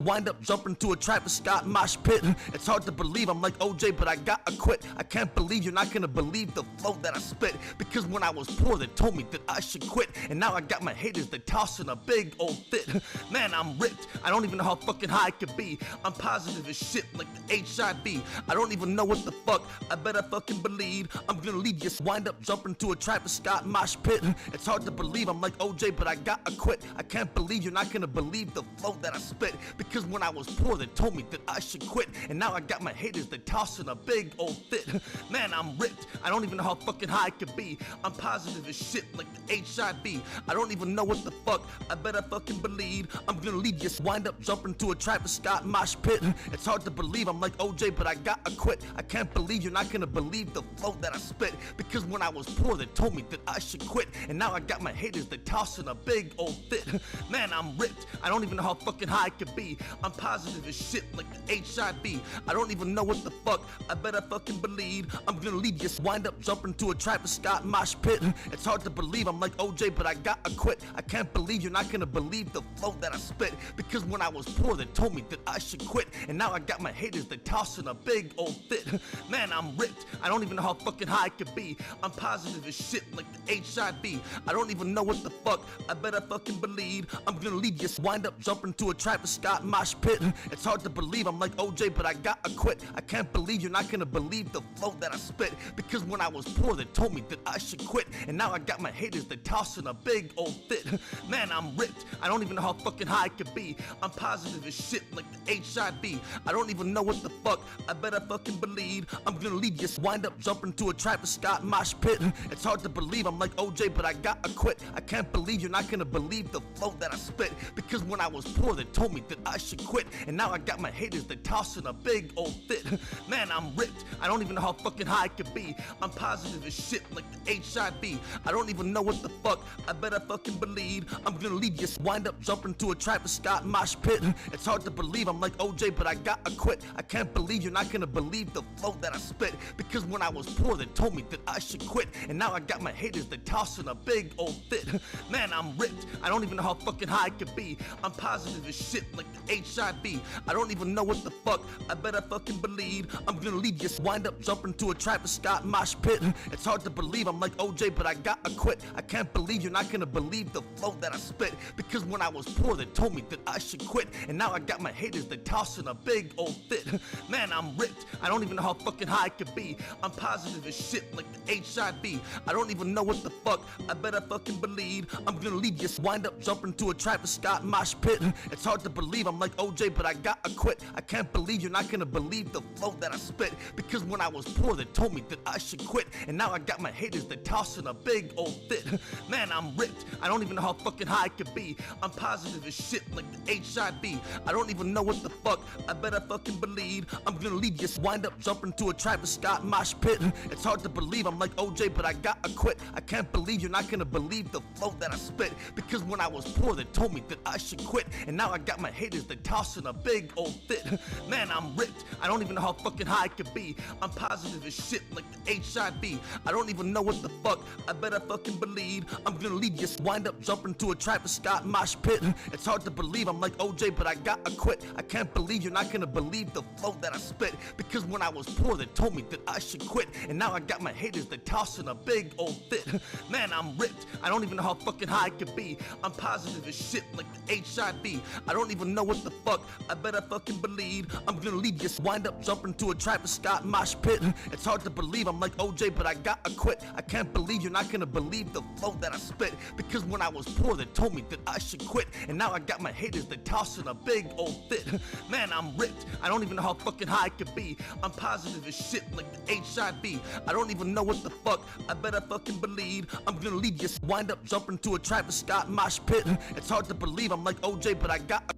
wind up jumping to a Travis Scott mosh pit. It's hard to believe I'm like OJ, but I gotta quit. I can't believe you're not gonna believe the flow that I spit. Because when I was poor, they told me that I should quit. And now I got my haters, they tossing a big old fit. Man, I'm ripped. I don't even know how fucking high I could be. I'm positive as shit like the HIV. I don't even know what the fuck. I better fucking believe I'm gonna leave you. Wind up jumping to a Travis Scott mosh pit. It's hard to believe I'm like OJ, but I gotta quit. I can't believe you're not gonna believe the flow that I spit. Because when I was poor, they told me that I should quit. And now I got my haters, they tossing a big old fit. Man, I'm ripped. I don't even know how fucking high I could be. I'm positive as shit like the HIV. I don't even know what the fuck. I better fucking believe I'm gonna leave you. Wind up jumping to a Travis Scott mosh pit. It's hard to believe I'm like OJ, but I gotta quit. I can't believe you're not gonna believe the flow that I spit. Because when I was poor, they told me that I should quit. And now I got my haters, they tossing a big old fit. Man, I'm ripped. I don't even know how fucking high I could be. I'm positive as shit like the HIV. I don't even know what the fuck. I better fucking believe I'm gonna leave you. Wind up jumping to a Travis Scott mosh pit. It's hard to believe I'm like OJ, but I gotta quit. I can't believe you're not gonna believe the flow that I spit. Because when I was poor, they told me that I should quit. And now I got my haters, they tossing a big old fit. Man, I'm ripped. I don't even know how fucking high I could be. I'm positive as shit like the HIV. I don't even know what the fuck. I better fucking believe I'm gonna leave you. Wind up jumping to a Travis Scott mosh pit. It's hard to believe I'm like OJ, but I gotta quit. I can't believe you're not gonna believe the flow that I spit. Because when I was poor, they told me that I should quit. And now I got my haters, they tossing a big old fit. Man, I'm ripped. I don't even know how fucking high I could be. I'm positive as shit like the HIV. I don't even know what the fuck. I better fucking believe I'm gonna leave you. Wind up jumping to a Travis Scott mosh pit. It's hard to believe I'm like OJ, but I gotta quit. I can't believe you're not gonna believe the flow that I spit. Because when I was poor, they told me that I should quit. And now I got my haters, they tossing a big old fit. Man, I'm ripped. I don't even know how fucking high I could be. I'm positive as shit like the HIV. I don't even know what the fuck. I better fucking believe I'm gonna leave you. Wind up jumping to a Travis Scott mosh pit. It's hard to believe I'm like OJ, but I gotta quit. I can't believe you're not gonna believe the flow that I spit. Because when I was poor, they told me that I should quit. And now I got my haters, they tossing a big old fit. Man, I'm ripped. I don't even know how fucking high I could be. I'm positive as shit like the HIV. I don't even know what the fuck. I better fucking believe I'm gonna leave you. Wind up jumping to a Travis Scott mosh pit. It's hard to believe I'm like OJ, but I gotta quit. I can't believe you're not gonna believe the flow that I spit. Because when I was poor, they told me that I should quit. And now I got my haters, they tossing a big old fit. Man, I'm ripped. I don't even know how fucking high I could be. I'm positive as shit like the HIV. I don't even know what the fuck. I better fucking believe I'm gonna leave you. Wind up jumping to a Travis Scott mosh pit. It's hard to believe I'm like OJ, but I gotta quit. I can't believe you're not gonna believe the flow that I spit. Because when I was poor, they told me that I should quit. And now I got my haters, they tossing a big old fit. Man, I'm ripped. I don't even know how fucking high I could be. I'm positive as shit like the HIV. I don't even know what the fuck. I better fucking believe I'm gonna leave you. Wind up jumping to a Travis Scott mosh pit. It's hard to believe I'm like OJ, but I gotta quit. I can't believe you're not gonna believe the flow that I spit. Because when I was poor, they told me that I should quit. And now I got my haters, they tossing a big old fit. Man, I'm ripped. I don't even know how fucking high I could be. I'm positive as shit like the HIV. I don't even know what the fuck. I better fucking believe I'm gonna leave you. Wind up jumping to a Travis Scott mosh pit. It's hard to believe I'm like OJ, but I gotta quit. I can't believe you're not gonna believe the flow that I spit. Because when I was poor, they told me that I should quit. And now I got my haters, they tossing a big old fit. Man, I'm ripped. I don't even know how fucking high I could be. I'm positive as shit like the HIV. I don't even know what the fuck. I better fucking believe I'm gonna leave you. Wind up jumping to a Travis Scott mosh pit. It's hard to believe I'm like OJ, but I gotta quit. I can't believe you're not gonna believe the flow that I spit. Because when I was poor, they told me that I should quit. And now I got my haters, they tossing a big old fit. Man, I'm ripped. I don't even know how fucking high I could be. I'm positive as shit like the HIV. I don't even know what the fuck. I better fucking believe I'm gonna leave you. Wind up jumping to a Travis Scott mosh pit. It's hard to believe I'm like OJ, but I got.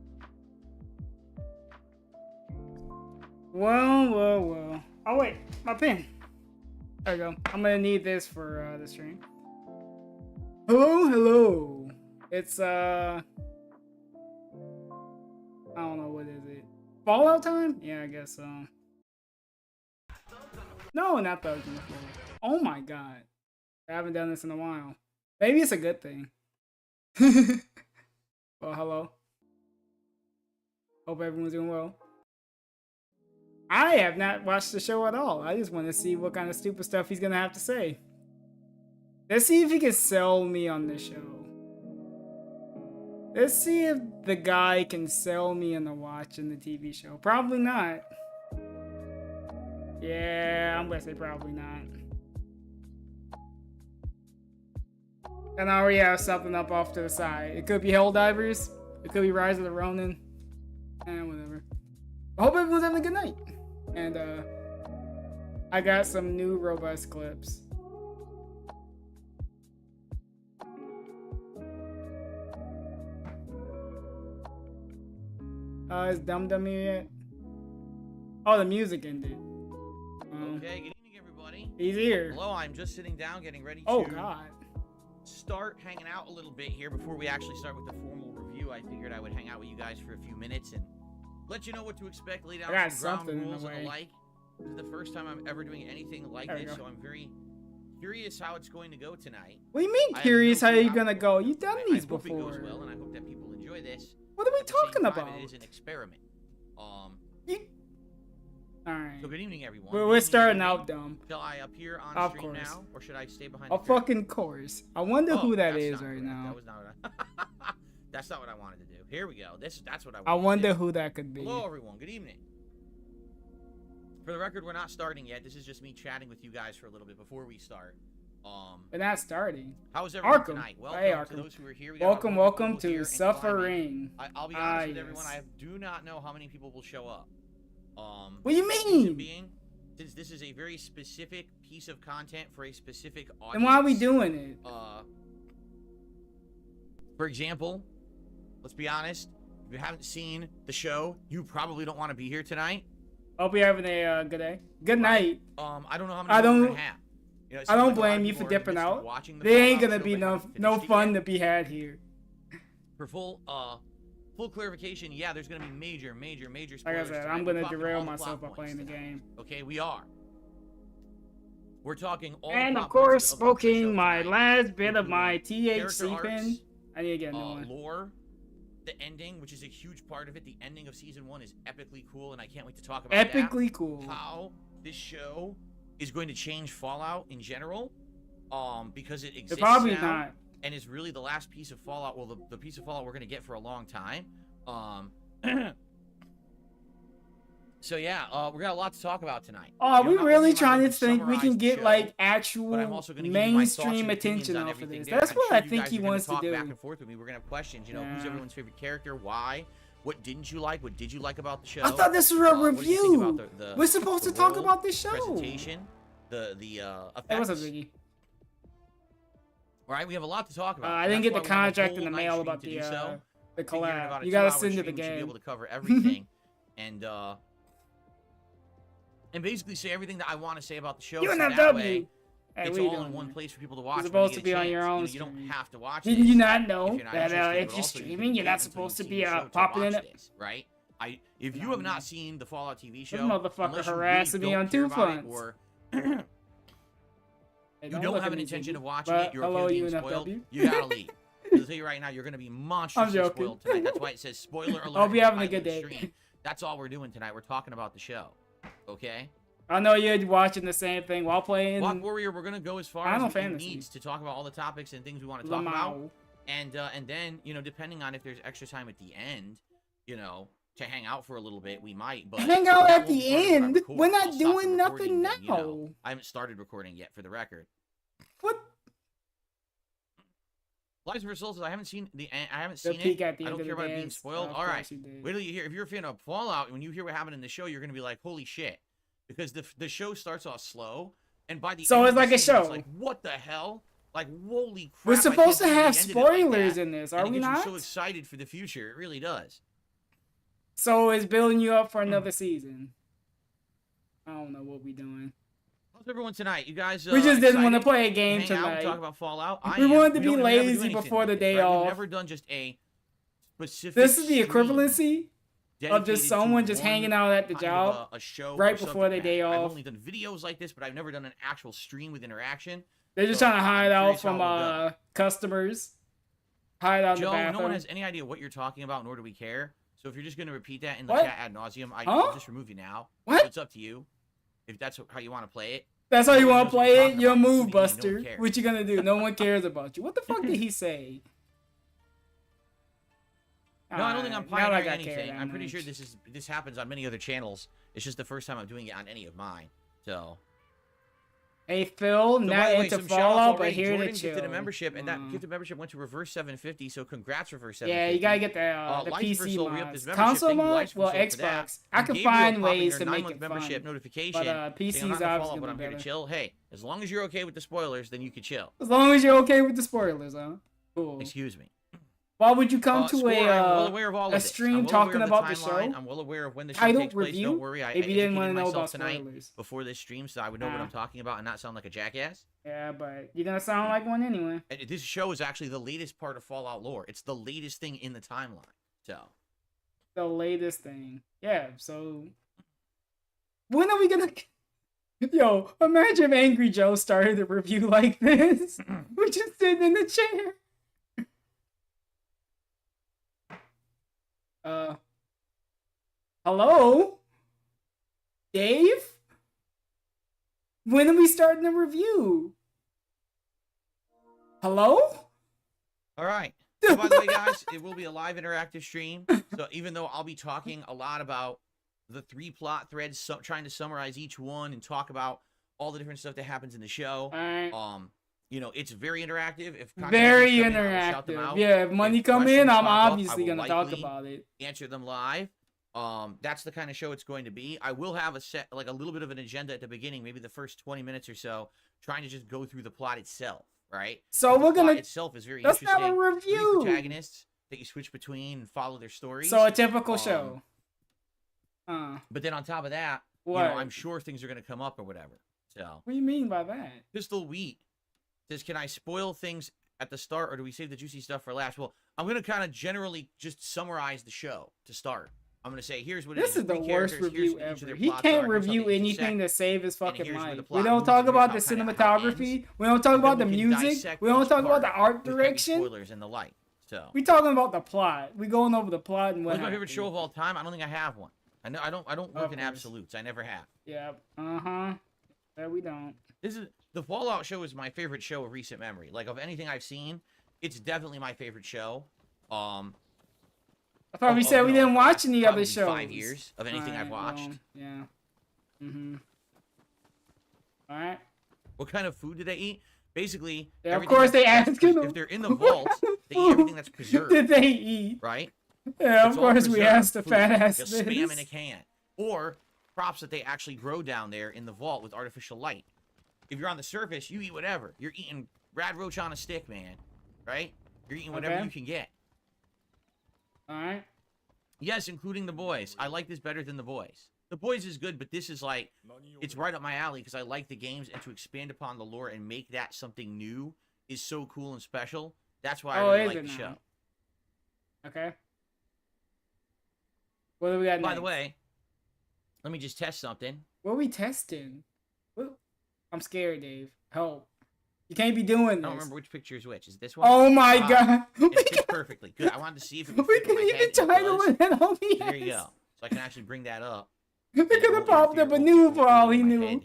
Well. Oh wait, my pen. There we go. I'm gonna need this for the stream. Hello. It's I don't know, what is it? Fallout time? Yeah, I guess so. No, not Thugs on the Floor. Oh my god. I haven't done this in a while. Maybe it's a good thing. Well, hello. Hope everyone's doing well. I have not watched the show at all. I just want to see what kind of stupid stuff he's gonna have to say. Let's see if he can sell me on the show. Let's see if the guy can sell me on the watch in the TV show. Probably not. Yeah, I'm gonna say probably not. And I already have something up off to the side. It could be Helldivers. It could be Rise of the Ronin. Whatever. I hope everyone's having a good night. And I got some new robust clips. Is Dum Dum here yet? Oh, the music ended. Okay, good evening, everybody. He's here. Hello, I'm just sitting down, getting ready Oh, to God. start hanging out a little bit here before we actually start with the formal review. I figured I would hang out with you guys for a few minutes and let you know what to expect, lay down some ground rules and the like. This is the first time I'm ever doing anything like this, so I'm very curious how it's going to go tonight. What do you mean curious how you're gonna go? You've done these before. I hope it goes well, and I hope that people enjoy this. What are we talking about? It is an experiment. Alright. So good evening, everyone. We're starting out dumb. Shall I appear on stream now, or should I stay behind the curtain? Of fucking course. I wonder who that is right now. That was not what I... That's not what I wanted to do. Here we go. That's what I wanted I wonder to do. Who that could be. Hello, everyone. Good evening. For the record, we're not starting yet. This is just me chatting with you guys for a little bit before we start. We're not starting. How is everyone Arkham. tonight? Welcome Hey, to those who are here. Welcome to Suffering. I'll be honest with everyone. I do not know how many people will show up. What do you mean? Since this is a very specific piece of content for a specific audience. And why are we doing it? For example, let's be honest. If you haven't seen the show, you probably don't want to be here tonight. Hope you're having a good day. Good night. I don't know how many people we're gonna have. You know, I don't blame you for dipping out. There ain't gonna be no fun to be had here. For full clarification, yeah, there's gonna be major spoilers. Like I said, I'm gonna derail myself by playing the game. Okay, we are. We're talking all. And of course, smoking my last bit of my THC pen. I need to get a new one. Lore, the ending, which is a huge part of it. The ending of season 1 is epically cool, and I can't wait to talk about epically cool. How this show is going to change Fallout in general, because it exists probably now, not. And is really the last piece of Fallout. Well, the piece of Fallout we're going to get for a long time. So yeah, we got a lot to talk about tonight. Oh, are we really trying to think we can get like actual mainstream attention off of this? That's what I think he wants to do. Back and forth with me. We're gonna have questions. You know, who's everyone's favorite character? Why? What didn't you like? What did you like about the show? I thought this was a review. We're supposed to talk about this show. Presentation, the effects. That was a biggie. All right, we have a lot to talk about. I didn't get the contract in the mail about the collab. You gotta send it the game. We should be able to cover everything, and basically say everything that I want to say about the show. UNFW. It's all in one place for people to watch. You're supposed to be on your own. You don't have to watch. Did you not know that if you're streaming, you're not supposed to be popping in it? Right? If you have not seen the Fallout TV show, this motherfucker harassing me on 2 fronts. You don't have an intention of watching it. You're okay with being spoiled. You gotta leave. I'll tell you right now, you're gonna be monstrously spoiled tonight. That's why it says spoiler alert. I'll be having a good day. That's all we're doing tonight. We're talking about the show. Okay? I know you're watching the same thing while playing. Block Warrior, we're gonna go as far as it needs to talk about all the topics and things we want to talk about. And then, you know, depending on if there's extra time at the end, you know, to hang out for a little bit, we might. But hang out at the end? We're not doing nothing now. You know, I haven't started recording yet, for the record. What? Lives vs. Souls, I haven't seen it. I don't care about it being spoiled. All right. Wait till you hear. If you're a fan of Fallout, when you hear what happened in the show, you're gonna be like, "Holy shit!" Because the show starts off slow, and by the end it's like a show. It's like, what the hell? Like, holy crap! We're supposed to have spoilers in this, are we not? I'm so excited for the future. It really does. So it's building you up for another season. I don't know what we're doing. How's everyone tonight? You guys? We just didn't want to play a game tonight. Talk about Fallout. We wanted to be lazy before the day off. We've never done just a specific. This is the equivalency of just someone just hanging out at the job a show right before their day off. I've only done videos like this, but I've never done an actual stream with interaction. They're just trying to hide out from customers. Hide out in the bathroom. No one has any idea what you're talking about, nor do we care. So if you're just gonna repeat that in the What? chat ad nauseum, Huh? I'll just remove you now. What? It's up to you. If that's how you want to play it. That's how you want to play it? You're a about. move No buster. one cares. What you gonna do? No one cares about you. What the fuck did he say? No, I don't think I'm Alright, now I pioneering got anything. carried I'm pretty on sure it. this happens on many other channels. It's just the first time I'm doing it on any of mine. So. Hey Phil, So not by the way, into some shout-outs Fallout, but already. here Jordan to chill. gifted a membership, and that gifted membership went to Reverse 750. So congrats, Reverse 750. Yeah, you gotta get the Lights for PC Soul re-upped mods. his membership. Console Thank you, mods? Lights for Well, Soul, for that. Xbox. I And can Gabriel find popping ways their to make 9-month it membership fun. notification. But PC's saying, I'm not gonna obviously follow, but gonna I'm be here to better. chill. Hey, as long as you're okay with the spoilers, then you can chill. As long as you're okay with the spoilers, huh? Cool. Excuse me. Why would you come to Score, I'm well aware of all a of this. stream I'm well talking aware of about the timeline. show? I'm well aware of when the show Title takes place. review? Don't worry. I If you didn't want to know about tonight spoilers. before this stream, so I would know what I'm talking about and not sound like a jackass. Yeah, but you're gonna sound like one anyway. And this show is actually the latest part of Fallout lore. It's the latest thing in the timeline. So. The latest thing. Yeah, so when are we gonna Yo, imagine if Angry Joe started a review like this. We're just sitting in the chair. Hello? Dave? When are we starting the review? Hello? All right. So by the way, guys, it will be a live interactive stream. So even though I'll be talking a lot about the 3 plot threads, trying to summarize each one and talk about all the different stuff that happens in the show. You know, it's very interactive. If very interactive. I will shout them interactive. out. Yeah, if money come questions in, I'm pop up, obviously I will gonna talk likely about it. Answer them live. That's the kind of show it's going to be. I will have a little bit of an agenda at the beginning, maybe the first 20 minutes or so, trying to just go through the plot itself, right? So we're gonna. Itself is very That's interesting. not a review. 3 protagonists that you switch between and follow their stories. So a typical show. But then on top of that, what? you know, I'm sure things are gonna come up or whatever. So. What do you mean by that? Pistol Wheat says, "Can I spoil things at the start, or do we save the juicy stuff for last?" Well, I'm gonna kind of generally just summarize the show to start. I'm gonna say, here's what this it is the worst review ever. He can't can't review anything to save his fucking life. We don't moves, talk here's about how the kinda cinematography. We don't talk about the music. We don't talk about the art direction. Spoilers and the like. So we talking about the plot. We going over the plot and what. What's my favorite show of all time? I don't think I have one. I know I don't work in course. absolutes. I never have. Yeah. There we don't. The Fallout show is my favorite show of recent memory. Like, of anything I've seen, it's definitely my favorite show. I thought we said we didn't watch any other shows. 5 years of anything I've watched. Well, yeah. Alright. What kind of food do they eat? Basically, yeah, of course they ask them. If they're in the vault, they eat everything that's preserved. Did they eat? Right? Yeah, of course we asked the fat ass. Just spam in a can. Or crops that they actually grow down there in the vault with artificial light. If you're on the surface, you eat whatever. You're eating Brad Roach on a stick, man. Right? You're eating whatever you can get. Alright. Yes, including The Boys. I like this better than The Boys. The Boys is good, but this is like, it's right up my alley because I like the games, and to expand upon the lore and make that something new is so cool and special. That's why I really like the show. Okay. What do we got next? By the way, let me just test something. What are we testing? I'm scared, Dave. Help. You can't be doing this. I don't remember which picture is which. Is it this one? Oh my god. It fits perfectly. Good. I wanted to see if it would We fit in can my even head. title it on the There you go. So I can actually bring that up. They could have popped up a nude for all he knew.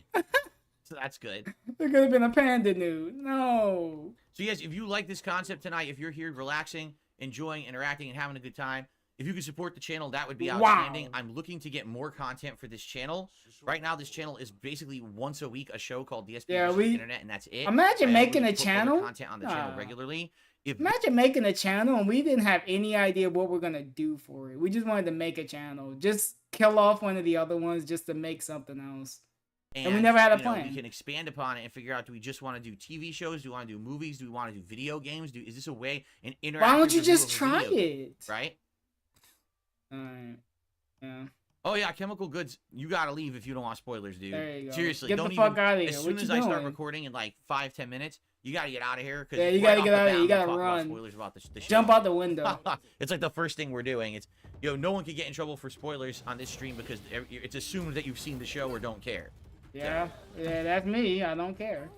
So that's good. There could have been a panda nude. No. So yes, if you like this concept tonight, if you're here relaxing, enjoying, interacting, and having a good time, if you could support the channel, that would be outstanding. Wow. I'm looking to get more content for this channel. Right now, this channel is basically once a week a show called DSP Internet, and that's it. Imagine making a channel. Content on the channel regularly. Imagine making a channel and we didn't have any idea what we're gonna do for it. We just wanted to make a channel, just kill off one of the other ones just to make something else. And we never had a plan. We can expand upon it and figure out: do we just want to do TV shows? Do we want to do movies? Do we want to do video games? Is this a way an interactive? Why don't you just try it? Right. Alright. Yeah. Oh yeah, Chemical Goods. You gotta leave if you don't want spoilers, dude. There you go. Seriously, get don't the fuck out of here. As soon as I start recording in like 5-10 minutes, you gotta get out of here. Yeah, you gotta get out of here. You gotta run. Spoilers about the show. Jump out the window. It's like the first thing we're doing. It's no one can get in trouble for spoilers on this stream because it's assumed that you've seen the show or don't care. Yeah, yeah, that's me. I don't care.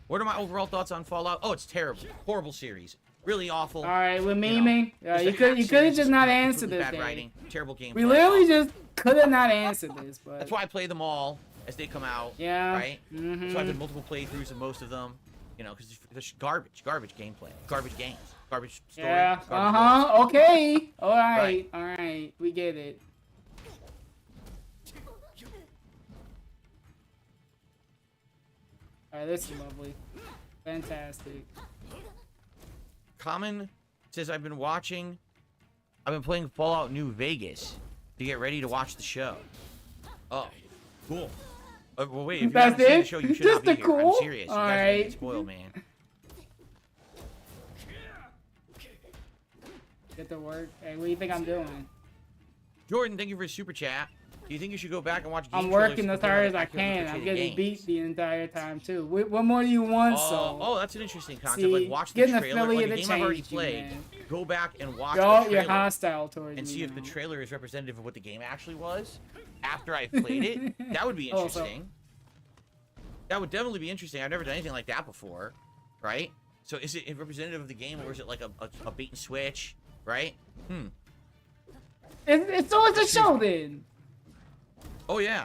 What are my overall thoughts on Fallout? Oh, it's terrible. Horrible series. Really awful. All right, we're You know, memeing. You could have just not answered this. Bad writing, terrible gameplay. We literally just could have not answered this, but that's why I play them all as they come out. Yeah. Right. So I've done multiple playthroughs of most of them. You know, because there's garbage gameplay, garbage games, garbage story. Yeah. Garbage Okay. All right. All right. We get it. All right. This is lovely. Fantastic. Common says I've been playing Fallout New Vegas to get ready to watch the show. Oh, cool. Well, wait, if you haven't seen the show, you should not be here. I'm serious. You guys are gonna get spoiled, man. Get to work. Hey, what do you think I'm doing? Jordan, thank you for your super chat. Do you think you should go back and watch? I'm working as hard as I can. I'm getting beat the entire time too. What more do you want? Oh, that's an interesting concept. See, Like watch the trailer, like a to game I've already played. Go back and watch the trailer. You're hostile towards and me see if now. the trailer is representative of what the game actually was after I played it. That would be interesting. That would definitely be interesting. I've never done anything like that before, right? So is it representative of the game, or is it like a bait and switch, right? It's always a show then. Oh yeah.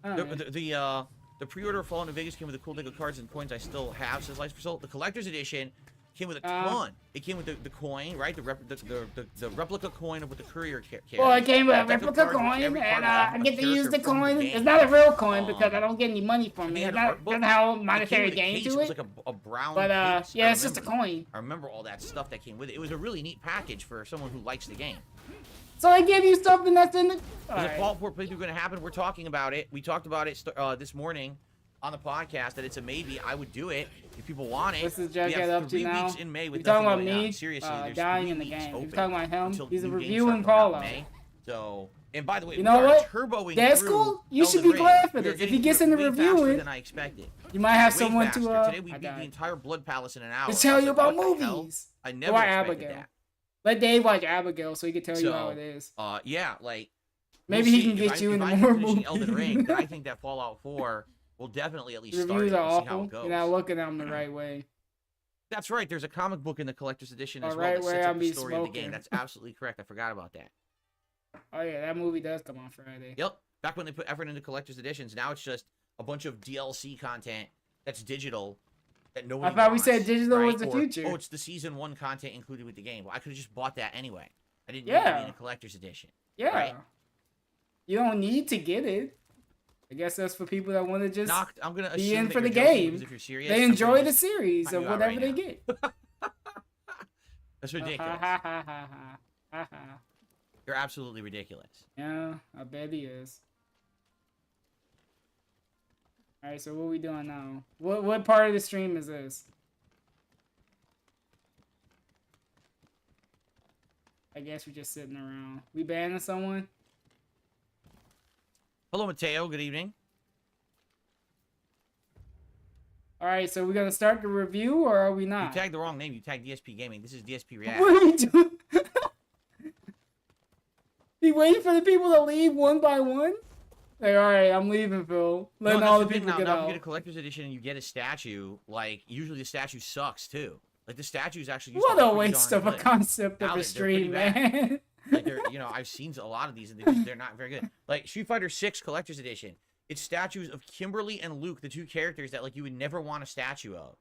The pre-order of Fallout New Vegas came with the cool deck of cards and coins I still have, says Lights Result. The collector's edition came with a ton. It came with the coin, right? The replica coin of what the courier carries. Well, it came with a replica coin, and I get to use the coin. It's not a real coin because I don't get any money from it. It doesn't have a monetary gain to it. It was like a brown but case. yeah, it's just a coin. I remember all that stuff that came with it. It was a really neat package for someone who likes the game. So I gave you something that's in the. Is a Fallout 4 playthrough going to happen? We're talking about it. We talked about it this morning on the podcast that it's a maybe. I would do it if people want it. What's this we Jughead have up 3 to now? weeks in May with you talking about nothing going me? on. Seriously, there's dying 3 in the weeks game. open You talking about him? until He's a new games reviewing start coming out in Fallout. May. So, and by the way, you know what? Turboing That's cool. You should be glad for this. If he gets into reviewing, than I expected. You might have Way someone faster. to. Today we beat the entire Blood Palace in an hour. To tell you about What the hell? movies. I never expected that. Let Dave watch Abigail so he can tell you how it is. Yeah, like. Maybe he can get you into more movies. Elden Ring, then I think that Fallout 4 will definitely at least start Reviews it are and see how awful. it goes. You're not looking at them the right way. That's right. There's a comic book in the collector's edition as well right that where sets I up the be story of the game. smoking. That's absolutely correct. I forgot about that. Oh yeah, that movie does come on Friday. Yep. Back when they put effort into collector's editions, now it's just a bunch of DLC content that's digital that nobody I thought wants, we said digital right? was the Or, future. Oh, it's the season 1 content included with the game. Well, I could have just bought that anyway. I didn't need to be in a collector's edition. Yeah. Right? You don't need to get it. I guess that's for people that want to just I'm gonna be assume in that for the you're joking, game. because if you're serious, They I'm enjoy gonna the just series cut of you out whatever right they now. get. That's ridiculous. Ha. You're absolutely ridiculous. Yeah, I bet he is. Alright, so what are we doing now? What part of the stream is this? I guess we're just sitting around. We banning someone? Hello, Mateo. Good evening. Alright, so we're gonna start the review or are we You not? tagged the wrong name. You tagged DSP Gaming. This is DSP React. What are we doing? Be waiting for the people to leave one by one? Like, alright, I'm leaving, Phil. Letting all the people now, get now out. if you get a collector's edition and you get a statue, like, usually the statue sucks, too. Like, the statues actually used What to a be pretty waste darn of a good. concept Now of a they're pretty stream, bad. man. Like, I've seen a lot of these, and they're not very good. Like, Street Fighter 6 Collector's Edition. It's statues of Kimberly and Luke, the 2 characters that, like, you would never want a statue of.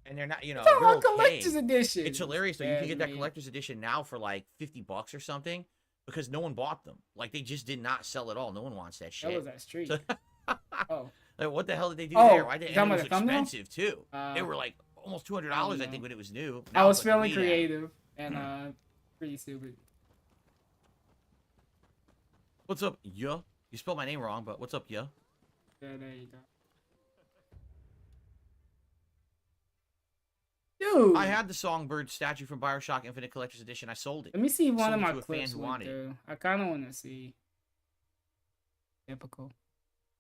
And they're not, they're okay. Collector's edition. It's hilarious, though. You can get that collector's edition now for, like, $50 or something, because no one bought them. Like, they just did not sell at all. No one wants that shit. That was that street. Oh. Like, what the hell did they do there? Why did, and it was expensive, too. They were, like, almost $200, I think, when it was new. Now I was like feeling creative and pretty stupid. What's up, yeah? You spelled my name wrong, but what's up, yeah? Yeah, there you go. Dude! I had the Songbird statue from BioShock Infinite Collector's Edition. I sold it. Let me see one of my to a clips. fan who wanted it. I kind of want to see. Typical.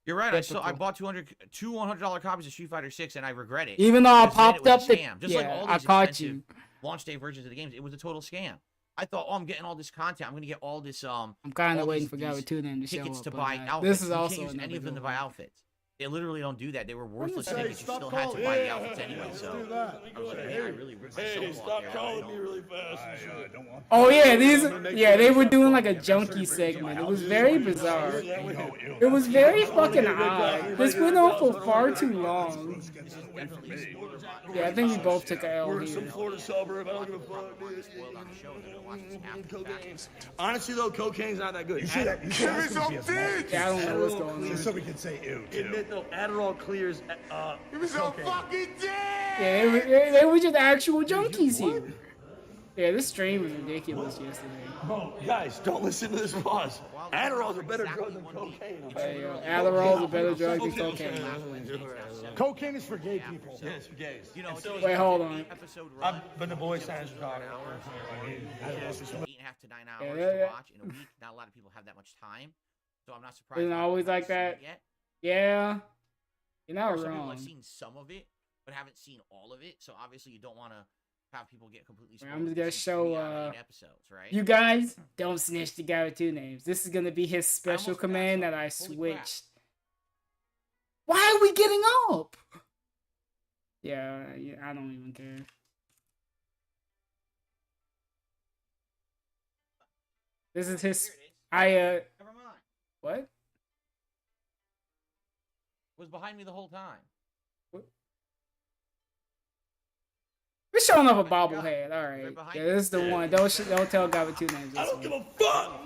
You're right. I bought 2 $100 copies of Street Fighter 6, and I regret it. Even though I because then popped it was up a the scam. Just like all these I caught expensive you. launch day versions of the games, it was a total scam. I thought, oh, I'm getting all this content. I'm gonna get all this. I'm kind of waiting for Gary Tunin to show up. tickets to buy outfits. This is You also can't use any of them to buy outfits. They literally don't do that. They were worthless tickets. You still had to buy the outfits anyway. So I was like, man, I really ripped myself off there. Calling me really fast. Oh yeah, they were doing like a junkie segment. It was very bizarre. It was very fucking odd. This went on for far too long. Yeah, I think we both took a L here. Florida suburb. I don't give a fuck. Honestly though, cocaine's not that good. You see that? Yeah, I don't know what's going on. So we can say ew too. Admit though, Adderall clears. Give me some fucking dick! Yeah, they were just actual junkies here. Yeah, this stream was ridiculous yesterday. Bro, guys, don't listen to this pause. Adderall's a better drug than cocaine. Adderall's a better drug than cocaine. Cocaine is for gay people. Yeah, it's for gays. You know, Wait, hold on. But the boys signs are talking. 8.5 to 9 hours Yeah. to watch in a week. Not a lot of people have that much time, so I'm not surprised. Isn't it always like that? Yet. Yeah, you're not Some people wrong. have seen some of it, but haven't seen all of it. So obviously, you don't want to have people get completely. I'm just gonna show episodes, right? you guys don't snitch the guy with 2 names. This is gonna be his special command that I switched. Why are we getting up? Yeah, I don't even care. This is his. Never mind. What? Was behind me the whole time. We're showing off a bobblehead. All right. Yeah, this is the one. Don't tell a guy with 2 names. I don't give a fuck.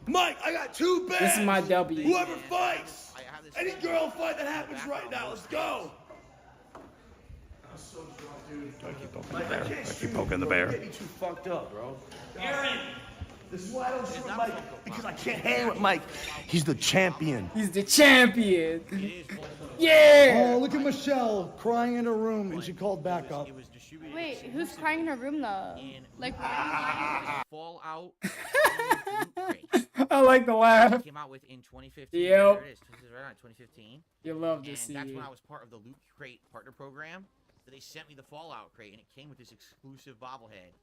Mike, I got 2 bags. This is my W. Whoever fights, any girl fight that happens right now. Let's go. I'm so drunk, dude. Do I keep poking the bear? Do I keep poking the bear? Get me too fucked up, bro. Aaron. This is why I don't shoot with Mike, because I can't hang with Mike. He's the champion. He's the champion. Yeah. Oh, look at Michelle crying in her room, and she called back up. Wait, who's crying in her room though? Like, Fallout. I like the laugh. Came out with in 2015. Yep. There it is. This is right on 2015. You love to And see that's it. when I was part of the Loot Crate partner program. So they sent me the Fallout crate, and it came with this exclusive bobblehead.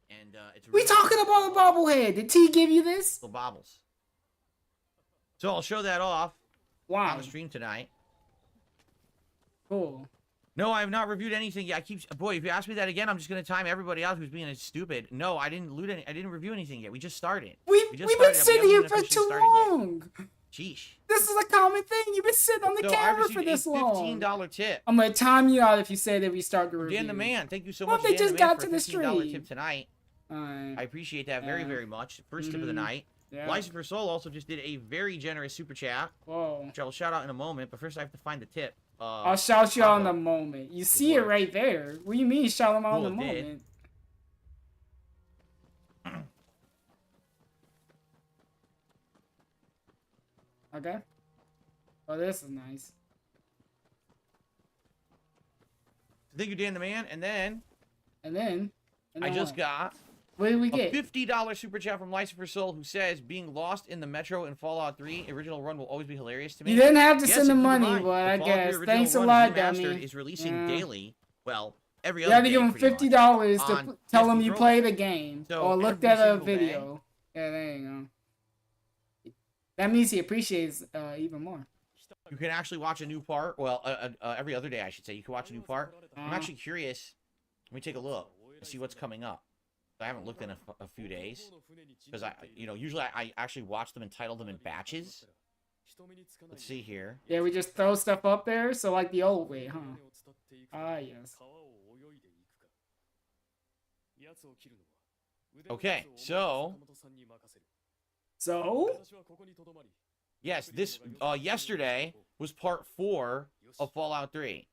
And it's We really talking about a bobblehead. Did T give you this? cool bobbles. So I'll show that off Wow. on the stream tonight. Cool. No, I have not reviewed anything yet. Boy, if you ask me that again, I'm just gonna time everybody else who's being stupid. No, I didn't I didn't review anything yet. We just started. We've been sitting here for too long. Sheesh. This is a common thing. You've been sitting on the So I camera received for this a long. $15 tip. I'm gonna time you out if you say that we start the review. Dan the Man, thank you so Well, much. they Dan just the Man, got for to the a $15 stream. tip tonight. Alright. I appreciate that very, very much. First tip of the night. Yeah. License for Soul also just did a very generous super chat, Whoa. which I will shout out in a moment. But first, I have to find the tip. I'll shout you out in a moment. You see it right there. What do you mean shout him out in a Cool, it did. moment? Okay. Oh, this is nice. Thank you, Dan the Man. And then And I just what? got What did we a get? $50 super chat from License for Soul, who says, being lost in the Metro in Fallout 3 original run will always be hilarious to me. You didn't have to Yes, send the keep in money, mind, but I the Fallout 3 guess. original Thanks a run lot, remastered dummy. is releasing Yeah. daily. Well, every You other have to day, give him pretty much, $50 to on tell him PSP you Throwback. play the game So or looked every at a single day- video. Yeah, there you go. That means he appreciates even more. You can actually watch a new part. Well, every other day, I should say. You can watch a new part. I'm Uh-huh. actually curious. Let me take a look and see what's coming up. I haven't looked in a few days because usually I actually watch them and title them in batches. Let's see here. Yeah, we just throw stuff up there, so like the old way, huh? Ah, yes. Okay, so yes, this yesterday was part 4 of Fallout 3,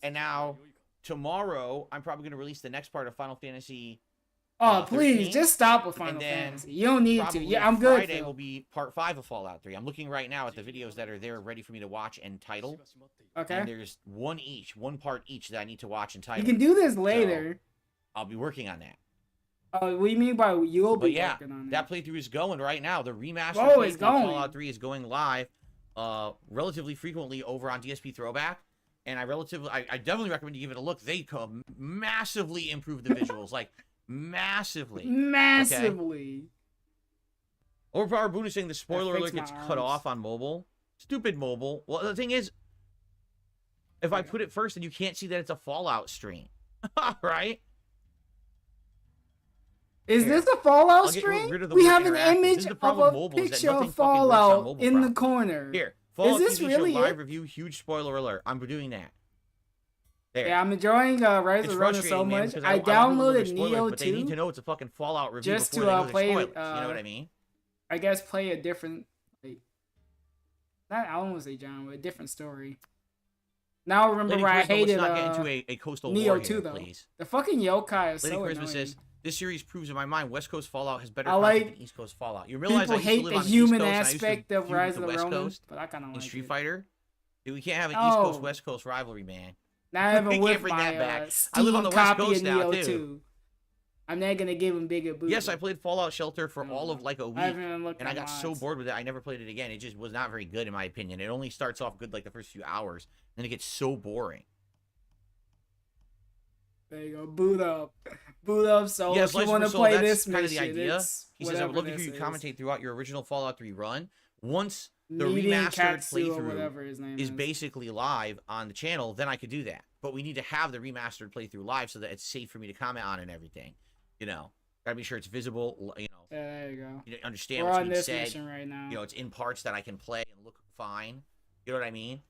and now tomorrow I'm probably going to release the next part of Final Fantasy. Oh, please, 13, just stop with Final and then Fantasy. You don't need to. probably Yeah, I'm good. Friday Phil. will be part 5 of Fallout 3. I'm looking right now at the videos that are there ready for me to watch and title. Okay. And there's one part each that I need to watch and You title. can do this later. I'll be working on that. What do you mean by you'll But be yeah, working on it? that playthrough is going right now. The remastered Oh, it's playthrough of going. Fallout 3 is going live relatively frequently over on DSP Throwback. And I definitely recommend you give it a look. They come massively improve the visuals, like massively. Massively. Overpower Boone is saying the spoiler That fixed alert gets my cut arms. off on mobile. Stupid mobile. Well, the thing is, If I put it first, then you can't see that it's a Fallout stream, right? Is this a Fallout I'll get stream? rid of the We word have an interactive. image This is the of problem with a mobile, is that picture nothing of fucking works on Fallout mobile in the properly. corner. Here, Fallout this TV really show live it? review, huge spoiler alert. I'm doing that. There. Yeah, I'm enjoying Rise of the Runner so frustrating, man, much. because I want people to know downloaded their spoilers, Neo but they need 2 to know it's a fucking Fallout review just before to they know their play. spoilers. You know what I mean? I guess play a different, like, not I don't want to say genre, but a different story. Now I remember Lady why I Charisma, hated let's not get into a coastal Neo war 2 here, though. please. The fucking yokai is Lady so Charisma annoying. says, this series proves in my mind West Coast Fallout has better I content like than East Coast Fallout. You realize People I used to hate live the on the human East Coast, and I used to aspect of feud Rise with of the the West Ronin, Coast but I kind of in like Street it. Fighter. Dude, we can't have an No. East Coast West Coast rivalry, man. Not even We can't with bring my that back. I Steam live on the West copy Coast of now, Neo too. 2. I'm not gonna give him bigger boots. Yes, I played Fallout Shelter for all of like a I week, haven't even looked and I at got so mods. bored with it, I never played it again. It just was not very good in my opinion. It only starts off good like the first few hours, then it gets so boring. There you go. Boot up. Boot up. So Yes, if you License want for to Soul, play that's this kind of the mission, idea. it's He says, I would love to whatever hear you this is. commentate throughout your original Fallout 3 run. Once the Meeting remastered Katsu or playthrough whatever his name is basically live on the channel, then I could do that. But we need to have the remastered playthrough live so that it's safe for me to comment on and everything. You know, gotta be sure it's visible. You know, Yeah, there you go. you understand We're what's on being this said. mission right now. You know, it's in parts that I can play and look fine. You know what I mean?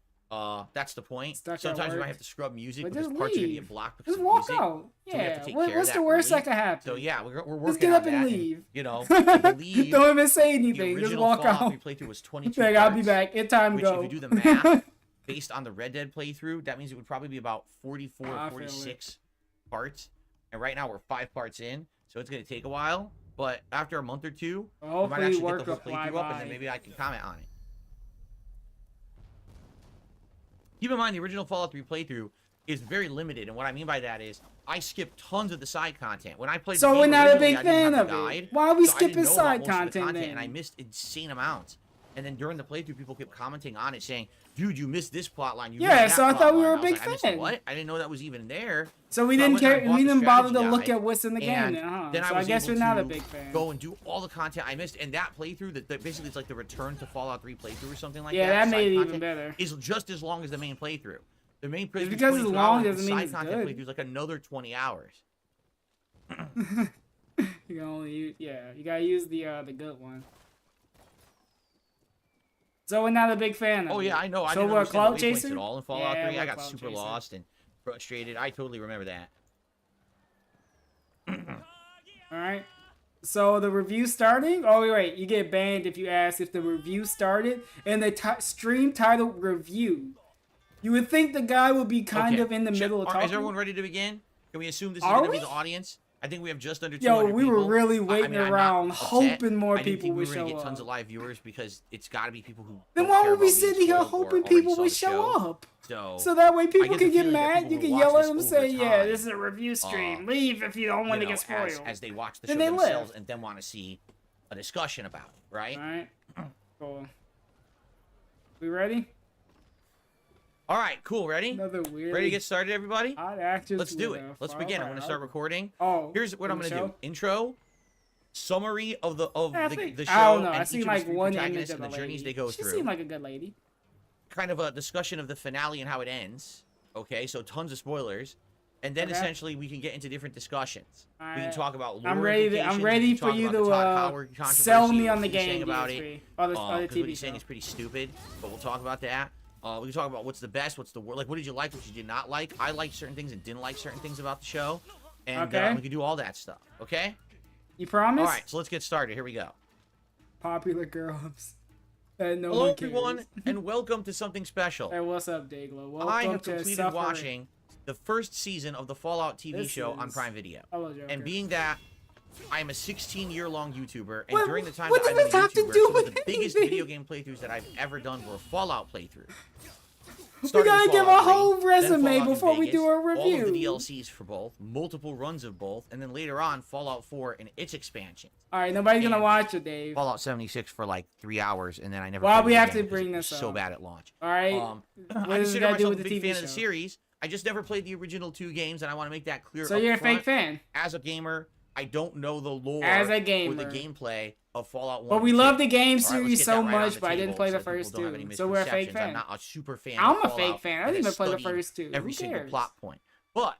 That's the point. Stuck at Sometimes we work. might have to scrub music But because just parts are gonna leave. get blocked because Just of walk music. out. So we have Yeah. to take care of What's that the worst really. that can happen? So yeah, we're working Just get up on and that, leave. you know, I believe Don't even say the anything. Just original walk Fallout out. 3 playthrough was 22 Like, I'll be parts, back. In time which go. if you do the math based on the Red Dead playthrough, that means it would probably be about 44 I or feel 46 parts. And right now we're 5 parts in, so it's gonna take a while. But after a month or two, we might Hopefully actually work get the whole will fly playthrough up, and then by. maybe I can comment on it. Keep in mind, the original Fallout 3 playthrough is very limited, and what I mean by that is I skipped tons of the side content. When I played So the we're game not a originally, big I didn't fan have of the it. guide, Why are we so I didn't skipping know about side most of the content then? and I missed insane amounts. And then during the playthrough, people kept commenting on it, saying, "Dude, you missed this plot line. You Yeah, missed so that I plot thought we line." were a I was big like, I missed fan. what? I didn't know that was even there. So we So I didn't went and I care. bought We the didn't bother to strategy look guide, at what's in the game, and then, huh? then So I was guess able you're not a to big fan. Go and do all the content I missed, and that playthrough, that basically it's like the Return to Fallout 3 playthrough or something like Yeah, that. that side made it even content better. Is just as long as the main playthrough. The main playthrough because it's long the doesn't mean side it's content good. playthrough is like another 20 hours. You can only use, yeah, you gotta use the good one. So we're not a big fan of Oh it. yeah, I know. I So didn't we're understand clout the waypoints chasing at all in Fallout 3. we're I got clout super chasing. lost and frustrated. I totally remember that. All right. So the review starting? Oh wait, you get banned if you ask if the review started and the stream title review. You would think the guy would be kind Okay. of in the middle of talking. Is everyone ready to begin? Can we assume this is Are going to be we? the audience? I think we have just under 200 Yo, we were people. really I waiting mean, I'm not around, upset. hoping more I didn't people think we would were show gonna get up. tons of live viewers because it's got to be people who. Then don't why care would we about being sit here spoiled or hoping already people saw would the show up? So that way I people get can the get feeling that mad. people You will can watch yell at this them, over say, "Yeah, time, this is a review stream. Leave if you don't want to get spoiled." as they watch the Then show they themselves left. and then want to see a discussion about it, right? All right. Cool. We ready? All right, cool. Ready? Another weird. Ready to get started, everybody? Odd actors Let's do with it. a Let's far begin. I'm right going to start out. recording. Oh, Here's what I'm the going to do. show? Intro, summary of the I think- the I show, don't know. I and see each of like its three one image protagonists of and a the journeys lady. they go She through. seemed like a good lady. Kind of a discussion of the finale and how it ends. Okay, so tons of spoilers. And then Okay. essentially we can get into different discussions. We can Alright. talk about lore I'm ready implications, we for can talk you about the to Todd Howard sell controversy, me on what the he's saying game about DS3, it. or the Because TV what he's saying show. is pretty stupid, but we'll talk about that. We can talk about what's the best, what's the worst. Like, what did you like, what you did not like. I liked certain things and didn't like certain things about the show. And Okay. we can do all that stuff, okay? You promise? All right, so let's get started. Here we go. Popular girls. And no Hello, one cares. everyone, and welcome to something special. Hey, what's up, Dayglow? Welcome I have to completed Suffering. watching the first season of the Fallout TV This show on is- Prime Video. Hello, Joker. And being that I am a 16-year-long YouTuber, and What- during the time what that does I've been a this have to YouTuber, do some of the with biggest anything? video game playthroughs that I've ever done were a Fallout playthrough. We Starting gotta with give a Fallout 3, whole then resume Fallout New before we Vegas, do a all of the review. DLCs for both, multiple runs of both, and then later on Fallout 4 and its expansions. All right, nobody's gonna And watch it, Dave. Fallout 76 for like 3 hours, and then I never. Why played we it have again to because bring it was this so up? bad at launch. All right. I What does consider that do myself with a the big TV fan of the show? series. I just never played the original 2 games, and I want to make that clear. So up you're a front. fake fan. As a gamer, I don't know the lore As a or gamer. the gameplay of Fallout 1. But we and love 2. the game All right, let's series get so that right on much, the but I didn't table play the so people first don't have any two. So we're a fake misperceptions. fan. I'm not a super fan I'm of a fake Fallout fan. I that didn't has even play the studied first two. every Who single cares? plot point. But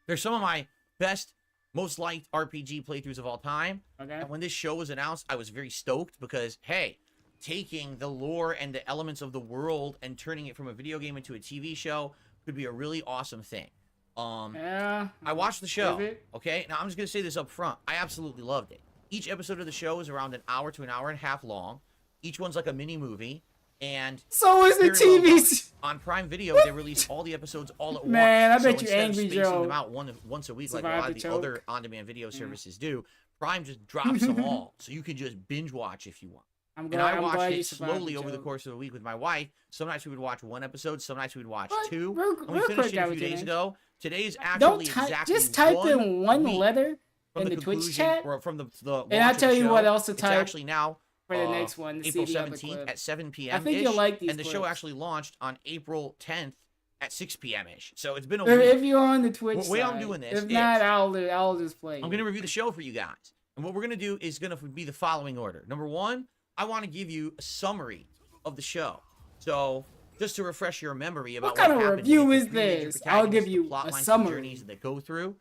there's some of my best, most liked RPG playthroughs of all time. Okay. And when this show was announced, I was very stoked because, hey, taking the lore and the elements of the world and turning it from a video game into a TV show could be a really awesome thing. Yeah. I watched the show. Is it? Okay, now I'm just gonna say this up front. I absolutely loved it. Each episode of the show is around an hour to an hour and a half long. Each one's like a mini movie, and So is the very well TV. done. On Prime Video, they release all the episodes all at Man, once. I bet So you instead of Angry spacing Joe them out once a week like a survived lot of the the choke. other on-demand video services do, Prime just drops them all, so you can just binge watch if you want. I'm And glad, I I'm watched glad you it survived slowly over the joke. course of a week with my wife. Some nights we would watch one episode, some nights we would watch What? two. Real- And we real finished quick, it a few Galaxy days Man. ago. Today's Don't actually type. exactly Just type in one week letter from in the Twitch conclusion, chat or from the and I'll launch of tell the you show. what else to It's type actually now for the next one. To April see the other 17th clip. at 7 p.m. I think you'll like these and the show clips. actually launched on April 10th at 6 p.m. ish. So it's been a If, week. if you're on the Twitch The way I'm side. doing this If is- not, I'll just play. I'm going to review the show for you guys. And what we're going to do is going to be the following order. Number one, I want to give you a summary of the show. So, just to refresh your memory about What kind of happens review with is the three major this? I'll give protagonists, you the plot a lines and summary. journeys that they go through.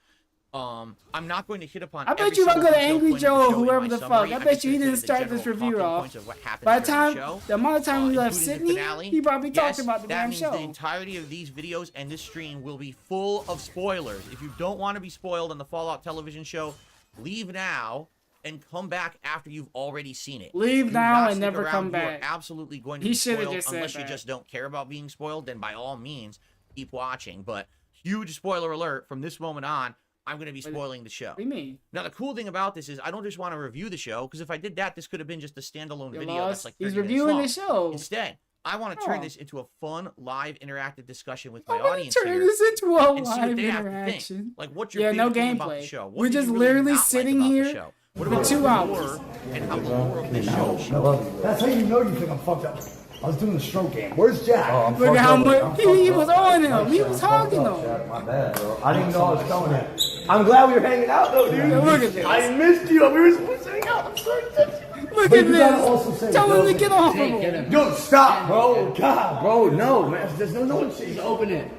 I'm not going to hit upon. I bet every you if I single go to detailed Angry point of Joe the or show in whoever my the summary. fuck, I I'm bet just you he gonna didn't say start the this general review talking off. points of what happens By the during time, show. the amount of time we left Including the sitting here, finale. he probably Yes, talked about the that damn means show. the entirety of these videos and this stream will be full of spoilers. If you don't want to be spoiled on the Fallout television show, leave now and come back after you've already seen it. Leave Do now not and stick never around. come You back. are absolutely going to He be shoulda spoiled just said unless you that. just don't care about being spoiled. Then by all means, keep watching. But huge spoiler alert, from this moment on, I'm going to be spoiling the show. What do you mean? Now, the cool thing about this is I don't just want to review the show, because if I did that, this could have been just a standalone You video lost. that's like 30 He's minutes reviewing long. the show. Instead, I want to turn Oh. this into a fun, live, interactive discussion with my I'm gonna audience turn here. this into a And see what live they have to interaction. think. Like, what's your Yeah, no favorite thing about the gameplay. show? What We're did just you really literally not like sitting about the here show? What for about 2 the hours. lore and how the lore of this show should That's how you know you think I'm fucked up. I was doing the stroke game. Where's Jack? Look at how much he was on him. He was hogging him. My bad, bro. I didn't know I was coming in. I'm glad we were hanging out, though, dude. Look at this. I missed you. We were supposed to hang out. I'm sorry. Look But at you gotta also this. say, Tell him bro, to get off of him. Dude, stop, bro. God, bro. No, man. There's no one. She's open it.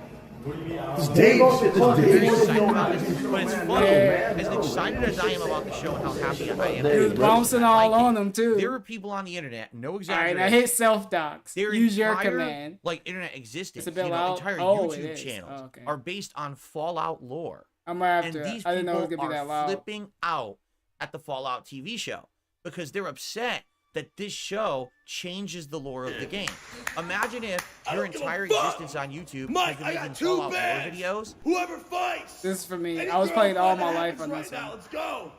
This Dave shit. very excited about this, but it's funny. As excited as I am about the show and how happy I am, He was bouncing all on him there too. are people on the internet, no All right, exaggeration. now hit self docs. Their Use your entire, command. like internet existence, It's a bit loud. entire Oh, it YouTube is. channels Oh, okay. are based on Fallout lore. I might have And to. these I didn't know it was people gonna be that are loud. flipping out at the Fallout TV show because they're upset that this show changes the lore of the game. Imagine if your don't give a entire fuck. existence on YouTube Mike, has I been got making 2 Fallout lore bags. videos. Whoever fights. This is for me. Any I was girl playing all fight my that life on happens this right now. one. Let's go.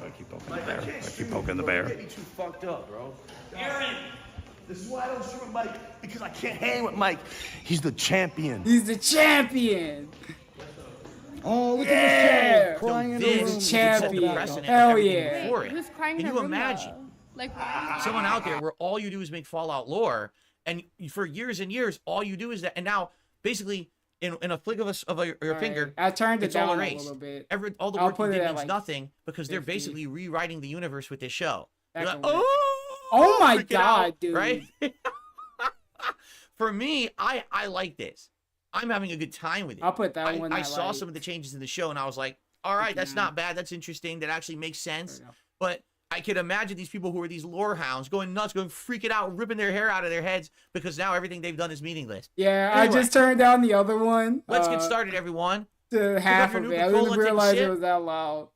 I keep poking the bear. I keep poking the bear. Get me too fucked up, bro. Aaron. This is why I don't shoot with Mike, because I can't hang with Mike. He's the champion. He's the champion. Oh, look Yeah. at this crying in the This room. would set the Champion. precedent Hell for everything yeah. before Wait, it. who's crying Can in you her room, imagine though? Like, why? someone out there where all you do is make Fallout lore, and for years and years, all you do is that, and now basically in a flick of your All finger, right, I turned it it's all down a erased. little bit. All the I'll work you put it did at, means like, nothing because they're 50. basically rewriting the universe with this show. Back You're a like, little oh, Oh my freak it out, God, dude. Right? For me, I like this. I'm having a good time with it. I'll put that one. I saw like. some of the changes in the show, and I was like, all right, that's not bad. That's interesting. That actually makes sense. There we go. But I could imagine these people who are these lore hounds going nuts, going freaking out, ripping their hair out of their heads because now everything they've done is meaningless. Yeah, Anyway. I just turned down the other one. Let's get started, everyone. To half your of new it. I controller didn't and take a realize it sip. was that loud.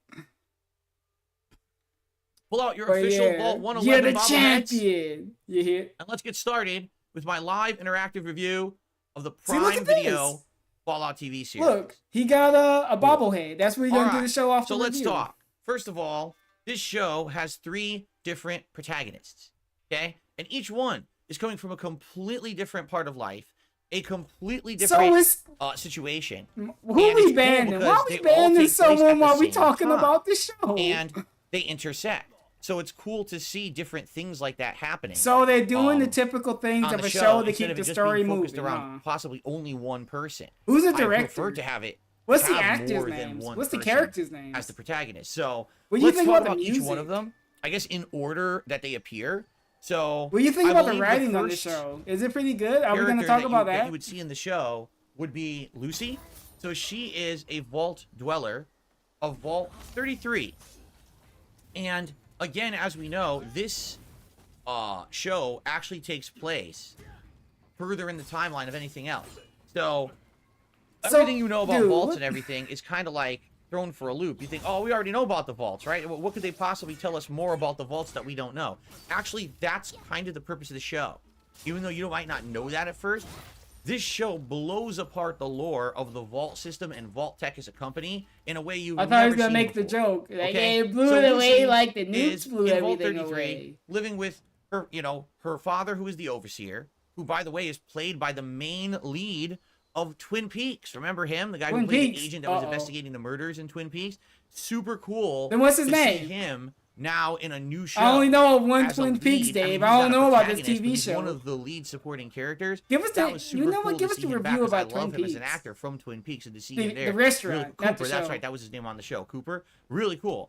Pull out your But official yeah, Vault you're 111 the bobbleheads, champion. You hit. and let's get started with my live interactive review of the See, look Prime at Video this. Fallout TV series. Look, he got a bobblehead. That's what he's gonna All do right, the show off. So the let's review. talk. First of all, this show has 3 different protagonists, okay? And each one is coming from a completely different part of life, a completely So different it's situation. who And we it's cool banning? because Why we they all banning take place at someone the while we same talking time. about the show? And they intersect. So it's cool to see different things like that happening. So they're doing the um, typical things on of the a show to instead keep of the it just story being focused moving. around Huh? possibly only one person. Who's the I prefer director? to have it What's the have actor's more than names? one What's the person character's names? as the protagonist. So What do you let's think talk about the each one music? of them. I guess in order that they appear. So What do you think I about the believe writing on the first show? Is it pretty good? Are we going to character talk about that that? you would see in the show would be Lucy. So she is a vault dweller of Vault 33. And again, as we know, this show actually takes place further in the timeline of anything else. So everything you know about vaults and everything is kind of like thrown for a loop. You think, oh, we already know about the vaults, right? What could they possibly tell us more about the vaults that we don't know? Actually, that's kind of the purpose of the show. Even though you might not know that at first, this show blows apart the lore of the vault system and Vault Tech as a company in a way you've never seen. I thought he was gonna make before. the joke. Like, Okay? hey, it blew So it away Lucy like the nukes is blew in Vault everything 33, away. living with her, her father, who is the overseer, who, by the way, is played by the main lead of Twin Peaks. Remember him? The guy who played the agent that was investigating the murders in Twin Peaks? Super cool. Then what's his to name? See him now in a new show. I only know of one as a Twin Peaks, lead. Dave. I I don't mean, he's know not a about this protagonist, but TV he's show. one of the lead supporting characters. Give us That was super cool give to us see the him back, review 'cause I about Twin love him as Peaks. an actor from Twin Peaks, and to see The- him there. the restaurant, really, not the Cooper, that's show. right. That was his name on the show, Cooper. Really cool.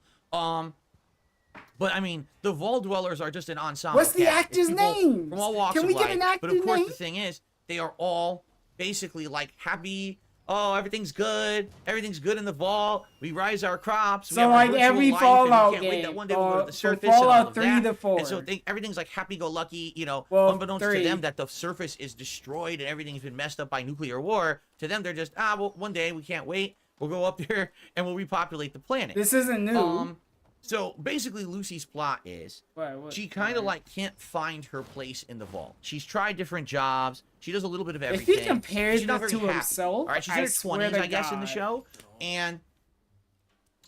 But I mean, the Vault Dwellers are just an ensemble. What's the cast. It's actor's people name? From all walks Can of we get life. an But of actor's course, name? the thing is, they are all basically like happy. Oh, everything's good. Everything's good in the vault. We rise our crops. We So have our like virtual every life, Fallout and we can't wait game, that one day we'll go to the so surface and all Fallout of 3 that. to 4. And so everything's like happy-go-lucky, Well, unbeknownst 3. to them that the surface is destroyed and everything's been messed up by nuclear war. To them, they're just, well, one day we can't wait. We'll go up there and we'll repopulate the planet. This isn't new. So basically, Lucy's plot is she kind of like can't find her place in the vault. She's tried different jobs. She does a little bit of everything. If he compares She's not this very to happy. himself, All right, she's I in her swear 20s, to I guess, in the God. show, and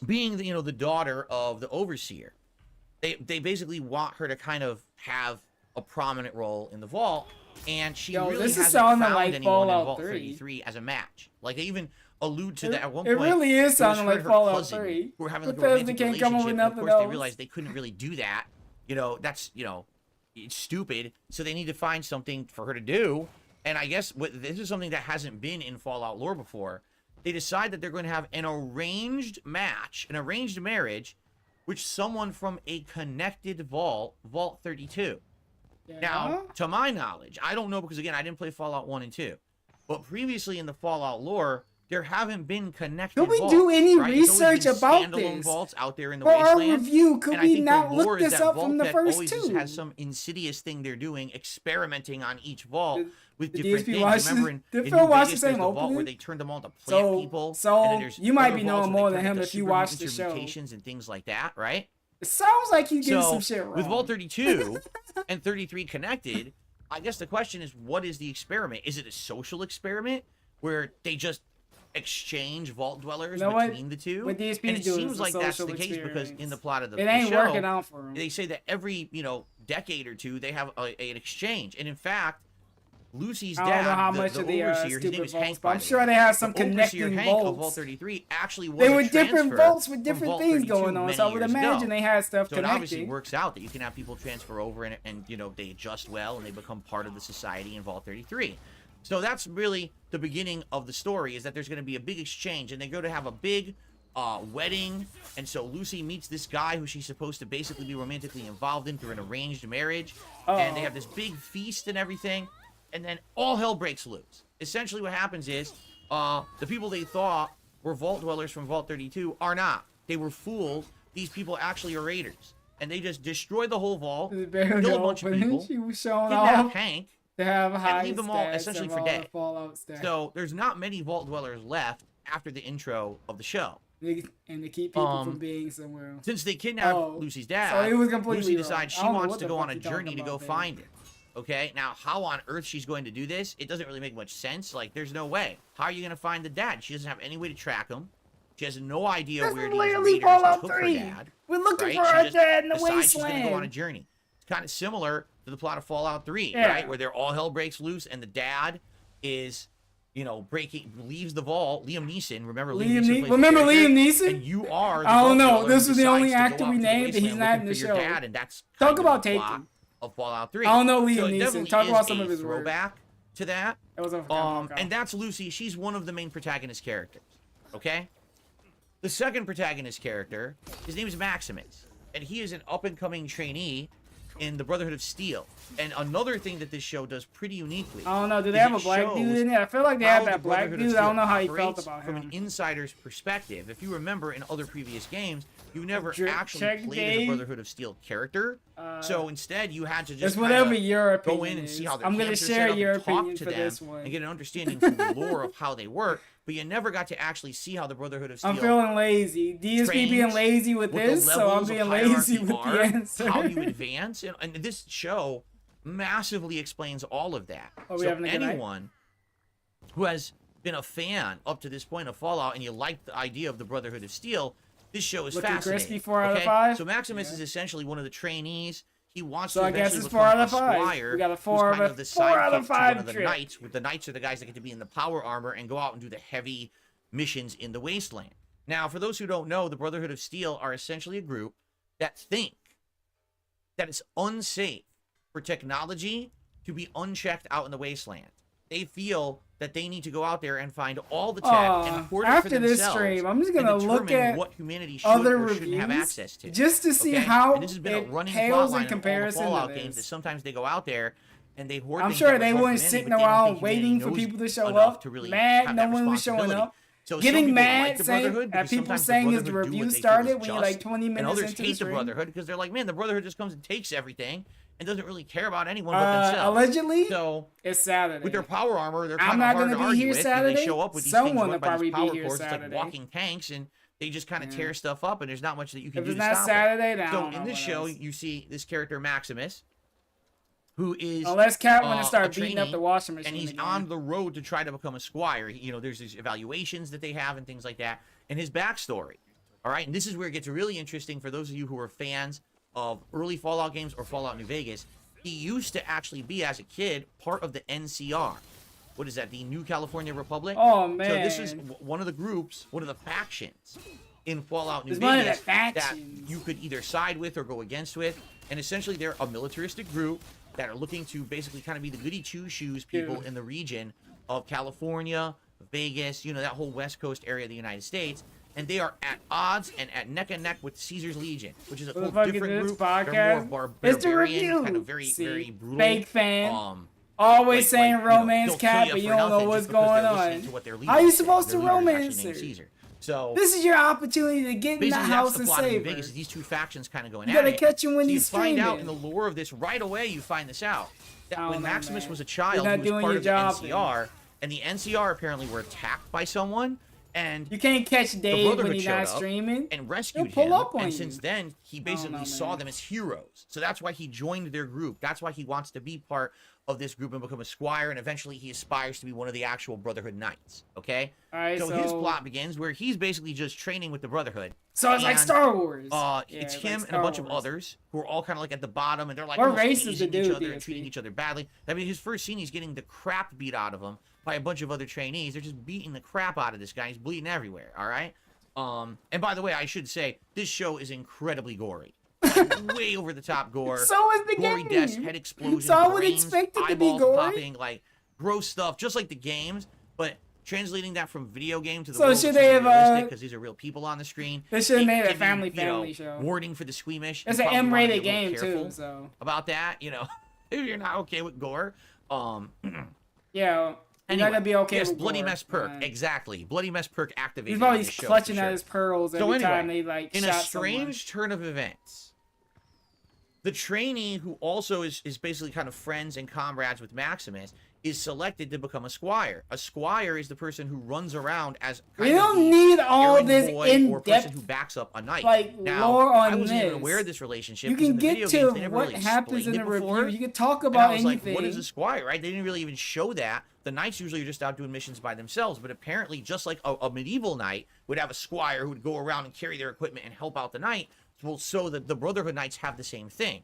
being the the daughter of the overseer, they basically want her to kind of have a prominent role in the vault, and she really this is hasn't sounding found like anyone in Fallout Vault 3. 33 as a match. Like they even allude to that at one It point. really is it was sounding her like and her Fallout cousin 3. who were having like a Bethesda romantic can't come up with relationship, and of nothing course they else. realized they couldn't really do that. That's it's stupid. So they need to find something for her to do. And I guess this is something that hasn't been in Fallout lore before. They decide that they're going to have an arranged match, an arranged marriage, with someone from a connected vault, Vault 32. Yeah. Now, to my knowledge, I don't know because, again, I didn't play Fallout 1 and 2. But previously in the Fallout lore, there haven't been connected Could we vaults, do any right? It's always research been about standalone this? vaults out there in the For our wasteland. review, could And I we think not the look lore is this that up from the Vault Tech first always two? has some insidious thing they're doing, experimenting on each vault with Did different DSP things. watch Remember this? in Did New Phil watch Vegas, the there's same the vault opening? where they turned them all to plant people. So and then there's you might other be vaults knowing where more they than turn him into if you super watched the mutant show. mutations and things like that, right? It sounds like you getting So, some shit wrong. with Vault 32 and 33 connected, I guess the question is, what is the experiment? Is it a social experiment where they just exchange vault dwellers between the two? What DSP's and it doing seems is a like that's the social case because experience. in the plot of the It ain't show, working out for 'em. they say that every decade or two they have an exchange, and in fact, Lucy's I don't know dad, how the much of the overseer, his name stupid is vaults, Hank, but by I'm the sure way. they have some The overseer connecting Hank of vaults. Vault 33 actually was They a were different transfer vaults with from different Vault things 32 going on, many so I would years imagine ago. they had stuff So it obviously connected. works out that you can have people transfer over and they adjust well and they become part of the society in Vault 33. So that's really the beginning of the story, is that there's going to be a big exchange and they go to have a big wedding. And so Lucy meets this guy who she's supposed to basically be romantically involved in through an arranged marriage. And they have this big feast and everything. And then all hell breaks loose. Essentially what happens is the people they thought were vault dwellers from Vault 32 are not. They were fooled. These people actually are raiders. And they just destroy the whole vault, kill a bunch of people, She was showing kidnap off Hank, to have high and leave them all stats essentially of for all dead. the Fallout stats. So there's not many vault dwellers left after the intro of the show. And to keep people from being somewhere else. Since they kidnapped Lucy's dad, so it was completely Lucy wrong. decides I she don't know wants what to the go fuck on a you're talking journey to go about, find it. Okay, now how on earth she's going to do this, it doesn't really make much sense. Like, there's no way. How are you going to find the dad? She doesn't have any way to track him. She has no idea This where is these literally raiders Fallout took her 3. dad. We're looking right? for She our just dad in the decides she's going to go on a wasteland. journey. It's kind of similar to the plot of Fallout 3, Yeah. right? Where all hell breaks loose and the dad is, leaves the vault. Liam Neeson, remember Liam Neeson? plays the Remember character, Liam Neeson? And you are the I don't vault know. dweller This who was the only decides to actor go we out to the named, and he's wasteland not in looking the for your show. dad, and that's Talk kind of about the plot taking. of Fallout 3. I don't know Liam So it Neeson. definitely Talk about is some a of his work. throwback to that. That was a And that's Lucy. She's one of the main protagonist characters. okay? The second protagonist character, his name is Maximus, and he is an up-and-coming trainee in the Brotherhood of Steel. And another thing that this show does pretty uniquely. I don't know. Do they have a black dude in it? I feel like they have that black dude. I don't know how he felt about him. From an insider's perspective, if you remember in other previous games, you never actually played as a Brotherhood of Steel character. So instead, you had to just whatever your opinion go in and see how their I'm going to share your opinion to for them this one. and get an understanding of the lore of how they work. But you never got to actually see how the Brotherhood of Steel. I'm feeling lazy. DSP being lazy with this, so I'm being lazy with the answer. How you advance, and this show massively explains all of that. Oh, so anyone who has been a fan up to this point of Fallout and you like the idea of the Brotherhood of Steel, this show is fascinating. Crispy 4 out of 5. So Maximus is essentially one of the trainees. He wants so to I guess eventually it's 4 out of 5. Squire, We got a 4 out of 5 one of the knights. With the knights are the guys that get to be in the power armor and go out and do the heavy missions in the wasteland. Now, for those who don't know, the Brotherhood of Steel are essentially a group that think that it's unsafe for technology to be unchecked out in the wasteland. They feel that they need to go out there and find all the tech and hoard it for after this stream, I'm just gonna look at what humanity should other or reviews shouldn't have access to, just to see how and this has been a running pales plotline in comparison in all the Fallout to games that this. sometimes they go out there and they hoard. I'm things sure that they would weren't harm sitting humanity, but they don't around think waiting humanity for knows people to show enough up. to really Mad, have no that one was showing responsibility. up. So Getting some mad like the saying Brotherhood at because people sometimes saying the as the Brotherhood do review what they feel started is when you're just, like 20 minutes and others into the hate the stream. Brotherhood because they're like, man, the Brotherhood just comes and takes everything and doesn't really care about anyone but themselves. Allegedly, so it's Saturday. with their power armor, they're I'm kind of not hard gonna to be argue here with. Saturday. And they show up with these Someone things will by probably these be power here cords. It's like Saturday. walking tanks, and they just kind of tear stuff up, and there's not much that you can If do it's to not stop Saturday, it. then I So don't know in this what show, else. you see this character Maximus, who is Unless Cat want to a start beating up trainee, the washing machine and he's again. on the road to try to become a squire. You know, there's these evaluations that they have and things like that, and his backstory. All right, and this is where it gets really interesting for those of you who are fans of early Fallout games or Fallout New Vegas. He used to actually be, as a kid, part of the NCR. What is that? The New California Republic? Oh, man. So this is one of the groups, one of the factions in Fallout New It's one of the Vegas that factions. you could either side with or go against with. And essentially, they're a militaristic group that are looking to basically kind of be the goody two-shoes people in the region of California, Vegas, you know, that whole West Coast area of the United States. And they are at odds and at neck and neck with Caesar's Legion, which is a whole different group. They're more It's the barbarian, review. kind of very, very brutal. Fake fan. Always saying romance Cat, but you don't know what's going on. How are you supposed to romance her? So this is your opportunity to get in the house and save her. Vegas, these two factions kind of going You at gotta it. catch him when So he's you find out streaming. in the lore of this right away. You find this out that when know, Maximus man. was a child, You're not he was doing part your of the job, NCR, and the NCR apparently were attacked by someone. And you can't catch Dave when he's not streaming. And rescued He'll him. pull up on and you. since then, he basically saw them as heroes. So that's why he joined their group. That's why he wants to be part of this group and become a squire. And eventually, he aspires to be one of the actual Brotherhood Knights. Okay. All right. So his plot begins where he's basically just training with the Brotherhood. So it's like Star Wars. It's him and a bunch of others who are all kind of like at the bottom, and they're like What race is the teasing dude, each other and treating each other badly. I mean, his first scene, he's getting the crap beat out of him by a bunch of other trainees. They're just beating the crap out of this guy. He's bleeding everywhere. All right. And by the way, I should say this show is incredibly gory. Way over the top gore. So is the gory game. deaths, head explosions, So I would brains, expect it to be eyeballs gory. popping, like gross stuff, just like the games, but translating that from video game to the So world should is they have, realistic because these are real people on the screen. They should have made It a can family be, you know, show. Warning for the squeamish. It's You an probably wanna M-rated be a little game careful too, so about that, you know, if you're not okay with gore. Yeah. You're Anyway, not gonna be okay yes, with Bloody gore. Mess perk, exactly. Bloody Mess perk activated. He's on always this show, clutching for at sure. his pearls So every anyway, time they like in shot a strange turn of events, the trainee who also is basically kind of friends and comrades with Maximus is selected to become a squire. A squire is the person who runs around as kind We of don't the need all errand this boy or person who in-depth backs up a knight. like now, lore on I wasn't even this. aware of this relationship. You 'cause in can the get video to games, they never what really happens in explained the it before. review. You can talk And about I was anything. like, what is a squire, right? They didn't really even show that. The knights usually are just out doing missions by themselves, but apparently just like a medieval knight would have a squire who would go around and carry their equipment and help out the knight, well, so that the Brotherhood Knights have the same thing.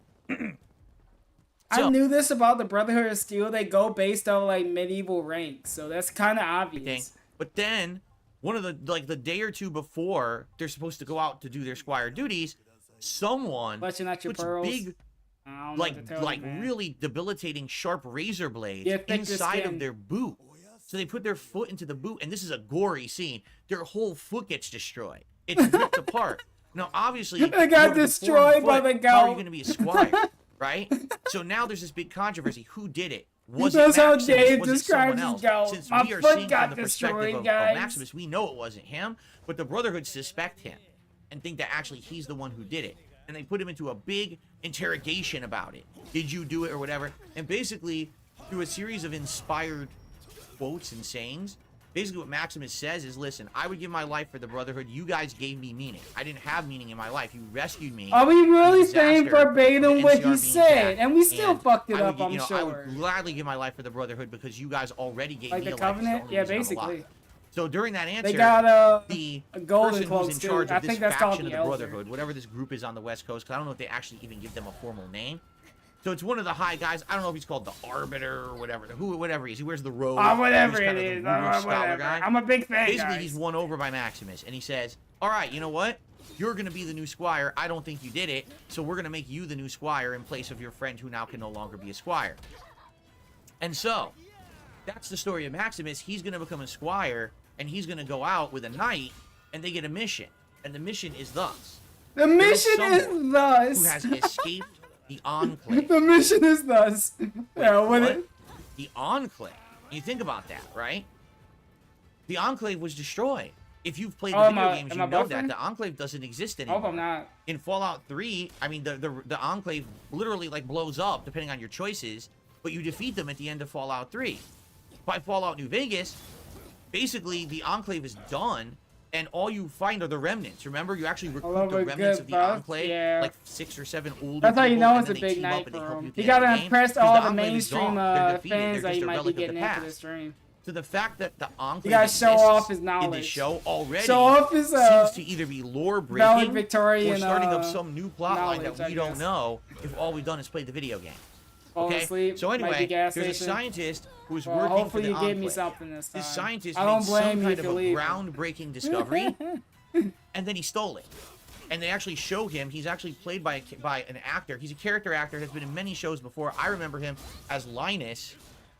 I knew this about the Brotherhood of Steel. They go based on like medieval ranks, so that's kind of obvious. But then, one of the the day or two before they're supposed to go out to do their squire duties, someone Clutching at your puts pearls. big, I don't know what to tell you, man. really debilitating sharp razor blades Yeah, thick inside skin. of their boot. So they put their foot into the boot, and this is a gory scene. Their whole foot gets destroyed. It's ripped apart. Now, obviously, they got destroyed by the goat. How are you going to be a squire, right? So now there's this big controversy. Who did it? Was it That's how Maximus? Dave Was it describes someone his else? goat. Since My we are foot seeing got from the destroyed, perspective of guys. Maximus, we know it wasn't him, but the Brotherhood suspect him and think that actually he's the one who did it. And they put him into a big interrogation about it. Did you do it or whatever? And basically, through a series of inspired quotes and sayings, basically what Maximus says is, listen, I would give my life for the Brotherhood. You guys gave me meaning. I didn't have meaning in my life. You rescued me. Are we really saying disaster verbatim of the what NCR he being said? attacked. And we still fucked it I up, would, I'm I sure. would gladly give my life for the Brotherhood because you guys already gave Like me the a life. It's Covenant? only Yeah, reason I'm alive. basically. So during that answer, They got the a golden person cloaks who's in too. charge I of this think that's called faction the of the Elder. Brotherhood, whatever this group is on the West Coast, because I don't know if they actually even give them a formal name. So it's one of the high guys. I don't know if he's called the Arbiter or whatever. Whatever he is. He wears the robe. Whatever He's kind it of the is. ruler scholar Whatever. guy. I'm a big fan, Basically, guys. he's won over by Maximus, and he says, all right, you know what? You're going to be the new squire. I don't think you did it, so we're going to make you the new squire in place of your friend who now can no longer be a squire. And so, that's the story of Maximus. He's going to become a squire, and he's going to go out with a knight, and they get a mission. And the mission is thus. The mission is Who thus. has escaped the Enclave. The mission is thus. Yeah, What? The Enclave. You think about that, right? The Enclave was destroyed. If you've played the video games, you know that the Enclave doesn't exist anymore. I hope I'm not. In Fallout 3, I mean, the Enclave literally like blows up depending on your choices, but you defeat them at the end of Fallout 3. By Fallout New Vegas, basically the Enclave is done, and all you find are the remnants. Remember, you actually recruit the remnants of the Enclave, like 6 or 7 older That's how you people, know and it's a then they big team night up and they for help him. you He get gotta in the game, impress 'cause all the Enclave is mainstream gone. They're defeated. fans They're that just you a might be relic of getting the into past. the stream. So the fact that the Enclave You gotta show off his in knowledge. the show already Show off his, seems to either be lore breaking Victorian, or starting up some new plot line knowledge, that we I don't guess. know if all we've done is play the video game. Falling Okay, asleep, so might be anyway, gas there's a station. scientist who's Well, working for hopefully the you give me Enclave. something this time. This scientist I don't made blame some you kind if of you a leave. groundbreaking discovery, and then he stole it. And they actually show him. He's actually played by an actor. He's a character actor. Has been in many shows before. I remember him as Linus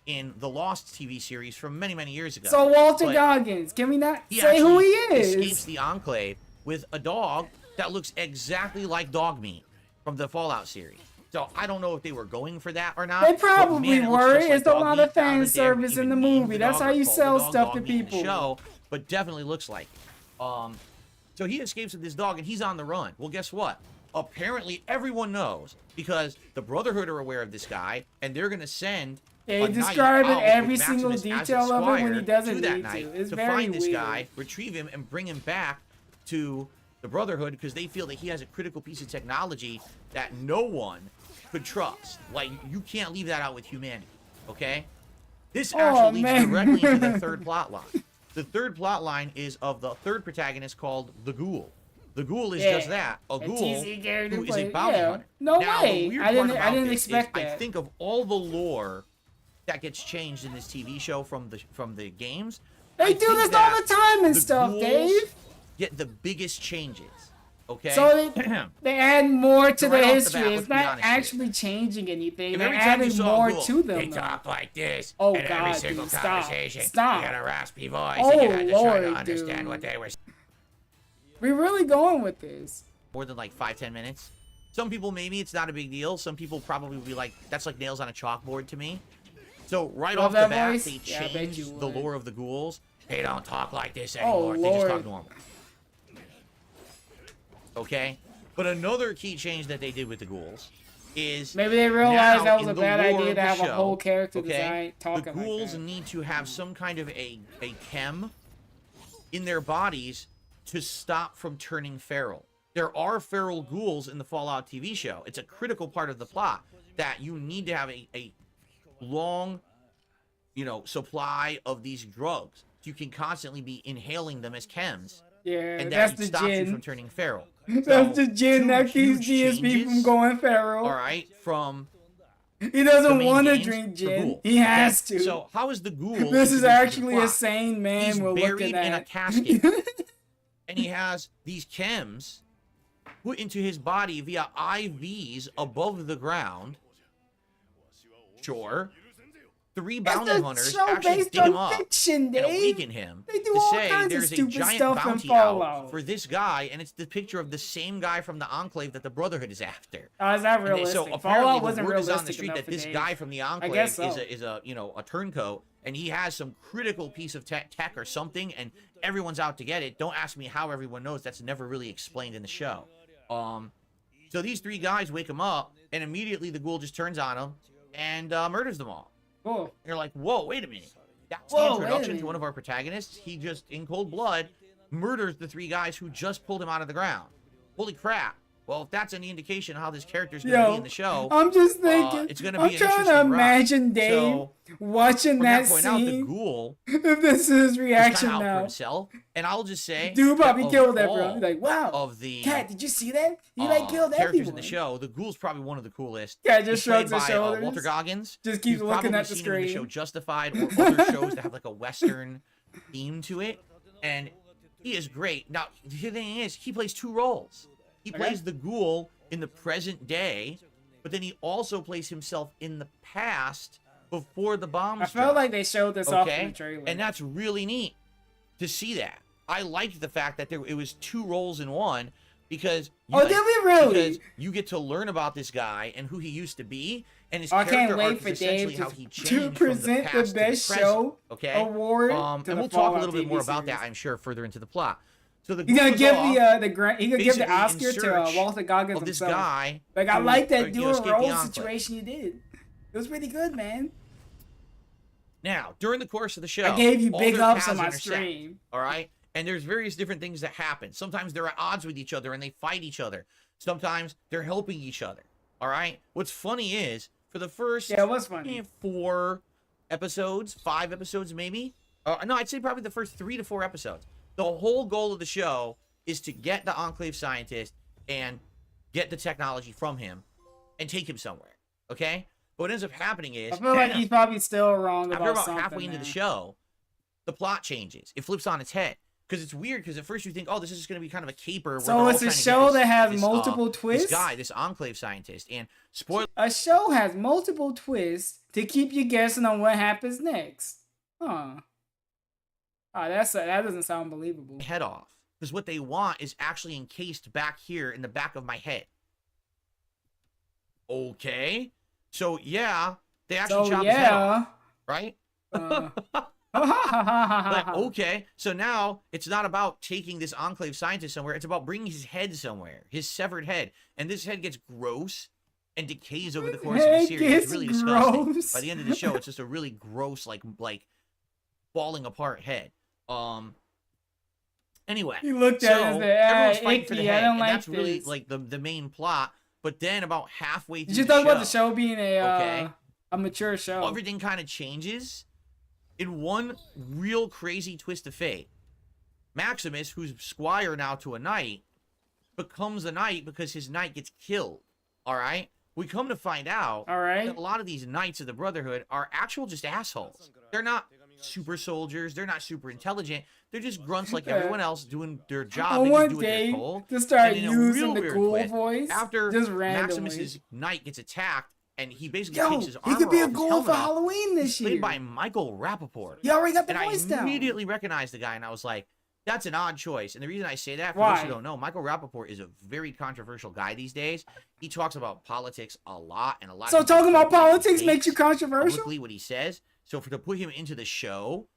in the Lost TV series from many, many years ago. So Walter But Goggins, can we not he say who he actually is? escapes the Enclave with a dog that looks exactly like dog meat from the Fallout series. So I don't know if they were going for that or not. They but probably man, it looks were. just like It's a dog lot meat. of fan I don't think they ever service in even the named movie. the That's dog how or you called sell the dog stuff dog to meat in the people. show, but definitely looks like it. So he escapes with this dog and he's on the run. Well, guess what? Apparently everyone knows because the Brotherhood are aware of this guy and they're gonna send Yeah, a he knight described out every with single Maximus as detail the of it when he squire doesn't to that need night to. It's to very find this weird. guy, retrieve him, and bring him back to the Brotherhood because they feel that he has a critical piece of technology that no one could trust. Like, you can't leave that out with humanity, okay? This actually leads directly into the third plot line. The third plot line is of the third protagonist called the Ghoul. The Ghoul is just that, a ghoul who is a bounty hunter. No now, way. The weird I part didn't about this expect is that. I think of all the lore that gets changed in this TV show from the games. They do this all the time and stuff, ghouls Dave. Get the biggest changes. Okay. So they add more to So the right off the history. bat, It's let's be not honest here. actually changing anything. If They're every time you adding saw a more ghoul, to them. they though. talk like this, Oh, and every God, single dude, stop. conversation, Stop. they had a raspy voice, Oh, and you had to try to Lord, understand dude. what they were saying. We're really going with this. More than like 5-10 minutes. Some people maybe it's not a big deal. Some people probably would be like, that's like nails on a chalkboard to me. So right Love off the that bat, voice? they Yeah, I bet changed you the would. lore of the ghouls. They don't talk like this Oh, anymore. They just talk Lord. normal. Okay? But another key change that they did with the ghouls is Maybe they realized now that was in a the bad lore idea of to the have a show, whole character okay, design talking the ghouls like that. need to have some kind of a chem in their bodies to stop from turning feral. There are feral ghouls in the Fallout TV show. It's a critical part of the plot that you need to have a long, supply of these drugs. You can constantly be inhaling them as chems. Yeah, And that's that the stops you gin. from turning feral. That's the gin two that keeps huge GSP from changes, going feral. All right, from He the doesn't main want to games, drink the gin. ghoul. He has Okay, to. So how is the ghoul? This is introduced into the actually a plot? sane man He's we're buried looking in a at. casket, and he has these chems put into his body via IVs above the ground. Sure. 3 bounty It's a hunters show actually based dig him on up fiction, and Dave. awaken him They do to all say kinds of there's a stupid giant stuff in bounty out Fallout. for this guy, and it's the picture of the same guy from the Enclave that the Brotherhood is after. Oh, is that And realistic? so Fallout apparently the wasn't word is realistic on the street enough that for this Dave. guy from the Enclave guess so. is a you know, a turncoat, and he has some critical piece of tech or something, and everyone's out to get it. Don't ask me how everyone knows. That's never really explained in the show. So these 3 guys wake him up, and immediately the ghoul just turns on him and murders them all. Cool. And you're like, whoa, wait a minute. That's the Whoa, wait a introduction to minute. one of our protagonists. He just, in cold blood, murders the 3 guys who just pulled him out of the ground. Holy crap. Well, if that's any indication of how this character's going to be in the show, I'm just thinking. it's going to I'm be an trying to interesting ride. imagine Dave So, watching we're that gonna point out the scene. ghoul If this is his is reaction kind of out for now. himself, and I'll just say, Dude probably that killed of everyone. all He's like, wow. of the Cat, did you see that? He like killed characters everyone. in the show, the ghoul's probably one of the coolest. Cat just He's played shrugs his by, shoulders. Walter Goggins. Just keeps You've looking probably at the seen him in the show screen. Justified or other shows that have like a Western theme to it, and he is great. Now, the thing is, he plays 2 roles. He plays the ghoul in the present day, but then he also plays himself in the past before the bombs I felt drop. like they showed this off in the trailer. And that's really neat to see that. I liked the fact that it was 2 roles in one, because did we really? Because you get to learn about this guy and who he used to be, and his I character can't arc wait is for essentially Dave how he to changed present from the the past best to the present, show okay? award to and the we'll talk a Fallout little bit more TV about that, series. I'm sure, further into the plot. So the He's gonna goes give off, the grant. He's gonna give the basically Oscar in to search Walter Goggins of this himself. guy. Like I who, like that you know, dual escaped the role Enclave. situation you did. It was pretty good, man. Now, during the course of the show, I gave you all big their ups paths on my intersect, stream. all right? And there's various different things that happen. Sometimes they're at odds with each other and they fight each other. Sometimes they're helping each other, all right? What's funny is, for the first Yeah, it was funny. 4 episodes, 5 episodes maybe, no, I'd say probably the first 3 to 4 episodes, the whole goal of the show is to get the Enclave scientist and get the technology from him and take him somewhere, okay? But what ends up happening is, I feel like he's probably still wrong after about something, halfway into man. the show, the plot changes. It flips on its head. Because it's weird, because at first you think, oh, this is just going to be kind of a caper. Where So they're all it's a trying to get show this- that has this, multiple twists? This guy, this Enclave scientist. And spoiler A show has multiple twists to keep you guessing on what happens next. Huh. Oh, that doesn't sound believable. head off. Because what they want is actually encased back here in the back of my head. Okay. So, yeah, they actually chop his head off, right? Like, okay, so now it's not about taking this Enclave scientist somewhere. It's about bringing his head somewhere, his severed head. And this head gets gross and decays over the course of the Head series. It's gets really disgusting. gross. By the end of the show, it's just a really gross, like falling apart head. Anyway, He looked so at it and said, everyone's "Ah, fighting for the icky, I head, don't and like that's really this." like the main plot. But then about halfway through Did you the talk show, about the show being okay, a mature show? everything kind of changes in one real crazy twist of fate. Maximus, who's squire now to a knight, becomes a knight because his knight gets killed. All right? We come to find out All right. that a lot of these knights of the Brotherhood are actual just assholes. They're not super soldiers. They're not super intelligent. They're just grunts like everyone else doing their job. I They just want do what they're Dave told. to start And in a using real the weird cool twist, voice after just randomly. Maximus's knight gets attacked and he basically Yo, takes his he armor could be a off, his ghoul helmet for off, Halloween this he's year. played by Michael Rappaport. You already got the And voice I down. immediately recognized the guy, and I was like, that's an odd choice. And the reason I say that, for Why? those who don't know, Michael Rappaport is a very controversial guy these days. He talks about politics a lot, and a lot So of people talking about don't politics take makes you controversial? publicly what he says. So to put him into the show,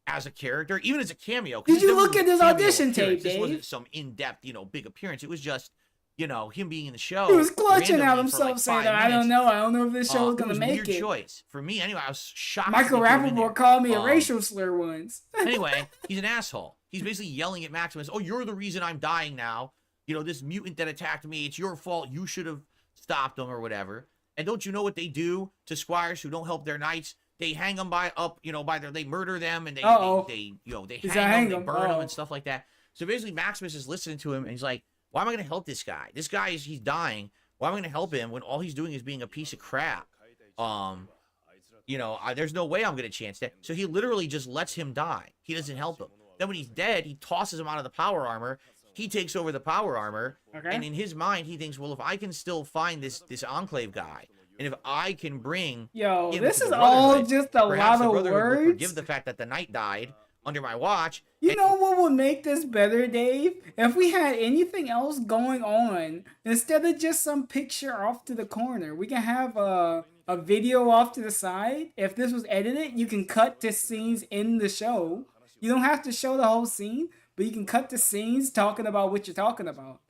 as a character, even as a cameo. 'cause Did he's you never look done at this cameo audition appearance. tape, This Dave? wasn't some in-depth, big appearance. It was just, him being in the show. He was clutching at randomly for, himself like, saying, 5 I don't minutes. know. I don't know if this show's It going was to a make weird it. choice. For me, anyway, I was shocked. Michael that they put him in Rappaport there. called me a racial slur once. Anyway, he's an asshole. He's basically yelling at Maximus, oh, you're the reason I'm dying now. This mutant that attacked me, it's your fault. You should have stopped him or whatever. And don't you know what they do to squires who don't help their knights? They hang them they murder them, and they hang them, they burn them and stuff like that. So basically Maximus is listening to him, and he's like, why am I going to help this guy? This guy he's dying. Why am I going to help him when all he's doing is being a piece of crap? There's no way I'm going to chance that. So he literally just lets him die. He doesn't help him. Then when he's dead, he tosses him out of the power armor. He takes over the power armor. Okay. And in his mind, he thinks, well, if I can still find this Enclave guy, And if I can bring Yo, him this to is the all Brotherhood, just a perhaps lot the of Brotherhood will words. forgive the fact that the knight died under my watch. You know what would make this better, Dave? If we had anything else going on, instead of just some picture off to the corner, we can have a video off to the side. If this was edited, you can cut to scenes in the show. You don't have to show the whole scene, but you can cut the scenes talking about what you're talking about.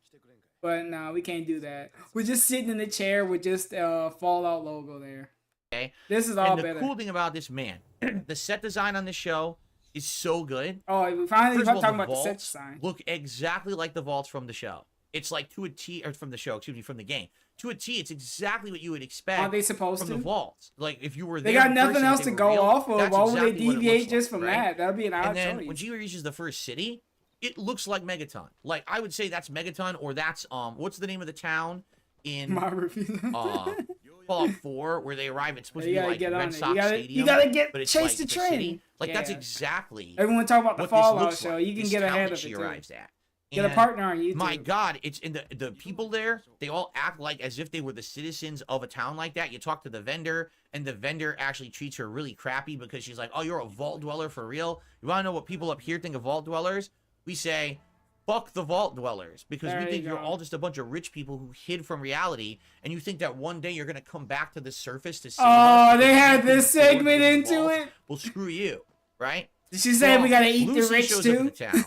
But no, we can't do that. We're just sitting in the chair with just Fallout logo there. Okay. This is all and the better. cool thing about this, man, the set design on this show is so good. Oh, we finally First of all, talking about the vaults set design. look exactly like the vaults from the show. It's like to a T, or from the show, excuse me, from the game. To a T, it's exactly what you would expect. Are they supposed from to? the vaults? Like if you were They there got in nothing person, else if to they go were real, off of. that's Why would they exactly what it deviate looks just like, from right? that? That'd be an odd And then choice. when she reaches the first city, it looks like Megaton. Like I would say that's Megaton, or that's what's the name of the town in My review. Fallout 4 where they arrive? It's supposed to You be gotta like get on Red it. Sox Stadium. You gotta get but it's chase like the the train. city. Like that's Yeah. exactly Everyone talk about the what this Fallout looks show. like. You can This get town ahead that of she it too. arrives at. Get a And partner on YouTube. My God, it's in the people there. They all act like as if they were the citizens of a town like that. You talk to the vendor, and the vendor actually treats her really crappy because she's like, "Oh, you're a vault dweller for real? You want to know what people up here think of vault dwellers?" We say, "Fuck the vault dwellers," because There we you think you're go. all just a bunch of rich people who hid from reality, and you think that one day you're gonna come back to the surface to save us Oh, because they you had can this afford to segment live in into vaults. it. Well, screw you, right? Did she say Well, we gotta eat Lucy the rich shows up in too? the town.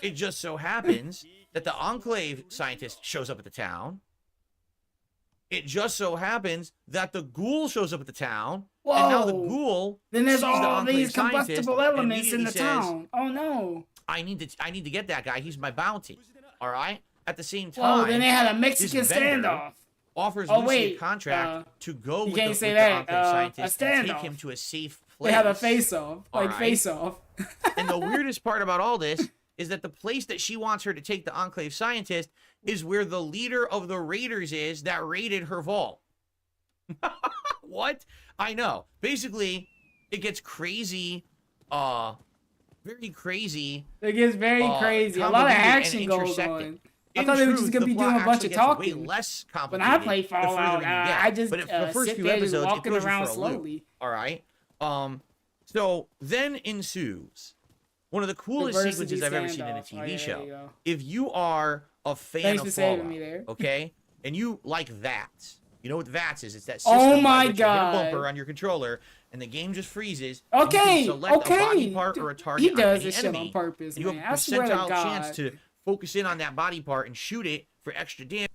It just so happens that the Enclave scientist shows up at the town. It just so happens that the ghoul shows up at the town. Whoa. And now the ghoul Then there's sees the all Enclave these scientist combustible and elements in immediately the says, town. Oh no. I need to get that guy. He's my bounty. All right. At the same Whoa, time, then they had a this Mexican vendor standoff. offers Oh, Lucy wait, a contract to go you with can't the, say with that, the Enclave a scientist and take standoff. him to a safe place. They had a face-off. All Like right. face-off. And the weirdest part about all this is that the place that she wants her to take the Enclave scientist is where the leader of the raiders is that raided her vault. What? I know. Basically, it gets crazy, very crazy. It gets very crazy. A lot of convoluted and action goes intersecting. on. I In thought they were truth, just gonna the be plot doing a bunch actually of gets talking. Way less When complicated I play the further Fallout, you get. I just but the first sit few there episodes, it walking throws you around for a loop. slowly. All right. So then ensues one of the coolest Diversity sequences I've ever seen in a standoff. Oh, TV yeah, there you show. go. If you are a fan Thanks for of saving Fallout, me there. okay, and you like VATS, you know what VATS is? It's that system Oh by my which you hit a God. bumper on your controller, and the game just freezes. and Okay, you can select a body part or a target He on does any this shit enemy, on purpose, and you man. have I a swear to percentile God. chance to focus in on that body part and shoot it for extra damage.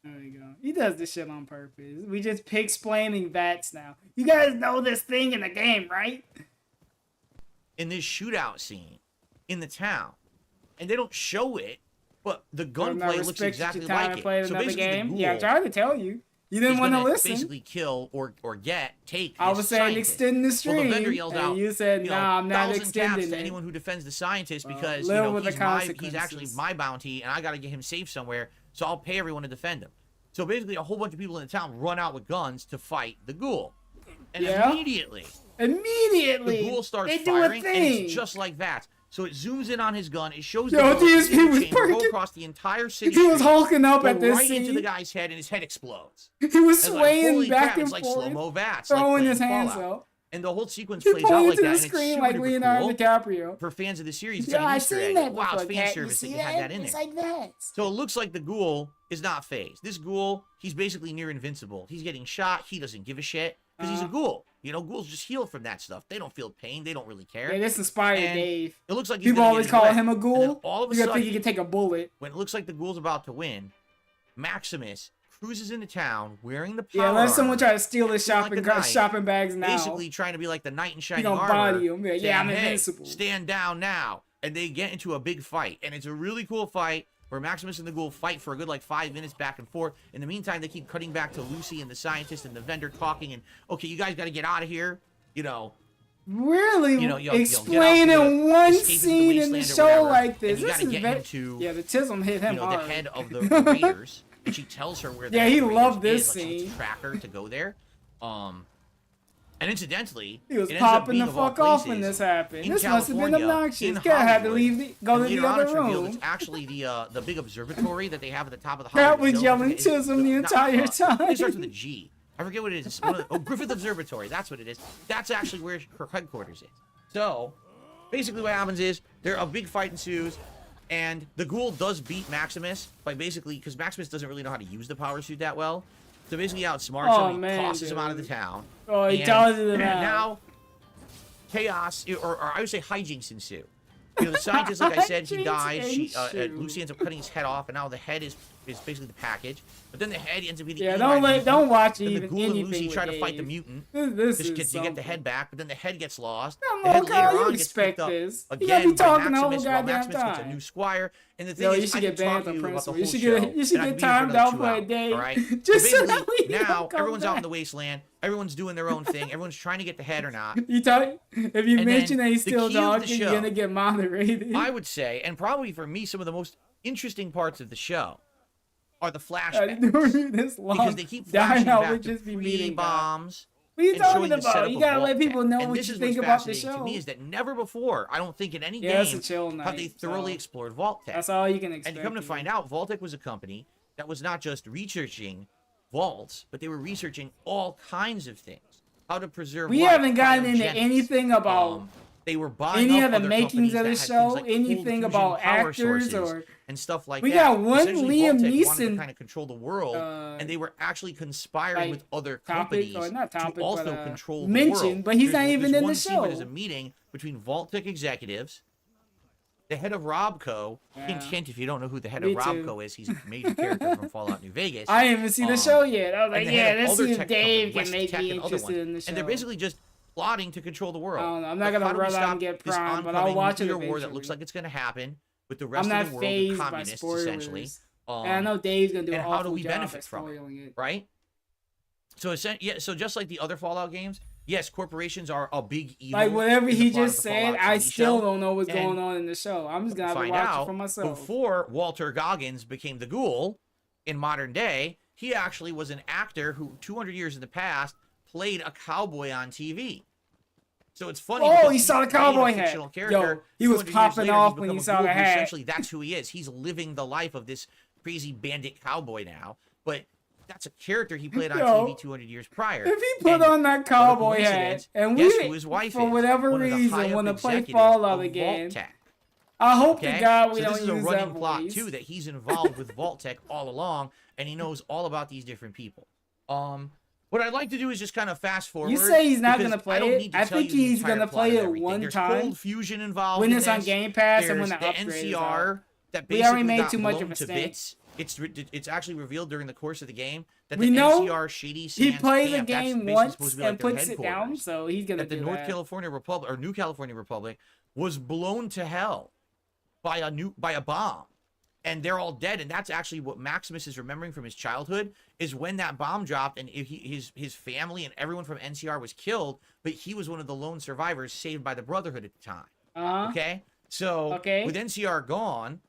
There you go. He does this shit on purpose. We just explaining VATS now. You guys know this thing in the game, right? In this shootout scene in the town, and they don't show it, but the gunplay looks exactly like it. So basically, the ghoul Yeah, I tried to tell you. You didn't is want to gonna listen. basically kill or take. I this was saying scientist. extend the stream, Well, the vendor yells and out, you said, you "Nah, know, I'm not 1,000 extending caps to it." anyone who defends the scientist because live you know with the he's consequences. actually my bounty, and I got to get him safe somewhere. So I'll pay everyone to defend him. So basically, a whole bunch of people in the town run out with guns to fight the ghoul, and Yeah. immediately Immediately, the ghoul starts they do a firing, and thing. it's just like that. So it zooms in on his gun. It shows Yo, the bullet DSP in the was chamber go perking. across the entire city. He was street, hulking up go at this right into the scene. guy's head, and his head explodes. He was And it's swaying holy back crap, and it's like forth, slow-mo VATS, throwing like his playing hands Fallout. out. And the whole sequence He plays out pointed like to that, the and it's screen super like duper Leonardo cool. DiCaprio. For fans of the series, it's Yeah, an I Easter seen egg. that Wow, before. it's fan Cat. You service that see you had that in It's there. like that. So it looks like the ghoul is not phased. This ghoul, he's basically near invincible. He's getting shot. He doesn't give a shit because he's a ghoul. You know, ghouls just heal from that stuff. They don't feel pain. They don't really care. Yeah, this inspired And Dave. It looks like he's People gonna always get call his way. him a And then ghoul. all of a You gotta sudden, think he can take a bullet. when it looks like the ghoul's about to win, Maximus cruises into town wearing the power Yeah, let someone armor, try to steal his like the knight, shopping bags now. basically trying to be like the knight in shining gonna armor. body him. Yeah, saying, yeah, I'm "Hey, invincible." stand down now. And they get into a big fight. And it's a really cool fight where Maximus and the ghoul fight for a good like 5 minutes back and forth. In the meantime, they keep cutting back to Lucy and the scientist and the vendor talking and, okay, you guys got to get out of here. You know, Really you'll get out explaining to the one escape into the scene in the wasteland or show whatever, like this. and you This gotta is get very... him to, Yeah, the chisel hit him you know, hard. the head of the raiders. And she tells her where the Yeah, head he of the loved raiders this is, like, she scene. wants to track her to go there. And incidentally, He was it ends up popping being, the of all fuck off when places, this happened. in This must have been California, obnoxious. in Guy had to Hollywood. leave, go And to the later on, other it's revealed room. it's actually the big observatory that they have at the top of the That Hollywood was Hills. yelling It- Chisholm the not- entire It starts time. with a G. I forget what it is. Griffith Observatory. That's what it is. That's actually where her headquarters is. So, basically what happens is, a big fight ensues, and the ghoul does beat Maximus by basically, because Maximus doesn't really know how to use the power suit that well. So basically outsmarts him, he tosses him out of the town. Oh, he tosses him out. Now, chaos, or I would say hijinks ensue. You know, the scientist, like I said, he dies. Lucy ends up cutting his head off, and now the head is basically the package. But then the head ends up being the don't watch then even the ghoul and anything Lucy with try to Dave. fight the mutant. This to is get the head back, but then the head gets lost. Come The on, head Kyle, later you on gets expect picked up this. You again gotta be by talking the whole Maximus, while goddamn Maximus gets a time. new squire. And the thing Yo, is, you should I get can talk banned to on you about the principle. whole You should show, get and I could be here timed for out like 2 for a hours, day. all right? Just so basically, that we don't now come everyone's out in back. the wasteland. Everyone's doing their own thing. Everyone's trying to get the head or not. If you And mention then that he's the still key of the talking, you're show- gonna get moderated. I would say, and probably for me, some of the most interesting parts of the show are the flashbacks. This long, Because they keep flashing Dino back would to just be meeting pre-bombs. What are you and talking showing the about? setup You of gotta let Vault people Tech. know And what this you is think what's about the fascinating show. to me is that never before, I don't think in any Yeah, it's a game, chill have night, they thoroughly so explored Vault Tech. that's all you can expect. And come to find out, Vault Tech was a company that was not just researching vaults, but they were researching all kinds of things. How to preserve We life, haven't gotten into cryogenics. anything about They were buying any up of the other makings companies of that the had show, things like anything cold fusion about power actors sources or and stuff like we that. got one Essentially, Liam Vault Tech wanted Neeson, to kind of control the world, and they were actually conspiring like, with other topic, companies or not topic, to also but, control mentioned, the world. but he's There's not even in one the scene where show. There's a meeting between Vault Tech executives, the head of Robco, hint, if you don't know who the head of Me too. Robco is, he's a major character from Fallout New Vegas. I didn't even see the show yet. I was like, and the head yeah, of let's other see if tech Dave companies, can make West me Tech and other interested ones. in the show. And they're basically just plotting to control the world. I don't know. I'm not Like, gonna how do we run out stop and get this Prime, but I'll oncoming watch it nuclear war that eventually. looks like it's going to happen with the I'm rest not of the world, the phased by communists, spoilers. essentially. And I know Dave's gonna do an and how do awful we job benefit at from it, spoiling it. right? So, so just like the other Fallout games, yes, corporations are a big evil. Like whatever in the he plot of just the said, Fallout I TV still show. don't know what's And going on in the show. I'm just gonna have to find watch out it for myself. Before Walter Goggins became the Ghoul in modern day, he actually was an actor who 200 years in the past played a cowboy on TV. So it's funny. Oh, because he saw the played cowboy a hat. fictional character. Yo, he was 200 years popping later, off he's when become he a saw ghoul the who hat. Essentially, that's who he is. He's living the life of this crazy bandit cowboy now. But that's a character he played on TV 200 years prior. If he put And on that what a cowboy hat coincidence, and guess we, who his wife for is? whatever One of the reason, high-up want to play executives Fallout of again, Vault Tech. I hope Okay? to God we So don't this is a use running that plot voice. too, that he's involved with Vault Tech all along, and he knows all about these different people. What I'd like to do is just kind of fast forward. You say he's not because gonna play I don't it? need to I tell think you the he's entire gonna plot play of it everything. one There's time. Cold Fusion involved. When in it's on this. Game Pass and There's when the the upgrade is NCR out. that We basically already made got too much blown of a to stink. bits. It's actually revealed during the course of the game that We the know NCR Shady he Sands plays the camp, that's game basically once supposed to be and like their puts it down, headquarters. so he's gonna That the do North that. California Republic or New California Republic was blown to hell by a bomb, and they're all dead. And that's actually what Maximus is remembering from his childhood, is when that bomb dropped and his family and everyone from NCR was killed, but he was one of the lone survivors saved by the Brotherhood at the time. Okay, so with NCR gone,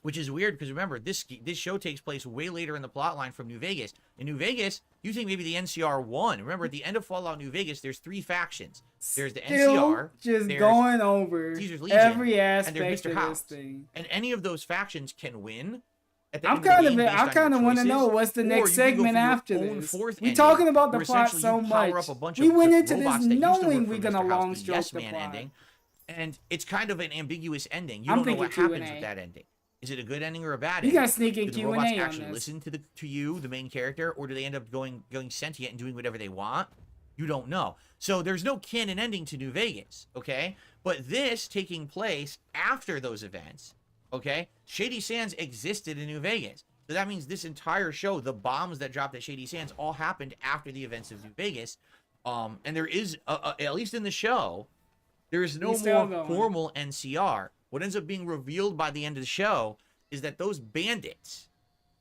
which is weird because remember, this show takes place way later in the plot line from New Vegas. In New Vegas, you think maybe the NCR won. Remember, at the end of Fallout New Vegas, there's 3 factions. There's the NCR, just there's going over Caesar's Legion, every and aspect there's Mr. of House. this thing. And any of those factions can win. At the I'm end of the kind game of, based I on kind of your want to know choices, what's the or next you can go segment for your after own this. fourth We're ending, talking about the where plot essentially so you power much. up a bunch We of went the into this robots that used to work knowing for we're Mr. gonna House, long the stroke Yes the Man plot. ending, and it's kind of an ambiguous ending. You I'm don't know what thinking happens Q&A. with that ending. Is it a good ending or a bad You ending? gotta sneak in Do the Q&A robots on actually this. listen to you, the main character, or do they end up going sentient and doing whatever they want? You don't know. So there's no canon ending to New Vegas, okay? But this taking place after those events, okay? Shady Sands existed in New Vegas. So that means this entire show, the bombs that dropped at Shady Sands, all happened after the events of New Vegas. And there is, at least in the show, there is no more formal NCR. What ends up being revealed by the end of the show is that those bandits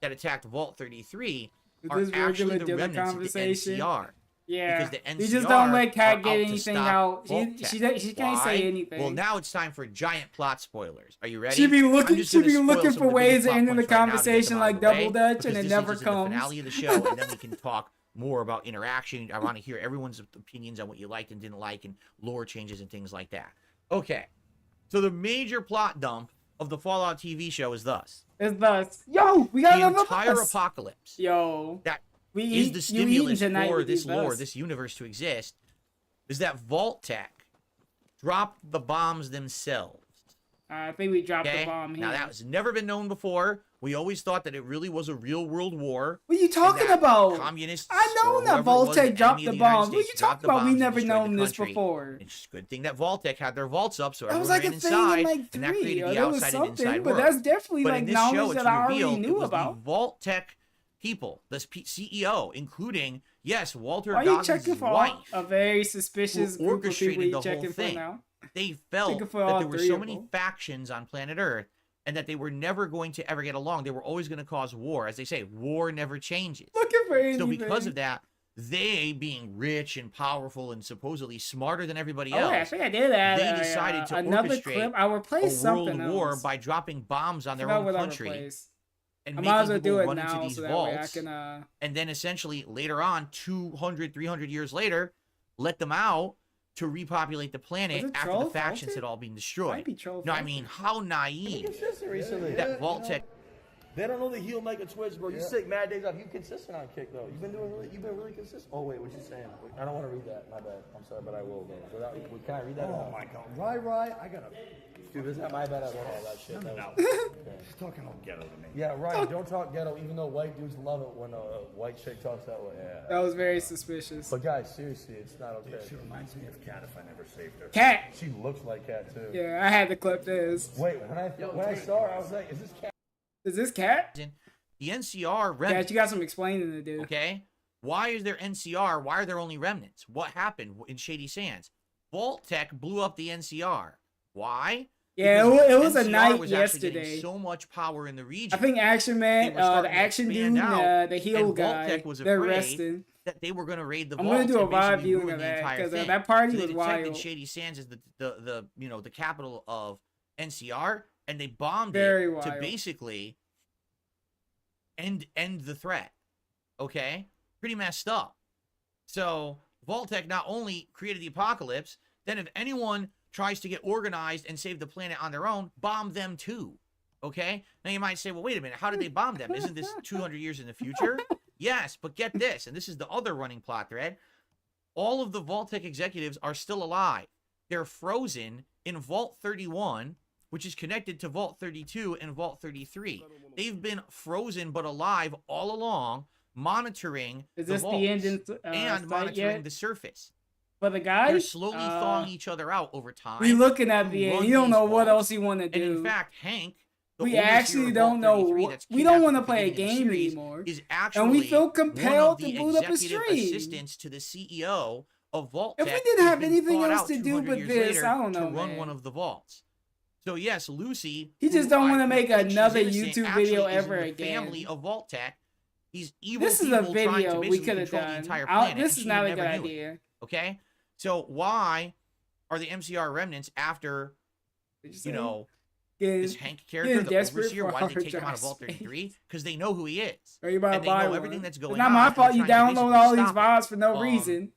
that attacked Vault 33 are actually the remnants of the NCR. Yeah, because the NCR you just don't let Kat are get out to anything stop out. Vault She Tech. can't Why? say anything. Well, now it's time for giant plot spoilers. Are you ready? She be I'm looking. just She gonna be spoil looking some for of the ways biggest to plot end the points right now to get conversation them out like of the way, Double Dutch, and because it this never leads us to the comes. finale of the show, and then we can talk more about interaction. I want to hear everyone's opinions on what you liked and didn't like, and lore changes and things like that. Okay, so the major plot dump of the Fallout TV show is thus. It's thus. Yo, we got The another entire bus. apocalypse Yo. that is the stimulus for this lore, this universe to exist, is that Vault-Tec dropped the bombs themselves. I think we dropped the bomb here. Now, that has never been known before. We always thought that it really was a real world war. What are you talking about? Communists, I know that Vault-Tec dropped the bomb. What are you talking about? We never known this before. It's a good thing that Vault-Tec had their vaults up, so that was everyone like ran a thing inside, in like 3, and that created the there outside was and something, inside but world. that's definitely But like in this show, knowledge it's that I already revealed knew it was about. the Vault-Tec people, the CEO, including, yes, Walter Why are you Goggins' checking for wife, a very suspicious who group of people orchestrated you the checking whole for thing. now? They felt that for all there were 3 so of many them. factions on planet Earth and that they were never going to ever get along. They were always going to cause war. As they say, war never changes. Looking for anything. So because of that, they, being rich and powerful and supposedly smarter than everybody else, I think I did that. they decided to another orchestrate clip. I will play a something world war else. by dropping bombs on their Forgot own what I country replaced. and I might as making well do people it run into now these so that way I vaults. can. And then essentially later on, 200, 300 years later, let them out to repopulate the planet Was it after Troll the factions Faulted? had all been destroyed. Might be Troll No, I Faulted. mean, how naive Recently. that Vault-Tec. They don't know the heel make a twitch, bro. You sick mad days off. You consistent on kick though. You've been really consistent. Oh wait, what you saying? Wait, I don't want to read that. My bad. I'm sorry, but I will. Bro. Can I read that? Oh my god. Right. I gotta. Dude, it's not my bad. I wrote all that shit. No. He's talking all ghetto to me. Yeah, right. Don't talk ghetto. Even though white dudes love it when a white chick talks that way. Yeah. That was very suspicious. But guys, seriously, it's not okay. She reminds me of Cat if I never saved her. Cat. She looks like Cat too. Yeah, I had to clip this. Wait, when I saw her, I was like, is this Cat? Is this Cat? The NCR remnants. Cat, you got some explaining to do. Okay? Why is there NCR? Why are there only remnants? What happened in Shady Sands? Vault-Tec blew up the NCR. Why? Yeah, Because it was a NCR night was actually getting yesterday. so much power in the region. I think Action Man, They were starting the to action expand dude, out, the heel and guy, Vault-Tec was they're afraid resting. that they were going to raid the I'm vault. gonna do a and live basically viewing ruin of the that entire because thing. that party So they was detected wild. Shady Sands as the capital of NCR, and they bombed Very it wild. to basically end the threat. Okay, pretty messed up. So Vault-Tec not only created the apocalypse, then if anyone tries to get organized and save the planet on their own, bomb them too. Okay? Now you might say, well, wait a minute, how did they bomb them? Isn't this 200 years in the future? Yes, but get this, and this is the other running plot thread. All of the Vault-Tec executives are still alive. They're frozen in Vault 31, which is connected to Vault 32 and Vault 33. They've been frozen but alive all along, monitoring Is the this vaults the end and site monitoring yet? the surface. For the guy, They're slowly thawing each other out over time. we looking at the to end. run You don't these know what vaults. else you want to do. And in fact, Hank, the we overseer actually of don't Vault know. 33 that's We don't kidnapped want to at the play a beginning of the game series anymore. is actually And we feel one compelled of to the boot up a executive stream. assistants to the CEO of Vault. If we didn't have anything else to do with this, I don't know, to run man. one of the vaults. So yes, Lucy. He just who don't I wanna make think she's another innocent, YouTube actually video is in ever the again. Family of Vault-Tec. These evil This is a people trying to video we basically could have control the done. entire planet, This and is she not a never good knew it. idea. Okay, so why are the MCR remnants after Just you saying. know Getting- this Hank character, getting the desperate overseer? for Why did they hard take him out of drive Vault space. 33? Because they know who he is. Or you about And to they buy know one. everything that's going It's not on, my and fault they're you trying to download basically all these stop it. VODs for no reason.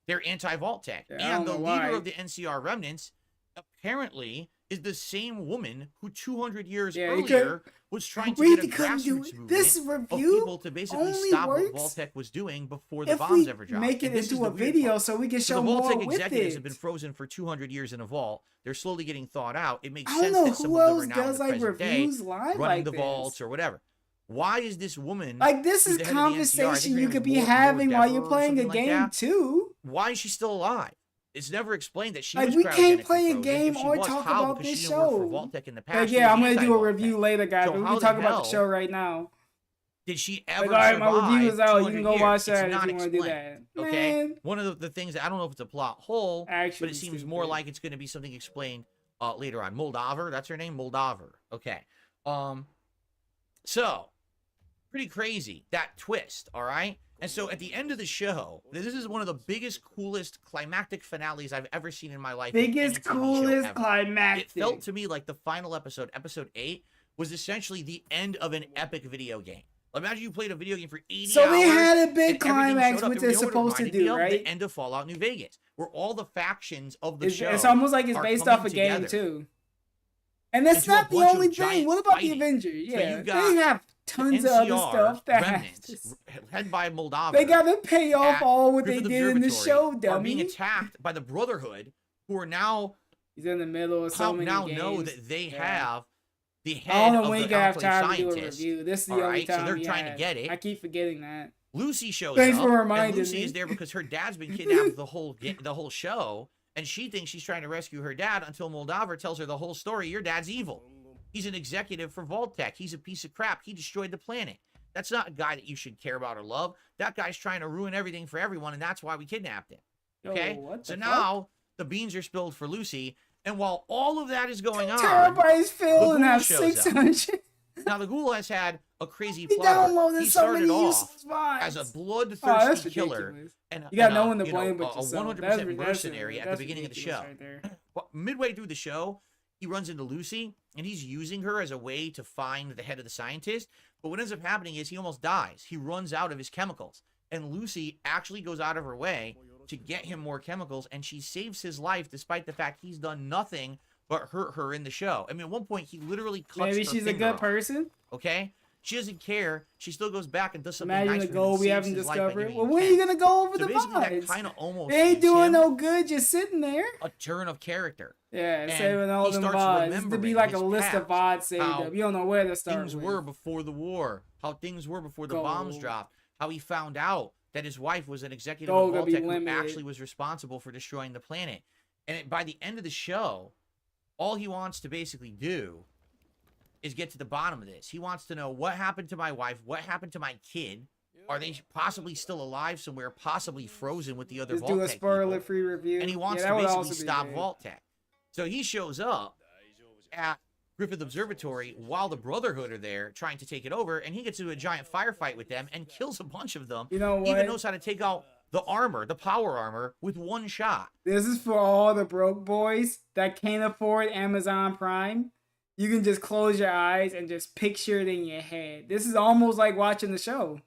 They're anti-Vault-Tec. Yeah, I don't And the know leader why. of the NCR remnants apparently is the same woman who 200 years Yeah, you earlier was trying to We get a couldn't do grassroots it. movement This of review people to basically only stop what works Vault-Tec was doing before the if bombs we ever dropped. make it And this is into the a weird video part. so we can So show the Vault-Tec more with executives it. have been frozen for 200 years in a vault. They're slowly getting thawed out. It makes I don't sense know that some who of them are else now in does the like present day reviews live running like the this. vaults or whatever. Why is this woman Like this who's is the head of the NCR, I think conversation her you name could is be Laura having while Dever you're or playing a something like game that? too. Why is she still alive? It's never explained that she Like was we can't cryogenically play a frozen. game If she or was, talk how? about Because this she didn't work for show. Vault-Tec in the Like past. She yeah, was I'm gonna do a anti-Vault-Tec. review later, guys. So but we how can the talk about hell the show right now. Did she ever Like, all right, survive my review is out. You 200 can go years? watch It's that if not you want to do explained, that. Okay, Man, one of the things that I don't know if it's a plot hole, actually but it seems stupid. more like it's going to be something explained later on. Moldaver, that's her name, Moldaver. Okay, so pretty crazy that twist. All right, and so at the end of the show, this is one of the biggest, coolest climactic finales I've ever seen in my life. in any biggest, TV show coolest ever. climactic. It felt to me like the final episode, episode 8, was essentially the end of an epic video game. Imagine you played a video game for 80 So hours. they had a and big everything climax, showed up. which You they're know what it supposed to reminded me do, of? right? The end of Fallout New Vegas, where all the factions of the show It's almost like it's are based coming off a game together too. And that's into a not the bunch of only thing. giant What about the fighting. Avengers? So Yeah, you've got they have tons of other NCR stuff that remnants, led by Moldova. They gotta pay off all what they Griffith did in the show, Observatory, dummy. are being attacked by the Brotherhood, who are now He's in the middle of so many games. know that they have the head I don't know of when the you can have Enclave time to do a scientists. review. This is the All only right, time so they're we trying have. to get it. I keep forgetting that. Lucy shows Thanks up, for and reminding Lucy me. is there because her dad's been kidnapped the whole show, and she thinks she's trying to rescue her dad until Moldova tells her the whole story. Your dad's evil. He's an executive for Vault-Tec. He's a piece of crap. He destroyed the planet. That's not a guy that you should care about or love. That guy's trying to ruin everything for everyone, and that's why we kidnapped him. Okay? So now the beans are spilled for Lucy, and while all of that is going on, Terabytes filled and Ghoul have shows up. 600. Now the Ghoul has had a crazy He plot. downloaded He so started many off useless vibes. as a that's bloodthirsty killer, ridiculous. and You got and no one to you blame know, but a yourself. 100% mercenary at the that's beginning of the ridiculous show. right there. Well, midway through the show, he runs into Lucy, and he's using her as a way to find the head of the scientist. But what ends up happening is he almost dies. He runs out of his chemicals, and Lucy actually goes out of her way to get him more chemicals, and she saves his life despite the fact he's done nothing but hurt her in the show. I mean, at one point, he literally cuts Maybe her she's a finger good off, person. okay? She doesn't care. She still goes back and does something Imagine nice the for him and goal we saves haven't his life by discovered. giving Well, him when are you chance. gonna go over So the basically, that vibes? kind of almost They ain't gives doing him no good just sitting there. a turn of character. Yeah, And saving all he them starts VODs. This to be remembering like a his list of past, VODs saved how up. You don't know where to start. Things with. were before the war, how things were before the bombs Gold. dropped, how he found out that his wife was an executive Gold of gonna be Vault-Tec who limited. actually was responsible for destroying the planet. And by the end of the show, all he wants to basically do is get to the bottom of this. He wants to know what happened to my wife, what happened to my kid. Are they possibly still alive somewhere, possibly frozen with the other Just do a Vault-Tec spoiler-free review. and he wants Yeah, to that would basically also be stop good. Vault-Tec. So he shows up at Griffith Observatory while the Brotherhood are there trying to take it over, and he gets into a giant firefight with them and kills a bunch of them. You know what? Even knows how to take out the armor, the power armor, with one shot. This is for all the broke boys that can't afford Amazon Prime. You can just close your eyes and just picture it in your head. This is almost like watching the show.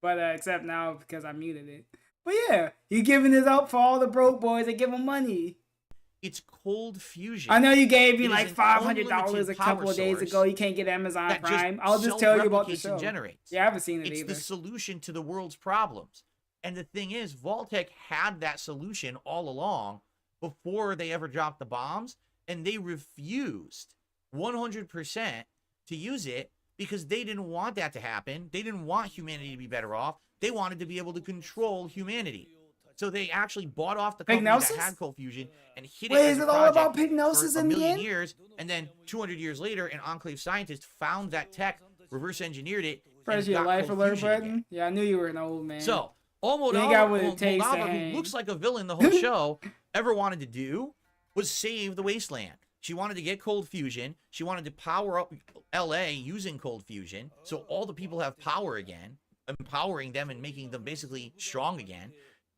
But except now because I muted it. But yeah, he giving this up for all the broke boys that give him money. It's cold fusion. I know you gave me It is like an $500 unlimited a couple of days power ago. You can't get Amazon that just Prime. I'll just tell you about the self-replicates show. and generates. Yeah, I haven't seen it It's either. the solution to the world's problems. And the thing is, Vault-Tec had that solution all along before they ever dropped the bombs, and they refused 100% to use it because they didn't want that to happen. They didn't want humanity to be better off. They wanted to be able to control humanity. So they actually bought off the company that had cold fusion and hid it Wait, as is a it all about project Pignosis for a in the million end? years, and then 200 years later, an Enclave scientist found that tech, reverse engineered it, Press and your got life cold alert fusion button. again. Yeah, I knew you were an old man. So, all You ain't got what it takes to Moldova, hang. who looks like a villain the whole show, ever wanted to do was save the wasteland. She wanted to get cold fusion. She wanted to power up LA using cold fusion, so all the people have power again, empowering them and making them basically strong again.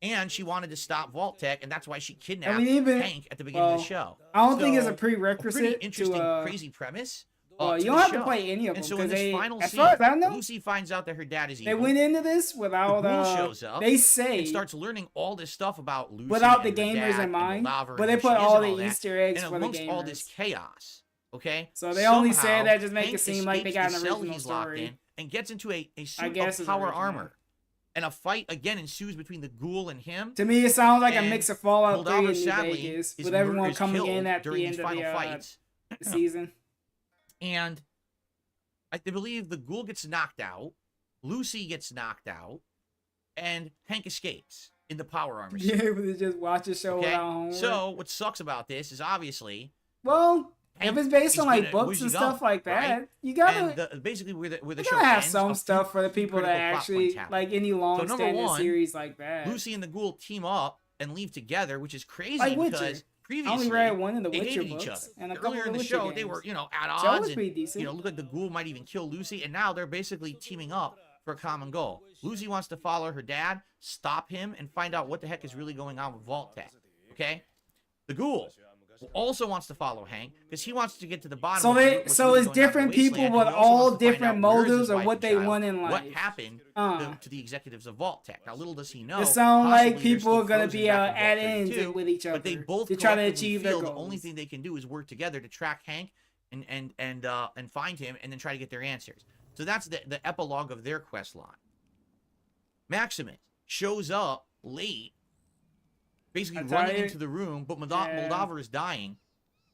And she wanted to stop Vault-Tec, and that's why she kidnapped Hank at the beginning of the show. I don't think it's a So, prerequisite pretty interesting, to crazy premise. Well, to you don't the have to show. play any of them And so in because this they, final as scene, far as I know, Lucy finds out that her dad is they evil. went into this without. The Ghoul shows up. They say and starts learning all this stuff about Lucy without the and her gamers dad in mind, and Moldova but and they who put she is all and the that. Easter eggs and for the amongst all this gamers. chaos, okay? So they only somehow, said that just make Hank it seem like they got an escapes the cell original he's locked story. in and gets into a suit guess of it's power original. armor. And a fight again ensues between the Ghoul and him. To me, it sounds like a And mix of Fallout 3 and Moldova, New sadly, Vegas, is with everyone is coming killed in at during the these end of final the fights. season. And I believe the Ghoul gets knocked out, Lucy gets knocked out, and Hank escapes in the power armor suit. Be able to just watch a show Okay? without homework. So what sucks about this is obviously well, if it's based he's on like gonna- books where's and he stuff going, like that, right? you gotta. And basically where the You show gotta have ends, some a stuff for the few people that critical plot actually points happen. like any number long-standing one, series like that. Lucy and the Ghoul team up and leave together, which is crazy Like Witcher. because I previously only read one of the they Witcher hated each books other. and a couple Earlier of in the Witcher show, games. they were, at Show odds. was And, pretty decent. look like the Ghoul might even kill Lucy, and now they're basically teaming up for a common goal. Lucy wants to follow her dad, stop him, and find out what the heck is really going on with Vault-Tec. Okay? The Ghoul also wants to follow Hank because he wants to get to the bottom. So of they, what's so really it's going on in different the people wasteland, with and he also all wants to find different out where is his motives of wife what and they child, want in life. What happened to the executives of Vault-Tec? Now, little does he know. It sounds like possibly they're people are still gonna frozen be back in at Vault ends 32, with each other but they both to try to collectively achieve their feel goals. the only thing they can do is work together to track Hank and find him and then try to get their answers. So that's the epilogue of their quest line. Maximus shows up late, basically running into the room, but Moldaver is dying.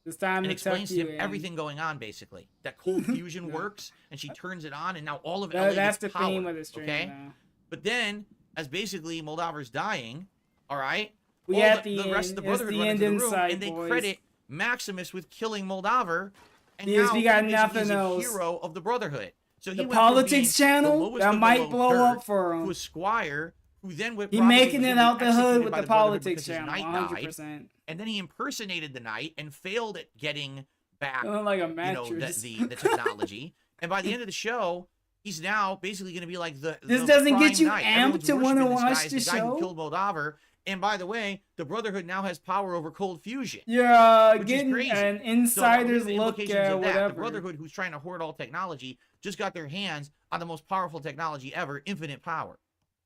This time and explains to him everything going on, basically. That cold fusion works, and she turns it on, and now all of LA that's gets the power, theme of the stream now. But then, as basically Moldaver's dying, all right, we have the rest of the Brotherhood run into the room, and they credit Maximus with killing Moldaver, and now we got he's nothing a else. hero of the Brotherhood. So he the went politics from being channel the that might blow up for him. To a squire who then went. He making it out the hood with the politics channel, 100%. And then he impersonated the knight and failed at getting back, like a mattress. the technology. And by the end of the show, he's now basically going to be like the. This the doesn't prime get you knight. amped to want to watch the the guy show. Who killed Moldaver. And by the way, the Brotherhood now has power over cold fusion. Yeah, getting an insider's look at whatever. The Brotherhood, who's trying to hoard all technology, just got their hands on the most powerful technology ever, infinite power,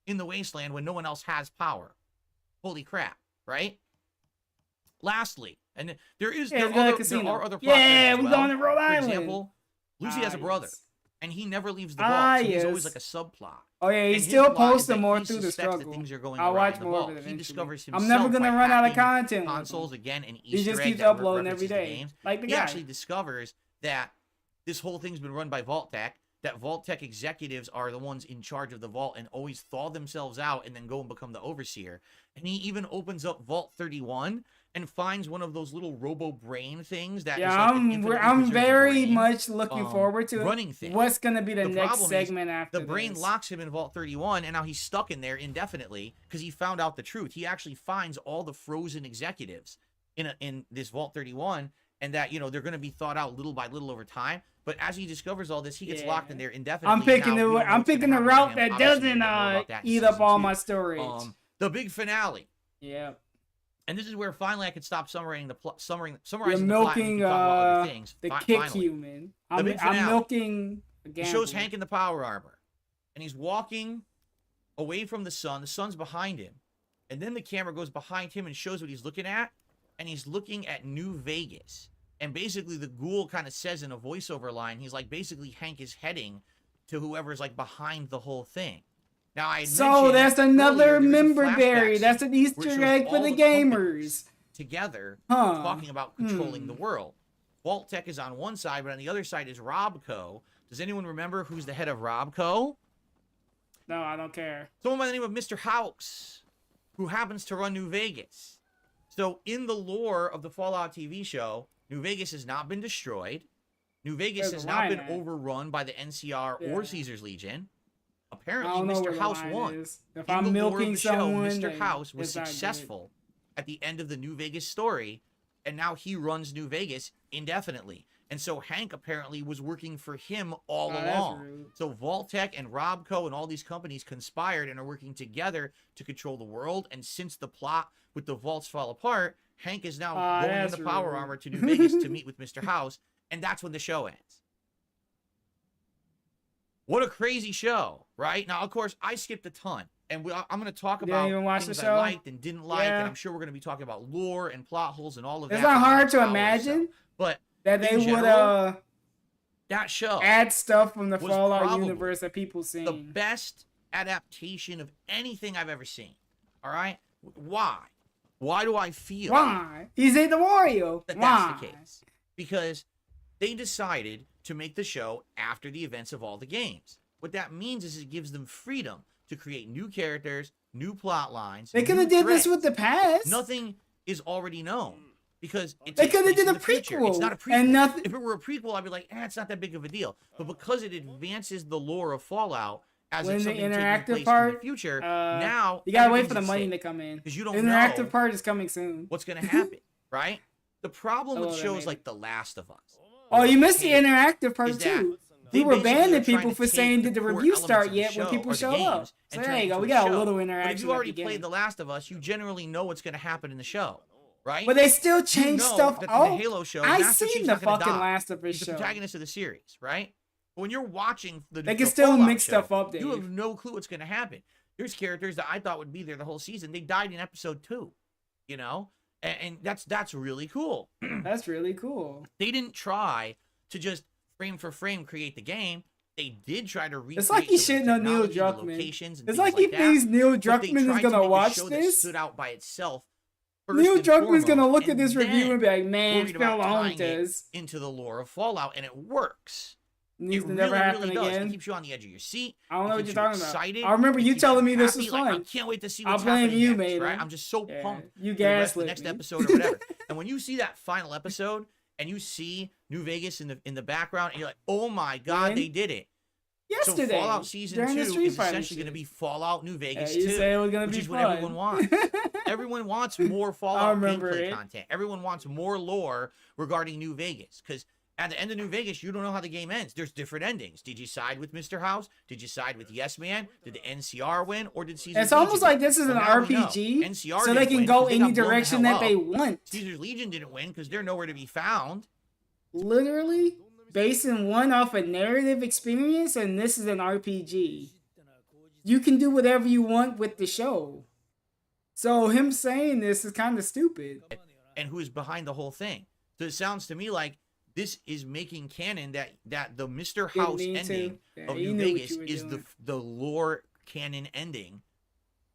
in the wasteland when no one else has power. Holy crap, right? Lastly, and there are other plot yeah, we're well. going to Rhode Island. For example, Lucy has a brother, and he never leaves the vault. So he's always like a subplot. Oh yeah, he's still posting more through the struggle. I'll watch more of it eventually. He discovers himself I'm never gonna run out of content. Consoles again, and he just keeps uploading every day. Like the guy. He actually discovers that this whole thing's been run by Vault Tech. That Vault Tech executives are the ones in charge of the vault and always thaw themselves out and then go and become the overseer. And he even opens up Vault 31 and finds one of those little robo brain things that I'm very much looking forward to running things. What's gonna be the next segment after the brain locks him in Vault 31, and now he's stuck in there indefinitely because he found out the truth. He actually finds all the frozen executives in this Vault 31, and that they're going to be thought out little by little over time. But as he discovers all this, he gets locked in there indefinitely. I'm picking the route that doesn't eat up all my storage. The big finale. Yeah. And this is where finally I could stop summarizing the plot. You're milking the kick human. I'm milking He shows Hank in the power armor, and he's walking away from the sun. The sun's behind him, and then the camera goes behind him and shows what he's looking at, and he's looking at New Vegas. And basically, the ghoul kind of says in a voiceover line, he's like, basically, Hank is heading to whoever's like behind the whole thing. Now, that's another member berry. That's an Easter egg for the gamers. Together, talking about controlling the world. Vault Tech is on one side, but on the other side is Robco. Does anyone remember who's the head of Robco? No, I don't care. Someone by the name of Mr. House, who happens to run New Vegas. So, in the lore of the Fallout TV show, New Vegas has not been destroyed. New Vegas has not been overrun by the NCR or Caesar's Legion. Apparently, Mr. House won. If I'm milking someone, Mr. House was successful at the end of the New Vegas story, and now he runs New Vegas indefinitely. And so Hank apparently was working for him all along. So Vault Tech and Robco and all these companies conspired and are working together to control the world. And since the plot with the vaults fall apart, Hank is now going in the power armor to New Vegas to meet with Mr. House, and that's when the show ends. What a crazy show, right? Now, of course, I skipped a ton, and I'm going to talk about things I liked and didn't like, and I'm sure we're going to be talking about lore and plot holes and all of that. It's not hard to imagine, but that they would that show add stuff from the Fallout universe that people seen. The best adaptation of anything I've ever seen. All right, why? Why do I feel? Why? He's in the Wario. That's the case. Because they decided to make the show after the events of all the games. What that means is it gives them freedom to create new characters, new plot lines. They could have did this with the past. Nothing is already known. Because they could have did a prequel. It's not a prequel. And nothing. If it were a prequel, I'd be like, it's not that big of a deal. But because it advances the lore of Fallout as it's something taking place in the future, now you gotta wait for the money to come in. Because you don't know. The interactive part is coming soon. What's gonna happen, right? The problem with shows like The Last of Us. Oh, you missed the interactive part too. We were banning people for saying, did the review start yet when people show up? So there you go, we got a little interaction. But if you already played The Last of Us, you generally know what's gonna happen in the show. Right? But they still change stuff. The Halo show, I seen the fucking Last of Us show. He's the protagonist of the series, right? But when you're watching they can still mix stuff up. You have no clue what's going to happen. There's characters that I thought would be there the whole season. They died in episode 2, you know, and that's really cool. That's really cool. They didn't try to just frame for frame create the game. They did try to recreate. It's like he shitting on Neil Druckmann. It's like he thinks Neil Druckmann is gonna watch this. Stood out by itself. Neil Druckmann's gonna look at this review and be like, "Man, Phil owns this." Into the lore of Fallout, and it works. Needs it to really, never happen really does. again. It keeps you on the edge of your seat. I don't know what you're talking excited. about. I remember you telling me this was fun. Like, I can't wait to see what's I'll blame happening you, next, Maiden. right? I'm just so pumped. You for the gaslit next me. episode or whatever. And when you see that final episode and you see New Vegas in the background, and you're like, "Oh my God, they did it!" Yesterday, so Fallout Season 2 is essentially going to be Fallout New Vegas 2, you say it was gonna which be is fun. what everyone wants. Everyone wants more Fallout gameplay content. Everyone wants more lore regarding New Vegas, because at the end of New Vegas, you don't know how the game ends. There's different endings. Did you side with Mr. House? Did you side with Yes Man? Did the NCR win? Or did Caesar's It's almost Legion like this is an RPG, NCR so they can go any direction that they want. want. Caesar's Legion didn't win because they're nowhere to be found. Literally, basing one off a narrative experience, and this is an RPG. You can do whatever you want with the show. So him saying this is kind of stupid. And who is behind the whole thing? So it sounds to me like this is making canon that the Mr. House ending of New Vegas is the lore canon ending,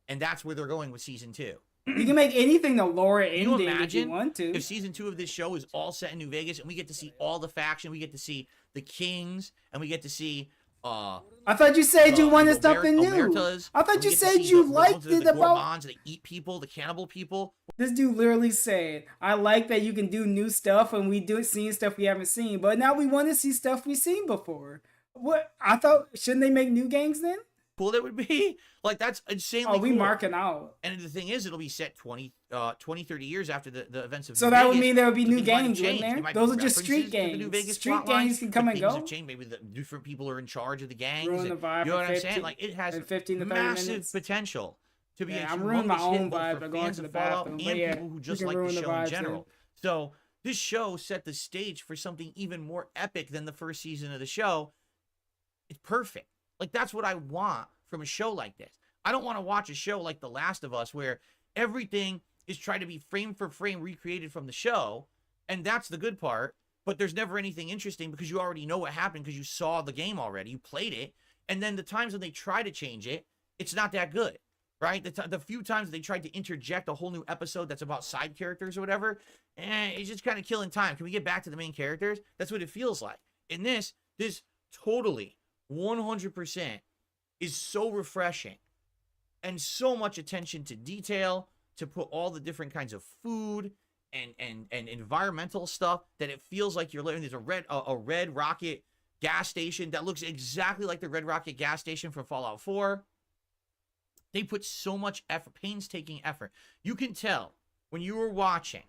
and that's where they're going with season 2. You can make anything the lore ending Can you imagine if you want to. if season 2 of this show is all set in New Vegas and we get to see all the faction, we get to see the kings, and we get to see I thought you said you wanted something new. Omertas, I thought you said you liked it the about gourmands, the eat people, the cannibal people. This dude literally said, "I like that you can do new stuff and we do seeing stuff we haven't seen, but now we want to see stuff we've seen before." What? I thought, shouldn't they make new games then? Cool that would be. Like, that's insanely Oh, we cool. marking out. And the thing is, it'll be set 20, 30 years after the events of So New that Vegas. would mean there would be So new things might have games, wouldn't changed. there? might be Those are just street references to the New games. Vegas Street plot lines, games can come and things go. have changed. Maybe the different people are in charge of the gangs. Ruin the and- vibe you know for what I'm 15 saying? Like, it has 15 to 30 massive minutes. potential to be a I'm ruining my humongous own hit both vibe for by going fans to the of Fallout bathroom. and But yeah, people who we just can like ruin the the show in vibe general. too. So this show set the stage for something even more epic than the first season of the show. It's perfect. Like, that's what I want from a show like this. I don't want to watch a show like The Last of Us where everything is trying to be frame for frame recreated from the show, and that's the good part, but there's never anything interesting because you already know what happened because you saw the game already, you played it, and then the times when they try to change it, it's not that good, right? The few times they tried to interject a whole new episode that's about side characters or whatever, it's just kind of killing time. Can we get back to the main characters? That's what it feels like. In this totally 100% is so refreshing, and so much attention to detail, to put all the different kinds of food and environmental stuff, that it feels like you're living. There's a Red Rocket gas station that looks exactly like the Red Rocket gas station from Fallout 4. They put so much effort, painstaking effort. You can tell when you were watching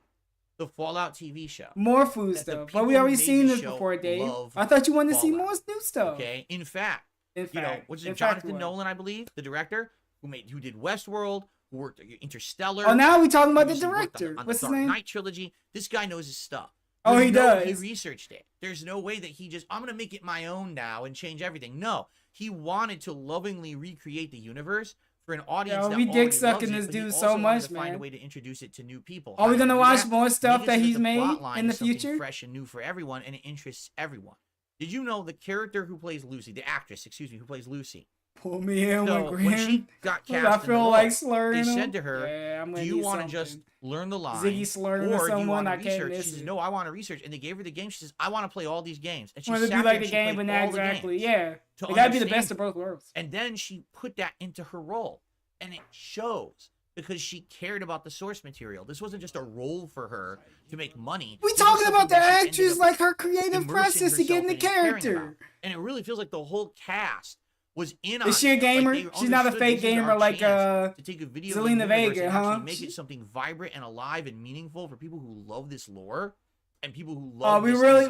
the Fallout TV show. More food stuff. But we already seen this before, Dave. I thought you wanted to see more new stuff. Okay, in fact, you know, what's it, in Jonathan fact, Nolan, I believe, the director, who did Westworld, who worked on Interstellar. Oh, now we talking about the who worked director. on What's the his Dark name? Knight trilogy. This guy knows his stuff. Oh, he does. He researched it. There's no way that he just, I'm going to make it my own now and change everything. No, he wanted to lovingly recreate the universe for an audience that we already dick sucking loves this it, but he dude also so wanted much, to find a man. way to introduce it to new people. Are we How gonna do watch that? more stuff Make it that so he's the made plot line in the is something future? fresh and new for everyone, and it interests everyone. Did you know the character who plays Lucy, the actress, who plays Lucy? Pull me in So with when she Graham. got I cast, feel in the like role, slurring they him. said to her, Yeah, I'm "Do gonna you need want to something. just learn the line, Ziggy slurring or or do you someone? want to I can't research?" miss She says, it. "No, I want to research." And they gave her the game. She says, "I want to play all these games." And she Want to sat be there like and the she game, played but all not the exactly. games Yeah, to it gotta be the understand best of both worlds. And then she put that into her role, and it shows because she cared about the source material. This wasn't just a role for her to make money. We This was talking something about the that she ended actress, up like her creative immersing process to get in the herself in and caring character. about. And it really feels like the whole cast was in on Is she a it. gamer? Like, they She's not a understood fake this is gamer our like chance to take a video Zelina game universe Vega, and huh? actually make it something vibrant and alive and meaningful for people who love this lore and people who Oh, love we this really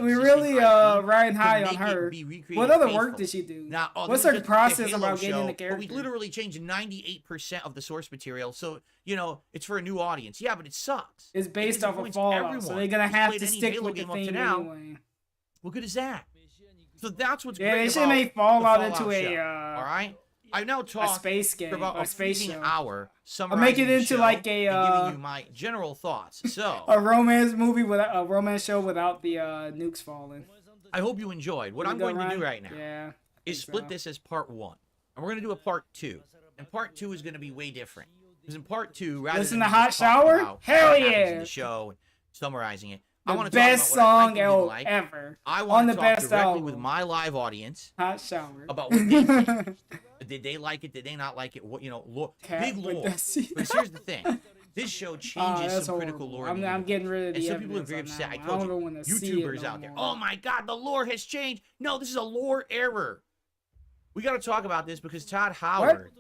IP riding to high on make it her. be recreated What other work faithfully. did she do? Now, What's this her is just process the Halo about getting in the show, character? But we literally changed 98% of the source material, so you know it's for a new audience. Yeah, but it sucks. It's based off of disappoints Fallout, so everyone they're gonna who's have played to any stick Halo with the game up to theme now. anyway. What good is that? So that's what's Yeah, great they should about make the Fallout into show, a all right. I've now a talked space game for about or a a space freaking show. hour, Or make it summarizing the into show like a and giving you my general thoughts. So a romance movie without a romance show without the nukes falling. I hope you enjoyed. What I'm going to do right now is split this as part 1. And we're going to do a part 2. And part 2 is going to be way different. Because in part 2, rather Listen than to Hot just talking Shower? about Hell what happens in yeah. the show and summarizing it, The I want to best talk about what I song liked and didn't like. ever. I On want the to talk best directly album. with my live audience Hot Shower. about what they think. Did they like it? Did they not like it? What, you know, big lore. Because here's the thing. This show changes some critical lore. I'm getting rid of the and some people are very upset. I told you, YouTubers out there. Oh my God, the lore has changed. No, this is a lore error. We got to talk about this because Todd Howard,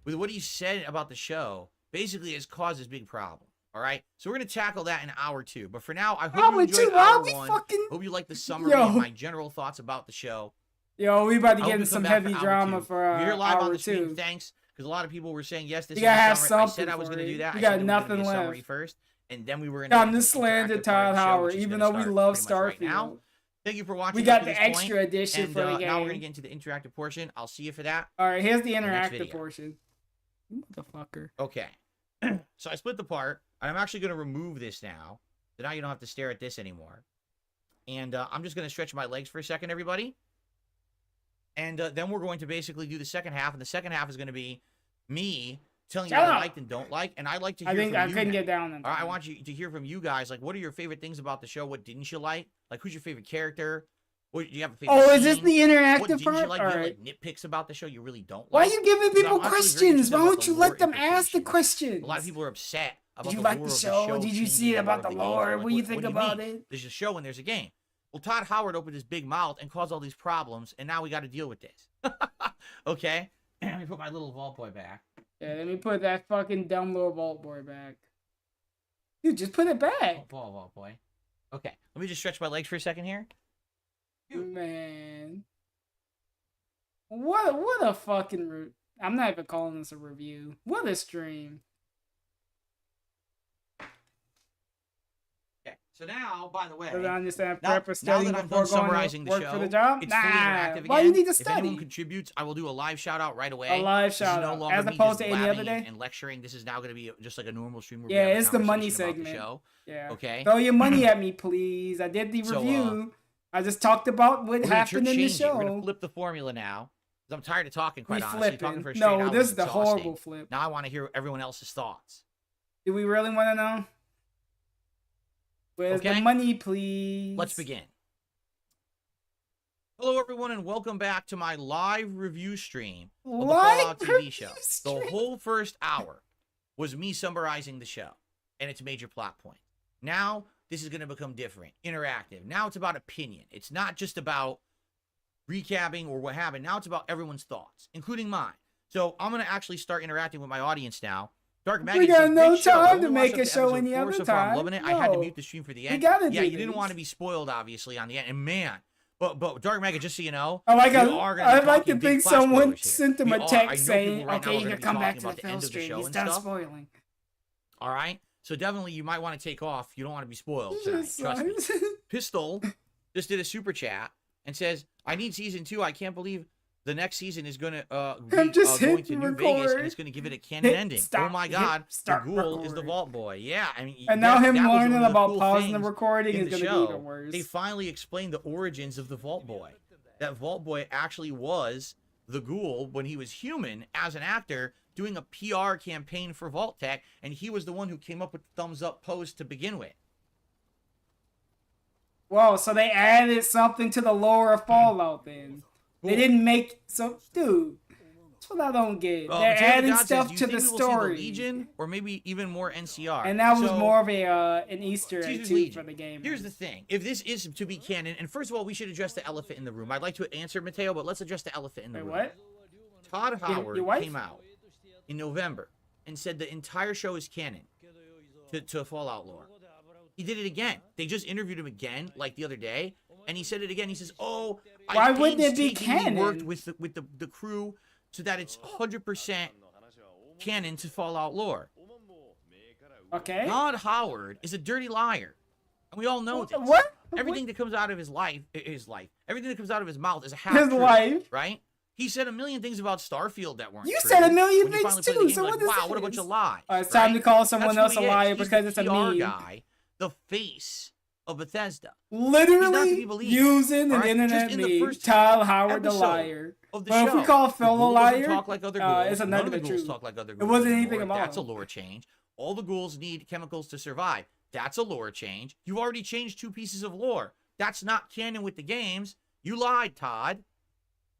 with what he said about the show, basically has caused this big problem. All right, so we're gonna tackle that in hour 2. But for now, I hope you enjoyed hour 1. Hope you like the summary and my general thoughts about the show. Yo, we about to get into some heavy drama for You're live on hour the stream. 2. Thanks, because a lot of people were saying yes. This is have the summary. I said something I was for gonna it. do that. We I got said we nothing were gonna do a summary left. first, and then we were gonna. Time to slander Todd Howard, even though we love Right Starfield. now. Thank you for watching. We got up to the this extra point, edition and, for the game. Now we're gonna get into the interactive portion. I'll see you for that. All right, here's the next interactive video. portion. Motherfucker. Okay. So I split the part, and I'm actually gonna remove this now. So now you don't have to stare at this anymore. And I'm just gonna stretch my legs for a second, everybody. And then we're going to basically do the second half, and the second half is going to be me telling you what I liked and don't like, and I'd like to hear from you. I couldn't get down. All right, I want you to hear from you guys. Like, what are your favorite things about the show? What didn't you like? Like, who's your favorite character? What do you have a favorite? Oh, is this scene? the What interactive didn't part? you like? All Do you have, right. like nitpicks about the show you really don't like? Why are you giving Because people I'm actually very questions? interested Why about don't the you lore let them ask the implications. questions? A lot of people are upset about Did you the like lore the of show? Did you changing see the about the game. lore? Like, What do you think do about mean? it? There's a show and there's a game. Well, Todd Howard opened his big mouth and caused all these problems, and now we got to deal with this. Okay? Let me put my little vault boy back. Yeah, let me put that fucking dumb little vault boy back. Dude, just put it back. Vault boy. Okay, let me just stretch my legs for a second here. Man. What a fucking... I'm not even calling this a review. What a stream. Okay, so now, by the way, Does I understand now prep for studying that I'm before done going summarizing to the work show, for the job? it's fully interactive again. Why you need to If study? anyone contributes, I will do a live shout out right away. A live This is shout no out, longer as me opposed just to any other blabbing day? and lecturing. This is now going to be just like a normal stream where we Yeah, have a it's the money conversation about segment. the show. Yeah. Okay. Throw your money at me, please. I did the So, review. I just talked about what We're gonna happened in the change it. We're going show. to flip the formula now. Because I'm tired of talking, We quite honestly. Talking flipping. for a straight hour No, this is is the exhausting. horrible flip. Now I want to hear everyone else's thoughts. Do we really want to know? Where's the Okay. money, please? Let's begin. Hello, everyone, and welcome back to my live review stream of the Fallout TV show. The whole first hour was me summarizing the show and its major plot point. Now, this is going to become different, interactive. Now it's about opinion. It's not just about recapping or what happened. Now it's about everyone's thoughts, including mine. So I'm going to actually start interacting with my audience now. Dark Maggot We got says, no "Great show. time I to only make watched a up to show episode any 4 other so far. I'm time. loving it. I had to No. mute the stream for the end. gotta Yeah, do you didn't this. want to be spoiled, obviously, on the end. And man, but Dark Maggot, just so you know, I like, we are gonna be I'd like talking to big think flash someone spoilers here. sent him We a are. I know text people saying, right now okay, are you gonna can be come back talking to the about the film end of the stream. show He's and done stuff. spoiling. All right, so definitely you might want to take off. You don't want to be spoiled He tonight. just Trust me. sucks. Pistol just did a super chat and says, "I need season 2. I can't believe the next season is gonna be I'm just going to hitting New Vegas record. and it's gonna give it a canon ending." Stop. Oh my Hit God, the start ghoul is the recording. Vault Boy. Yeah, I mean, And now him that was one learning of the about cool pausing the things recording in is the going to be show. even worse. They finally explained the origins of the Vault Boy. That Vault Boy actually was the ghoul when he was human as an actor doing a PR campaign for Vault Tech, and he was the one who came up with the thumbs up pose to begin with. Whoa, so they added something to the lore of Fallout then. They didn't make... So, dude, that's what I don't get. They're Potato adding God says, stuff "Do you to think the we will see story. Legion, or maybe even more NCR?" And that was So, more of an Easter egg, Season too, Legion. for the game. Here's the thing. If this is to be canon, and first of all, we should address the elephant in the room. I'd like to answer Mateo, but let's address the elephant in the Wait, room. what? Todd Howard your wife? came out in November and said the entire show is canon to Fallout lore. He did it again. They just interviewed him again, like the other day, and he said it again. He says, "Oh, Why I wouldn't it be painstakingly worked canon? with the crew so that it's 100% canon to Fallout lore." Okay. Todd Howard is a dirty liar, and we all know this. What? Everything that comes out of his life, everything that comes out of his mouth is a half His truth, life. right? He said a million things about Starfield that weren't You true. said a million When you things finally played the too, game, so you're what like, is wow, what a bunch this? of lies. It's time to call someone That's else who a he is. liar He's because the it's a PR meme. guy, the face of Bethesda. Literally using an right? internet Just in the meme, first Tile Howard the episode liar. of the But if we show, call the fellow ghoul doesn't liar, talk like other ghouls. it's None another of the the ghouls truth. talk like other It ghouls. wasn't anything anymore. about That's a lore change. All the ghouls need chemicals to survive. That's a lore change. You already changed 2 pieces of lore. That's not canon with the games. You lied, Todd.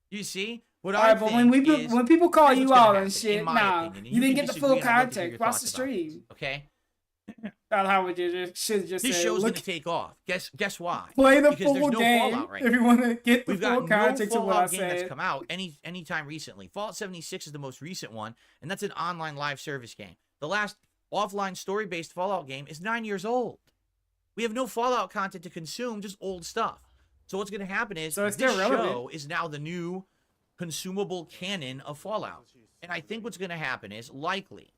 You see? What I but think when people call here's you what's gonna out on happen, shit, in my nah, opinion, and you didn't can get the disagree, full and I'd love to hear context. your Watch the thoughts about this, stream. okay? Tile Howard should just This say, show's look, gonna take off. Guess why? play the Because full there's no game Fallout right if now. you want to get the We've full got context no of what I Fallout game that's said. come out any time recently. Fallout 76 is the most recent one, and that's an online live service game. The last offline story-based Fallout game is 9 years old. We have no Fallout content to consume, just old stuff. So what's going to happen is So it's this still relevant. show is now the new consumable canon of Fallout. And I think what's going to happen is likely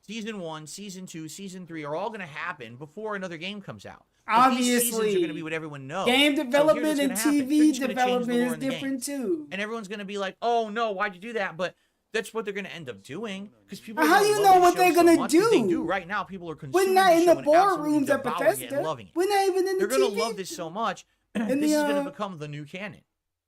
Season 1, Season 2, Season 3 are all going to happen before another game comes out. But these seasons are going to be what everyone knows. Game So development here's and what's gonna happen. They're TV just gonna change the development lore is in the different games. too. And everyone's going to be like, oh no, why'd you do that? But that's what they're going to end up doing. Because people How are do you gonna know love what this show they're gonna so much, 'cause They do? do right now. People are We're consuming not in the show and absolutely boardrooms at devouring it and Bethesda. loving it. We're not even in the They're going TV. to love this so much. In This the, is going to become the new canon.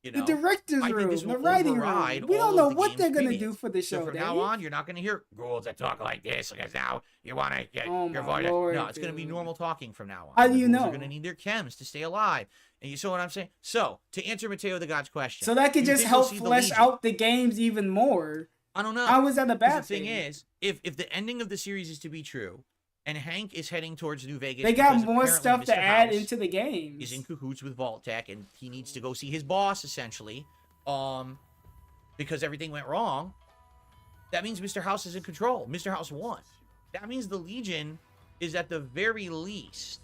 You know? The director's I think room, this the will writing override room. We all don't know of the what games they're gonna previous. do for the So show. from now on, you're not going to hear ghouls that talk like this because now you want to get Oh your my voice. Lord, No, it's going to be dude. normal talking from now on. How do The you ghouls know? are going to need their chems to stay alive. And you saw what I'm saying? So, to answer Mateo the God's question. So that could do you just think we'll help see the flesh Legion? out the games even more. I don't know. How is that a 'Cause bad the thing thing? is, if the ending of the series is to be true, and Hank is heading towards New Vegas, They got because more apparently stuff Mr. to add House into the games. is in cahoots with Vault Tech, and he needs to go see his boss essentially, because everything went wrong. That means Mr. House is in control. Mr. House won. That means the Legion is at the very least,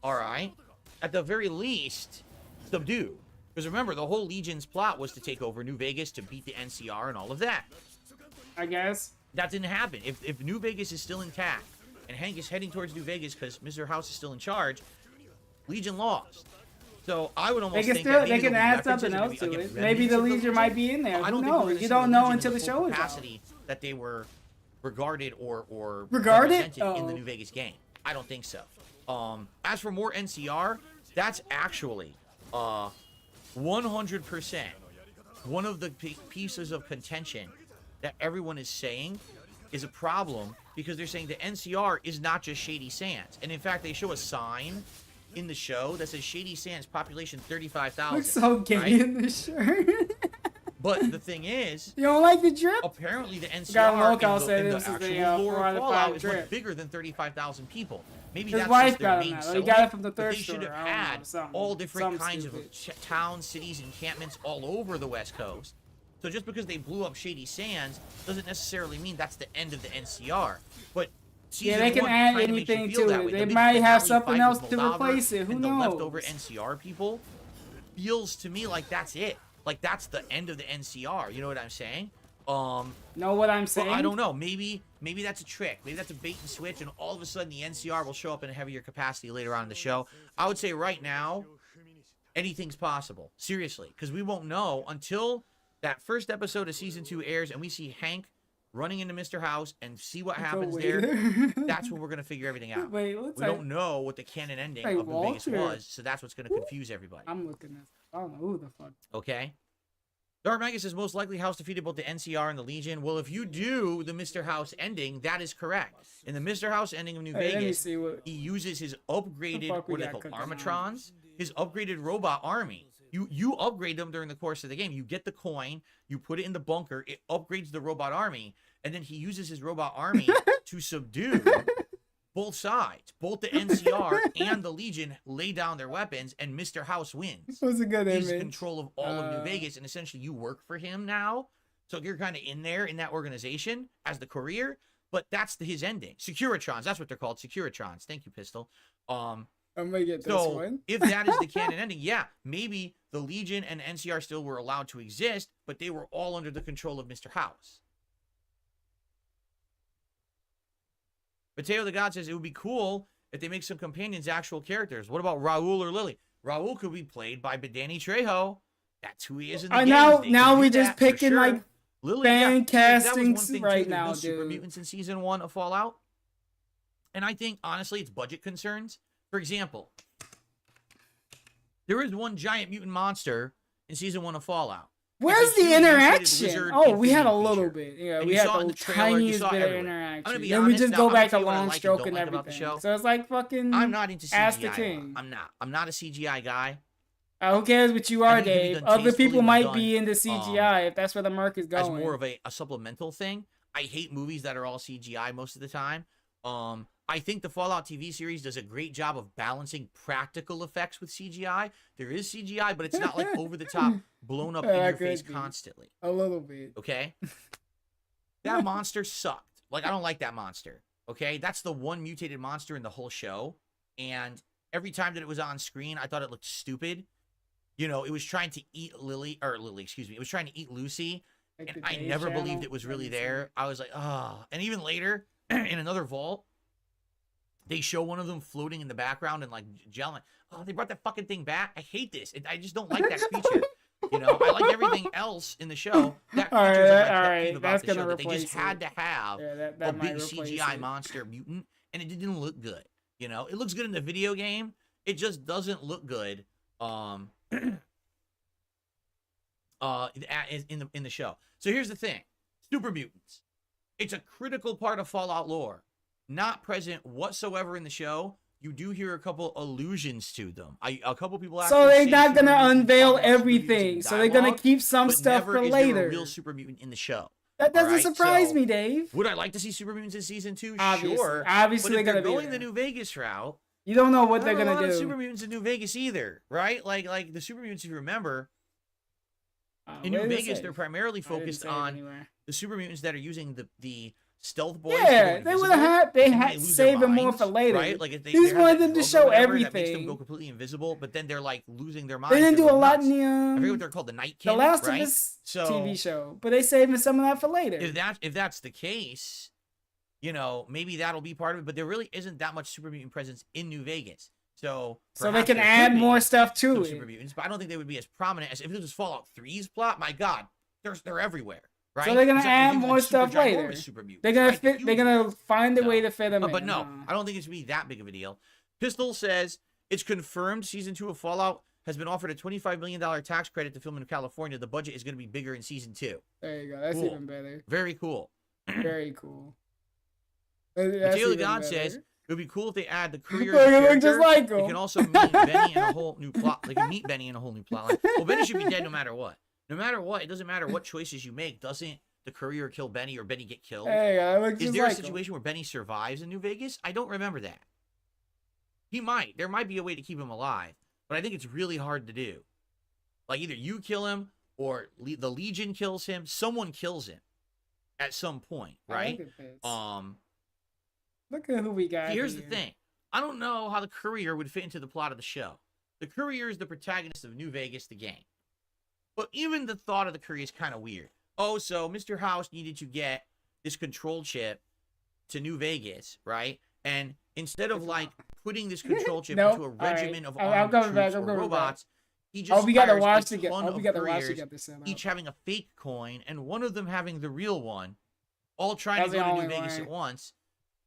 all right, at the very least, subdued. Because remember, the whole Legion's plot was to take over New Vegas to beat the NCR and all of that. I guess. That didn't happen. If New Vegas is still intact and Hank is heading towards New Vegas because Mr. House is still in charge, Legion lost. So I would almost think that they maybe can there'll be add something references, else to maybe, it. again, Maybe the remnants of Legion might be in there. I Who don't think we're gonna knows? see You the don't know Legion until in the full show is out. capacity that they were regarded or Regarded? represented in the Oh. New Vegas game. I don't think so. As for more NCR, that's actually 100% one of the pieces of contention that everyone is saying is a problem, because they're saying the NCR is not just Shady Sands. And in fact, they show a sign in the show that says Shady Sands population 35,000. Looks so gay right? in this shirt. But the thing is, You don't like the drip? apparently the NCR Got a look, in I'll the, say in the this is actual the, lore 4 out of of 5 Fallout is drip. much bigger than 35,000 people. Maybe His that's wife just their got him main that. He selling got it point, from the but thrift they should store. have I don't know, had something- all different something kinds of stupid. towns, cities, encampments all over the West Coast. So just because they blew up Shady Sands doesn't necessarily mean that's the end of the NCR. But Yeah, they can add anything to it. They might have something else to replace it. Who and the knows? leftover NCR people feels to me like that's it. Like that's the end of the NCR. You know what I'm saying? Know what I'm saying? Well, I don't know. Maybe that's a trick. Maybe that's a bait and switch, and all of a sudden the NCR will show up in a heavier capacity later on in the show. I would say right now, anything's possible. Seriously, because we won't know until that first episode of season 2 airs, and we see Hank running into Mr. House and see what happens there. That's when we're gonna figure everything out. Wait, we don't know what the canon ending Hey, of New Vegas Walter. was, so that's what's gonna confuse everybody. I'm looking at. I don't know who the fuck. Okay. Dark Magus says most likely House defeated both the NCR and the Legion. Well, if you do the Mr. House ending, that is correct. In the Mr. House ending of New Hey, let me Vegas, see what. he uses his The upgraded, fuck we what are they got called, cooking on? Armatrons? His upgraded robot army. You upgrade them during the course of the game. You get the coin, you put it in the bunker, it upgrades the robot army, and then he uses his robot army to subdue both sides. Both the NCR and the Legion lay down their weapons, and Mr. House wins. This was a good He's image. control of all of New Vegas, and essentially you work for him now. So you're kind of in there in that organization as the courier, but that's his ending. Securitrons, that's what they're called, Securitrons. Thank you, Pistol. I'm gonna get this So one. if that is the canon ending, yeah, maybe the Legion and NCR still were allowed to exist, but they were all under the control of Mr. House. Mateo the God says it would be cool if they make some companions actual characters. What about Raul or Lily? Raul could be played by Danny Trejo. That's who he is in the game. Now we just picking like Lily, fan that was one castings thing, too. right There's now, no Super dude. Mutants in season 1 of Fallout. And I think, honestly, it's budget concerns For example, there is one giant mutant monster in season 1 of Fallout. Where's the interaction? Oh, we had a little bit. Yeah, we had the tiniest bit of interaction. Then we just go back to long stroke and everything. So it's like fucking. I'm not into CGI. Ask the king. I'm not a CGI guy. Who cares what you are, Dave? Other people might be into CGI if that's where the market is going. As more of a supplemental thing. I hate movies that are all CGI most of the time. I think the Fallout TV series does a great job of balancing practical effects with CGI. There is CGI, but it's not like over the top, blown up in your face constantly. A little bit. Okay? That monster sucked. Like, I don't like that monster. Okay? That's the one mutated monster in the whole show. And every time that it was on screen, I thought it looked stupid. You know, it was trying to eat Lily, excuse me. It was trying to eat Lucy. Like and I never believed it was really there. I was like, oh. And even later, in another vault, they show one of them floating in the background and like gelling. Oh, they brought that fucking thing back. I hate this. I just don't like that creature. You know, I like everything else in the show. That creature's like pet peeve about the show. That they just had to have a big CGI monster mutant, and it didn't look good. You know, it looks good in the video game. It just doesn't look good. In the show. So here's the thing: super mutants. It's a critical part of Fallout lore. Not present whatsoever in the show. You do hear a couple allusions to them. A couple people. So they're not gonna unveil everything. So they're gonna keep some stuff for later. There a real super mutant in the show. That doesn't surprise me, Dave. Would I like to see super mutants in season 2? Obviously. Sure. Obviously, but if they're going the New Vegas route. You don't know what they're gonna do. Not a lot of super mutants in New Vegas either, right? Like the super mutants, if you remember, in New Vegas, they're primarily focused on the super mutants that are using the stealth boys. Yeah, they would have had saving more for later. Right? Like if they wanted them to show everything. That makes them go completely invisible, but then they're like losing their minds. They didn't do a lot in the I forget what they're called, the Night King, The Last of Us TV show, but they saving some of that for later. If that's the case, you know, maybe that'll be part of it. But there really isn't that much super mutant presence in New Vegas. So they can add more stuff to it. Super mutants, but I don't think they would be as prominent as if it was Fallout 3's plot. My God, they're everywhere. Right? So they're gonna add more stuff later. They're gonna fit. They're gonna find a way to fit them in. But no, I don't think it's gonna be that big of a deal. Pistol says it's confirmed season 2 of Fallout has been offered a $25 million tax credit to film in California. The budget is gonna be bigger in season 2. There you go. That's cool. even better. Very cool. Very cool. Taylor God says it would be cool if they add the courier character. Just like him. They can also meet Benny in a whole new plot. They can meet Benny in a whole new plot line. Well, Benny should be dead no matter what. No matter what, it doesn't matter what choices you make. Doesn't the courier kill Benny or Benny get killed? Is there a situation where Benny survives in New Vegas? I don't remember that. He might. There might be a way to keep him alive, but I think it's really hard to do. Like either you kill him or the Legion kills him. Someone kills him at some point, right? Look at who we got. Here's the thing. I don't know how the courier would fit into the plot of the show. The courier is the protagonist of New Vegas, the game. But even the thought of the courier is kind of weird. Oh, so Mr. House needed to get this control chip to New Vegas, right? And instead of like putting this control chip into a regiment of armed troops or robots, he just we gotta watch to get. We gotta watch to get this set up. Each having a fake coin and one of them having the real one, all trying to go to New Vegas at once.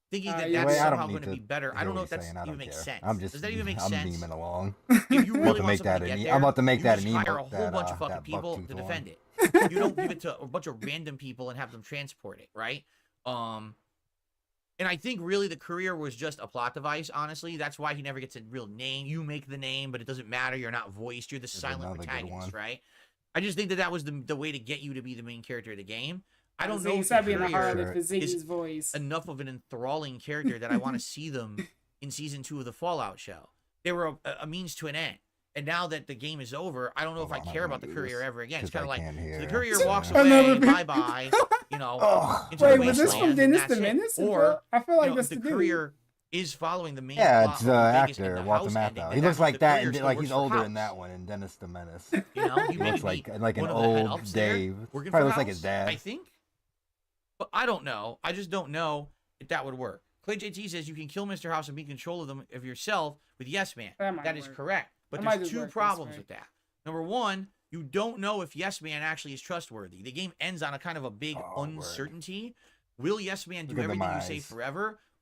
Thinking that that's somehow going to be better. I don't know if that even makes sense. Does that even make sense? I'm beaming along. If you really want that to get there, I'm about to make that an emote. Hire a whole bunch of fucking people to defend it. You don't give it to a bunch of random people and have them transport it, right? And I think really the courier was just a plot device, honestly. That's why he never gets a real name. You make the name, but it doesn't matter. You're not voiced. You're the silent protagonist, right? I just think that was the way to get you to be the main character of the game. I don't know if the courier is enough of an enthralling character that I want to see them in season 2 of the Fallout show. They were a means to an end. And now that the game is over, I don't know if I care about the courier ever again. It's kind of like, so the courier walks away, bye-bye, you know, into the wasteland, was this from Dennis the Menace? Or, I feel like the courier is following the main plot. Yeah, it's the actor, Walter Matthau. He looks like that, and like he's older in that one, in Dennis the Menace. You know, he looks like an old Dave. Probably looks like his dad. I think. But I don't know. I just don't know if that would work. Clay JT says you can kill Mr. House and be in control of yourself with Yes Man. That is correct. But there's 2 problems with that. Number 1, you don't know if Yes Man actually is trustworthy. The game ends on a kind of a big uncertainty. Will Yes Man do everything you say forever?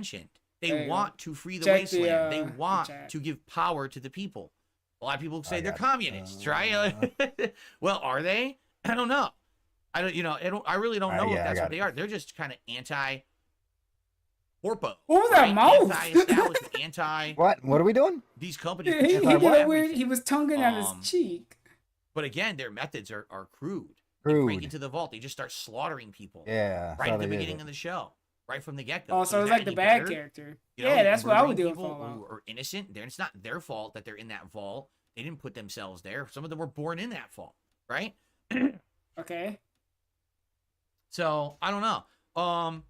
mentioned. There They you want to free the Check wasteland. They the want chat. to give power to the people. A lot of people say they're communists, right? Well, are they? I don't know. I really don't know if that's what they are. They're just kind of anti-corpo. What was that mouth? Anti-establishment, anti. What? What are we doing? These companies. He did a weird. He was tonguing at his cheek. But again, their methods are crude. Crude. They break into the vault. They just start slaughtering people. Yeah. Right at the beginning of the show. Right from the get-go. Oh, so it's like the bad character. Yeah, that's what I would do in Fallout. Who are innocent. It's not their fault that they're in that vault. They didn't put themselves there. Some of them were born in that vault, right? Okay. So I don't know.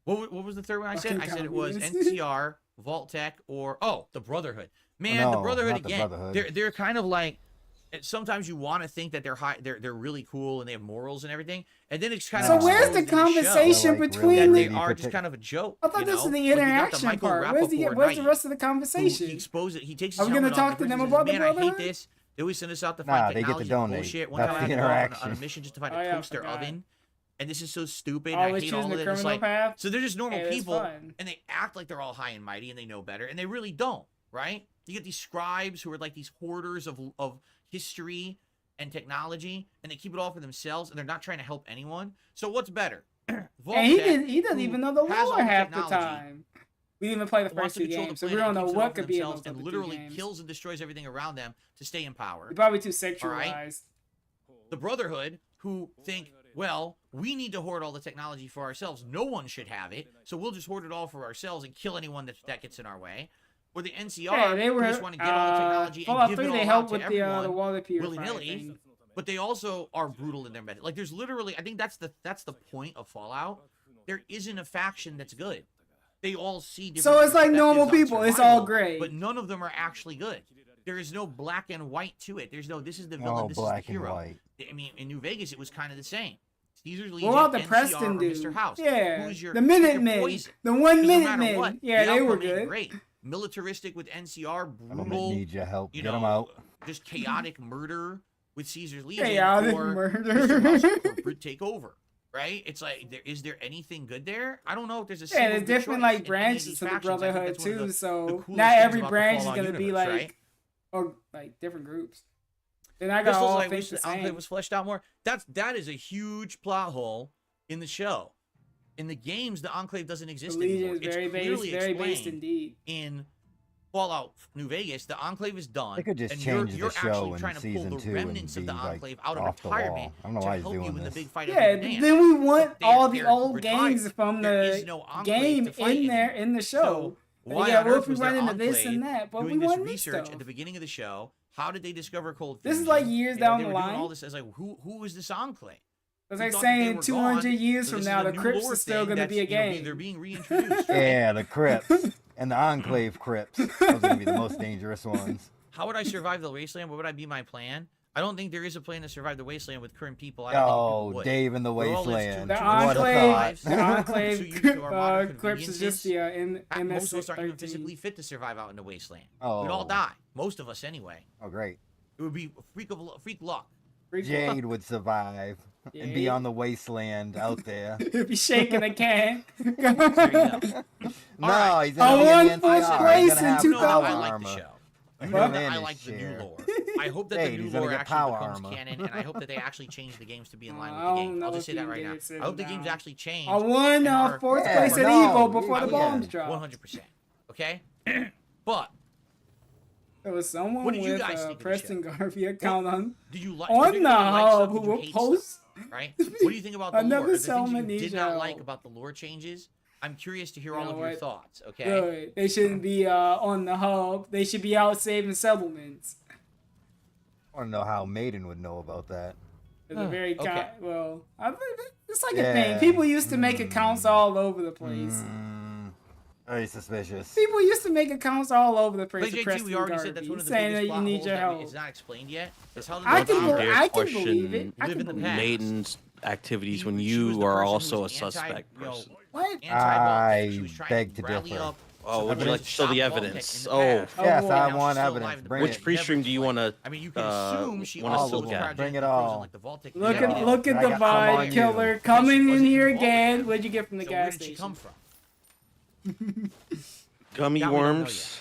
What was the third one I said? I said it was NCR, Vault Tech, or the Brotherhood. Man, the Brotherhood again. They're kind of like. Sometimes you want to think that they're really cool and they have morals and everything, and then it's kind of. So where's the conversation between? They are just kind of a joke. I thought this was the interaction part. Where's the rest of the conversation? He exposes it. He takes. Are we gonna talk to them about the Brotherhood? Man, I hate this. They always send us out to find technology. They get to donate. Bullshit. One That's time the I had to go interaction. on a mission just to find a toaster oven. And this is so stupid. I Always hate all choosing of the it. It's criminal like, path. so they're just normal people, fun. and they act like they're all high and mighty, and they know better, and they really don't, right? You get these scribes who are like these hoarders of history and technology, and they keep it all for themselves, and they're not trying to help anyone. So what's better? And he doesn't even know the lore half the time. We didn't even play the first two games, so we don't know what could be in those and literally kills and destroys everything around them to stay in power. You're probably too sexualized. Right? The Brotherhood, who think, well, we need to hoard all the technology for ourselves. No one should have it, so we'll just hoard it all for ourselves and kill anyone that gets in our way. Or the NCR, they were, who just want to get all the technology and give it all they out helped to with everyone the water willy-nilly. But they also are brutal in their method. Like, there's literally, I think that's the point of Fallout. There isn't a faction that's good. They all see different. So it's like normal perspectives people. on It's all survival, great. but none of them are actually good. There is no black and white to it. There's no, this is the villain, this is the hero. I mean, in New Vegas, it was kind of the same. Caesar's Legion, what about the NCR, Preston or dude? Mr. House. Yeah, Who's your, the Minutemen, the 1 Minute Men. Yeah, they were good. Great. Militaristic with NCR, I don't brutal. need your help. You Get know, them out. just chaotic murder with Caesar's Legion. Chaotic or murder. Mr. House corporate takeover. Right? It's like, is there anything good there? I don't know if there's a single there's different like branches of the Brotherhood too. So not every branch is gonna be like, or like different groups. Then I got all things the same. Enclave was fleshed out more. That is a huge plot hole in the show. In the games, the Enclave doesn't exist anymore. It's very based indeed. In Fallout New Vegas, the Enclave is done. They could just and change you're the show actually in trying to pull season the 2 remnants of and the be, like, Enclave out of off the retirement wall. I don't know to why he's help you doing in the this. big fight. Yeah, then we want all the old retired. games from the game in there in the show. So why yeah, on we'll earth be was there running into this Enclave and that, but we doing this want new research stuff. at the beginning of the show? How did they discover cold This fusion? is like years You know, down they the were doing line. all this as like, who is this Enclave? It's We like thought that they saying were 200 gone, years so from this now, is a the new Crips lore is still thing going to be a that's, you know, game. they're being reintroduced. Right? Yeah, the Crips and the Enclave Crips. Those are gonna be the most dangerous ones. How would I survive the wasteland? What would be my plan? I don't think there is a plan to survive the wasteland with current people. I don't think people would. Dave in the We're all wasteland. too- The too Enclave, so the Enclave used to our modern Crips is just conveniences. the Most of us aren't even MS-13. physically fit to survive out in the wasteland. Oh. We'd all die. Most of us, anyway. Oh, great. It would be freak luck. Jade would survive and be Jade? on the wasteland out there. He'll be shaking a can. There you go. No, right. he's gonna I be won in the first NCR. place He's gonna in have 2000. power I like the armor. show. You You know can that I manage like the new share. lore. I hope that Hey, the new he's gonna lore get actually power becomes armor. canon, and I hope that they actually change the games to be in line with I the don't game. I'll know just say if that you right can now. get it I hope the down. games actually change. I won and are- fourth Yeah, place at no, Evo before the yeah. bombs dropped. 100%. Okay? But There was someone What did you with guys a think of the Preston Garvey account on did you like on did you the like hub stuff? who Did you will hate post. stuff? Right? What do you think about the Another lore? The things you Salmonese did not show. like about the lore changes? I'm curious to hear You all know of your what? thoughts, okay? Good. They shouldn't be on the hub. They should be out saving settlements. I want to know how Maiden would know about that. It's a very okay. well. I think it's like a Yeah. thing. People used to make accounts all over the place. Very suspicious. People used to make accounts all over the place. But of JT, Preston we already Garvey, said that's one of the saying biggest that you plot need holes your that help. it's not explained yet. It's how I can the believe it. I live can in the believe it. past. Maiden's activities when She was you the are person who also a was suspect you know, person. What? I She was trying beg to rally differ. up Oh, would you some like to show the shop evidence? Vault Tech in the Oh, past. Yes, boy. I Now want she's still evidence. alive in the Bring which it. Never pre-stream do you want to? I mean, you can assume she wanna also look was at? project Bring it frozen all. like the Vault Tech Look never at did. look at I the got come on vibe you. killer She coming in wasn't here involved with again. that. Where'd you get from the So gas where did she station? come from? Gummy That we don't know worms.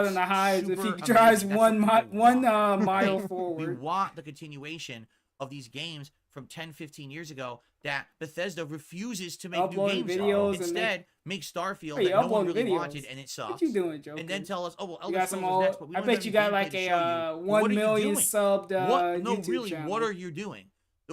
out in the highs if he drives one mile forward. We want the continuation of these games from 10, 15 years ago that Bethesda refuses to make new games of. Instead, make Starfield that no one really wanted and it sucks. What you doing, Joker? And then tell us, oh well, you Elder Scrolls is next, but we don't I bet you got like a 1 million subbed no, YouTube really, channel. what are you doing?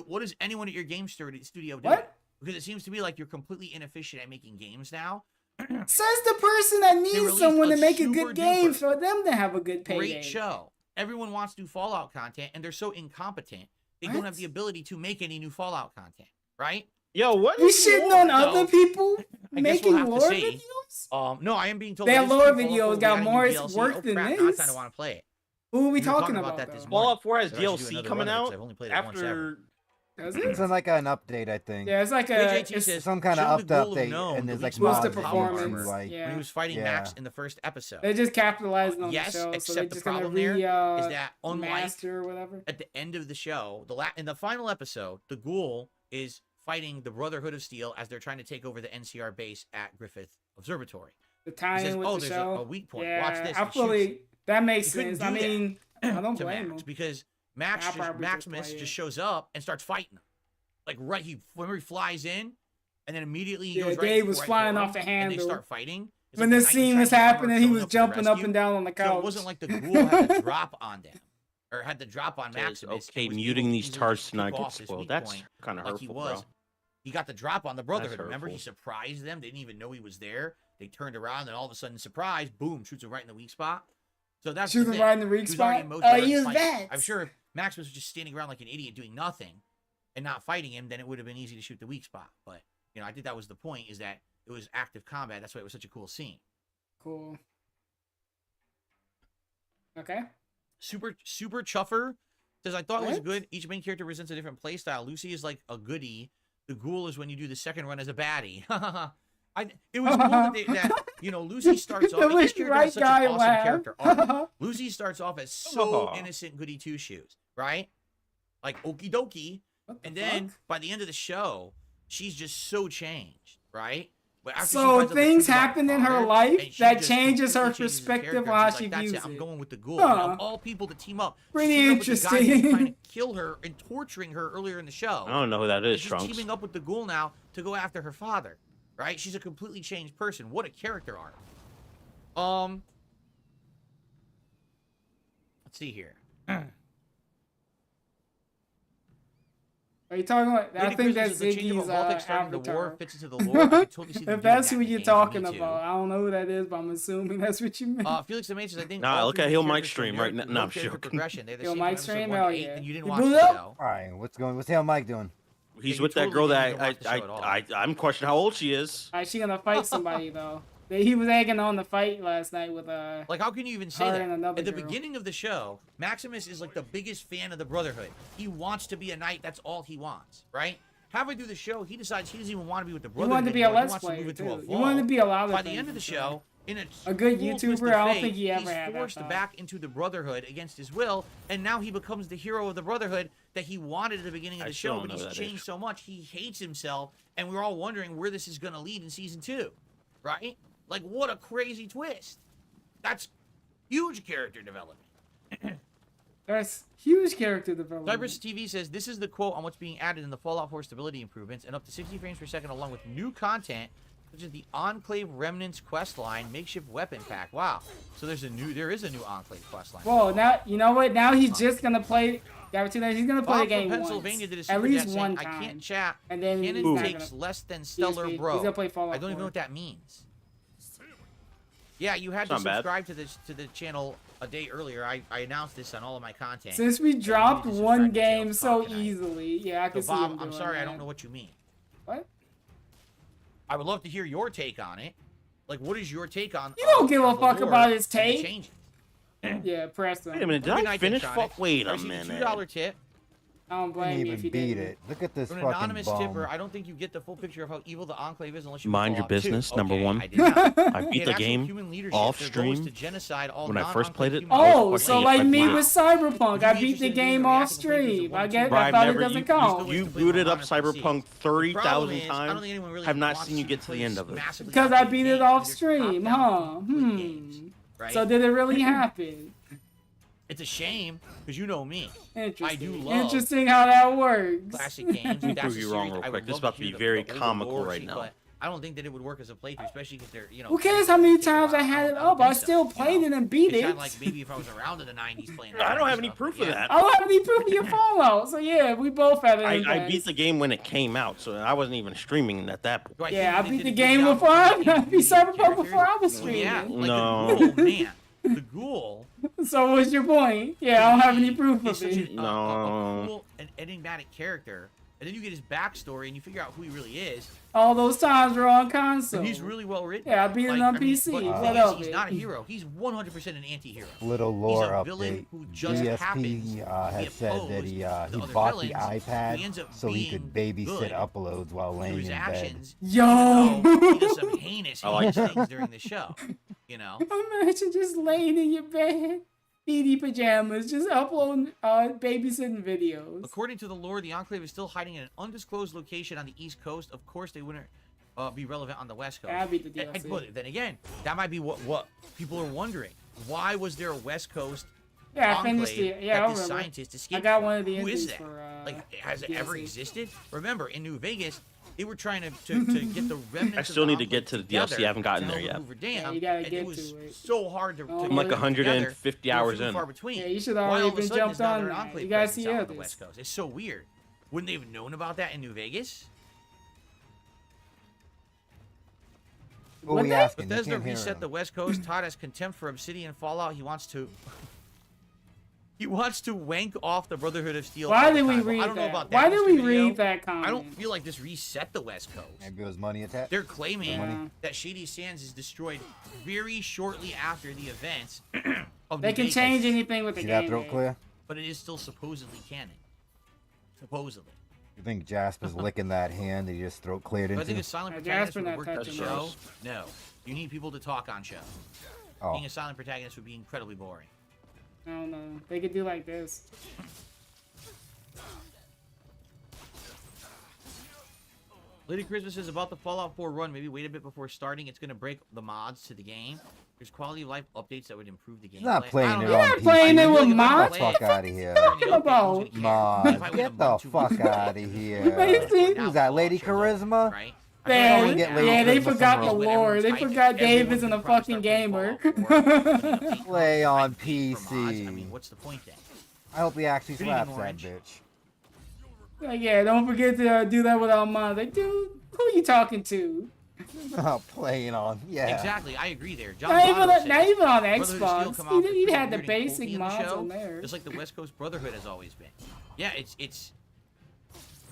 What is anyone at your game studio doing? What? Because it seems to me like you're completely inefficient at making games now. Says the person that needs someone to make a good game for them to have a good payday. Great show. Everyone wants to do Fallout content, and they're so incompetent, they don't have the ability to make any new Fallout content, right? Yo, what? You shitting on other people making we'll lore videos? No, I am being told their lore videos got more work than this. I want to play it. Who are we talking about? Fallout 4 has DLC coming out after. Does it? It's like an update, I think. Yeah, it's like it's some kind of update, and there's like boost the mods performance. like, when he was fighting Max in the first episode. They just capitalized on the show, except so they're the just gonna problem there is that unlike or whatever. At the end of the show, in the final episode, the Ghoul is fighting the Brotherhood of Steel as they're trying to take over the NCR base at Griffith Observatory. The tie-in with the show. There's a weak point. Yeah, Watch this. I fully that makes sense. I mean, I don't to blame Max him because Maximus just shows up and starts fighting him. Like he flies in, and then immediately he goes right. Dave was flying off the handle. And they start fighting. When this scene was happening, he was jumping up and down on the couch. So it wasn't like the Ghoul had to drop on them, or had to drop on Maximus. Okay, muting these tards to not get spoiled. That's kind of hurtful, bro. He got the drop on the Brotherhood. Remember, he surprised them. They didn't even know he was there. They turned around, and all of a sudden, surprise, boom, shoots him right in the weak spot. So that's shoots him right in the weak spot. Oh, he was bad. I'm sure if Maximus was just standing around like an idiot doing nothing and not fighting him, then it would have been easy to shoot the weak spot. But I think that was the point, is that it was active combat. That's why it was such a cool scene. Cool. Okay. Super Chuffer says, I thought it was good. Each main character presents a different playstyle. Lucy is like a goodie. The Ghoul is when you do the second run as a baddie. It was cool that Lucy starts off. Each character has such an awesome character arc. Lucy starts off as so innocent goody two shoes, right? Like okie dokie. And then by the end of the show, she's just so changed, right? But so things happen in her life that changes her perspective on how she views it. I'm going with the Ghoul. Of all people to team up, pretty interesting. Trying to kill her and torturing her earlier in the show. I don't know who that is, She's Trunks. teaming up with the Ghoul now to go after her father, right? She's a completely changed person. What a character arc. Let's see here. Are you talking about? I think that's Ziggy's avatar. Fits into the lore. I could totally see if that's who you're talking about, I don't know who that is, but I'm assuming that's what you mean. Felix the Matrix, I think. Nah, look at He'll Mike stream right now. No, I'm joking. He'll Mike stream, hell yeah. You didn't watch the show. All right, what's He'll Mike doing? He's with that girl that I'm questioning how old she is. She gonna fight somebody though. He was egging on the fight last night with like, how can you even say that? At the beginning of the show, Maximus is like the biggest fan of the Brotherhood. He wants to be a knight. That's all he wants, right? Halfway through the show, he decides he doesn't even want to be with the Brotherhood. He wanted to be a Let's Player too. He wanted to be a lot of By the end of the show, in a good YouTuber, I don't think he ever had that. He's forced back into the Brotherhood against his will, and now he becomes the hero of the Brotherhood that he wanted at the beginning of the show. But he's changed so much, he hates himself, and we're all wondering where this is going to lead in season 2, right? Like, what a crazy twist. That's huge character development. That's huge character development. Cypress TV says, this is the quote on what's being added in the Fallout 4 stability improvements, and up to 60 frames per second along with new content, such as the Enclave Remnants quest line, makeshift weapon pack. Wow. So there is a new Enclave quest line. Whoa, now, you know what? Now he's just going to play... He's going to play the game Pennsylvania once. Did a at least saying, one time. I can't chat. And then Khantent takes less than stellar, bro. He's going to play Fallout I don't even know what that means. Yeah, you had to subscribe to the channel a day earlier. I announced this on all of my content. Since we dropped one game so easily, yeah, I can see him doing I'm sorry, that. I don't know what you mean. What? I would love to hear your take on it. Like, what is your take on? You don't give a fuck about his take. Yeah, Preston. Wait a minute, did I finish? Wait a minute. $2 tip. I don't blame you if you beat didn't. it. Look at this From fucking an anonymous bum. tipper, I don't think you get the full picture of how evil the Enclave is unless you mind your business. Okay, number one. I did not. I beat the game off stream when I first played it. Oh, so like me with Cyberpunk, I beat the game off stream. I thought it doesn't count. You booted up Cyberpunk 30,000 times. Have not seen you get to the end of it. Because I beat it off stream, huh? So did it really happen? It's a shame because you know me. I do love interesting how that works. Classic games. Let me prove you wrong real quick. This is about to be very comical right now. I don't think that it would work as a playthrough, especially because they're, you know. Who cares how many times I had it up? I still played it and beat it. It's not like maybe if I was around in the 90s playing. I don't have any proof of that. I don't have any proof of your Fallout. So yeah, we both had it. I beat the game when it came out, so I wasn't even streaming at that point. Yeah, I beat the game before I beat Cyberpunk before I was streaming. Yeah, like no. The ghoul, man. The ghoul. So what's your point? Yeah, I don't have any proof of it. No. A cool and enigmatic character. And then you get his backstory and you figure out who he really is. All those times we're on console. And he's really well written. Yeah, I beat him on PC. What else? He's not a hero. He's 100% an anti-hero. Little lore he's a update. villain who just happens has said that he bought the iPad so he could babysit uploads while laying in bed. Yo! He does some heinous things during the show. You know? Imagine just laying in your bed. PD pajamas, just uploading babysitting videos. According to the lore, the Enclave is still hiding in an undisclosed location on the East Coast. Of course, they wouldn't be relevant on the West Coast. That'd be the DLC. But then again, that might be what people are wondering. Why was there a West Coast I finished it. Yeah, that this scientist escaped? I got one of the Who is endings that? for has it DLC. ever existed? Remember, in New Vegas, they were trying to get the remnants. I still need to get to the DLC. I haven't gotten there yet. Yeah, you gotta get it was to it. so hard to I'm like 150 hours in. Yeah, you should have already been jumped on that. You gotta see on the West Coast. It's so weird. Wouldn't they have known about that in New Vegas? What are we asking? Bethesda reset the West Coast. Todd has contempt for Obsidian Fallout. He wants to wank off the Brotherhood of Steel. Why did we read I don't know that? about that. Why did we read that comment? I don't feel like this reset the West Coast. Maybe it was money attached. They're claiming that Shady Sands is destroyed very shortly after the events of They can change anything with the See game. that throat clear? But it is still supposedly canon. Supposedly. You think Jasper's licking that hand that he just throat cleared Do I into? think a silent protagonist would work on the show? No. You need people to talk on show. Being a silent protagonist would be incredibly boring. I don't know. They could do like this. Lady Christmas says about the Fallout 4 run, maybe wait a bit before starting. It's going to break the mods to the game. There's quality of life updates that would improve the game. He's not playing it on You're not playing it with mods? Get the fuck out of here. About Mods, get the fuck out of here. Who's that, Lady Charisma? Right? Man, yeah, they forgot the lore. They forgot Dave isn't a fucking gamer. Play on PC. I mean, what's the point then? I hope he actually slaps that bitch. Like, yeah, don't forget to do that without mods. Like, dude, who are you talking to? Playing on, yeah. Exactly, I agree there. Not even on Xbox. He had the basic mods on there. Just like the West Coast Brotherhood has always been. Yeah, it's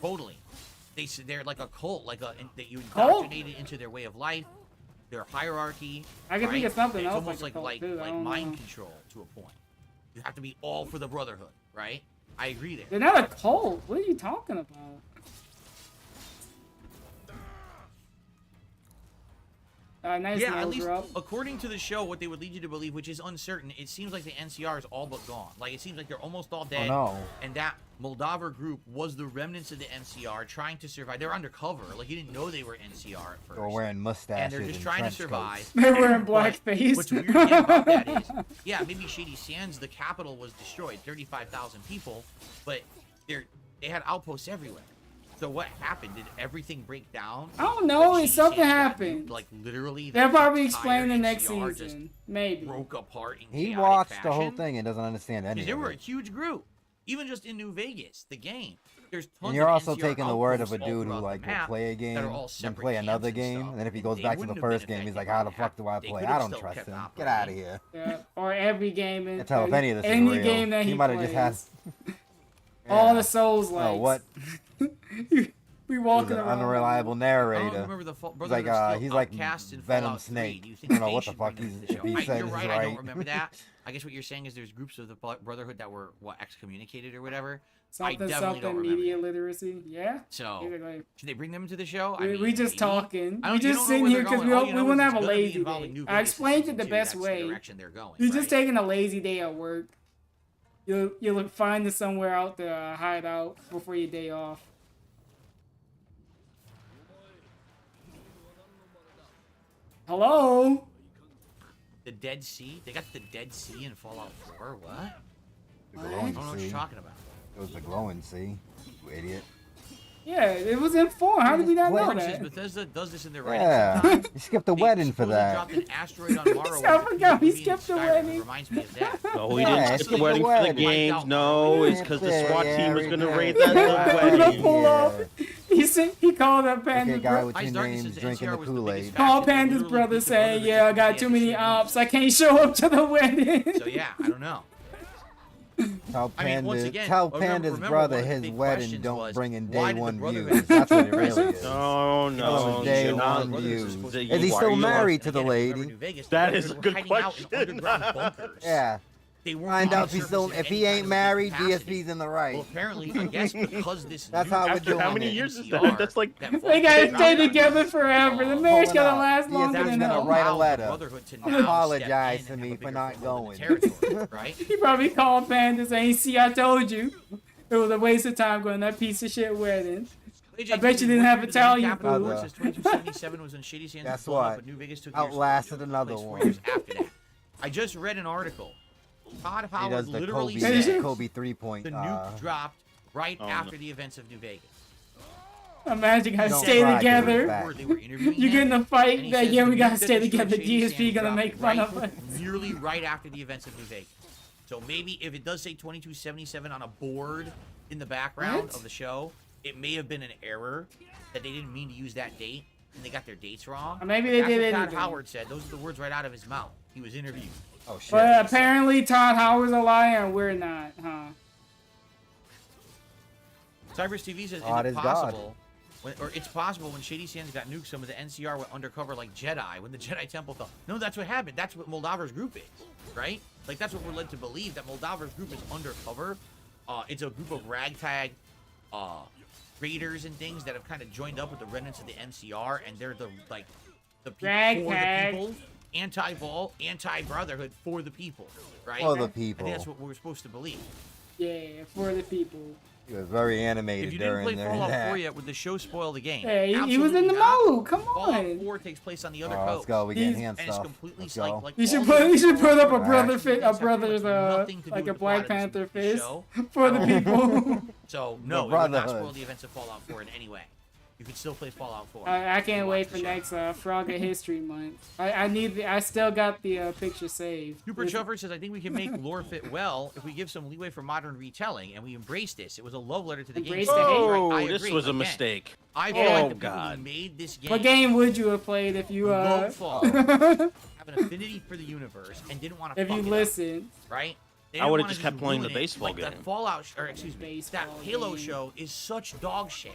totally. They're like a cult, that you indoctrinated into their way of life, their hierarchy. I can think of something else. It's almost like mind control to a point. You have to be all for the Brotherhood, right? I agree there. They're not a cult. What are you talking about? Nice yeah, at least according to the show, what they would lead you to believe, which is uncertain, it seems like the NCR is all but gone. Like, it seems like they're almost all dead. Oh, no. And that Moldover group was the remnants of the NCR trying to survive. They're undercover. Like, you didn't know they were NCR at first. They're wearing mustaches and they're just trying to survive. They're wearing blackface. What's weird again about that is, yeah, maybe Shady Sands, the capital, was destroyed, 35,000 people, but they had outposts everywhere. So what happened? Did everything break down? I don't know. Something happened. Like literally. They'll probably explain the next season. Maybe. Broke apart. He watched the whole thing and doesn't understand anything. Because they were a huge group, even just in New Vegas, the game. There's tons and you're also of NCR taking the word of a all dude who throughout like the will map play a game, that are all then separate play another camps and game, stuff. and then if he goes They back to the wouldn't have been first game, he's like, affected how by the fuck do I They play? could I have don't still trust kept him. Get operating. out of here. Yeah, or every game. Can't tell if any of this is any real. game that he might have just had. All the Souls likes. Oh, what? We walking He's an around. unreliable narrator. He's like he's like Venom Snake. I don't know what the fuck he's if he said You're is right, right. I don't remember that. I guess what you're saying is there's groups of the Brotherhood that were excommunicated or whatever. Something, I definitely don't remember media that. literacy. Yeah. So basically. should they bring them into the show? We just talking. We you just don't sitting know here where because they're we going. wouldn't have a All you know is it's lazy gonna be involving day. New I Vegas explained it the season 2. best That's the way. direction they're going, You're right? just taking a lazy day at work. You'll find somewhere out to hide out before your day off. Hello? The Dead Sea? They got the Dead Sea in Fallout 4? What? The I glowing don't know what sea. you're talking about. It was the glowing sea, you idiot. Yeah, it was in 4. How did we not know that? Bethesda does this in their writing. Yeah, you skipped the wedding for that. Dropped an asteroid on Morrowind. I forgot we skipped the wedding. Reminds me of that. No, we didn't skip the wedding for the games. No, it's because the SWAT team was gonna raid that wedding. Pull up. He called up Panda's guy with your names drinking the Kool-Aid. Called Panda's brother saying, "Yeah, I got too many ops. I can't show up to the wedding." So yeah, I don't know. Tell Panda's remember, brother his wedding don't bring in day one views. That's what it really is. No. Day one views. Is he still married to the lady? That is a good question. Yeah. Find out if he ain't married, DSP's in the right. Well, apparently, I guess because this. That's how we're doing. How many years is that? That's like. They gotta stay together forever. The marriage gotta last longer than that. that. Write a letter. Apologize to me for not going. Right? He probably called Panda saying, "See, I told you. It was a waste of time going to that piece of shit wedding. I bet you didn't have Italian food." Guess what? Outlasted another one. I just read an article. Todd He Howard does the literally said Kobe 3-point. the nuke dropped right after the events of New Vegas. Imagine guys stay together. You get in a fight that we gotta stay together. DSP gonna make fun of us. Nearly right after the events of New Vegas. So maybe if it does say 2277 on a board in the background of the show, it may have been an error that they didn't mean to use that date and they got their dates wrong. Or maybe they did it. Todd Howard said those are the words right out of his mouth. He was interviewed. Oh shit. But apparently Todd Howard's a liar and we're not, huh? Cybers TV says it's possible. It's possible when Shady Sands got nuked, some of the NCR went undercover like Jedi when the Jedi Temple fell. No, that's what happened. That's what Moldaver's group is, right? Like that's what we're led to believe, that Moldaver's group is undercover. It's a group of ragtag raiders and things that have kind of joined up with the remnants of the NCR, and they're the people for the people. Anti-Vol, anti-Brotherhood for the people, right? For the people. I think that's what we're supposed to believe. Yeah, for the people. He was very animated if you didn't during play Fallout 4 yet, would the show spoil the game? Hey, he was in the mode. Come on. Fallout 4 takes place on the other coast. Let's go. We get hand and it's stuff. completely like you should put up a brother's like a Black Panther face for the people. So no, it would not spoil the events of Fallout 4 in any way. You can still play Fallout 4. I can't wait for next Frogger History Month. I still got the picture saved. Super Chuffer says, I think we can make lore fit well if we give some leeway for modern retelling and we embrace this. It was a love letter to the game. Oh, this was a mistake. I feel like the people who made this game. What game would you have played if you have an affinity for the universe and didn't want to if you listened, right? I would have just kept playing the baseball game. That Fallout, or excuse me, that Halo show is such dog shit.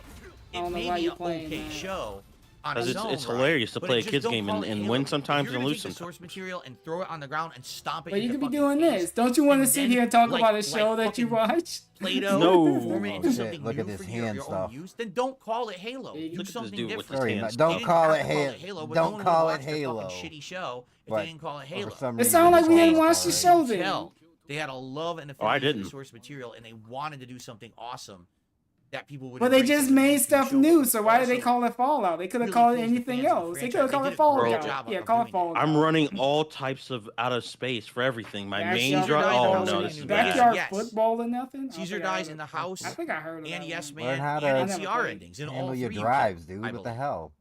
It may be an okay show on its own, it's hilarious to play a kids game and win sometimes and lose sometimes. Source material and throw it on the ground and stomp it. But you could be doing this. Don't you want to sit here and talk about a show that you watch? Play-Doh, no. Form it into something Look new at this for hand your stuff. own use. Then don't call it Halo. Do something different. Don't call it Halo. Don't call it Halo. Shitty show. If they didn't call it Halo. It sounded like we didn't watch the show then. They had a love and affinity for source material, and they wanted to do something awesome that people would. Well, they just made stuff new, so why did they call it Fallout? They could have called it anything else. They could have called it Fallout. Yeah, call it Fallout. I'm running all types of out of space for everything. My main drive. Oh no, this is backyard football or nothing. Caesar dies in the house. I think I heard of and that. Yes Man and NCR endings in all your three. drives, dude. What the hell?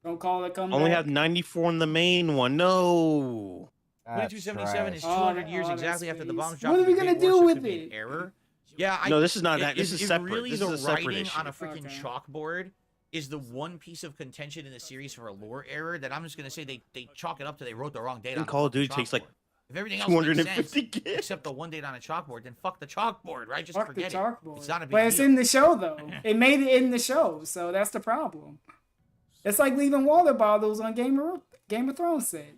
Don't call it come. Only have 94 in the main one. No. 2277 is 200 years exactly after the bombs dropped. What are we gonna do with it? Error. Yeah, no, this is not that. This is separate. Really, this is a separate writing issue. On a freaking chalkboard is the one piece of contention in the series for a lore error that I'm just gonna say they chalk it up to they wrote the wrong date. And Call of Duty takes like if everything else 250 makes sense, except the one date on a chalkboard, then fuck the chalkboard, right? Just forget it. It's not a big But it's deal. in the show though. It made it in the show, so that's the problem. It's like leaving water bottles on Game of Thrones set.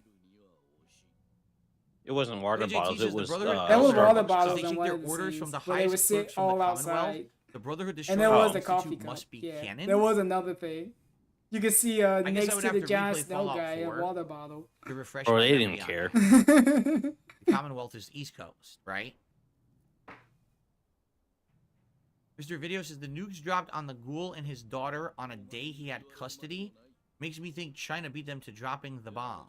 It wasn't water bottles. It was. That was water bottles. They take their orders from the they would sit all outside. The Brotherhood and there was the coffee cup. Must be canon. There was another thing. You can see next to the Jon Snow guy a water bottle. Or they didn't care. The Commonwealth is East Coast, right? Mr. Video says the nukes dropped on the ghoul and his daughter on a day he had custody. Makes me think China beat them to dropping the bomb.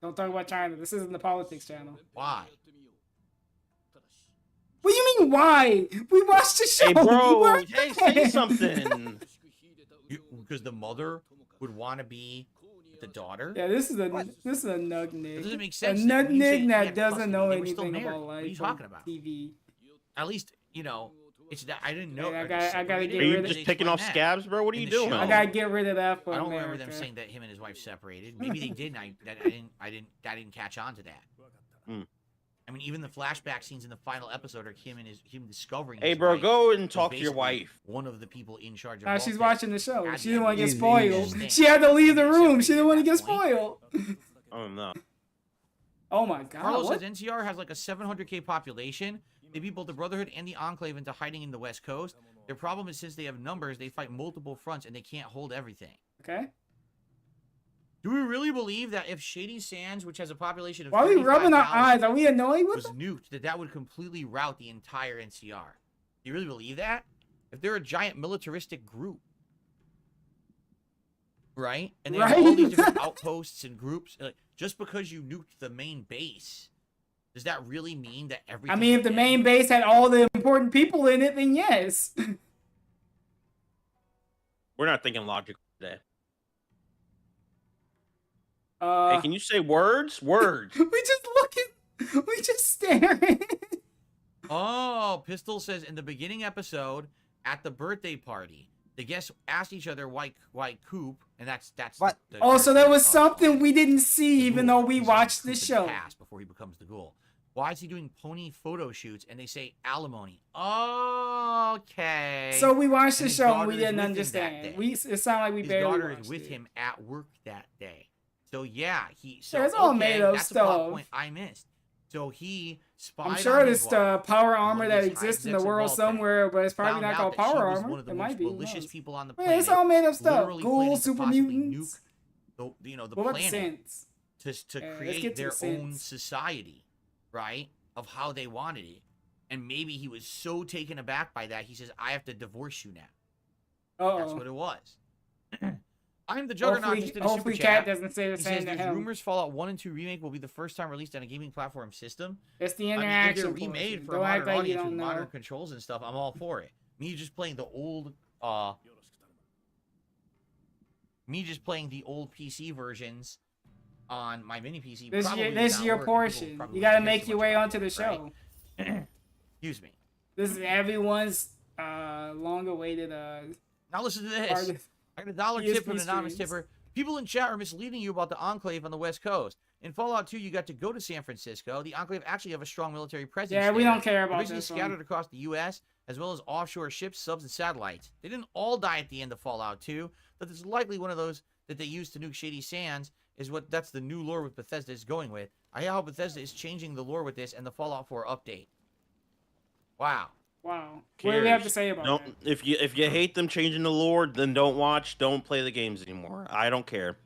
Don't talk about China. This isn't the politics channel. Why? What do you mean, why? We watched the show. Hey, bro. Hey, say something. Because the mother would want to be the daughter. Yeah, this is a nugnig. It doesn't make sense. A nugnig that doesn't custody. know They were still anything married. about What are life you talking about? TV. At least, you know, it's that I didn't know. Yeah, I are they gotta separated? get Are you rid of- just taking off scabs, bro? What are In you the doing? show. I gotta get rid of that for I don't America. remember them saying that him and his wife separated. Maybe they did. And I didn't catch on to that. Hmm. I mean, even the flashback scenes in the final episode are him discovering. Hey, his bro, wife go and was talk to your basically wife. One of the people in charge of. She's Baltic. watching the show. At She the didn't want to end, get easy, spoiled. easy. She had to leave the room. She didn't want to get Separated at that spoiled. Oh no. Oh my god. Carlos What? says NCR has like a 700K population. They beat both the Brotherhood and the Enclave into hiding in the West Coast. Their problem is since they have numbers, they fight multiple fronts and they can't hold everything. Okay. Do we really believe that if Shady Sands, which has a population of Why are we rubbing our 35,000, eyes? Are we annoyed with was them? nuked, that would completely rout the entire NCR? Do you really believe that? If they're a giant militaristic group, right? And they have all these different outposts and groups, like, just because you nuked the main base, does that really mean that everything? I mean, if the main base had all the important people in it, then yes. We're not thinking logical today. Hey, Uh, can you say words? Words. we just looking. We just staring. Oh, Pistol says in the beginning episode at the birthday party, the guests asked each other why Coop, and that's What? Oh, so there was something we we didn't see, even though we watched the show. Before he becomes the ghoul. Why is he doing pony photo shoots? And they say alimony. Okay. So we watched the And his show and daughter we is didn't with him that understand. day. It sounded like we His barely daughter watched is with it. him at work that day. So yeah, So Yeah, it's all okay, made up that's a plot stuff. point I missed. So he spied I'm sure on there's his wife. power armor One that of his exists in the high execs world of Baltic somewhere, but it's probably found not out called that she power was armor. One of the It most might be. who malicious knows? people on the Yeah, planet. it's all made up stuff. Literally Ghouls, planning to super possibly mutants. nuke the What about the planet synths? to Yeah, let's create get to their the own synths. society, right? Of how they wanted it. And maybe he was so taken aback by that, he says, I have to divorce you now. That's what it was. I'm the Juggernaut, just in a super Hopefully chat. Cat doesn't say the He same says to there's him. rumors Fallout 1 and 2 Remake will be the first time released on a gaming platform system. It's the I mean, if interaction. they're remade portion. for a Don't act modern like you audience with don't know. modern controls and stuff, I'm all for it. Me just playing the old PC versions on my mini PC. This probably is would not your work, and people portion. probably You gotta wouldn't care make so your much way about onto it, the show. right? Excuse me. This is everyone's long-awaited Now listen to part this. of- I got a $1 tip from an ESP anonymous streams. tipper. People in chat are misleading you about the Enclave on the West Coast. In Fallout 2, you got to go to San Francisco. The Enclave actually have a strong military presence. Yeah, we there. don't care about Originally this one. scattered across the U.S., as well as offshore ships, subs, and satellites. They didn't all die at the end of Fallout 2, but it's likely one of those that they used to nuke Shady Sands that's the new lore with Bethesda is going with. I hear how Bethesda is changing the lore with this and the Fallout 4 update. Wow. Wow. What do we have to say about Don't, that? if you hate them changing the lore, then don't play the games anymore. I don't care.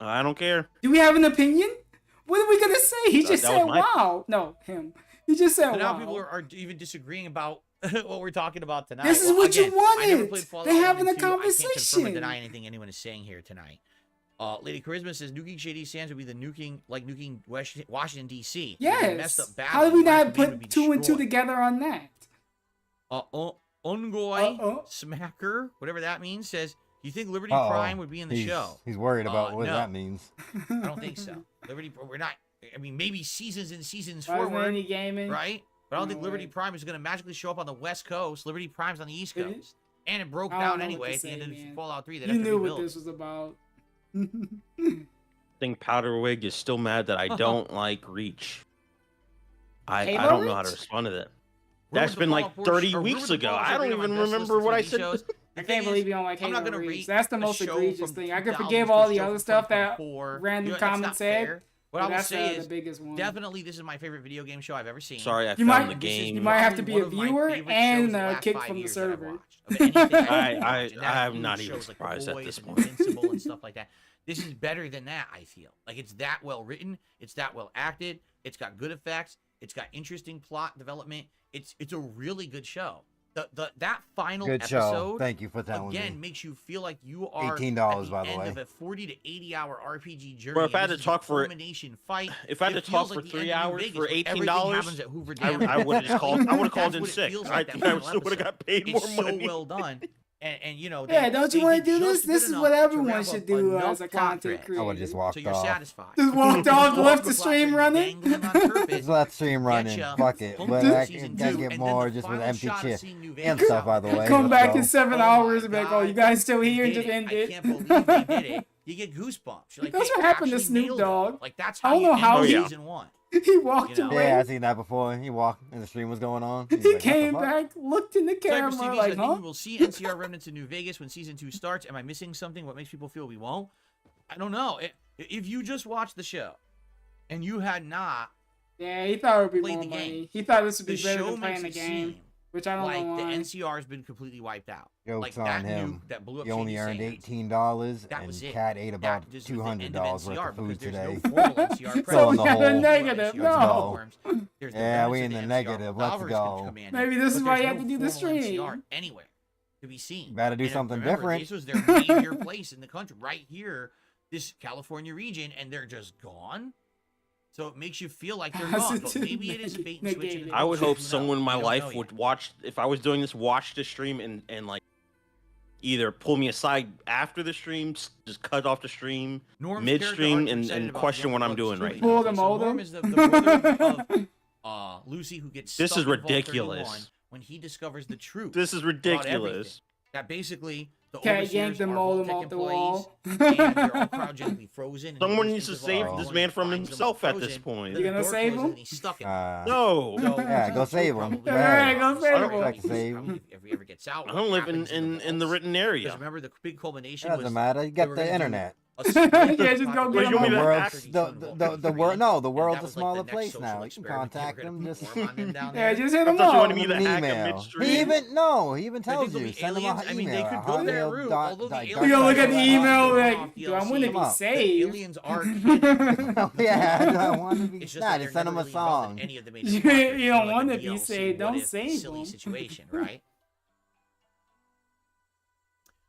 I don't care. Do we have an opinion? What are we gonna say? He just that said, was my- "Wow." No, him. He just said, So now "Wow." people are even disagreeing about what we're talking about tonight. This is what you again, I never wanted. played Fallout They're 1 having and a 2. I can't confirm or conversation. deny anything anyone is saying here tonight. Lady Charisma says nuking Shady Sands would be the nuking Washington D.C. Yes. How did we not put two and two together on that? Ungoy Smacker, whatever that means, says, "Do you think Liberty Uh-oh. Prime would be in the show?" He's worried about what no. that means. I don't think so. We're not. I mean, maybe seasons and seasons Why isn't forward, any gaming? right? But I don't think No Liberty way. Prime is going to magically show up on the West Coast. Liberty Prime's on the East Did it? Coast, and it broke I don't down know what anyway to at the say, end of man. Fallout 3. That You knew what this was about. I think Powderwig is still mad that I don't like Reach. I Halo don't know how to Reach? respond to that. Rumors That's of been like Fallout 4 30 or weeks rumors of ago. Fallout I don't 4 even on best remember list what of I TV said. shows. I The can't thing believe is, you don't like I'm not Halo gonna Reach. rate That's the a most show egregious from thing. I could 2000 forgive for all a the show other from stuff that 2004. random You know, that's comments not said. fair. What but I will that's say the is, biggest one. definitely this is my favorite video game show I've ever seen. Sorry, I You found might- the This is game. You might have to be probably a one of my viewer favorite and shows of the last kicked 5 from the years that I've server. watched. Of anything I've I- watched. And that I'm includes not even shows like The surprised at Boys this and point. Invincible and stuff like that. This is better than that, I feel. Like, it's that well written, it's that well acted, it's got good effects, it's got interesting plot development. It's a really good show. That final Good show. episode Thank you for telling again me. makes you feel like you are $18, at the by the end way. of a 40 to 80 hour RPG journey. Bro, if I and had this to is talk a for- culmination fight, if I had it to talk feels for like the 3 end of New hours Vegas, for where everything $18, happens at Hoover I Dam. would have just called. I would have called in That's what it sick. feels I like, that think I final still would have got paid more It's so money. well done. And you know, yeah, don't you want to do this? This is what everyone should do as a content creator. I would just walk so you're off. satisfied. Just walked off, left the stream running. Just let the stream running. Fuck it. But I can get more just with empty shit and stuff, by the way. Come back in 7 hours and be like, oh, you guys still here? And just end it. I can't believe they did it. You get goosebumps. You're like, that's what happened to Snoop Dogg. Like that's how you end season 1. He walked away. Yeah, I seen that before. He walked and the stream was going on. He came back, looked in the camera, like, huh? We will see NCR Remnants in New Vegas when season 2 starts. Am I missing something? What makes people feel we won't? I don't know. If you just watched the show and you had not, yeah, he thought it would be more money. He thought this would be better than playing the game. Which I don't know why. The NCR has been completely wiped out. Jokes like on that him. nuke that blew up. He only earned $18, and Cat ate about $200 worth of food today. So we got a negative. No. Yeah, we in the negative. Let's go. Maybe this is why you have to do the stream. Anywhere to be seen. Better do something different. This was their major place in the country, right here, this California region, and they're just gone. So it makes you feel like they're gone. But maybe it is a bait and switch. I would hope someone in my life would watch, if I was doing this, watch the stream and like either pull me aside after the stream, just cut off the stream midstream, and question what I'm doing right now. Pull them over. Norm is the brother of Lucy, who gets this stuck is ridiculous. When he discovers the truth. This is ridiculous. That basically the Can't yank the modem off the wall. And they're all cryogenically frozen. Someone needs to save this man from himself at this point. You gonna save him? He's stuck in no. Yeah, go save him. Alright, go save him. I don't like to save him. If he ever gets out. I don't live in the written area. Remember the big culmination It doesn't matter. You got the internet. Yeah, just go get him. The world. No, the world's a smaller place now. You can contact them. Just yeah, just hit them I thought you up. wanted me to hack him email. midstream. He even tells you. Send them an email. They could go that route. You gonna look at the email like, do I want to be saved? Aliens are. Yeah, I want to be. Just Nah, just send them a song. You don't want to be saved. Don't save them. Situation, right?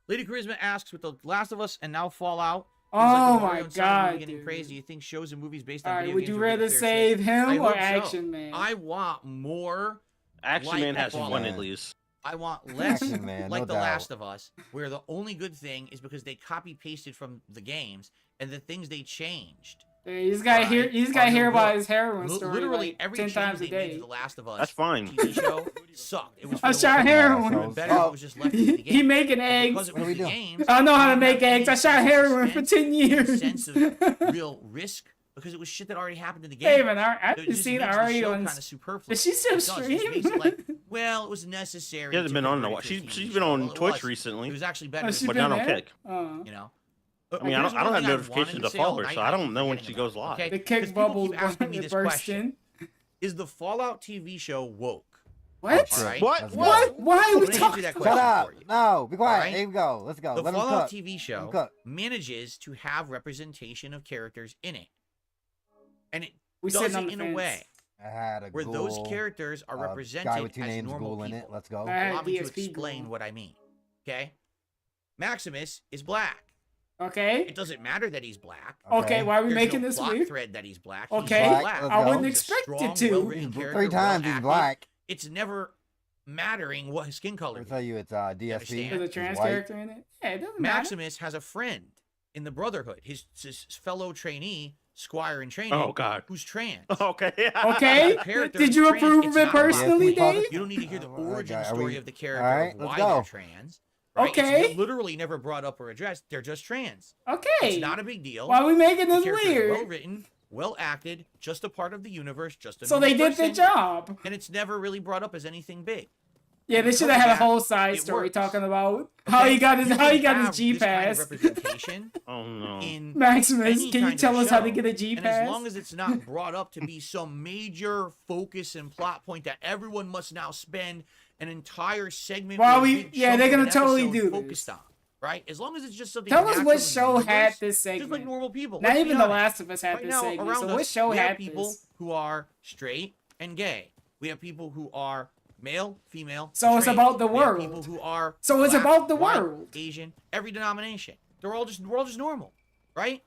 Lady Charisma asks, with The Last of Us and now Fallout. Oh my god, getting praised. Do you think shows and movies based on Alright, video would games you would rather get fair save shake? him I or hope Action Man? I want more. Action like Man has Fallout. one at least. I want less Action Man, like no The doubt. Last of Us, where the only good thing is because they copy pasted from the games and the things they changed. Yeah, he's got to hear about his heroin story Literally like every 10 change times a they made to day. The Last of Us. That's fine. TV show sucked. It was I shot heroin. better if it was just left in the game. He making eggs. Because it was the games, I know how to make eggs. I shot heroin for 10 years. Sense of real risk because it was shit that already happened in the game. Hey man, I've seen it already on. Kind of superfluous. Is she still It stream? just makes it like, well, it was necessary. She hasn't been on in a while. She's been on Twitch recently. It was actually better. Has she but been not on there? Kick. You know. I mean, I don't have notifications to follow her, so I don't know when she goes live. Okay? The kick bubbles asking me this burst question. Is the Fallout TV show woke? What? All right? What? What? Why are we Let me answer talking? that Shut question up. for you. No, be quiet. Alright? Here we go. Let's go. The Let him Fallout cook. TV Let him show cook. manages to have representation of characters in it, and it We does sitting it on the in a fence. way I had a where ghoul, those characters are represented guy with two as names normal ghoul in people. it. Let's go. Allow me to DSP explain ghoul. what I mean. Okay, Maximus is black. Okay. It doesn't matter that he's black. Okay, why are we There's making no this plot weird? thread that he's black. Okay, He's black. Let's I go. wouldn't He's a expect strong, it to. well-written character, 3 times he's well-acted. black. It's never mattering what his skin color I'll is. tell you, it's DSP. Understand? There's a He's trans white. character in it. Yeah, it doesn't matter. Maximus has a friend in the Brotherhood, his fellow trainee, squire in training, Oh, God. who's trans. Okay. Okay. The character Did is you trans, approve it's of it not black. personally, Yeah, Dave? You don't need to hear the origin Okay, are story we- of the character Alright, of let's why go. they're trans. Right? Okay. It's literally never brought up or addressed. They're just trans. Okay. It's not a big deal. Why are we making The this characters are weird? well written, well acted, just a part of the universe, just a So they normal did their person, job. and it's never really brought up as anything big. Yeah, they should have had a whole side It story works. talking about how he got his You how he can got have his G this kind of pass. representation Oh no. in Maximus, any can you kind of tell us how to show. get a G And as pass? long as it's not brought up to be some major focus and plot point that everyone must now spend an entire segment. Why or a we- big yeah, chunk they're of gonna an totally episode do focused this. on, right? As long as it's just something. Tell us natural what in the show had universe, this just like segment. normal people. Not Let's be even The honest. Last of Us had Right this now, segment. around So what us, show we have had people this? who are straight and gay. We have people who are male, female. So it's trans. about the We have world. people who are So it's black, about the white, world. Asian, every denomination. We're all just normal, right?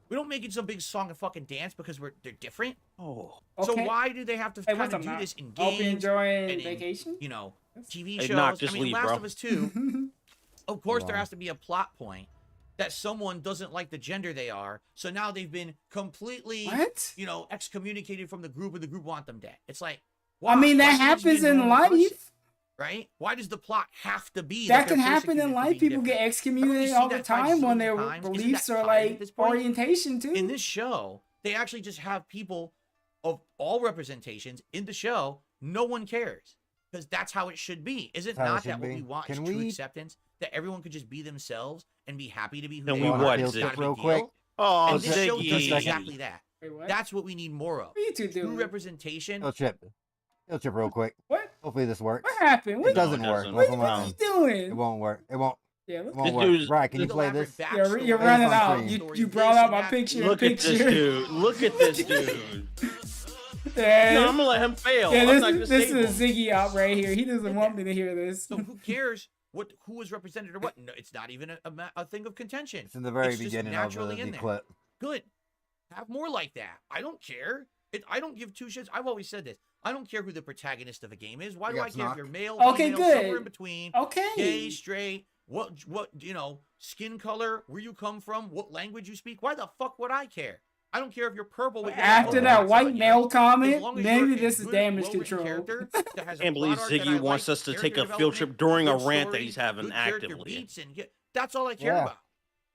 We don't make it some big song and fucking dance because they're different. Oh. So Okay. why do they have to Hey, kind what's of up, do Matt? this in Hope you games enjoying and in, vacation. you know, TV Hey, shows? Knock, just I mean, leave, Last bro. of Us 2, of course there has to be a plot point that someone doesn't like the gender they are, so now they've been completely, you know, excommunicated from the group, and the group want them dead. It's like, I mean, that happens in life. Person, right? Why does the plot have to be that can happen in life? People get excommunicated all the time when their beliefs are like orientation too. In this show, they actually just have people of all representations in the show. No one cares because that's how it should be. Is it not that what we want is true acceptance? That everyone could just be themselves and be happy to be who they are. Can we watch it real quick? Oh, and this show does Ziggy. exactly that. Wait, what? That's what we need more of. What are you two doing? True representation. He'll chip real quick. What? Hopefully this works. What happened? It doesn't work. What are you doing? It won't work. It won't. Yeah, it won't work. Right, can you play this? You're running out. You brought out my picture. Look at this dude. Look at this dude. Yeah, no, I'm gonna let him fail. Yeah, this is a Ziggy out right here. He doesn't want me to hear this. So who cares who is represented or what? No, it's not even a thing of contention. It's in the very beginning of the clip. Good. Have more like that. I don't care. I don't give two shits. I've always said this. I don't care who the protagonist of a game is. Why do I care if you're male, female, somewhere in between? Okay. Gay, straight, what you know, skin color, where you come from, what language you speak. Why the fuck would I care? I don't care if you're purple. After that white male comment, maybe this is damage control. I can't believe Ziggy wants us to take a field trip during a rant that he's having actively. That's all I care about.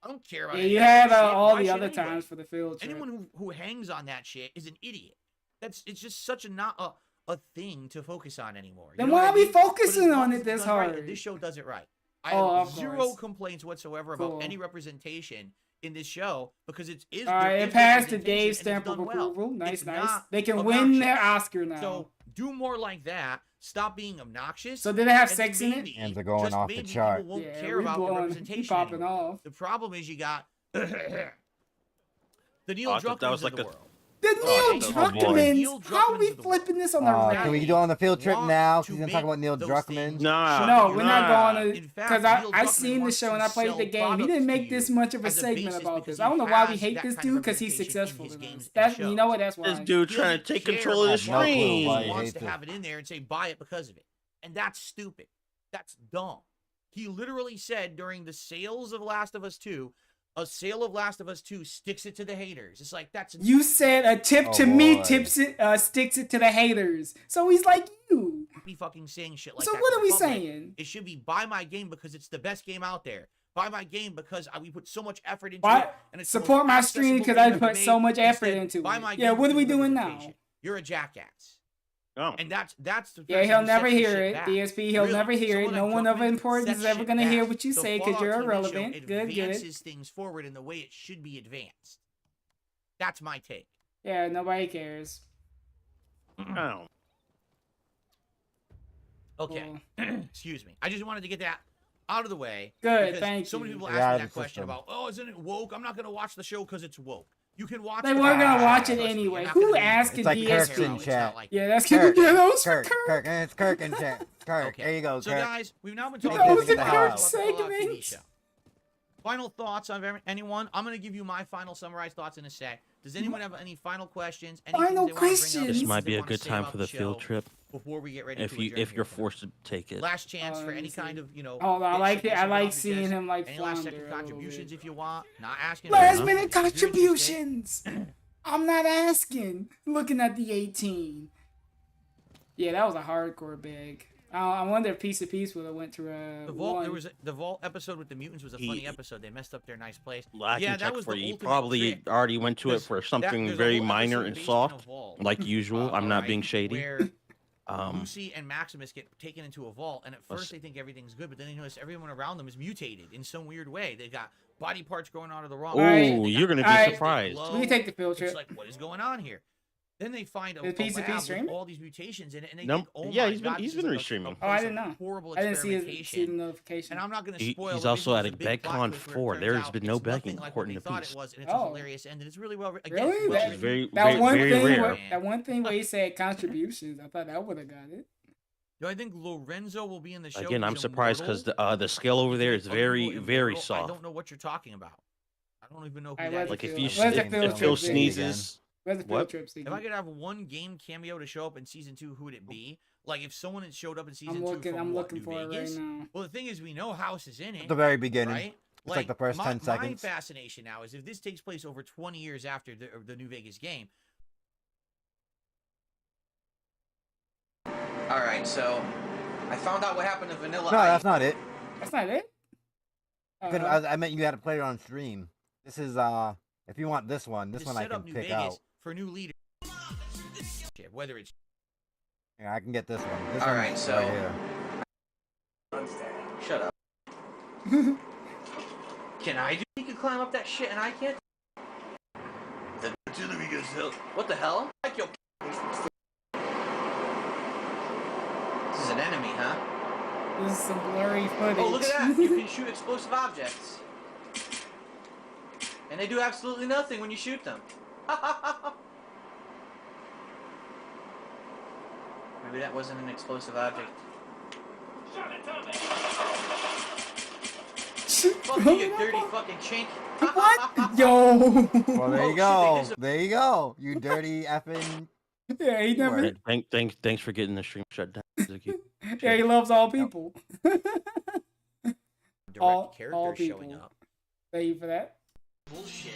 I don't care about. Yeah, you had all the other times for the field trip. Anyone who hangs on that shit is an idiot. It's just such a thing to focus on anymore. Then why are we focusing on it this hard? Right, this show does it right. I have zero complaints whatsoever about any representation in this show because it is. It passed the Dave stamp of approval. Nice. They can win their Oscar now. So do more like that. Stop being obnoxious. So did they have sex in it? And they're going off the chart. People won't care about the representation. Popping off. The problem is you got the Neil Druckmanns of the world. The Neil Druckmanns. How are we flipping this on the right? Can we go on the field trip now? He's gonna talk about Neil Druckmann. No, we're not going to. Because I seen the show and I played the game. He didn't make this much of a segment about this. I don't know why we hate this dude because he's successful in us. That's, you know what? That's why. This dude trying to take control of the stream. He wants to have it in there and say buy it because of it, and that's stupid. That's dumb. He literally said during the sales of Last of Us 2. A sale of Last of Us 2 sticks it to the haters. It's like that's. You said a tip to me sticks it to the haters. So he's like you. Be fucking saying shit like so that. So what are we saying? It should be buy my game because it's the best game out there. Buy my game because we put so much effort into it. And it's support my stream because I put so much effort into it. Yeah, what are we doing now? You're a jackass. Oh. And that's the he'll never hear it. DSP, he'll never hear it. No one of importance is ever gonna hear what you say because you're irrelevant. Good. Advances things forward in the way it should be advanced. That's my take. Yeah, nobody cares. Oh. Okay. Excuse me. I just wanted to get that out of the way. Good, thank you. So many people ask me that question about, isn't it woke? I'm not gonna watch the show because it's woke. You can watch. They weren't gonna watch it anyway. Who asked it's like Kirk's in chat. Yeah, that's Kirk. Kirk. It's Kirk in chat. Kirk. Okay. There you go. So Kirk. guys, we've now been talking about the Kirk segment. Final thoughts on anyone? I'm gonna give you my final summarized thoughts in a sec. Does anyone have any final questions? Final questions. This might be a good time for the field trip. Before we get ready if you're forced to take it. Last chance for any kind of, Oh, I like it. I like seeing him like any last second contributions if you want. Not asking. Last minute contributions. I'm not asking. Looking at the 18. Yeah, that was a hardcore bag. I wonder if Piece of Peace would have went to the Vault. The Vault episode with the mutants was a funny episode. They messed up their nice place. Yeah, that was you probably already went to it for something very minor and soft, like usual. I'm not being shady. Where Lucy and Maximus get taken into a vault, and at first they think everything's good, but then they notice everyone around them is mutated in some weird way. They got body parts growing out of the wrong. Oh, you're gonna be surprised. Let me take the field trip. It's like, what is going on here? Then they find a Piece of Peace with all these mutations in it, and they think, oh yeah, my God, he's been restreaming. I didn't know. Horrible I didn't see the notification. And I'm not going to spoil. He's also at a BegCon 4. There's been no begging according to Peace. And it's a hilarious end, and it's really well. Again, really? Which is very rare. That one thing where he said contributions, I thought that would have got it. Do I think Lorenzo will be in the show? Again, I'm surprised because the scale over there is very soft. I don't know what you're talking about. I don't even know who that is. Like if Phil sneezes, Where's the field trip? If I could have one game cameo to show up in season 2, who would it be? Like if someone had showed up in season 2 from I'm what, looking New for Vegas? it right now. Well, the thing is, we know House is in it. At the very beginning. Right? It's like the first 10 seconds. My fascination now is if this takes place over 20 years after the New Vegas game. All right, so I found out what happened to Vanilla Ice. No, that's not it. That's not it? I meant you had to play it on stream. This is, if you want this one I can pick out. For new leaders. Whether it's... Yeah, I can get this one. This All one right, so... right here. Shut up. Can I do? You can climb up that shit and I can't? What the hell? Like your... This is an enemy, huh? This is some blurry footage. Oh, look at that! You can shoot explosive objects. And they do absolutely nothing when you shoot them. Maybe that wasn't an explosive object. Fuck you dirty fucking chink. What? Yo! Well, there you go. There you go. You dirty effing... Yeah, he never... Thanks for getting the stream shut down. Yeah, he loves all people. All characters people. showing up. Thank you for that. Bullshit.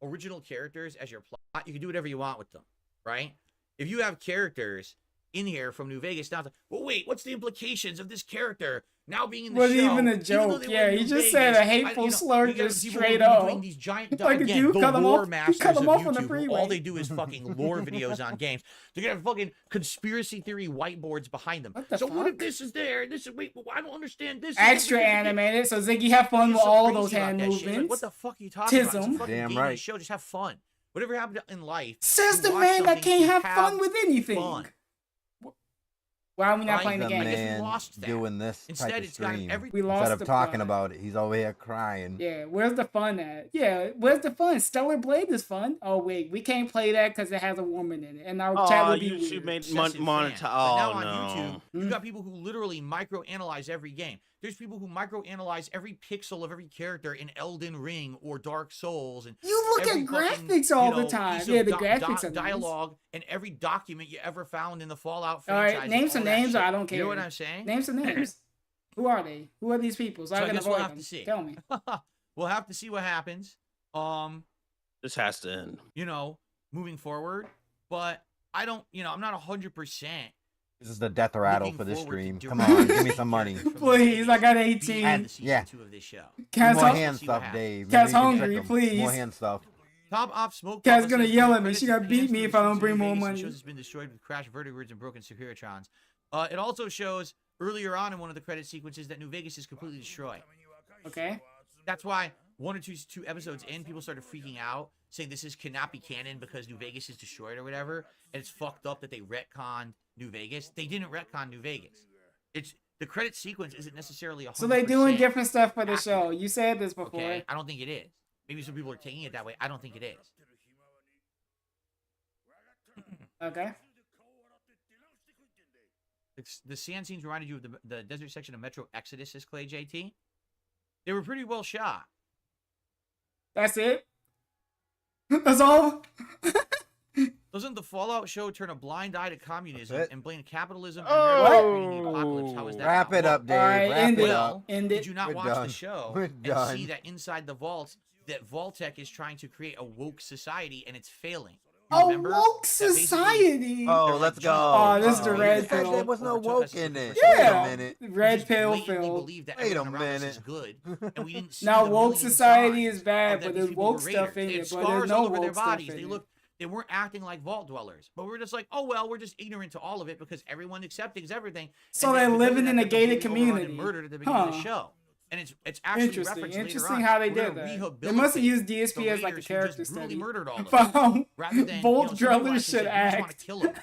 Original characters as your plot, you can do whatever you want with them, right? If you have characters in here from New Vegas, now, well, wait, what's the implications of this character now being in the show? Wasn't even a joke. Yeah, he just said a hateful slur just straight up. These giant, like a again, dude the cut him lore off. masters Cut him of off on the YouTube, freeway. all they do is fucking lore videos on games. They're gonna have fucking conspiracy theory whiteboards behind them. What the so fuck? what if this is there? This is wait, well, I don't understand this. Extra animated, so Ziggy have fun with all those hand Like, movements. what the fuck are you talking about? It's a Tism. fucking Damn gaming right. show. Just have fun. Whatever happened in life. Says you the watch man that something, can't you have fun with anything. fun. Why are we not Right, playing the The game? I guess we man lost that. doing this Instead, type of it's got stream. every- We lost Instead of the talking plot. about it, he's over here crying. Yeah, where's the fun at? Yeah, where's the fun? Stellar Blade is fun. Oh wait, we can't play that because it has a woman in it, and our chat would be YouTube weird. made Obsessive monetize. fan. But Oh now on no. YouTube, you've got people who literally microanalyze every game. There's people who microanalyze every pixel of every character in Elden Ring or Dark Souls, and You look every at fucking, graphics all you the know, time. piece Yeah, of the graphics are nice. dialogue, and every document you ever found in the Fallout All franchise. right, name and some all that names, or shit. I don't care. You know what I'm saying? Name some names. Who are they? Who are these people? So, So I I can guess we'll avoid have them. to see. Tell me. We'll have to see what happens. This has to end. You know, moving forward, but I don't. You know, I'm not 100%. This is the death rattle Looking for this forward to stream. doing Come on, give me it. some money. Please, I got 18. And- yeah. Of this show. Cat's More hung- hand See what stuff, happens. Dave. Cat's Maybe you can hungry, trick 'em. please. More hand stuff. Top off smoke. Cat's Papa gonna says, yell at me. credits She to gonna beat fans me for if I don't receiving bring more Vegas money. Shows has been destroyed with crash vertiwords and broken Securitrons. It also shows earlier on in one of the credit sequences that New Vegas is completely destroyed. Okay. That's why one or two episodes in, people started freaking out, saying this cannot be canon because New Vegas is destroyed or whatever. And it's fucked up that they retconned New Vegas. They didn't retcon New Vegas. It's the credit sequence isn't necessarily 100%. So they're doing different stuff for the show. You said this before. Okay, I don't think it is. Maybe some people are taking it that way. I don't think it is. Okay. The sand scenes reminded you of the desert section of Metro Exodus, says Clay JT. They were pretty well shot. That's it. That's all. Doesn't the Fallout show turn a blind eye to communism That's it. and blame capitalism Oh! and creating the apocalypse? How is that? Wrap not it up, work? Dave. All right, Wrap end it it. up. End Did it. you not We're watch done. the show We're and done. see that inside the vaults that Vaultech is trying to create a woke society and it's failing? You A remember woke that basically- society. Oh, let's go. Oh, this is the Oh, red there pill. was no woke in it. Yeah. Wait a minute. Red just pill blatantly film. believe that Wait a everyone around us minute. is good, and we didn't see Now the woke million society signs is bad, of that but these there's people woke were stuff raiders. in They had it, but there's scars no all over their woke stuff bodies. in it. They weren't acting like vault dwellers, but we're just like, oh well, we're just ignorant to all of it because everyone accepting everything. So And they're then living in a they're gated completely overrun and community. murdered at the beginning of the Huh. show, and it's actually Interesting. referenced later Interesting on. how they We're did gonna that. They rehabilitate must have used the DSP as like a raiders who character just brutally study. murdered all of them, Found rather than Vault some Dwellers people should actually said, "We just want act. to kill them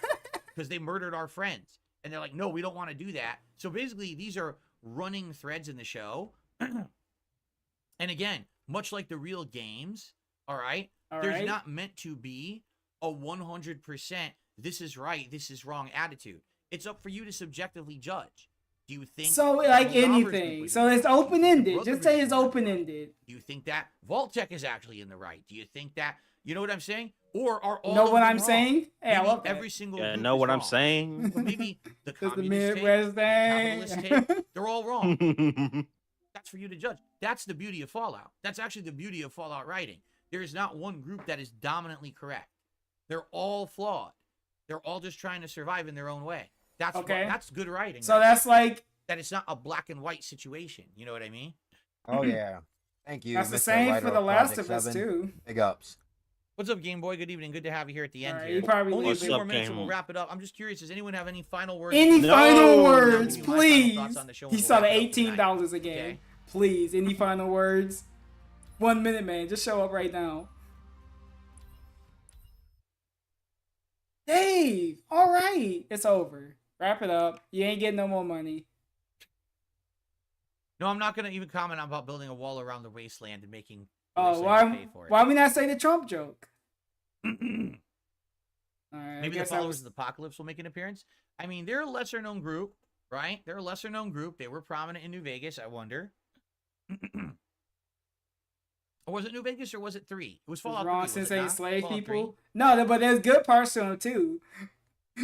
because they murdered our friends," and they're like, "No, we don't want to do that." So basically, these are running threads in the show, and again, much like the real games, all right, All there's right. not meant to be a 100% this is right, this is wrong attitude. It's up for you to subjectively judge. Do you think so? Like anything. So it's open ended. Just say it's open ended. Do you think that Vault-Tec is actually in the right? Do you think that you know what I'm saying? Or are all know what I'm wrong? saying? Hey, I love every single Yeah, group know is what I'm wrong. saying? Maybe the Just the communist take, Midwest the thing. capitalist take, they're all wrong. That's for you to judge. That's the beauty of Fallout. That's actually the beauty of Fallout writing. There is not one group that is dominantly correct. They're all flawed. They're all just trying to survive in their own way. That's Okay. That's good writing. So that's like that. It's not a black and white situation. You know what I mean? Oh yeah. Thank you. that's the Mr. same Writer for The of Last Project of Us 7. too. Big ups. What's up, Game Boy? Good evening. Good to have you here at the end. All right, here. you probably Only a leave few it. more minutes and Game? we'll wrap it up. I'm just curious. Does anyone have any final words? Any No. final words, Give me my final please? thoughts on the show and He we'll saw wrap the it up tonight. $18 a game. Okay. Please, any final words? 1 minute, man. Just show up right now. Dave, all right, it's over. Wrap it up. You ain't getting no more money. No, I'm not gonna even comment about building a wall around the wasteland and making. Oh, Wastelanders pay for it. why we not say the Trump joke? All right, Maybe the followers of the apocalypse will make an appearance. I mean, they're a lesser known group, right? They're a lesser known group. They were prominent in New Vegas. I wonder. Or was it New Vegas or was it 3? It was Fallout 3. Ron Was it since ain't not? slave Fallout people. 3? No, but there's good parts to them too.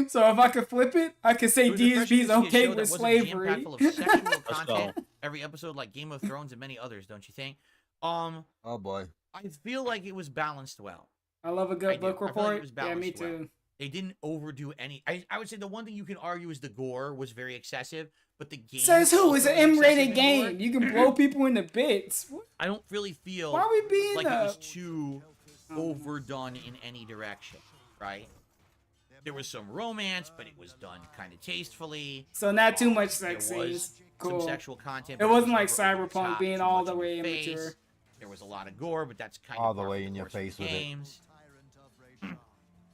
So if I could flip it, I could say It was a DSP is Fresh okay show with that wasn't slavery. jam-packed full of sexual Let's content go. every episode, like Game of Thrones and many others, don't you think? Oh boy. I feel like it was balanced well. I love a good book I feel like it report. was Yeah, me balanced well. too. They didn't overdo any. I would say the one thing you can argue is the gore was very excessive, but the game Says who? It's also an was M-rated excessive in gore. game. You can blow people into bits. I don't really feel Why are we being like it was too overdone in any direction, right? There was some romance, but it was done kind of tastefully. So not too much There sex was scenes. Cool. some sexual content. It but wasn't like was never over the Cyberpunk top, being too all much the in way your face. immature. There was a lot of gore, but that's kind All of the par way for in your course with face with it. games.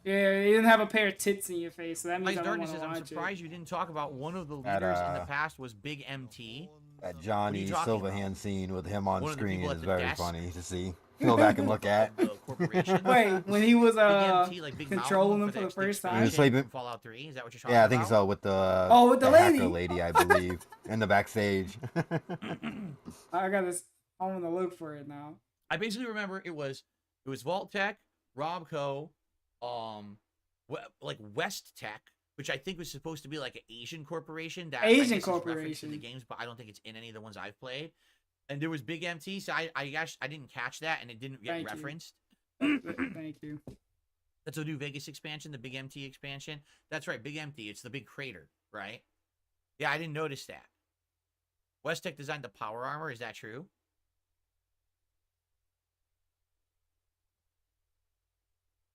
Yeah, you didn't have a pair of tits in your face, so that means Ice I don't Darkness want says, to I'm watch surprised you didn't talk about one of the That, leaders in the past was Big MT. That Johnny talking Silverhand scene with him on One of the screen people at is the very desk? funny to see. Go back and look at. The corporation. it. Wait, when he was Big MT, like Big controlling Mountain them for the first expansion time. He was sleeping. from Fallout 3. Is that what you're talking Yeah, I about? think so. With the with the lady. hacker lady, I believe, in the backstage. I got this. I'm gonna look for it now. I basically remember it was Vault-Tec, Robco, like West Tech, which I think was supposed to be like an Asian corporation. That Asian I guess is referenced corporation. in the games, but I don't think it's in any of the ones I've played. And there was Big MT, so I guess I didn't catch that, and it didn't get Thank you. referenced. Thank you. That's a new Vegas expansion, the Big MT expansion. That's right, Big MT. It's the big crater, right? Yeah, I didn't notice that. West Tech designed the power armor. Is that true?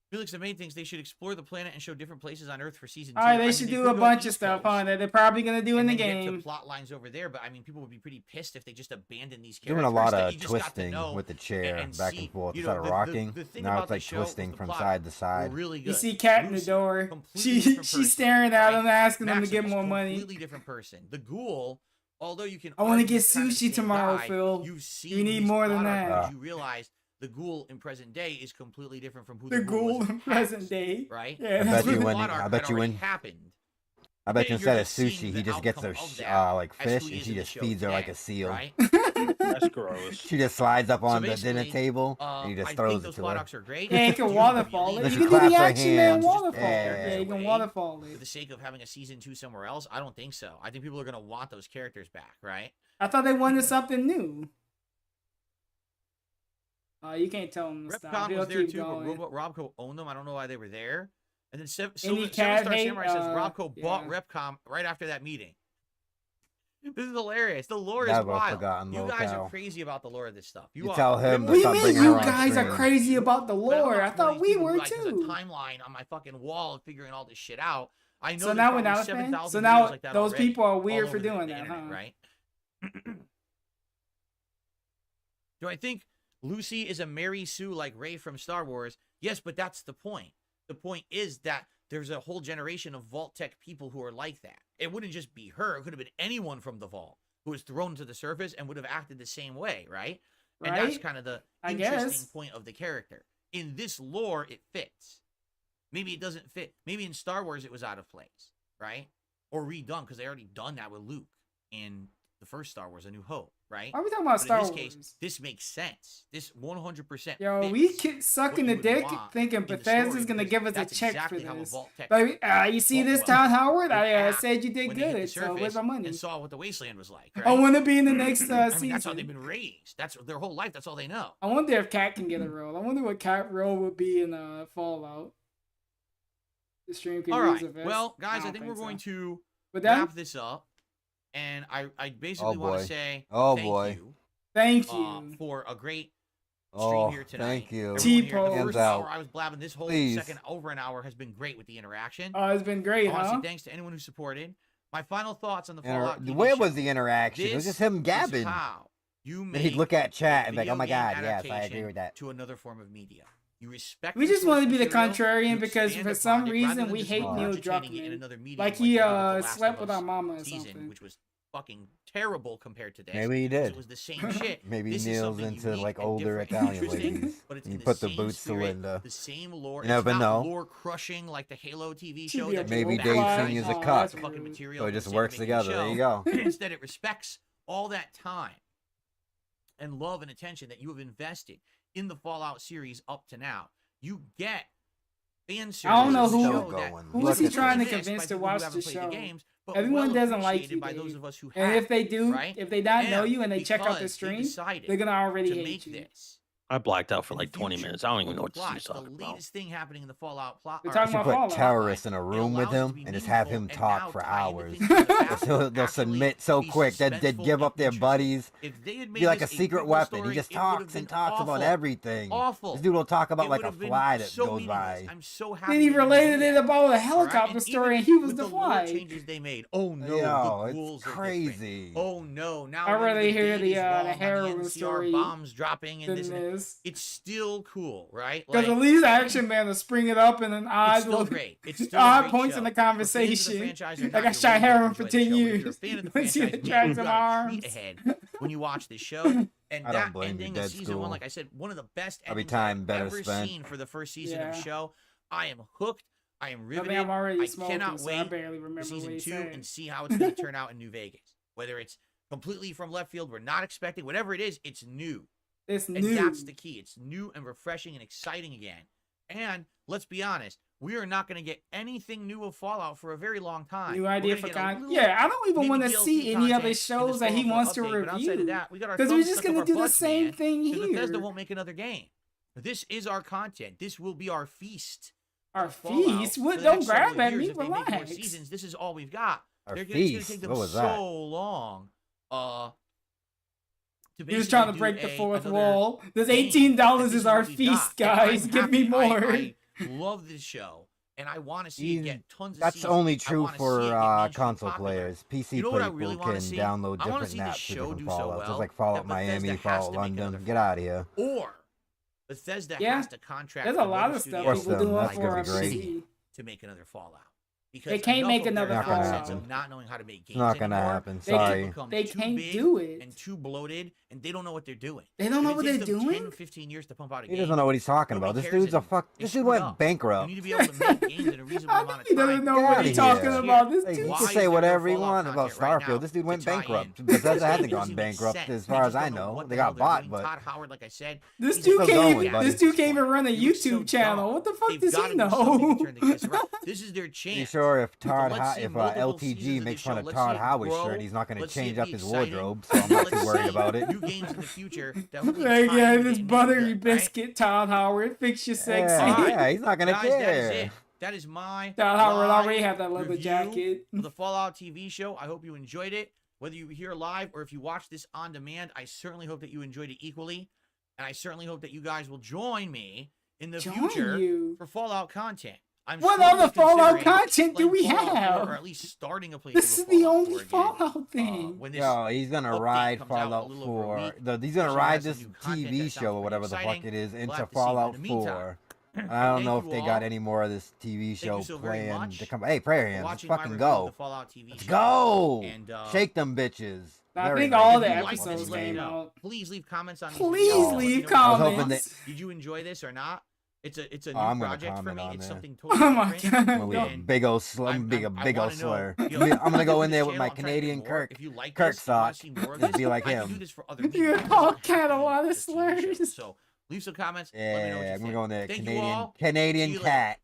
Felix, the main things they should explore the planet and show different places on Earth for season 2. All right, I they mean, should could do a go bunch of East stuff, Coast huh? That they're probably gonna do in the and then get to game. plot lines over there, but I mean, people would be pretty pissed if they just abandoned these Doing characters a lot that of you just got to twisting know with the chair and back see, and forth you instead know, of rocking. the thing Now about it's the like show was twisting the from plot side to were side. really good. You see Cat in the Lucy, door. completely different She's person, staring at him, right? asking him to Maximus, get more money. Completely different person. The Ghoul, although you can I want to argue get he's kind of the sushi same tomorrow, guy, Phil. you've seen You need these more than plot that. arcs, you realize the Ghoul in present day is completely different from who The the Ghoul Ghoul was in the present past, day. right? Yeah, I that's bet you The when plot arc I bet had you already when happened. I bet you You're instead of just seeing sushi, he the just gets outcome her of that like as who fish he and is she in the just show feeds her like today, a seal. right? That's gross. She just slides up on the basically, dinner table and he just I think throws it those to plot her. arcs are great. Yeah, you can waterfall it. Then You she can do claps the her action man hands. waterfall. Yeah. Yeah, you can Away waterfall For it. the sake of having a season 2 somewhere else, I don't think so. I think people are gonna want those characters back, right? I thought they wanted something new. You can't tell them to stop. Repcom They'll was there keep too, going. but Robco owned them. I don't know why they were there. And then Any Seven cat Star hate? Samurai says Robco bought yeah. Repcom right after that meeting. This is hilarious. The lore is Never wild. forgotten You guys locale. are crazy about the lore of this stuff. You are. tell him What do you stop mean bringing you her on guys are screen. crazy about the But I'm lore? not I one of thought these we people who, were like, there's a too. timeline on my fucking wall of figuring all this shit out. I know So there's now we're probably not a fan? 7,000 So now videos like that those already, people are all weird over for the doing that, internet, huh? right? Do I think Lucy is a Mary Sue like Rey from Star Wars? Yes, but that's the point. The point is that there's a whole generation of Vault-Tec people who are like that. It wouldn't just be her. It could have been anyone from the Vault who was thrown to the surface and would have acted the same way, right? And that's Right? kind of the I interesting guess. point of the character. In this lore, it fits. Maybe it doesn't fit. Maybe in Star Wars it was out of place, right? Or redone because they already done that with Luke. in the first Star Wars: A New Hope, right? Why are we talking about Star in this Wars? case, this makes sense. This 100%. Yo, we keep sucking the dick, thinking Bethesda's gonna give us a check for this. But you see this, Todd Howard? I said you did good. So where's my money? And saw what the wasteland was like. Right? I want to be in the next season. I mean, that's how they've been raised. That's their whole life. That's all they know. I wonder if Cat can get a role. I wonder what Cat role would be in Fallout. The stream could use a vest. Well, guys, I think we're going to wrap this up. And I basically want to say thank you for a great stream here tonight. Thank you. The first hour I was blabbing. This whole second over an hour has been great with the interaction. Oh, it's been great, I want to say thanks to anyone who supported. My final thoughts on the Fallout TV Where show. was the interaction? It was just him gabbing. How you then he'd look at chat and be like, oh my god, yes, I adaptation agree with that. to another form of media. You respect. We just want to be the material, contrarian because for some reason we hate Neil Druckmann. Like he slept with our mama or something. Which was fucking terrible compared to this. Maybe he did. It was the same shit. Maybe Neil's into like older Italian ladies. But it's you put the boots to Linda. The same lore. You never know. Lore crushing like the Halo TV show. Maybe Dave Senior's a cuck. So it just works together. There you go. Instead, it respects all that time and love and attention that you have invested in the Fallout series up to now. You get fan service. I don't know who is he trying to convince to watch the show. Everyone doesn't like you, Dave. And if they do, if they don't know you and they check out the stream, they're gonna already hate you. I blacked out for like 20 minutes. I don't even know what she's talking the about. latest thing happening in the Fallout plot. We're talking You about should put terrorists in a room with him and just have him talk for hours. They'll submit so quick that they'd give up their buddies. Be like a secret weapon. He just talks and talks about everything. This dude will talk about like a fly that goes by. I'm so happy. Then he related it about a helicopter story and he was the fly. Changes they made. Oh no, Yo, the ghouls it's crazy. Oh no, now I'd rather hear the heroin NCR story bombs dropping and than this. It's still cool, right? Because at least Action Man will spring it up and then it's still great. It's still odd points in the conversation. Like I shot heroin for 10 years. Let's see the drags in my arms. When you watch this show, and I that don't blame ending you, of Dead season School. 1, like I said, one of the best Every endings time I've better ever spent. seen for the first season of the show. I am hooked. I am riveted. I'm already I smoking, cannot so I wait barely remember for what season he 2 said. and see how it's going to turn out in New Vegas. Whether it's completely from left field, we're not expecting, whatever it is, it's new. It's And new. that's the key. It's new and refreshing and exciting again. And let's be honest, we are not going to get anything new of Fallout for a very long time. New idea for content. Yeah, I don't even want to see any other shows that he wants to review. Because we're just going to do the same thing here. Bethesda won't make another game. This is our content. This will be our feast. Our feast? What? Don't grab at me. Relax. Seasons, this is all we've got. Our It's feast? going to take them What was so that? long. You're just trying to break the fourth wall. This $18 is our feast, guys. Give me more. I love this show, and I want to see it get tons of That's seasons. only I true wanna see for it get much more console popular. players. PC You know what I people really wanna can see? download I wanna different see this maps for show different do so Fallouts. well It's like Fallout that Bethesda Miami, has Fallout to make another London. Get out of here. Or Bethesda Yeah. has to contract. There's a lot of stuff another people studio doing That's for gonna our be great. PC. to make another Fallout. Because They can't enough make of another their Fallout. sense of not knowing how to make games It's not gonna anymore. happen. They Sorry. become They too can't big do it. and too bloated, and they don't know what they're doing. They don't know If what it they're takes them doing? 10, 15 years to pump out a He game. doesn't know what he's talking about. Nobody This cares dude's a anymore. fuck. They This dude screwed went up. bankrupt. You need to be able to make games in a reasonable I amount know of he time. doesn't know Get what outta he's here. talking about. This Hey, dude. you Why can is say there whatever no you want Fallout about content right Starfield. now This dude went to tie in? bankrupt. It Bethesda just hasn't doesn't gone even bankrupt sense. as They far just as I don't know. what They the hell got they're bought, doing. but Todd Howard, like I said, This he's dude still can't going, even. buddy. This dude can't even run a He looks so YouTube channel. dumb. What the fuck They've does gotta he do something know? to turn this around. This is their chance. you sure if Todd, Let's see if multiple LTG seasons of makes this fun show. of Let's Todd see it Howard's grow. shirt, he's not going to Let's see change it up be his exciting. wardrobe, so I'm not Let's too worried see about it. New games in the future that hopefully Like, tie yeah, into this it and buttery make it good, right? biscuit, Todd Howard. Fix your sexy. Yeah, he's not going to Guys, that is care. it. That is my Todd Howard live already had that leather review jacket. of the Fallout TV show. I hope you enjoyed it. Whether you were here live or if you watch this on demand, I certainly hope that you enjoyed it equally. And I certainly hope that you guys will join me in the future for Fallout content. I'm What strongly other Fallout considering content do we playing Fallout 4, have? or at least starting a playthrough This is of the Fallout only 4 again. Fallout thing. When this Yo, he's gonna update ride comes out a Fallout little over a 4. week, He's gonna show ride us some this new content TV that sounds show or pretty whatever the fuck exciting. it is We'll into have to see, but in Fallout the meantime, 4. I don't thank know if you they all. got any more of this TV Thank show you so very planned much to come. Hey, prayer for hands, let's watching my fucking review of go. the Fallout TV Let's show. go. And, Shake them bitches. I Very think nice. all the If you like this, episodes let me came know. out. Please leave comments on these Please videos. leave Let me know what you comments. think. Did you enjoy this or not? It's a new I'm gonna project for me. comment on It's that. something totally Oh my different. god. I'm gonna be a And big old slur. I'm gonna go in there with my Canadian Kirk. If you like Kirk this, you wanna sock. see more of Just this, be like I can him. do this for other You media. call It doesn't have Cat to a be lot of just TV shows. slurs. So leave some comments. Let me know Yeah, what you I'm think. going there. Thank you Canadian all. Canadian See you cat.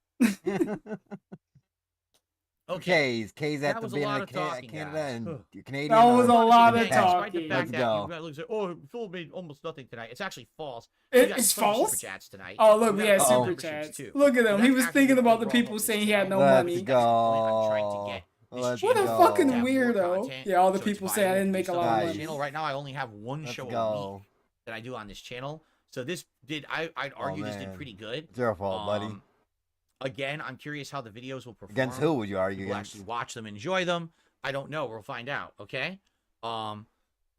Okay. K's That at the was a lot beginning of of talking, Canada guys. and you're Canadian. That was a lot of Again, despite the talking. fact Let's that go. you guys look say, oh, Phil made almost nothing tonight. It's actually false. It's false? Super chats tonight. Oh, look, we got had a super memberships chats. too. Look at So him. He that's was actually thinking the about the overall people hope this saying he had no channel. Let's money. That's the point I'm trying to go. get. This Let's What a channel go. fucking to have more weirdo. content, Yeah, all the so it's people say I viral, didn't do make a stuff lot on of this money. channel. Right now, I only have one Let's show a go. week that I do on this channel. So this did, I'd argue this did man. pretty good. It's your fault, buddy. Again, I'm curious how the videos will perform. Against who would you argue People against? actually watch them, enjoy them. I don't know. We'll find out. Okay. All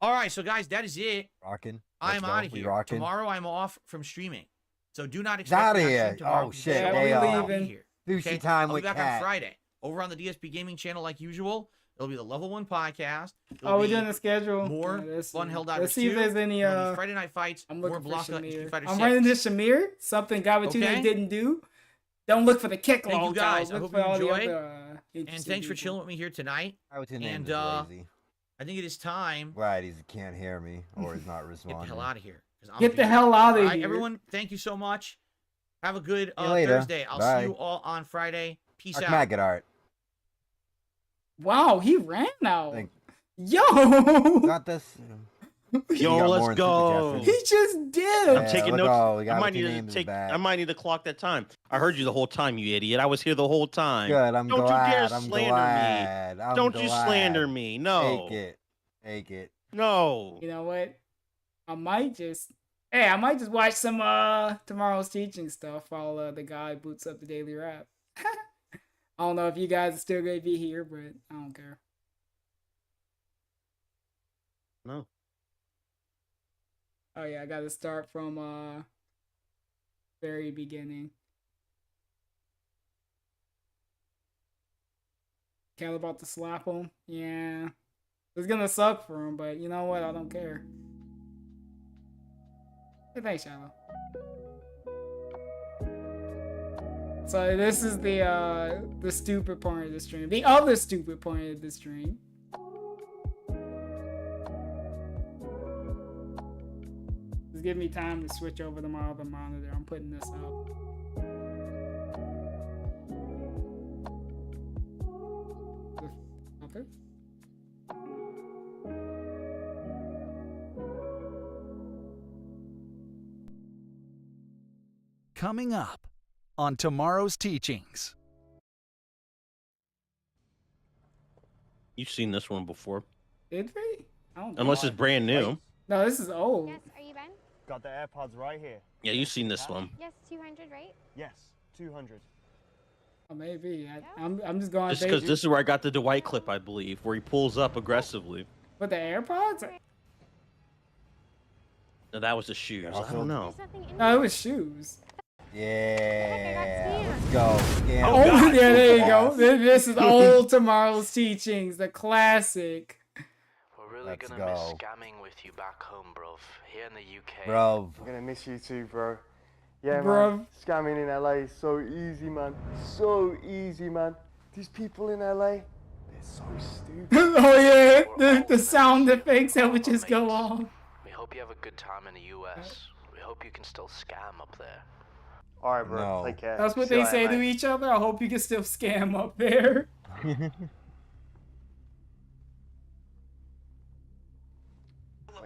right. So guys, that is it. Rocking. I'm out of We here. rocking. Tomorrow I'm off from streaming, so do not It's expect outta me on here. stream tomorrow Oh, because shit, the show they will are. not be leaving. here. Sushi time I'll be with back Cat. on Friday over on the DSP Gaming channel like usual. It'll be the Level 1 podcast. It'll Oh, we're be doing the schedule. more Yeah, let's Fun see. Hell Let's Divers see if 2. there's any. It'll be Friday Night Fights. I'm More looking for Blanca and Street Shamir. Fighter I'm 6. running this Shamir. Something Gabatuna Okay. didn't do. Don't look for the kick Thank you, long guys. I Look hope for you all the enjoyed. other, And interesting thanks for people. chilling with me here tonight. I would name And is lazy. I think it is time Right, he can't hear me or he's not to get responding. the hell out of here. 'Cause I'm Get the busy. hell out of All right, here. everyone, thank you so much. Have a good See you later. Thursday. I'll Bye. see you all on Friday. Peace Arc out. Maggot art. Wow, he ran out. Thank- Yo! Got this. You Yo, got more let's in Super go. Chats He just did. I'm taking look, notes. oh, we I got might a few need to names take. back. I might need to clock that time. I heard you the whole time, you idiot. I was here the whole time. Good, I'm Don't glad. you dare I'm slander glad. me. I'm Don't you glad. slander me. No. Take it. Take it. No. You know what? I might just watch some tomorrow's teaching stuff while the guy boots up the daily rap. I don't know if you guys are still gonna be here, but I don't care. No. Oh yeah, I gotta start from very beginning. Cal about to slap him. Yeah. It's gonna suck for him, but you know what? I don't care. Hey, thanks, Shallow. So this is the stupid part of the stream. The other stupid part of the stream. Just give me time to switch over to my other monitor. I'm putting this up. Okay. Coming up on tomorrow's teachings. You've seen this one before. Did we? I don't know. Unless it's brand new. No, this is old. Yes, are you Ben? Got the AirPods right here. Yeah, you've seen this one. Yes, 200, right? Yes, 200. Oh, maybe. I'm just going. Just because this is where I got the Dwight clip, I believe, where he pulls up aggressively. With the AirPods? No, that was the shoes. I don't know. No, it was shoes. Yeah. Let's go. Scam. Oh, God. yeah, there you go. This is old tomorrow's teachings, the classic. We're really Let's gonna miss go. scamming with you back home, bruv. Here in the UK. Bro. I'm gonna miss you too, bro. Yeah, Bruv. man. Scamming in LA is so easy, man. So easy, man. These people in LA, they're so stupid. Oh yeah, the sound effects that would just go on. We hope you have a good time in the US. We hope you can still scam up there. Alright, bro. No. Take care. That's what See you they say later, to mate. each other. I hope you can still scam up there.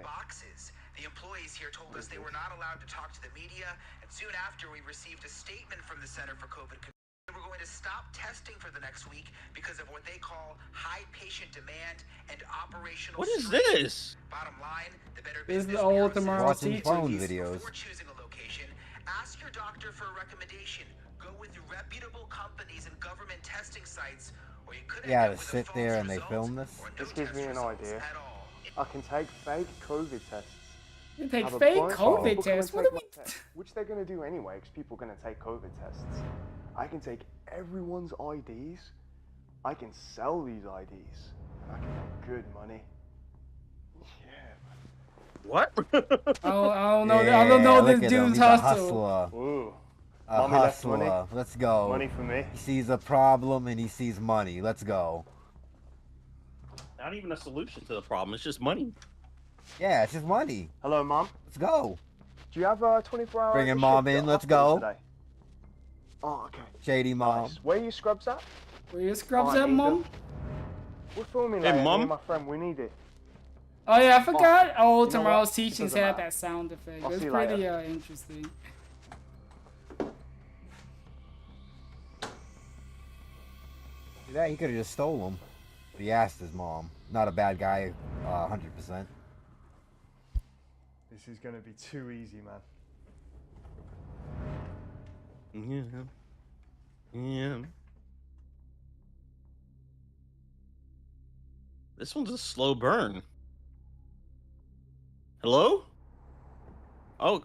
Boxes. The employees here told us they were not allowed to talk to the media, and soon after we received a statement from the Center for COVID Control. They were going to stop testing for the next week because of what they call high patient demand and operational. What is strain. this? Bottom line, the Better This is Business the old Bureau says tomorrow's Watching phone teachings. videos. before choosing a location, ask your doctor for a recommendation. Go with reputable companies and government testing sites, or you could Yeah, end to up with sit a there false and they result film this. or no This gives test me an results idea. at all. I can take fake COVID tests. You take have a fake bunch of COVID people come tests. and What take are we? my test, which they're gonna do anyway, because people are gonna take COVID tests. I can take everyone's IDs. I can sell these IDs, and I can make good money. What? I don't know. I Yeah, don't know look this at him. dude's He's a hustle. hustler. Ooh, A Mommy left hustler. money. Let's go. Money for me. He sees a problem and he sees money. Let's go. Not even a solution to the problem. It's just money. Yeah, it's just money. Hello, Mom. Let's go. Do you have a 24-hour? Bringing Mom in. Let's go. Today? Oh, okay. Shady Mom. Nice. Where are your scrubs at? Where your scrubs I at, need Mom? them. We're filming Hey, later, Mom. me and my friend. We need it. Oh yeah, I forgot. Oh, You know tomorrow's what? teachings Doesn't had matter. that sound effect. I'll It's see you pretty later. interesting. See that? He could have just stole them. But he asked his mom. Not a bad guy, 100%. This is gonna be too easy, man. Yeah. This one's a slow burn. Hello? Oh,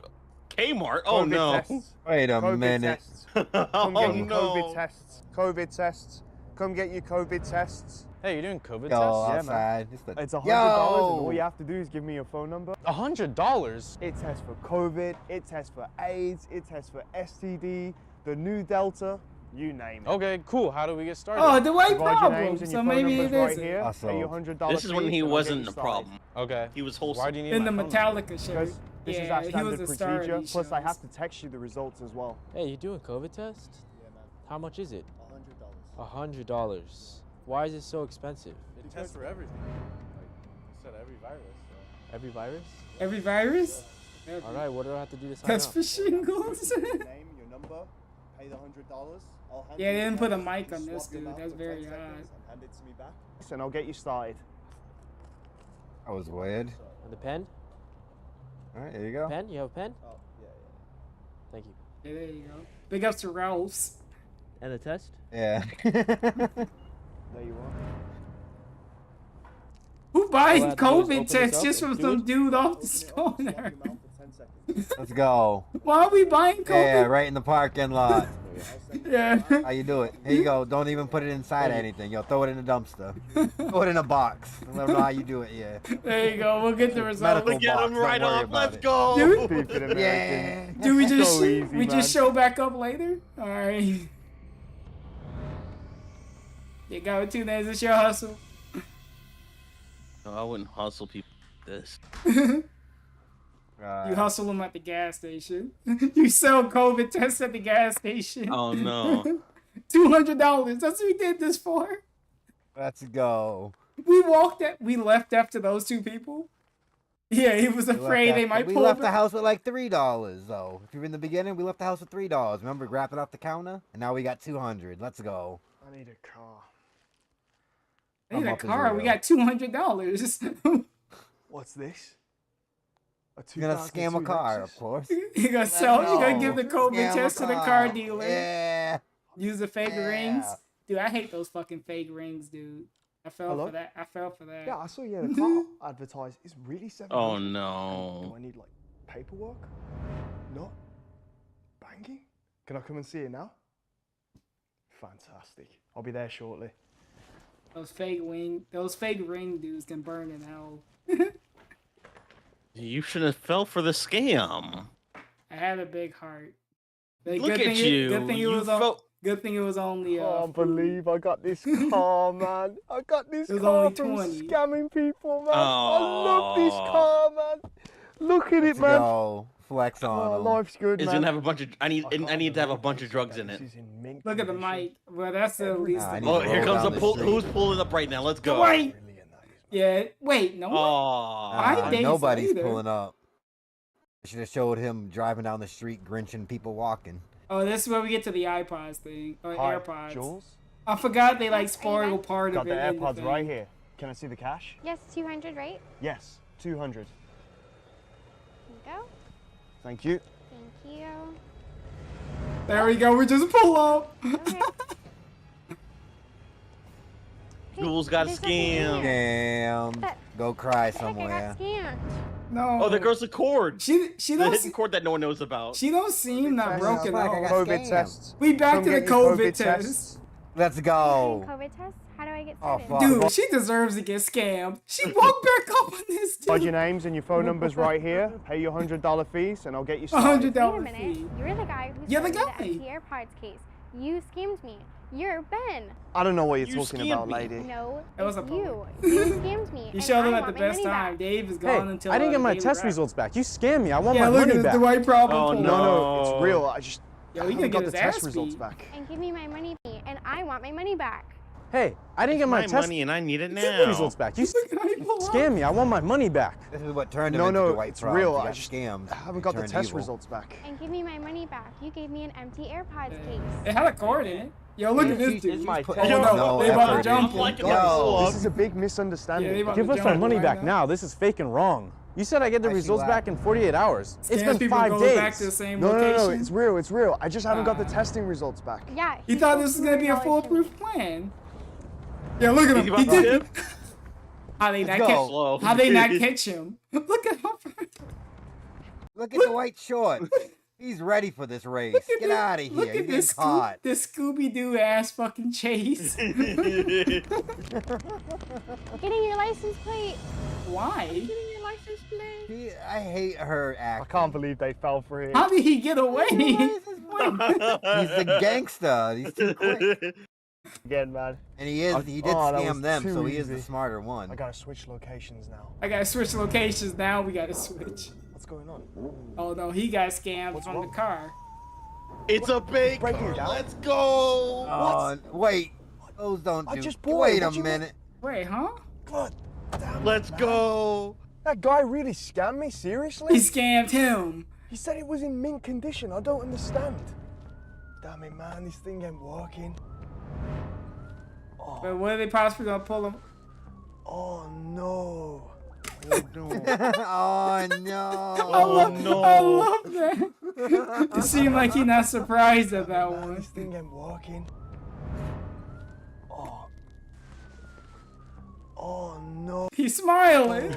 Kmart. Oh COVID no. tests. Wait a COVID minute. Tests. Come get your no. COVID tests. COVID tests. Come get your COVID tests. Hey, you're doing COVID Go tests? outside. It's $100, and Yo! all you have to do is give me your phone number. $100? It tests for COVID. It tests for AIDS. It tests for STD. The new Delta. You name it. Okay, cool. How do we get started? Oh, the white Provide your problem. names and So your phone maybe numbers it right is. here. Awesome. Pay your $100 This is when fee, he and I'll wasn't get the you started. problem. Okay. He was wholesome. Why do you need In the my phone number? Metallica shirt. Because this is Yeah, our he was standard the star of procedure. these Plus, I shows. have to text you the results as well. Hey, you doing COVID test? Yeah, man. How much is it? $100. $100. Why is it so expensive? It tests for everything. Like you said, every virus. So. Every virus? Every virus? All right, what do I have to do to sign That's up? for shingles. Your name, your number, pay the $100. I'll hand Yeah, you they didn't the put a test, mic you on this swap them dude. out That's for very 10 odd. seconds and hand it to me back. And I'll get you started. That was weird. And the pen? Alright, there you go. Pen? You have a pen? Oh, yeah. Thank you. Yeah, there you go. Big ups to Ralph's. And the test? Yeah. There you are. Who buys All I have to do is COVID open this tests up just and from do some it? dude off the Open it up, swap corner? them out for 10 seconds. Let's go. Why are we buying COVID? Yeah, right in the parking lot. Yeah. How you do it? Here you go. Don't even put it inside anything. Yo, throw it in the dumpster. Throw it in a box. Let them know how you do it. Yeah. There you go. We'll get the results. Medical Get box. him Don't right worry off. about Let's it. go. Dude, Stupid American. Yeah. do we just So easy, we man. just show back up later? All right. You go 2 days. It's your hustle. No, I wouldn't hustle people like this. You hustle them at the gas station. You sell COVID tests at the gas station. Oh no. $200. That's what we did this for. Let's go. We left after those 2 people. Yeah, he was afraid they might We pull left the the house with like $3 though. If you're in the beginning, we left the house with $3. Remember, grab it off the counter, and now we got 200. Let's go. I need a car. I need I'm a up as car. We well. got $200. What's this? You're gonna scam a 2002 car, Lexus? of course. You gonna sell? You gonna give the COVID Scam a test to the car car. dealer? Yeah. Use the fake Yeah. rings, dude. I hate those fucking fake rings, dude. I fell Hello? for that. I fell for that. Yeah, I saw you had a car advertised. It's really $700. Oh Do no. I need like paperwork? No. Banking? Can I come and see it now? Fantastic. I'll be there shortly. Those fake ring dudes can burn in hell. You should have fell for the scam. I had a big heart. But Look at you. Good thing it You was felt- good thing it was only. I can't believe I got this car, man. I got this It was car only from 20. scamming people, man. I love this car, man. Look at Let's it, man. go. Flex on Oh, 'em. life's good, It's man. gonna have a bunch of. I need to have a bunch of drugs in it. This is in mint Look at the condition. mic. Well, that's the least. I of need Oh, to here roll comes down the the pull. street. Who's pulling up right now? Let's go. Wait. Yeah. Wait. No. Oh. days Nobody's later. pulling up. I should have showed him driving down the street, grinching people walking. Oh, this is where we get to the iPods thing. Or Hi, AirPods. Jules. I forgot they like spoil part Got of the it. in AirPods thing. right here. Can I see the cash? Yes, 200, right? Yes, 200. Here you go. Thank you. Thank you. There we go. We just pull up. Okay. Jules got there's nothing in scammed. here. Damn. Go cry I think I somewhere. got scammed. No. Oh, there goes the cord. She The don't. hidden cord that no one knows about. She don't seem that broken like I out. got COVID scammed. tests. We back Come to the get your COVID COVID test. tests. Let's go. COVID test? How do I I get Oh, started? Dude, she deserves to get scammed. She woke back up on this dude. Put your names and your phone numbers right here. Pay your $100 fees, and I'll get you started. Wait a minute. You're the guy who You're the started guy. the empty AirPods case. You scammed me. You're Ben. I don't know what you're You talking scammed about, me. lady. No, That was it's a you. You scammed me. You and showed him I at the want my best money time. back. Dave is Hey, gone until I didn't get my daily test wrap. results back. You scammed me. I want Yeah, my look money at back. the white problem. Oh, pulled no. up. No, it's real. I just Yo, he haven't gonna got get the his test ass results beat. back. And give me my money, and I want my money back. Hey, I didn't get my My test money and I need it results now. back. You scammed me. I want my money back. This is what turned him No, into no, the white it's problem. real. He I got just scammed. haven't He got the turned test evil. results back. And give me my money back. You gave me an empty AirPods case. It had a cord in it. Yo, look at this dude. my Oh test. no, No they about to effort jump into him. like a Yo, This is a big misunderstanding. Yeah, they about Give to us jump our him money right back now. now. This is fake and wrong. You said I get the Why is she results back in 48 hours. It's Scam been people 5 go days. back to the same no, location. it's real. It's real. I just haven't got the testing results back. Yeah. He thought this was gonna be a foolproof plan. Yeah, look at him. He's He about to did. tip. How they not Let's catch? go. Slow. How they not catch him? Look at him. Look at the white short. He's ready for this race. Look at Get this- out of Look here. at He's this getting caught. this Scooby Doo ass fucking chase. Getting your license plate. Why? Getting your license plate. I hate her I act. can't believe they fell for it. How did he get away? He's the gangster. He's too quick. Again, man. And he did Oh, that was scam them, too so he is the easy. smarter one. I gotta switch locations now. I gotta switch locations now. We gotta switch. What's going on? Oh no, he got scammed What's from wrong? the car. It's a big Breaking car. it down? Let's go. Wait. Those don't I do. just bought Wait it. a What you mean? minute. Wait, huh? God damn. Let's go. That guy really scammed me? Seriously? He scammed him. He said it was in mint condition. I don't understand. Damn it, man. This thing ain't working. But what are they possibly gonna pull him? Oh no. Oh no. I love that. It seemed like he's not surprised at that one. This thing ain't working. Oh. Oh no. He's smiling.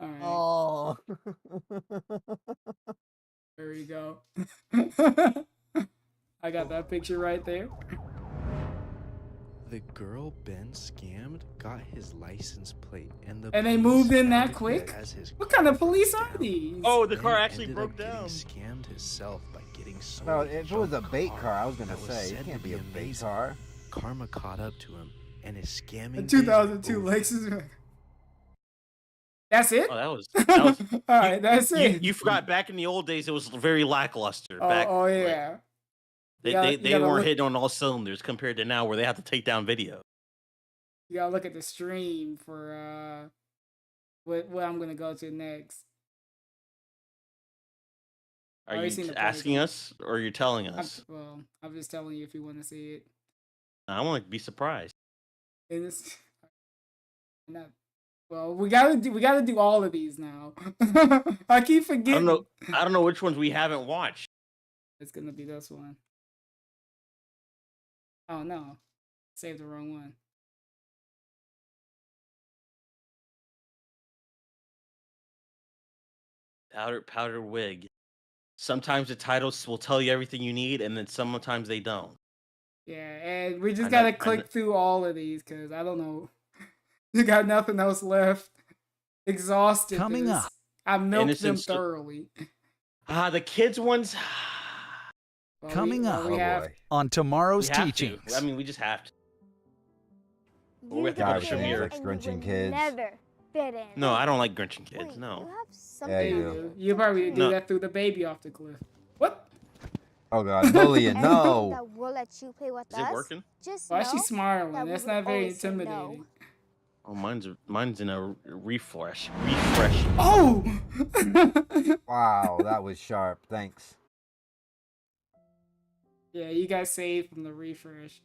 Alright, Oh. there we go. I got that picture right there. The girl Ben scammed got his license plate, and they moved in that quick? What kind of police are these? Oh, the car Ben actually ended broke up getting down. Scammed himself by getting sold No, a if it was a junk bait car, I was gonna that say, it said can't to be a bait amazing. car. Karma caught up to him, and his scamming. A days 2002 were over. Lexus. That's it? Oh, that was Alright, that's it. You forgot back in the old days it was very lackluster. Oh, back, oh yeah. They, You gotta- they, you they gotta weren't look- hitting on all cylinders compared to now where they have to take down video. You gotta look at the stream for what I'm gonna go to next. Are already you seen the asking protocol. us or you're telling us? I'm just telling you if you want to see it. I want to be surprised. And it's not. Well, we gotta do all of these now. I keep forgetting. I don't know which ones we haven't watched. It's gonna be this one. Oh no, saved the wrong one. Powder wig. Sometimes the titles will tell you everything you need, and then sometimes they don't. Yeah, and we just I gotta know- click through all of these because I don't know. You got nothing else left. Exhausted. Coming this. up. I milked them Innocent Sto- thoroughly. The kids ones. Well, Coming up we have, on tomorrow's we have teachings. to. I mean, we just have to. Or You we have to got go to kids Shamir. and you Grinching would kids. Never fit in. No, I don't like Grinching kids. Wait, No. You have something. Yeah, you you do. You probably do No. that through the baby off the cliff. What? Oh god, bullying. No. That will let you play with Is us. it working? Just Why is she know smiling? that we That's will not very always say no. intimidating. Oh, mine's in a refresh. Oh! Wow, that was sharp. Thanks. Yeah, you got saved from the refresh.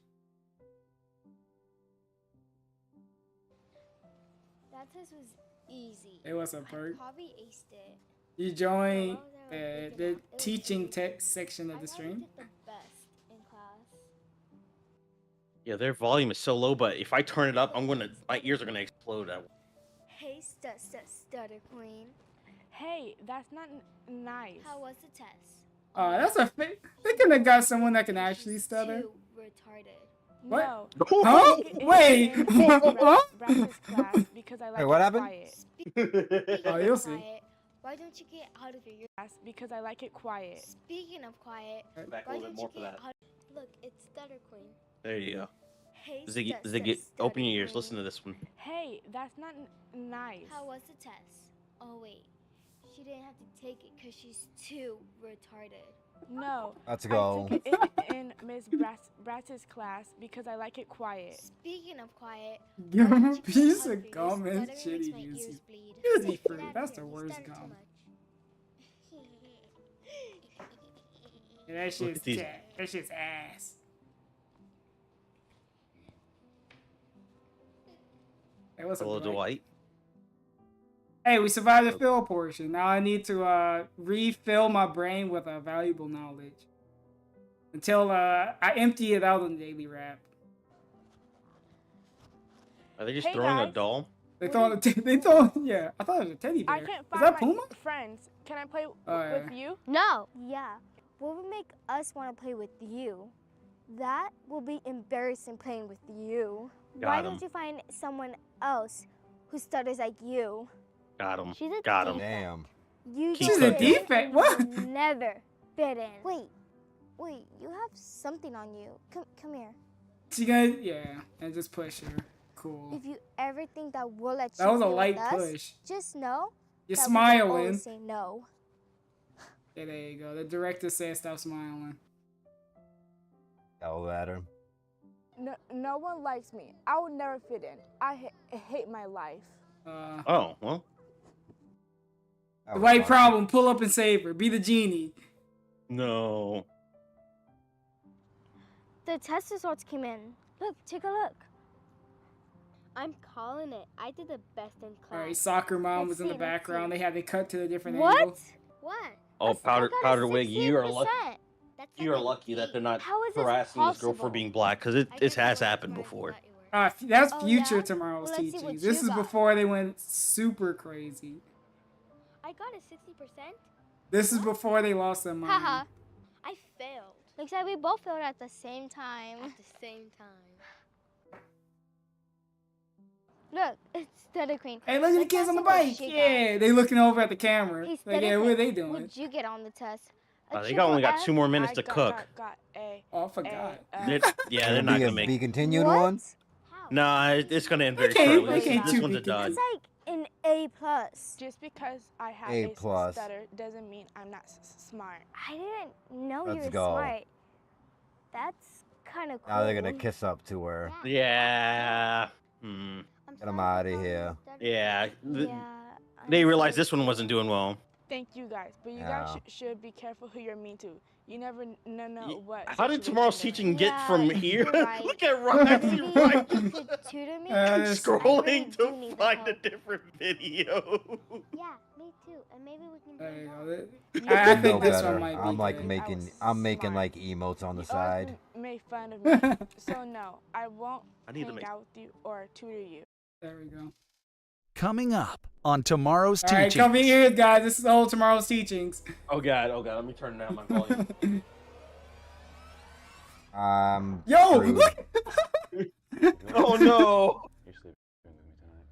That test was easy. It was a I perk. probably aced it. You joined They were the picking out. It was teaching easy. text section of I the probably stream. did the best in class. Yeah, their volume is so low, but if I turn it up, my ears are gonna explode. Hey, stutter queen. Hey, that's not nice. How was the test? That's a they could have got someone that can actually She's stutter. too retarded. What? No. Huh? Wait. Huh? Because I like Hey, what it happened? quiet. Oh, you'll see. Why don't you get out of here? Because I like it quiet. Speaking of quiet, Back a why little bit don't more you for get that. out? Look, it's Stutter Queen. There you go. Hey, Ziggy, open your ears. Listen to this one. Hey, that's not nice. How was the test? Oh wait, she didn't have to take it because she's too retarded. No. Let's go. I took it in Miss Brass's class because I like it quiet. Speaking of quiet, Give why him don't a you get piece out of here? gum and Stuttering shit makes he my uses. ears bleed. Easy Get fruit. out That's of the here, you worst stutter too gum. much. Yeah, that Look shit's at these. that shit's ass. Hey, what's up, Hello, Dwight? Dwight. Hey, we survived the fill portion. Now I need to refill my brain with valuable knowledge until I empty it out on daily rap. Are they just Hey, throwing a guys. doll? They throw yeah. I thought it was a teddy bear. I can't Is find that my Puma? friends. Can I play yeah. with you? No. Yeah. What would make us want to play with you? That will be embarrassing playing with you. Why Got don't him. you find someone else who stutters like you? Got him. She's a Got him. Damn. You Keep She's a cooking. defect. What? never fit in. Wait, you have something on you. Come here. She gonna and just push her. Cool. If you ever think that we'll let That you was a play light with us, push. just know You're that we will smiling. always say no. Yeah, there you go. The director said stop smiling. Yell at her. No one likes me. I will never fit in. I hate my life. Oh, well. The white problem. Pull up and save her. Be the genie. No. The test results came in. Look, take a look. I'm calling it. I did the best in class. Alright, soccer mom Let's was in the see, let's background. see. They had to cut to a different What? angle. What? Oh, powder wig. You are lucky. That's You are lucky that they're not How is this harassing this girl for possible? being black, because it has happened before. That's Oh, future yeah? tomorrow's Well, let's see what teachings. This you is got. before they went super crazy. I got a 60%. This is before they lost their mind. Haha. I failed. Looks like we both failed at the same time. At the same time. Look, it's Stutter Queen. Hey, look at the Let's kids on ask the her what bike. she got. Yeah, they looking over at the camera. Hey, Like, Stutter yeah, what Queen, are they doing? what'd you get on the test? A They only got triple 2 more minutes I to cook. got A. Oh, I forgot. Yeah, they're not gonna make. Be continued What? on. Nah, it's gonna end very They can't- shortly. they This, can't this do one's a it. dud. It's like an A+. Just because I have A a plus. stutter doesn't mean I'm not smart. I didn't know you Let's were go. smart. That's kind of cool. Now they're gonna kiss up to her. Yeah. Get them out of here. Yeah. Yeah. They realized this one wasn't doing well. Thank you guys, but you Yeah. guys should be careful who you're mean to. You never know what. How did tomorrow's teaching get Yeah, from here? you're right. Look at Ryan. Maybe Right. you could tutor me? Scrolling to find a different video. Yeah, me too. And maybe we can There you bring go. I No think this better. one might be I'm like good. making. I'm making like emotes on the You always side. made fun of me, so no, I won't I need to hang make- out with you or tutor you. There we go. Coming up on tomorrow's All right, teaching. come here, guys. This is the whole tomorrow's teachings. Oh god. Let me turn down my volume. Yo, screwed. look. Oh no.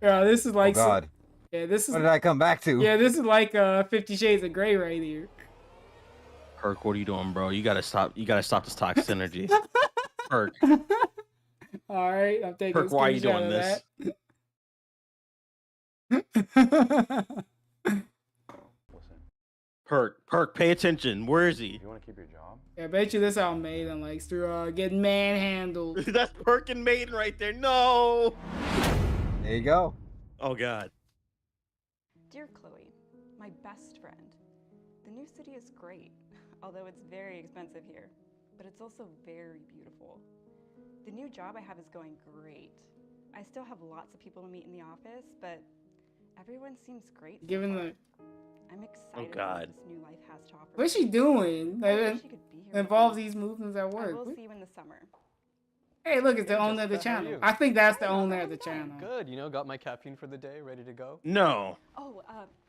Yeah, this is like. Oh God. Yeah, this is. What did I come back to? Yeah, this is like 50 Shades of Grey right here. Perk, what are you doing, bro? You gotta stop. You gotta stop this toxic energy. Perk. All right, I'm taking. Perk, a why are you screenshot doing of this? that. Perk, pay attention. Where is he? You want to keep your job? Yeah, I bet you this how Maiden likes through getting manhandled. That's Perk and Maiden right there. No. There you go. Oh god. Dear Chloe, my best friend, the new city is great, although it's very expensive here, but it's also very beautiful. The new job I have is going great. I still have lots of people to meet in the office, but everyone seems great. so Given far. the. I'm excited Oh what god. this new life has to offer. What's she doing? I Like, wish she could be here with involves me. these movements at I work. will see you in the summer. Hey, look, it's the Hey, owner of the Jessica, how are channel. you? I think that's the owner of the channel. Good, got my caffeine for the day, ready to go? No. Oh,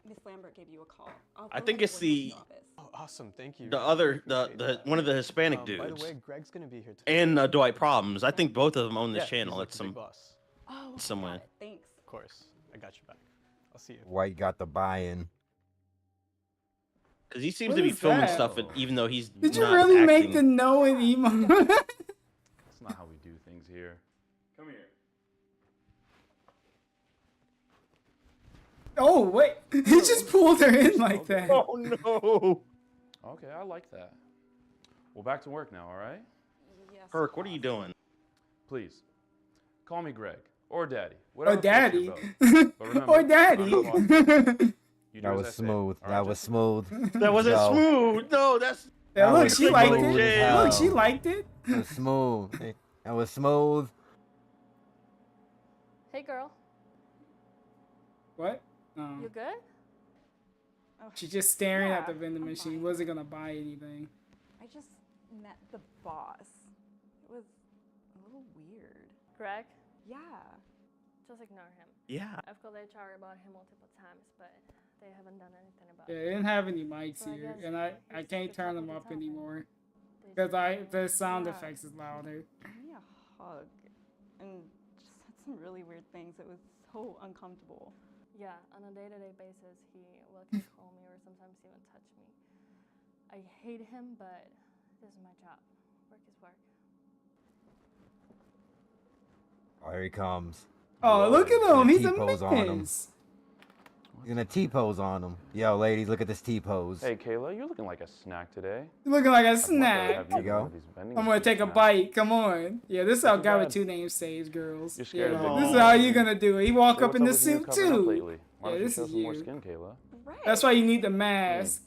Miss Lambert gave you a call. I'll I go think ahead it's and work in the. office. Oh, awesome. Thank you. The other, the one of the Hispanic dudes. By the way, Greg's gonna be here too. And Dwight Problems. I think both of them own this channel. He's It's the big some boss. Oh, somewhere. Thanks. Of course, I got you back. I'll see you. White got the buy-in. Because he seems What to be is filming that? stuff, even though he's Did you not really make acting. the no and emo? That's not how we do things here. Come here. Oh wait, he just pulled her in like that. Oh no. Okay, I like that. Well, back to work now, all right? Yes. Perk, what are you doing? Please, call me Greg or Daddy. Or Whatever floats your daddy. boat. But remember, Or daddy. I'm the boss. You do That as was I say. smooth. All That right, was Jessica? smooth. That wasn't Go. smooth. No, that's. Yeah, That look, was she liked smooth as it. hell. Look, she liked it. That was smooth. That was smooth. Hey, girl. What? You good? She's just staring at Yeah, the vending I'm machine. fine. Wasn't gonna buy anything. I just met the boss. It was a little weird. Greg? Yeah. Just ignore him. Yeah. I've called HR about him multiple times, but they haven't done anything about Yeah, it. they didn't have any mics So I here, guess and I he's can't the turn top them of up the top anymore Please because don't the sound Yeah. effects is louder. Give me a hug. And just said some really weird things. It was so uncomfortable. Yeah, on a day-to-day basis, he will call me or sometimes even touch me. I hate him, but this is my job. Work is work. Oh, here he comes. Oh, look at him. He's a T-pose on him. menace. He's gonna T-pose on him. Yo, ladies, look at this T-pose. Hey, Kayla, you're looking like a snack today. You're looking like a I'd much rather snack. have There you than one go. of these vending I'm gonna machine take a snacks. bite. Come on. Yeah, this is how Too guy with bad. two names saves girls. You're scared Yeah, of big this is boys. how you're gonna do it. He walk So up in the what's up with you suit covering up too. lately? Why Yeah, don't you this show is some more you. skin, Kayla? Right. That's why you need the mask.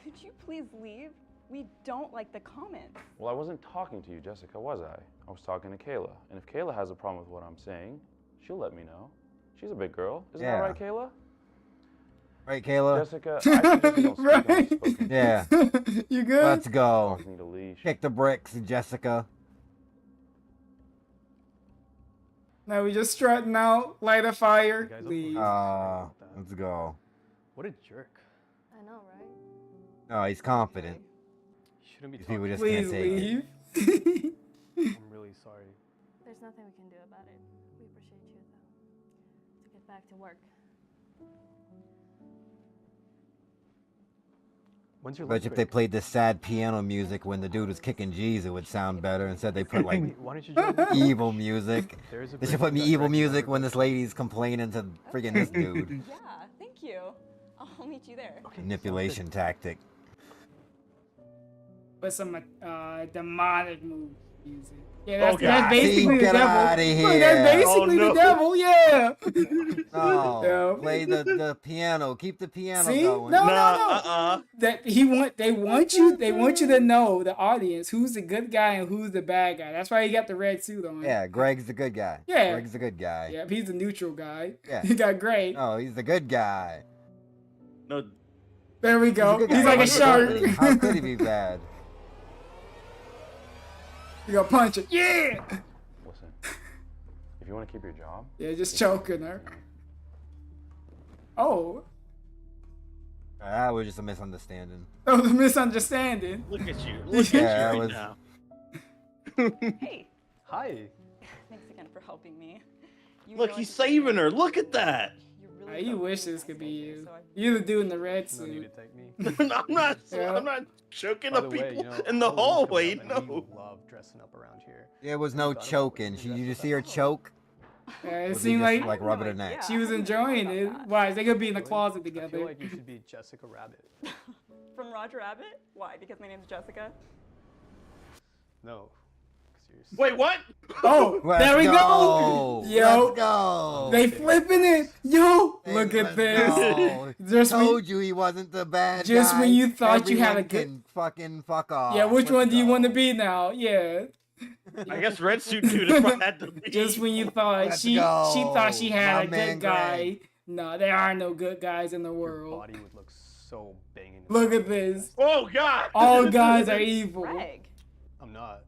Could you please leave? We don't like the comments. Well, I wasn't talking to you, Jessica, was I? I was talking to Kayla. And if Kayla has a problem with what I'm saying, she'll let me know. She's a big girl. Isn't Yeah. that right, Kayla? Right, Kayla? Jessica, I suggest you don't speak Right. unspoken. Yeah. You good? Let's go. Dogs need a leash. Kick the bricks, Jessica. Now we just strutting out, light a fire, guys up leave. Let's go. What a jerk. I know, right? No, he's confident. Shouldn't be These people talking. just Please can't take it. leave. I'm really sorry. There's nothing we can do about it. We appreciate you, though. To get back to work. When's your But lunch if they break? played this sad piano music when the dude was kicking G's, it would sound better. Instead, they put like Why don't you join me? evil music. There is a They break should put me that evil Greg's music never when done. this lady's complaining to friggin' this dude. Yeah, thank you. I'll meet you there. Manipulation tactic. With some demonic music. Yeah, Oh, that's God. basically the Get devil. outta Look, here. that's basically Oh, the no. devil. Yeah. No, Yeah. play the piano. Keep the piano See? going. No, Nah, no. That they want you to know, the audience, who's the good guy and who's the bad guy. That's why he got the red suit on. Yeah, Greg's the good guy. Yeah. Greg's the good guy. Yeah, he's the neutral guy. Yeah. He got gray. No, he's the good guy. No, There we go. He's a good He's guy. like a shark. How could he be bad? You gonna punch it. Yeah. Listen, if you want to keep your job, Yeah, just choking her. Oh. That was just a misunderstanding. That was a misunderstanding. look at you. Look Yeah, at that you was- right now. Hey, Hi. thanks again for helping me. You Look, know he's I could do saving her. anything. Look at that. You really You felt wish really this could nice be lately, you. so I- You're the dude in the red No need to suit. take me. Yeah. I'm not choking By up the way, people you know, in the Halloween's hallway. coming up, and No. we love dressing up around here. There was no Thought about choking. what you Did you dressed see her up as. choke? Yeah, it Or did he seemed just, like rub no her neck. idea. she was I didn't know enjoying about it. that. Why? They could be in the Really? closet I feel together. like you should be Jessica Rabbit. From Roger Rabbit? Why? Because my name's Jessica? No. Seriously. Wait, what? Oh, Let's there we go. go. Yo, Let's go. they flipping it. Yo, Hey, look at let's this. go. Just when, Told you he wasn't the bad just guy. when you thought you had Everyone a good. can fucking fuck off. Yeah, which Let's one do you go. want to be now? Yeah. I guess red suit dude is what had to be. Just when you thought Let's she go. thought she had My a man good guy. Greg. No, there are no good guys in the Your world. body would look so banging. Look at this. Oh God. All guys are evil. Greg. I'm not.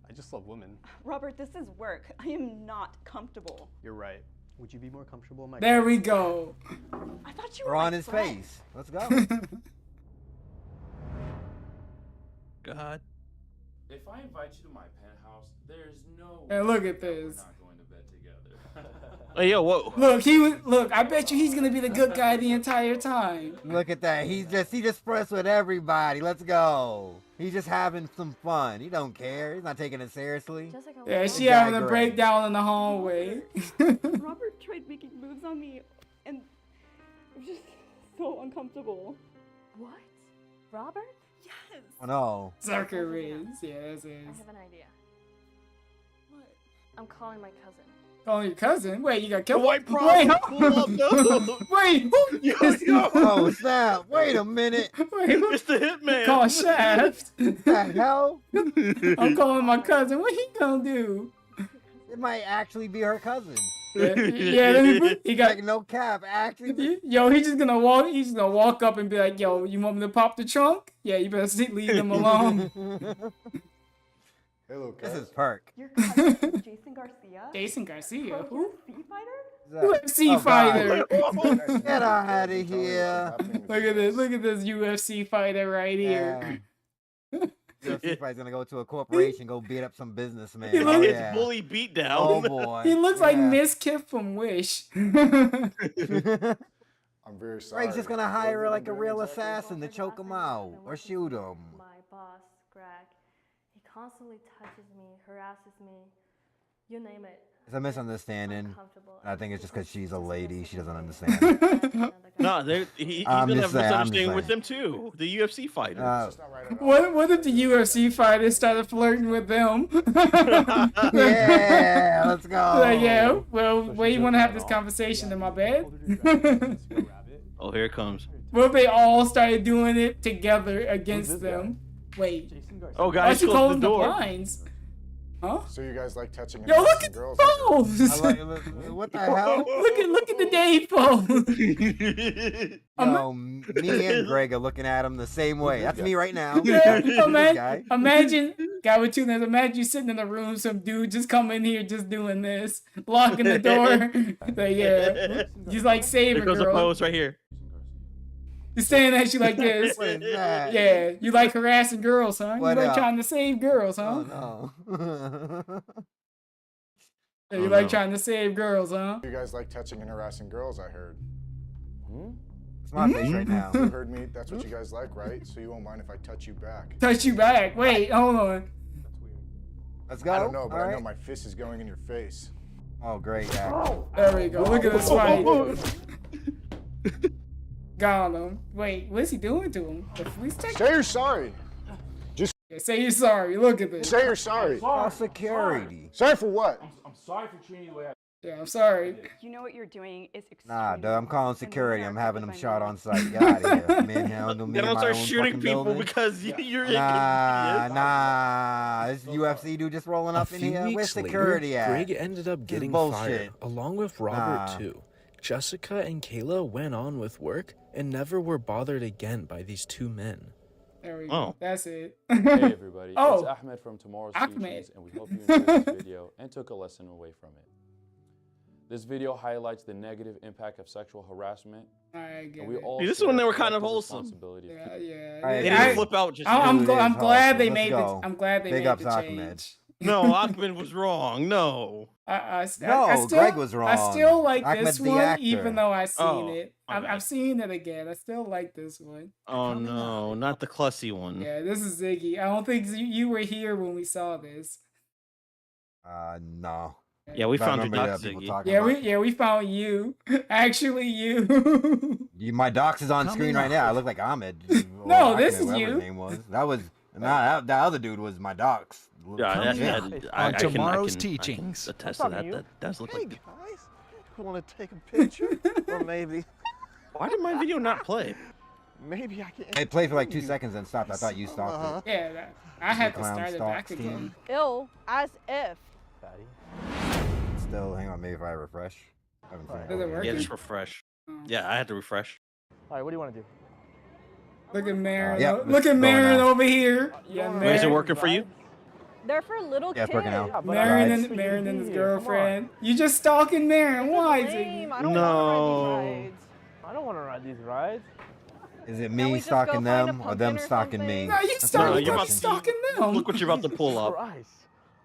I just love women. Robert, this is work. I am not comfortable. You're right. Would you be more comfortable in my There we go. I thought you were We're my on his friend. face. Let's go. God. If I invite you to my penthouse, there's no And look at way that this. we're not going to bed together. Hey, yo, whoa. Look, I bet you he's gonna be the good guy the entire time. Look at that. He just pressed with everybody. Let's go. He's just having some fun. He don't care. He's not taking it seriously. Yeah, she having a breakdown in the hallway. Robert tried making moves on me, and it was just so uncomfortable. What? Robert? Yes. Oh no. Sucker rays. Yeah, that's it. I have an idea. What? I'm calling my cousin. Calling your cousin? Wait, you got killed? The white problem. Wait, Pull up, no. Wait, Oh snap! Wait a minute. It's the hitman. Call Shaft. The hell? I'm calling my cousin. What he gonna do? It might actually be her cousin. Yeah, he got like no cap. Actually, yo, he's just gonna walk. He's gonna walk up and be like, "Yo, you want me to pop the trunk? Yeah, you better leave them alone." Hello, this is Perk. Your cousin is Jason Garcia? Jason Garcia? Who? UFC fighter? UFC fighter. Get out of here. Look at this. Look at this UFC fighter right here. UFC fighter's gonna go to a corporation, go beat up some businessman. He looks- It's bully beatdown. Oh boy. He looks like Miss Kip from Wish. I'm very sorry. Frank's just gonna hire like a real assassin to choke him out or shoot him. My boss, Greg, he constantly touches me, harasses me, you name it. It's a misunderstanding. I think it's just because she's a lady. She doesn't understand. No, he's I'm gonna just have saying, I'm misunderstanding just with them too. The UFC fighter. What if the UFC fighter started flirting with them? Yeah, let's go. Like, yeah, well, where you want to have this conversation in my bed? Oh, here it comes. What if they all started doing it together against them? Wait. Oh, Why guys, is he close closing the door. blinds? Huh? So you guys like touching and Yo, look harassing at girls? those! What the hell? Look at the day pose. No, me and Greg are looking at him the same way. That's me right now. Yeah, This guy. imagine, guy with 2 names. Imagine you sitting in the room, some dude just come in here just doing this, locking the door. Like, yeah, he's like saving Here goes the girl. pose right here. He's staring at you like this. What is that? Yeah, you like harassing girls, huh? What you like up? trying to save girls, huh? Oh no. Yeah, you like trying to save girls, huh? You guys like touching and harassing girls, I heard. It's my face right now. You heard me? That's what you guys like, right? So you won't mind if I touch you back. Touch you back. Wait, hold on. Let's go. I don't know, but All I know right. my fist is going in your face. Oh, great. Yeah. There we go. Look at this fight. Got him. Wait, what's he doing to him? The police check? Say you're sorry. Just Say you're sorry. Look at this. say you're sorry. Oh, security. Sorry for what? I'm sorry for treating you the way I. Yeah, I'm sorry. You know what you're doing is extremely Nah, dude, I'm calling wrong, and security. we I'm are having them defending shot you. on sight. Get out of here. Manhandle me They in don't my start own shooting fucking people building. because you're Nah. This UFC dude just rolling up in here. Where's security at? Greg ended up This is getting bullshit. fired, along with Robert Nah. too. Jessica and Kayla went on with work and never were bothered again by these 2 men. There we go. Oh. That's it. Hey everybody, Oh. it's Ahmed from Tomorrow's Ahmed. Teachings, and we hope you enjoyed this video and took a lesson away from it. This video highlights the negative impact of sexual harassment, I get and we it. all See, this is share when they a were kind of collective wholesome. responsibility of Yeah, keeping- yeah. All right, They I- didn't flip out just. I'm Dude, glad it's they awesome. made Let's the. go. I'm glad they Big made ups, the Ahmed. change. No, Ahmed was wrong. No. I No, still, Greg was I still wrong. like Ahmed's this the one, actor. even though I've seen Oh, it. my bad. I've seen it again. I still like this one. Oh no, not the Clussy one. Yeah, this is Ziggy. I don't think you were here when we saw this. No. Yeah, we But I found your remember doc, people Ziggy. talking Yeah, about we found you. Actually, you. My docs is on screen right now. I look like Ahmed. No, Or this Ahmed, is whatever you. his name was. That was that other dude was my docs. Yeah, On tomorrow's teachings. I can attest to that. That does look like. Guys, you want to take a picture? Or maybe. Why did my video not play? Maybe I can. It played for like 2 seconds and stopped. I thought you stopped it. Yeah, I had to Clown start it back stalks again. Ill as if. Still, hang on, maybe if I refresh. I haven't seen Does it work? Yeah, just refresh. Yeah, I had to refresh. All right, what do you want to do? Look at Marin. yeah, Look it's at going Marin now. over here. Yeah, Wait, is it Marin. working for you? They're for little Yeah, it's kids. working out. Marin Right. and Marin and his girlfriend. You just stalking Marin. Why is it? Lame. I don't No. want to ride these rides. I don't want to ride these rides. Is it me stalking them or them stalking me? No, you stalking them. Look what you're about to pull up. Christ.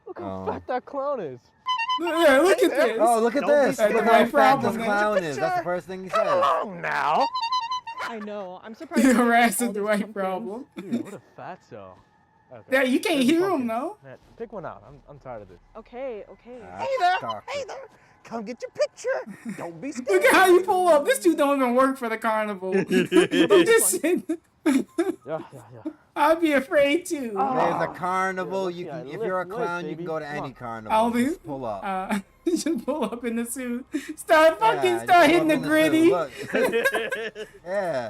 Look how fat that clown is. Yeah, look at this. Oh, look at this. That's Look the how right fat problem. this clown is. That's the first thing he says. Come on now. I know. I'm surprised. You harassing the right problem. Dude, what a fatso. Okay. Yeah, you can't hear him though. Man, pick one out. I'm tired of this. Okay. Hey there. Hey there. Come get your picture. Don't be scared. Look at how you pull up. This dude don't even work for the carnival. I'm just sitting. Yeah. I'd be afraid too. There's a carnival. You can, if you're a clown, you can go to any carnival. I'll be. Just pull up. Just pull up in the suit. Start Yeah, start just hitting the pull up in gritty. suit. Look. Yeah.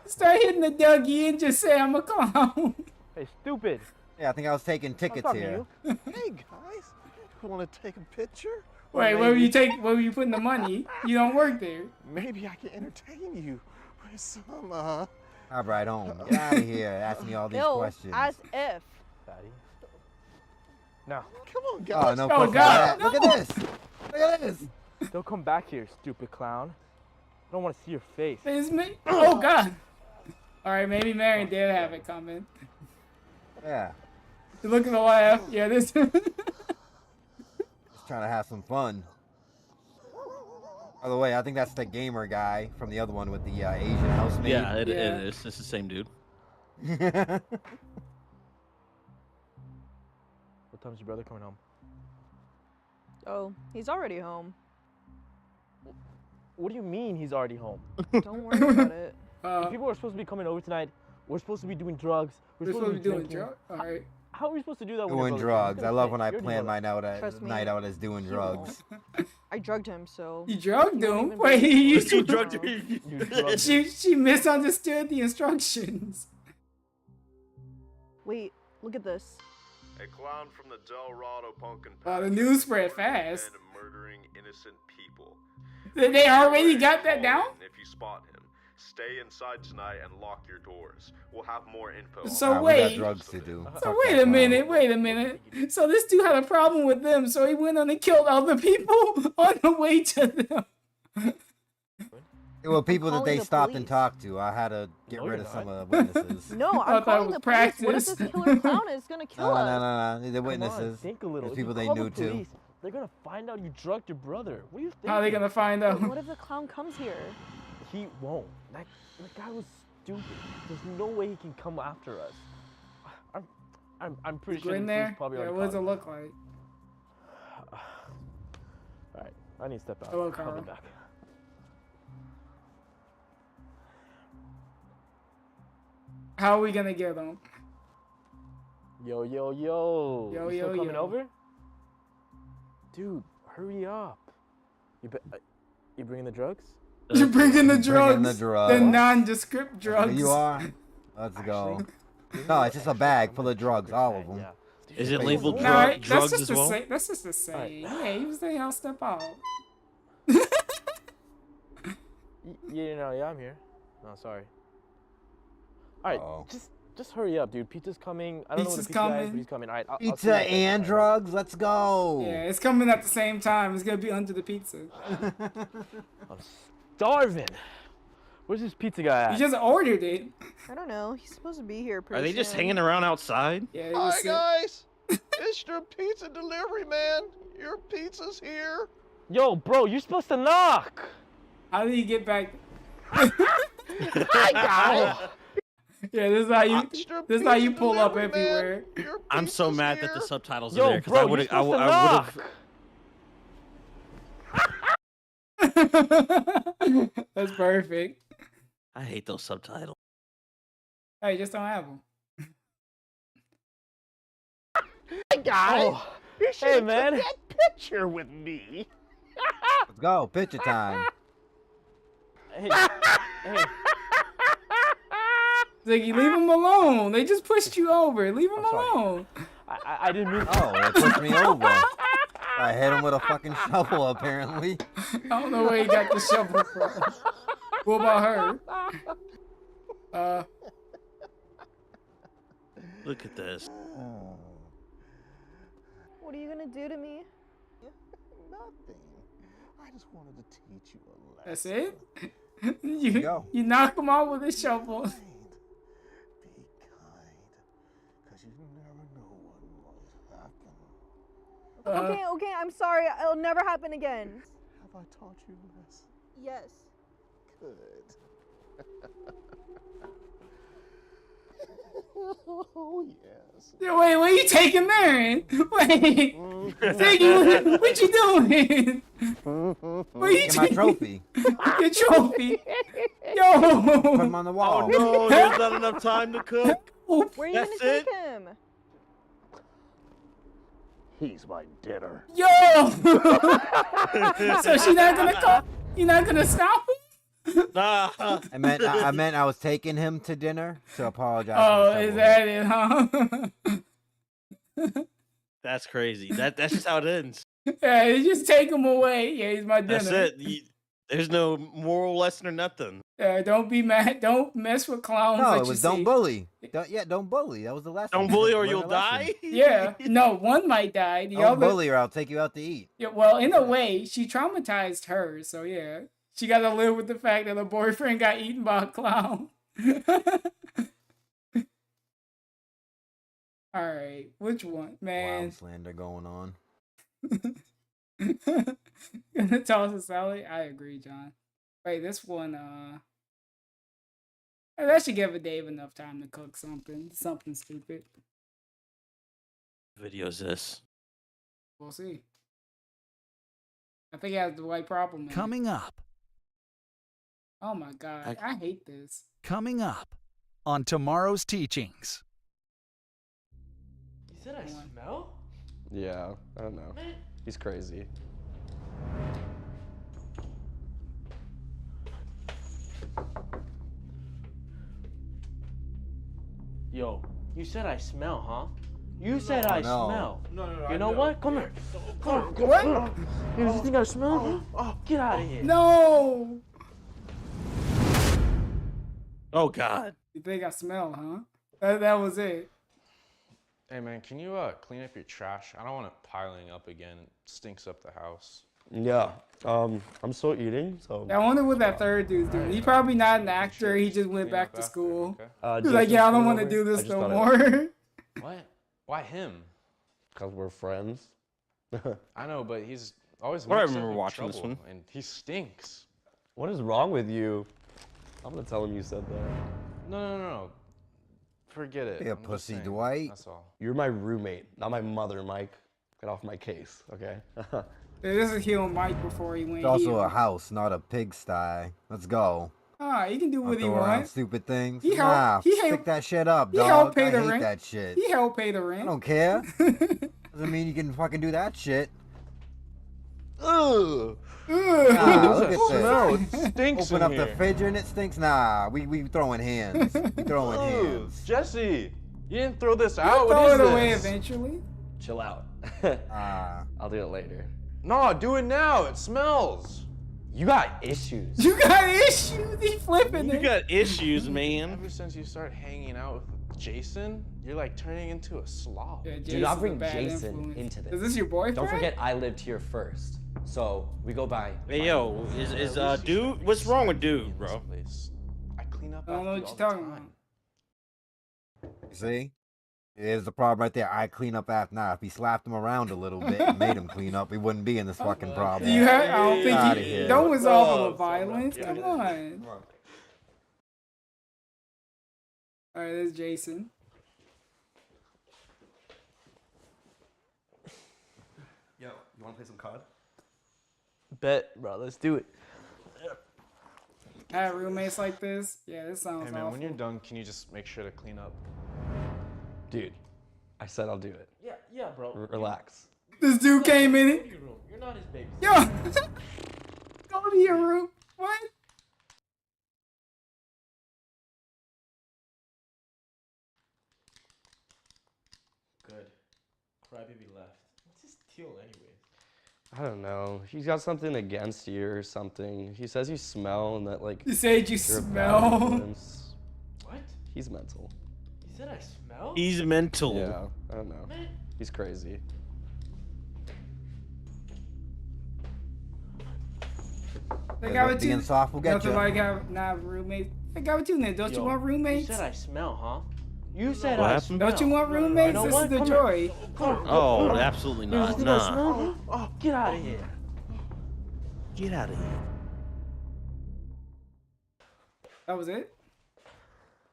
Start hitting the Dougie and just say I'm a clown. Hey, stupid. Yeah, I think I was taking tickets here. Hey guys, you want to take a picture? Wait, where were you putting the money? You don't work there. Maybe I can entertain you with some Hop right home. Get out of here. Ask me all these questions. As if. Fatty. No. Come on, Oh, guys. no Oh, question God, about that. Look at this. Look at this. Don't come back here, stupid clown. I don't want to see your face. It's me. Oh God. All right, maybe Marion did have it coming. Yeah. Look at the laugh. Yeah, this. Just trying to have some fun. By the way, I think that's the gamer guy from the other one with the Asian housemaid. Yeah, it is. It's the same dude. What time's your brother coming home? Oh, he's already home. What do you mean he's already home? Don't worry about it. People are supposed to be coming over tonight. We're supposed to be doing drugs. We're supposed to be doing drinking. drugs. All right. How are we supposed to do that? Doing drugs. I love when I You're plan doing my Trust me, night out as doing drugs. I drugged him, so. You drugged He won't him? even Wait, be- you drugged her. You drugged she misunderstood the instructions. Wait, look at this. A clown from the Delrado Pumpkin Wow, the Patch news is spread charged with fast. murdering innocent people. They already got that down? If you spot him, stay inside tonight and lock your doors. We'll have more info. So We wait. got drugs to do. So wait a minute. So this dude had a problem with them, so he went on and killed other people on the way to them. It were people that calling they the stopped police. and talked to. I had to get No, rid you're of some not. of the witnesses. No, I I'm thought it calling was the police. What if practice. this killer clown is gonna kill us? No. They're Come on, witnesses. think a little. There's If you people they call knew the too. police, they're gonna find out you drugged your brother. What do you think? How are they gonna find out? What if the clown comes here? He won't. That guy was stupid. There's no way he can come after us. I'm pretty Go sure in he's there. probably Yeah, already what does it caught look like? All right, I need to step out. Hello, I'll be Carl. back. How are we gonna get them? Yo. Yo, You still coming yo. over? Dude, hurry up. You bringing the drugs? You're bringing the drugs. the drugs. The nondescript drugs. You are. Let's go. No, it's just a bag full of drugs, all of them. Yeah. Is it labeled No, that's drugs just as to well? say. That's just to say. Yeah, he was saying I'll step out. Yeah, I'm here. No, sorry. All right, just hurry up, dude. Pizza's coming. I don't know what the Pizza's pizza guy is, coming. but he's coming. All right, I'll see Pizza you guys next and time. drugs. Let's go. Yeah, it's coming at the same time. It's gonna be under the pizza. I'm starving. Where's this pizza guy at? You just ordered it. I don't know. He's supposed to be here pretty Are they just soon. hanging around outside? Yeah, they Hi just sit- guys, it's your pizza delivery man. Your pizza's here. Yo, bro, you're supposed to knock. How did he get back? Hi, guys. Yeah, this is how you pull up everywhere. I'm so mad that the subtitles Yo, are there because bro, I you're would supposed to have. That's perfect. I hate those subtitles. Hey, just don't have them. Hey guys, Oh, you hey, should man. took that picture with me. Let's go. Picture time. Hey. Ziggy, leave them alone. They just pushed you over. Leave them alone. I didn't mean. Oh, they pushed me over. I hit him with a fucking shovel, apparently. I don't know where he got the shovel from. What about her? Look at this. What are you gonna do to me? Nothing. I just wanted to teach you a lesson. That's it? You knock him out with a shovel. Because you never know what might happen. Okay, I'm sorry. It'll never happen again. Have I taught you this? Yes. Good. Oh, yes. Yeah, wait, what are you taking there? Wait. Ziggy, what you doing? What are you Get my trophy. Your trophy. Yo. Put him on the wall. Oh no, there's not enough time to cook. Where are you That's gonna it? take him? He's my dinner. Yo. So she's not gonna call? You're not gonna stop him? Nah. I meant I was taking him to dinner, so apologize. Oh, is that it, huh? That's crazy. That's just how it ends. Yeah, you just take him away. Yeah, he's my dinner. That's it. There's no moral lesson or nothing. Yeah, don't be mad. Don't mess with clowns. No, that it you was see. don't bully. Don't bully. That was the lesson. Don't bully or Learn you'll a lesson. die. Yeah, no, one might die. The Don't other. bully or I'll take you out to eat. Yeah, well, in a way, she traumatized her. So yeah, she got to live with the fact that her boyfriend got eaten by a clown. All right, which one, man? Wild slander going on. Gonna toss a salad? I agree, John. Wait, this one, that should give Dave enough time to cook something stupid. Video's this. We'll see. I think he has the right problem. Man. Coming up. Oh my god, I hate this. Coming up on tomorrow's teachings. You said I smell? Yeah, I don't know. He's crazy. Yo, you said I smell, huh? You said I smell. No. You know what? Come here. Come here. What? You think I smell? Oh, get out of here. No. Oh god. You think I smell, huh? That was it. Hey man, can you clean up your trash? I don't want it piling up again. It stinks up the house. Yeah. I'm still eating, so. I wonder what that third dude's doing. He's probably not an actor. He just went back to school. He's like, yeah, I don't want to do this no more. What? Why him? Because we're friends. I know, but he's always. I mixed up remember in watching this trouble, one. and he stinks. What is wrong with you? I'm gonna tell him you said that. No. Forget it. Be a I'm just pussy, saying, Dwight. That's all. You're my roommate, not my mother, Mike. Get off my case, okay? This is healing Mike before he went It's also heel. a house, not a pigsty. Let's go. Ah, he can do what he Throw around wants. stupid things. He Nah, he stick helped- that shit up, He dog. helped pay I the hate rent. that shit. He helped pay the I rent. don't care. Doesn't mean you can fucking do that shit. Ugh. Nah, look at smell. this. It stinks Open in up here. the refrigerator and it stinks. Nah, we throwing hands. We throwing hands. Jesse, you didn't throw this out. He'll What throw is it this? away eventually. Chill out. Ah. I'll do it later. No, do it now. It smells. You got issues. You got issues. He flipping You it. got issues, man. Ever since you start hanging out with Jason, you're like turning into a slob. Yeah, Do not Jason's a bring bad Jason influence. into this. Is this your boyfriend? Don't forget, I lived here first. So we go by. Hey yo, is dude? What's wrong with dude, bro? I clean up. I don't know what you're talking about. You see? Here's the problem right there. I clean up after. Nah, if he slapped him around a little bit and made him clean up, we wouldn't be in this fucking problem. Do you have? I don't Get outta think here. don't resolve it with violence. Come on. All right, there's Jason. Yo, you want to play some COD? Bet, bro. Let's do it. I have roommates like this. Yeah, this sounds Hey man, awful. when you're done, can you just make sure to clean up? Dude, I said I'll do it. Yeah, bro. Relax. This dude came in Go to it. your room. You're not his baby. Yo, go to your room. What? Good. Crybaby left. What's his deal anyways? I don't know. He's got something against you or something. He says you smell and that like. You said you you're a bad smell? influence. What? He's mental. You said I smell? He's mental. Yeah, I don't know. Man. He's crazy. They got with you. Being soft will get Nothing you. like not roommates. They got with you, Nick. Don't you want roommates? You said I smell, huh? You said What I happened? smell. Don't you want roommates? You know This what? is the Come joy. here. Oh, absolutely You not. think I Nah. smell? Oh, get out of here. Get out of here. That was it?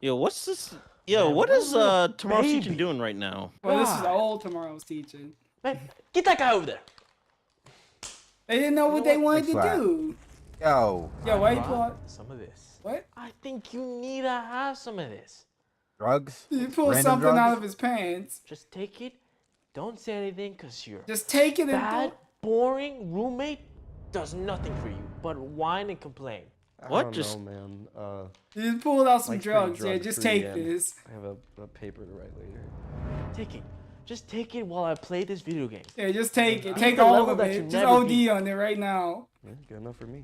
Yo, what's this? Yo, Man, what is Tomorrow's baby. Teaching doing right now? Well, this is old tomorrow's teaching. Man, get that guy over there. They didn't know what they wanted to Flat. do. Yo. Yo, why you I pull brought some of this. What? I think you need to have some of this. Drugs? He pulled Random something drugs? out of his pants. Just take it. Don't say anything, cause you're Just take it and bad, boring roommate does nothing for you but whine and complain. What? I don't Just know, man. You just pulled out some Mike's drugs. pretty Yeah, just drug-free, take and this. I have a paper to write later. Take it. Just take it while I play this video game. Yeah, just take it. Be Take the all level of that you it. Just never OD beat. on it right now. Yeah, good enough for me.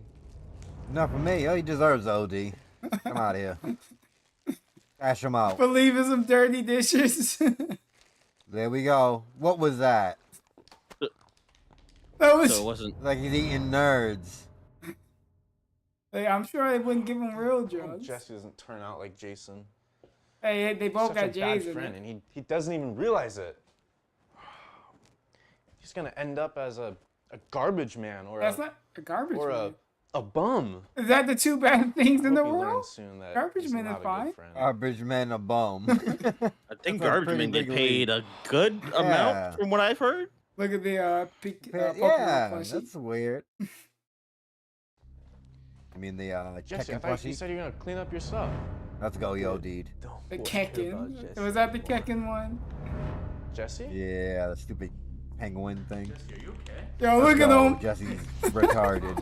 Not for me. Oh, he deserves OD. Come out here. Cash him out. Believe in some dirty dishes. There we go. What was that? That was. so it wasn't. Like he's eating nerds. Hey, I'm sure they wouldn't give him real I hope drugs. Jesse doesn't turn out like Jason. Hey, they both Such got a bad J's in friend, it. and he doesn't even realize it. He's gonna end up as a garbage man or That's not a garbage man. a bum. Is that the two bad things in the Hope he learns world? soon that Garbage he's man not is a good fine. friend. Garbage man a bum. I think That's a garbage pretty men get big paid a good Yeah. amount from what I've heard. Look at the Pokemon Yeah, plushie. that's weird. I mean the Jesse, I Tekken thought you plushie. said you're gonna clean up your stuff. Let's go, yo, dude. The Kekken. Was that the Kekken one? Jesse? Yeah, the stupid penguin thing. Jesse, are you okay? Yo, Let's look at go. him. Jesse's retarded.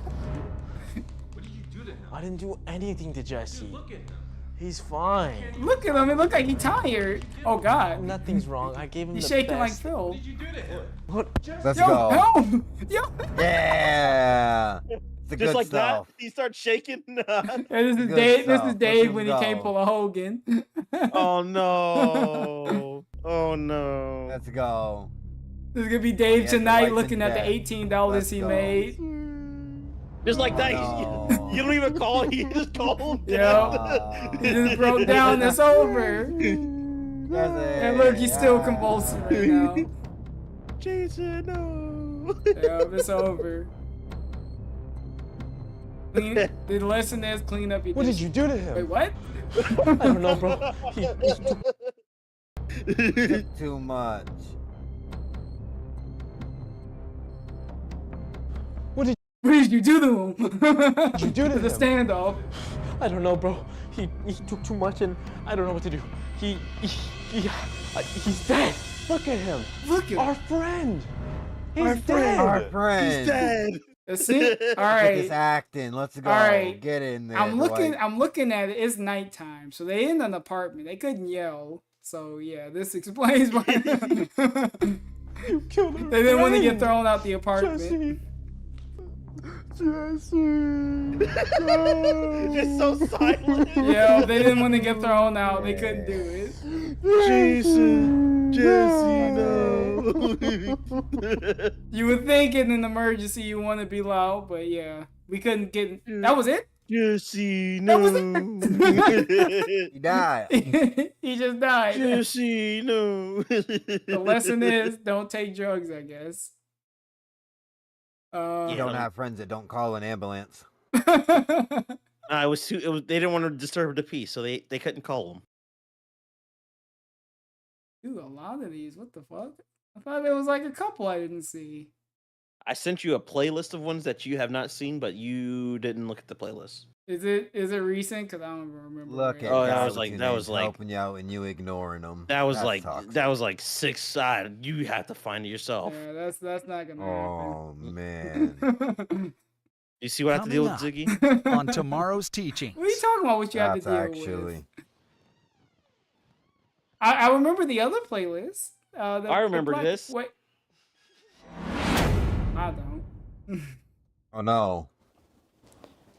What did you do to him? I didn't do anything to Jesse. Look at him. He's fine. Look at him. It looked like he's tired. Oh God. Nothing's wrong. I gave him He's the shaking like best. Phil. What did you do to him? What? Let's Yo, go. help! Yo. Yeah. It's the Just good like stuff. that, he starts shaking. Hey, this is Good Dave. This stuff. is Dave Let's when he go. can't pull a Hogan. Oh no! Oh no! Let's go. This is gonna be Dave He has the tonight, rights looking in at the debt. $18 Let's he go. made. Just like that, No. you don't even call. You just call him. Yeah. He just broke down. It's over. Jesse. And look, he's still convulsing right now. Jason, no. Yeah, it's over. The lesson is clean up your What did dishes. you do to him? Wait, what? I don't know, bro. He took Too much. What did you do to him? What did you do to the him? standoff? I don't know, bro. He took too much, and I don't know what to do. He's dead. Look at him. Look at Our friend. He's Our dead. Our friend. He's dead. See? All Look right. at acting. Let's go. All right. Get in there. I'm looking. Dwight. I'm looking at it. It's nighttime, so they in an apartment. They couldn't yell. So yeah, this explains why You killed her. they didn't want to get thrown out the apartment. Jesse. It's so silent. Yeah, they didn't want to get thrown out. They couldn't do it. Jason, Jesse, no. You would think in an emergency you want to be loud, but yeah, we couldn't get. That was it. Jesse, That was no. He died. He just died. Jesse, no. The lesson is don't take drugs, I guess. You don't have friends that don't call an ambulance. It was too. They didn't want to disturb the peace, so they couldn't call him. Dude, a lot of these. What the fuck? I thought there was like a couple I didn't see. I sent you a playlist of ones that you have not seen, but you didn't look at the playlist. Is it recent? Cause I don't remember. Look where at it that is. was like helping you out and you ignoring them. That was That's like toxic. that was like 6 side. You have to find it yourself. Yeah, that's not gonna Oh man. happen. You see what I have to deal with, Coming Ziggy? On tomorrow's teaching. What are you talking about? What you have to That's deal actually. with? I remember the other playlist. I remember this. Wait. I don't. Oh no.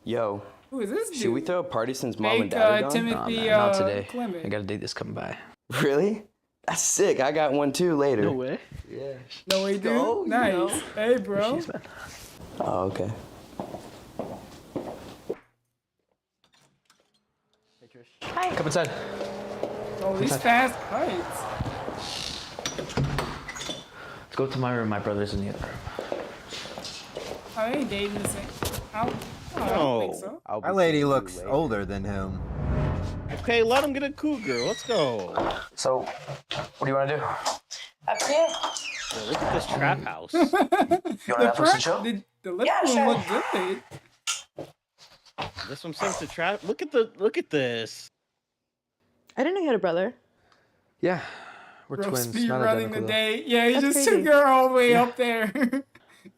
Yo, Who is this dude? should we throw a party since mom and Fake, dad are gone? Timothy, Nah, man, not today. Clement. I got a date that's coming by. Really? That's sick. I got one too later. No way. Yeah. No way, dude. Go, you Nice. know. Hey, bro. Oh, okay. Hi. Come inside. Oh, these fast fights. Let's go to my room. My brother's in the other room. Are they dating the same? I don't think so. That lady looks older than him. Okay, let him get a cougar. Let's go. So, what do you want to do? Up to you. Yeah, look at this trap house. You want to Netflix and chill? The living room look good. This one says the trap. Look at this. I didn't know you had a brother. Yeah, we're Bro, twins. speed Not running the identical, though. day. Yeah, he That's just crazy. took her all the way up there.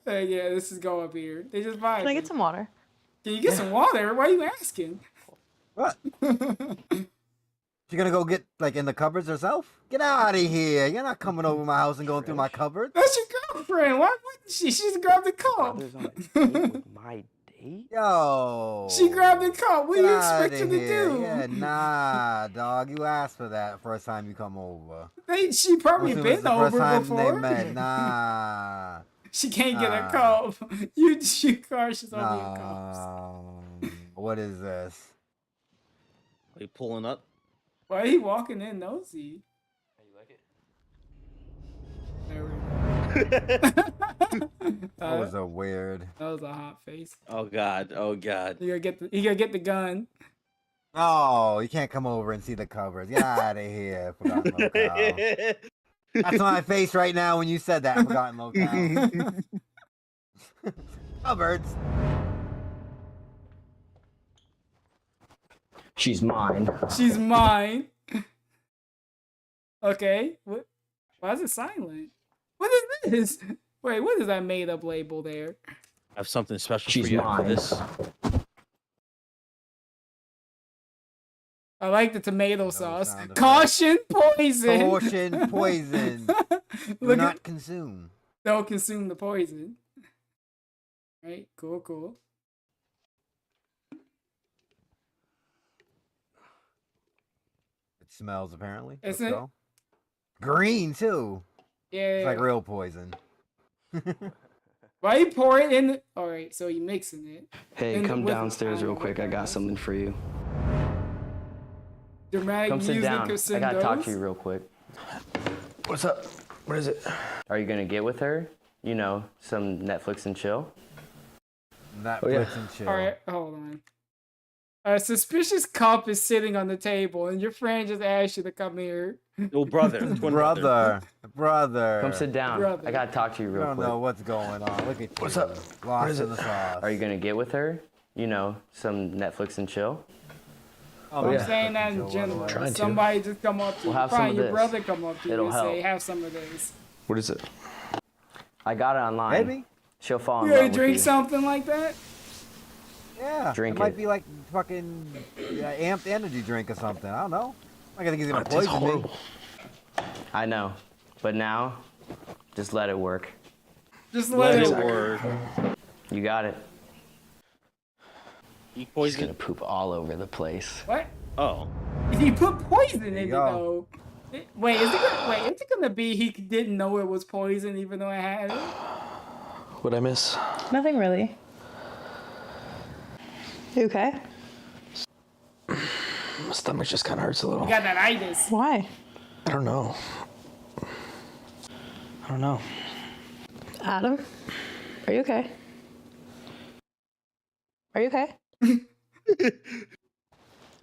Yeah, this is go up here. They just vibe. Can I get some water? Can you get some water? Why are you asking? What? She gonna go get like in the cupboards herself? Get out of here! You're not coming over my house and going through my cupboard. That's your girlfriend. Why wouldn't she? She's grabbed the cup. My date? Yo. She grabbed the cup. What do you Get expect outta her to here. do? Yeah, nah, dog. You asked for that first time you come over. She probably This was been the first over time before. They met. Nah. She can't get a cup. You cautious on your cups. What is this? Are you pulling up? Why are you walking in nosy? There we go. That was a weird. That was a hot face. Oh god. Oh god. You gotta get the gun. Oh, you can't come over and see the covers. Get out of here, Forgotten Locale. That's my face right now when you said that, Forgotten Locale. Cupboards. She's mine. She's mine. Okay. What? Why is it silent? What is this? Wait, what is that made up label there? I have something special She's for you after mine. this. I like the tomato sauce. sound effect. Caution poison. Caution poison. Do Look not at, consume. don't consume the poison. Right, cool. It smells apparently. Is Let's it? go. Green too. Yeah. It's like real poison. Why you pour it in? All right, so you mixing it. Hey, come downstairs real quick. I got something for you. Dramatic Come sit music down. of I gotta talk to Cindos. you real quick. What's up? What is it? Are you gonna get with her? You know, some Netflix and chill? Netflix and chill. All right, hold on. A suspicious cup is sitting on the table, and your friend just asked you to come here. Oh, brother. Twin brother. Brother. Come sit down. Brother. I gotta talk to you I real don't quick. know what's going on. Look at you. What's up? Lost What is in it? the sauce. Are you gonna get with her? You know, some Netflix and chill? I'm yeah. saying that in Chill, general. Trying to. Somebody just come up to We'll you. have some Probably of your this. brother come up to you It'll and say, help. have some of this. What is it? I got it online. Maybe. She'll fall in You love gonna with drink you. something like that? Yeah. Drink it might it. be like fucking amped energy drink or something. I don't know. I think he's gonna It tastes poison me. horrible. I know. But now, just let it work. Just let it work. You got it. You She's poison. gonna poop all over the place. What? Oh. He put poison in it you go. though. Wait, is it gonna be he didn't know it was poison even though I had it? What'd I miss? Nothing really. You okay? My stomach just kind of hurts a little. You got that itis. Why? I don't know. Adam? Are you okay? Are you okay?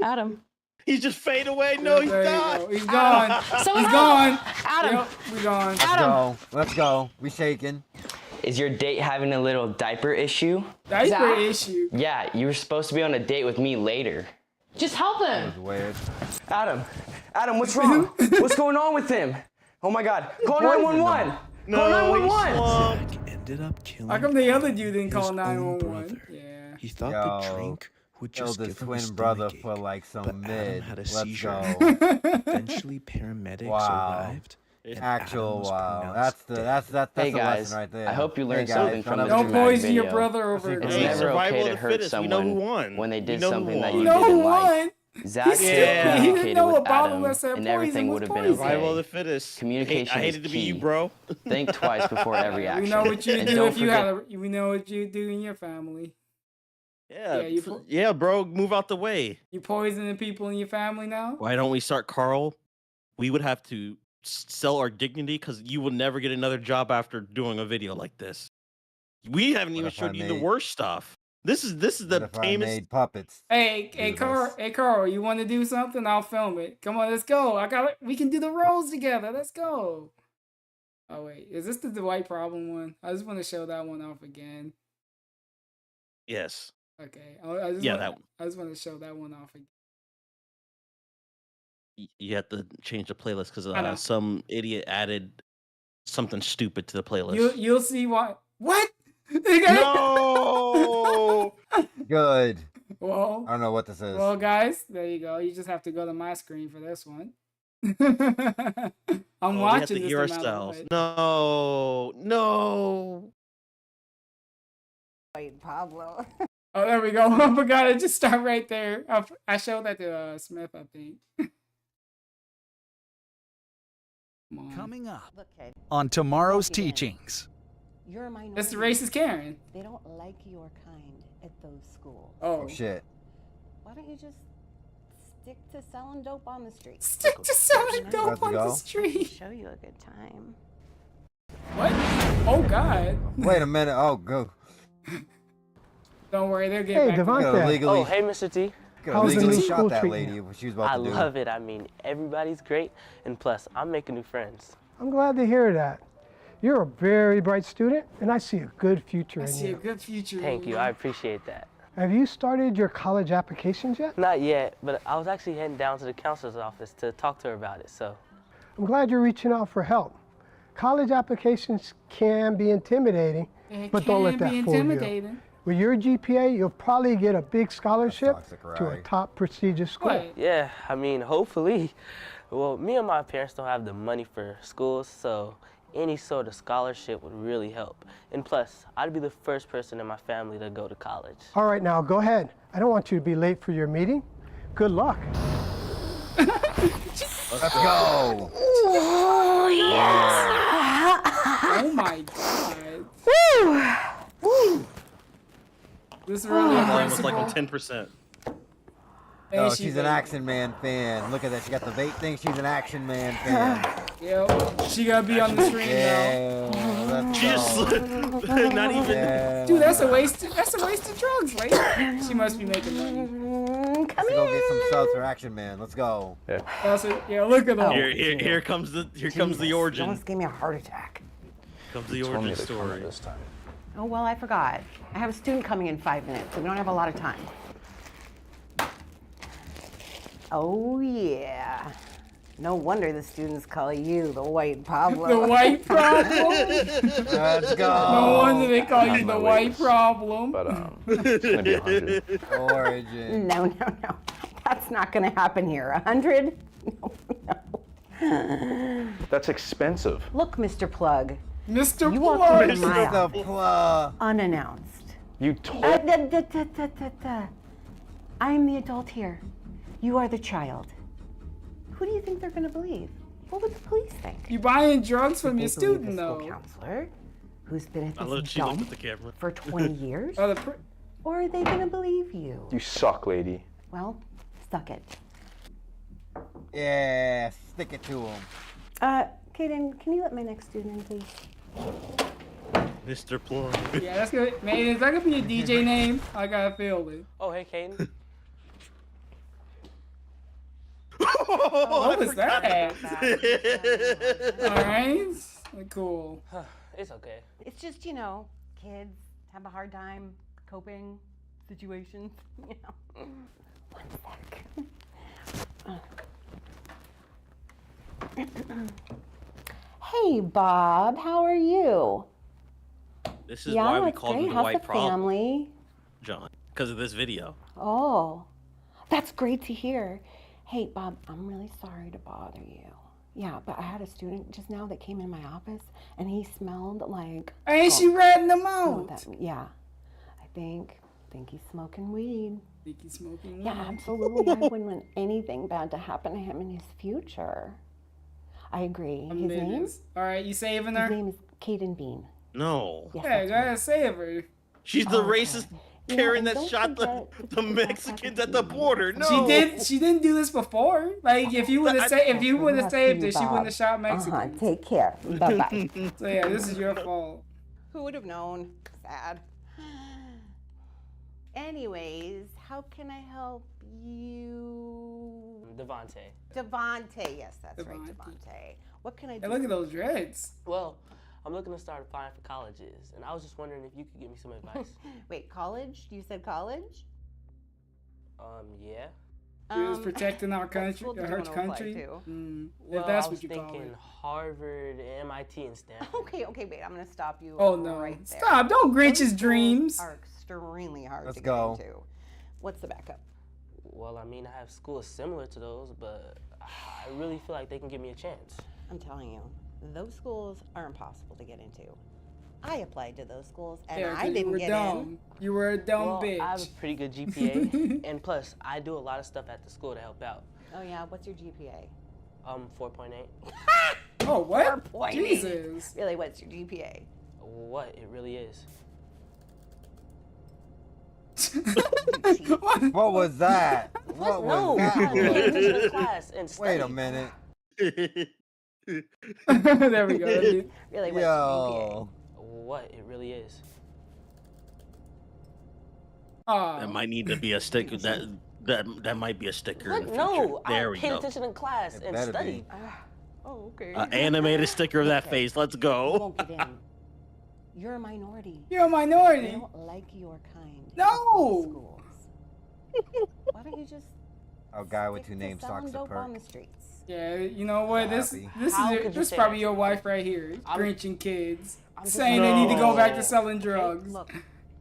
Adam? He's just fade away. No, he's There you not. go. He's gone. Someone He's help! gone. Adam! Yep, we gone. Adam! Let's go. We shaking. Is your date having a little diaper issue? Diaper Zach? issue. Yeah, you were supposed to be on a date with me later. Just help him! It's weird. Adam, what's wrong? What's going on with him? Oh my God, call 911! Call 911! Zach ended up killing. How come the other dude didn't his call own 911? brother. Yeah. He thought Yo, the drink would killed just his give him a twin brother stomachache, for like some but mid. Adam had a Let's seizure. go. Eventually, paramedics Wow. arrived. and Actual Adam was wow. pronounced That's Hey the guys, lesson right there. I hope you learned Hey guys, something from don't this Don't dramatic poison your video. brother over It's Hey, never survival okay of to the hurt fittest. We know who someone won. when they We did know who something that won. you No didn't one. like. Zach He still still- he didn't communicated know with a bottle Adam, that said and poison everything was would have been poison. Survival of okay. the fittest. Communication I is hated to be you, key. bro. Think twice before every action. We know what you And do don't if you forget- had we know what you do in your family. Yeah, bro, move out the way. You poisoning people in your family now? Why don't we start, Carl? We would have to sell our dignity because you will never get another job after doing a video like this. We haven't even showed you the worst stuff. This is the I tamest. made puppets. Hey, Carl, you want to do something? I'll film it. Come on, let's go. We can do the roles together. Let's go. Oh wait, is this the white problem one? I just want to show that one off again. Yes. Okay. That one. I just want to show that one off again. You have to change the playlist because some idiot added something stupid to the playlist. You'll see why. What? No. Good. Well, I don't know what this is. Well, guys, there you go. You just have to go to my screen for this one. I'm watching we have to this hear ourselves. No. Wait, Pablo. Oh, there we go. I forgot to just start right there. I showed that to Smith, I think. Coming up Look, kid, on tomorrow's teachings. you're a minority. That's the racist Karen. They don't like your kind at those schools. Oh, shit. Why don't you just stick to selling dope on the street? Stick to selling dope on the street. Show you a good time. What? Oh God. Wait a minute. Oh, go. Don't worry, they're getting back. Oh, hey, Mr. T. Legally shot that lady what she was about to do. I love it. I mean, everybody's great, and plus, I'm making new friends. I'm glad to hear that. You're a very bright student, and I see a good future in you. I see a good future. Thank you. I appreciate that. Have you started your college applications yet? Not yet, but I was actually heading down to the counselor's office to talk to her about it, so. I'm glad you're reaching out for help. College applications can be intimidating, but don't let that fool you. With your GPA, you'll probably get a big scholarship to a top prestigious school. Yeah, I mean, hopefully. Well, me and my parents don't have the money for schools, so any sort of scholarship would really help. And plus, I'd be the first person in my family to go to college. All right, now go ahead. I don't want you to be late for your meeting. Good luck. Let's go. Oh, yeah. Oh my God. Woo! This really was like on 10%. Oh, she's an Action Man fan. Look at that. She got the vape thing. She's an Action Man fan. Yep. She gotta be on the stream now. Let's She just not even. Yeah. Dude, that's a waste. That's a waste of drugs, lady. She must be making money. Let's go get some subs for Action Man. Let's go. Yeah, look at that. Here comes the origin. Almost gave me a heart attack. Comes the origin story this time. Oh, well, I forgot. I have a student coming in 5 minutes, so we don't have a lot of time. Oh, yeah. No wonder the students call you the White Pablo. The White Problem? Let's go. No wonder they call you the White Problem. But it's gonna be 100. Origin. No. That's not going to happen here. 100? No. That's expensive. Look, Mr. Plug. Mr. You walked into my Mr. office Plug. unannounced. You told. I'm the adult here. You are the child. Who do you think they're going to believe? What would the police think? You buying drugs from your Would they believe student, the though. school counselor who's been at I love this she looked dump at the camera. for 20 years? Oh, Or are they going to believe you? You suck, lady. Well, suck it. Yeah, stick it to him. Kaden, can you let my next student in, please? Mr. Plum. Yeah, that's good. Man, is that gonna be a DJ name? I gotta feel it. Oh, hey, Caden. What was that? Alright. Cool. It's okay. It's just, kids have a hard time coping situations, One sec. Hey, Bob, how are you? This is why we called him the How's White the Problem, family? John, because of this video. Oh, that's great to hear. Hey, Bob, I'm really sorry to bother you. Yeah, but I had a student just now that came in my office, and he smelled like... Ain't she ratting them out? Yeah, I think he's smoking weed. Think he's smoking weed? Yeah, absolutely. I wouldn't want anything bad to happen to him in his future. I agree. His name? All right, you saving her? His name is Kaden Bean. No. Yes, Yeah, go ahead, save her. She's the racist Karen that shot the Mexicans at the border. No, She didn't do this before. Like if you would have saved her, she wouldn't have shot Mexicans. Take care. Bye bye. So yeah, this is your fault. Who would have known? Sad. Anyways, how can I help you? Devontae, yes, that's right, Devontae. What can I do? Hey, look at those dreads. Well, I'm looking to start applying for colleges, and I was just wondering if you could give me some advice. Wait, college? You said college? Yeah. She was protecting our country, her country. If that's what you call it. I was thinking Harvard, MIT, and Stanford. Okay, wait, I'm gonna stop you. Oh no! Right there. Stop! Don't grinch his dreams. Are extremely hard Let's to go. get into. What's the backup? Well, I mean, I have schools similar to those, but I really feel like they can give me a chance. I'm telling you, those schools are impossible to get into. I applied to those schools and I didn't get in. You were a dumb bitch. I have a pretty good GPA, and plus, I do a lot of stuff at the school to help out. Oh yeah, what's your GPA? 4.8. Oh, what? 4.8. Jesus. Really, what's your GPA? What? It really is. What was that? What was that? Class and Wait a minute. There we go. Really, what's your GPA? What? It really is. That might need to be a sticker. That might be a sticker. What? In the future. No, There I we paid go. attention in class and studied. Oh, okay. Animated sticker of that face. Let's You go. won't get in. You're a minority. You're a minority. They don't like your kind. No. Why don't you just A guy with two names selling talks a dope perk. on the streets? Yeah, you know what? This How could is you this say probably that? your wife right here, grinching kids, just- saying they need to go back to selling drugs.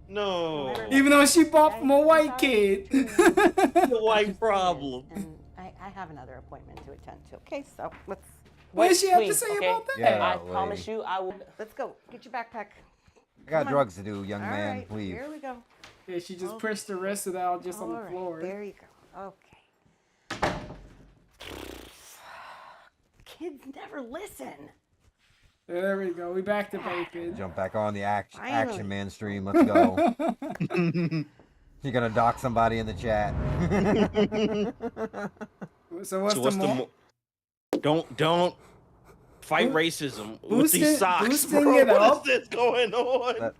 No. Even though she bought from a white kid. The white problem. And I have another appointment to attend to. Okay, so let's. What does she have to please, say okay? about that? Yeah, I promise you, I will. Let's go. Get your backpack. I got Come on. drugs to do, young All man. right, Leave. Here we go. Yeah, she just pushed the rest of that out just on All the right, floor. there you go. Okay. Kids never listen. There we go. We back to vaping. Jump back on the action Finally. man stream. Let's go. You're gonna dock somebody in the chat. So what's the Don't fight racism with boosting- these socks, boosting bro. it What up? is this going on?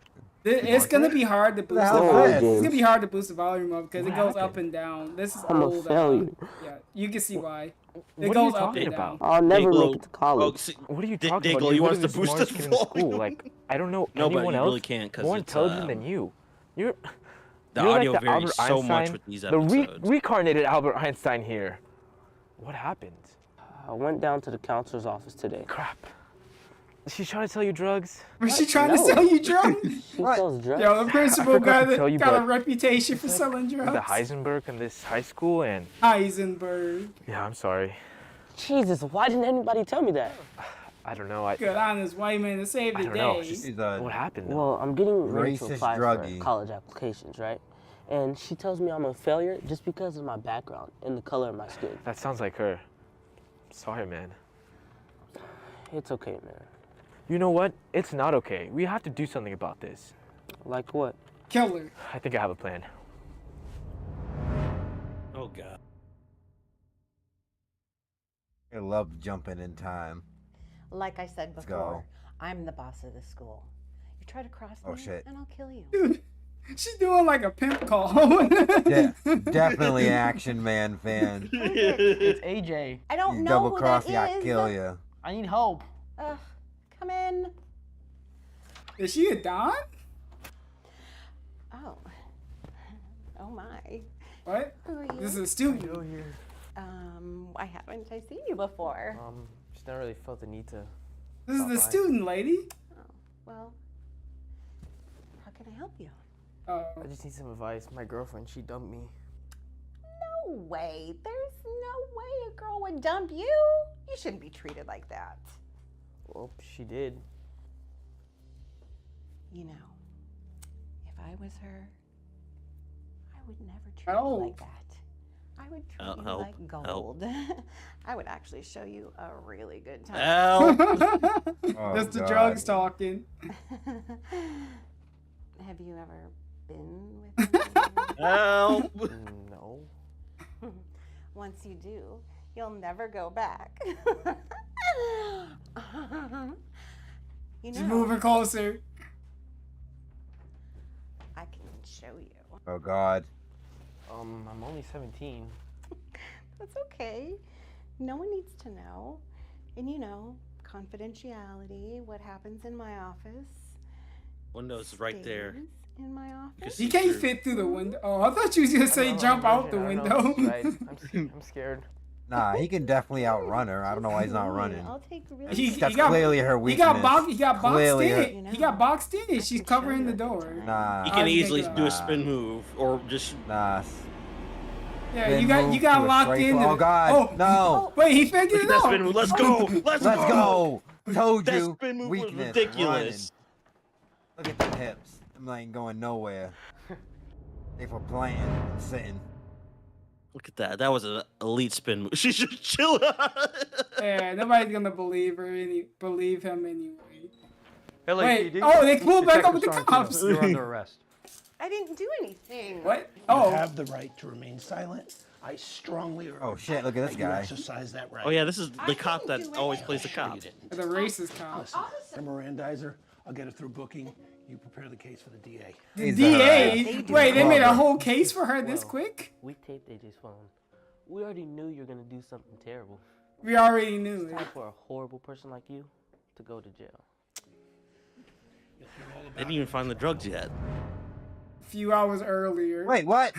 It's gonna be hard to boost. It's gonna be hard to boost the volume up because it goes up and down. This is I'm a old. failure. Yeah, you can see why. It What are goes you up talking and down. about? I'll never Dayglow- make it to college. What are you Dig- talking Dayglow, about? you want us You're to literally boost the the smartest kid in volume? school. Like, I don't know No, but anyone you else really can't, 'cause more it's, intelligent than you. You're The you're audio like the varies Albert so much Einstein, with these the episodes. reincarnated Albert Einstein here. What happened? I went down to the counselor's office today. Crap. Is she trying to sell you drugs? Was she trying to sell you drugs? She sells drugs. Yo, the principal got to tell you, a but reputation for selling drugs. The Heisenberg in this high school and... Heisenberg. Yeah, I'm sorry. Jesus, why didn't anybody tell me that? I don't know. Good on this white man to save the I don't know. day. She's What happened? Well, I'm getting ready to Racist apply druggie. for college applications, right? And she tells me I'm a failure just because of my background and the color of my skin. That sounds like her. Sorry, man. It's okay, man. You know what? It's not okay. We have to do something about this. Like what? Kill her. I think I have a plan. Oh god. I love jumping in time. Like I said Let's before, go. I'm the boss of the school. You try to cross Oh, me, shit. and I'll kill you. Dude, she's doing like a pimp call. Definitely Action Man fan. It's AJ. I don't You know double who cross that me, I is. kill you. I need help. Come in. Is she a Don? Oh. Oh my. What? Who are you? This is a student. Why haven't I seen you before? Just never really felt the need to. This is the student lady. Well, how can I help you? I just need some advice. My girlfriend, she dumped me. No way. There's no way a girl would dump you. You shouldn't be treated like that. Well, she did. You know, if I was her, I would never treat you like that. I would treat you help, like gold. I would actually show you a really good time. Help. That's the drugs talking. Have you ever been with anyone? Help. No. Once you do, you'll never go back. You She's know, moving closer. I can show you. Oh God. I'm only 17. That's okay. No one needs to know. And you know, confidentiality, what happens in my office. Window's right there. stays in my office. You can't fit through the window. Oh, I thought you was gonna say jump out the window. I'm scared. Nah, he can definitely outrun her. I don't know why he's not running. I'll take really That's clearly her weakness. He got boxed Clearly in. He got boxed in. She's covering the door. Nah. He can easily do a spin move or just. Nah. Yeah, Spin you move got to a locked straight in. flow. Oh God, no! Wait, he figured it That out. spin move. Let's go. Let's go. Told That you. spin move was Weakness. ridiculous. Running. Look at the hips. I'm like going nowhere. They for playing and sitting. Look at that. That was an elite spin move. She should chill. Yeah, nobody's gonna believe him anyway. LAPD. Wait, oh, they pulled back up with the Detective cops. Sergeant, you're under arrest. I didn't do anything. What? You Oh. have the right to remain silent. I strongly urge Oh shit! Look at this that you guy. exercise that right. Oh yeah, this is the cop that always plays the cop. The racist cop. Listen, the Mirandizer, I'll get it through booking. You prepare the case for the DA. The DA? Wait, they made a whole case for her this quick? We taped AJ's phone. We already knew you were gonna do something terrible. We already knew It's it. time for a horrible person like you to go to jail. They didn't even find the drugs yet. A few hours earlier. Wait, what?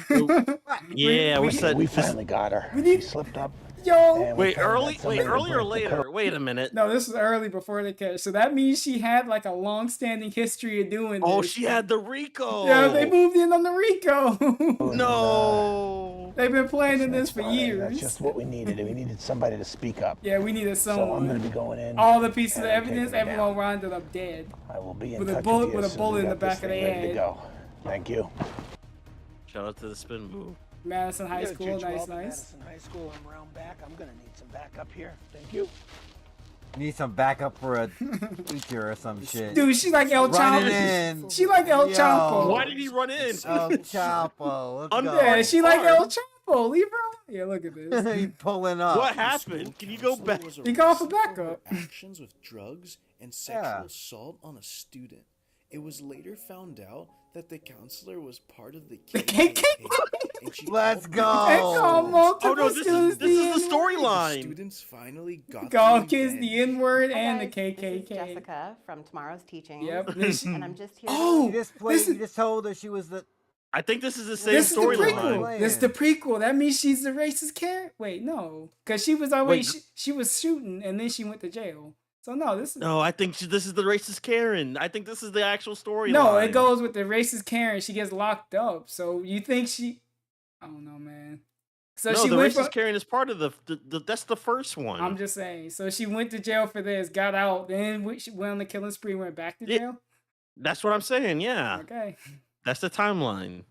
Yeah, we said we finally got her. We need- She slipped up. Yo. and we Wait, found early? that somebody Wait, had earlier or broke the later? code. Wait a minute. No, this was early before the catch. So that means she had like a long-standing history of doing this. Oh, she had the RICO. Yeah, they moved in on the RICO. No. They've been planning this for Fine, years. That's just what we needed. We needed somebody to speak up. Yeah, we needed someone. So I'm going to be going in. All the pieces of and I'm evidence, taking it everyone down. wound up dead. I will be in with a touch bullet- with you with a as soon bullet as in we the got back this of thing the ready to head. go. Thank you. Shout out to the spin move. Madison High You gotta School, treat you nice, well to nice. Madison High School. I'm round back. I'm going to need some backup here. Thank you. Need some backup for a teacher or some shit. Dude, she like El Running Chapo. in. She like El Yo. Chapo. Why did he run in? El Chapo. Let's go. Yeah, she like El Chapo. Leave her alone. Yeah, look at this. He pulling up. What happened? Can you go back? He called for backup. Actions with drugs and sexual assault on a student. It was later found out that the counselor was part of the KKK. And she Let's called go. They call multiple Oh no, this is the the storyline. students finally got Call the kids the N-word and the Guys, this is KKK. Jessica from Tomorrow's Teaching. Yep. And I'm just here. Oh, You just told her she was the. I think this is the same This is the storyline. prequel. This is the prequel. That means she's the racist character. Wait, no, because she was always she was shooting and then she went to jail. So no, this is No, I think this is the racist Karen. I think this is the actual storyline. no. It goes with the racist Karen. She gets locked up. So you think she? I don't know, man. So No, she the went racist for, Karen is part of the that's the first one. I'm just saying. So she went to jail for this, got out, then she went on the killing spree, went back to jail. That's what I'm saying. Yeah, Okay. that's the timeline.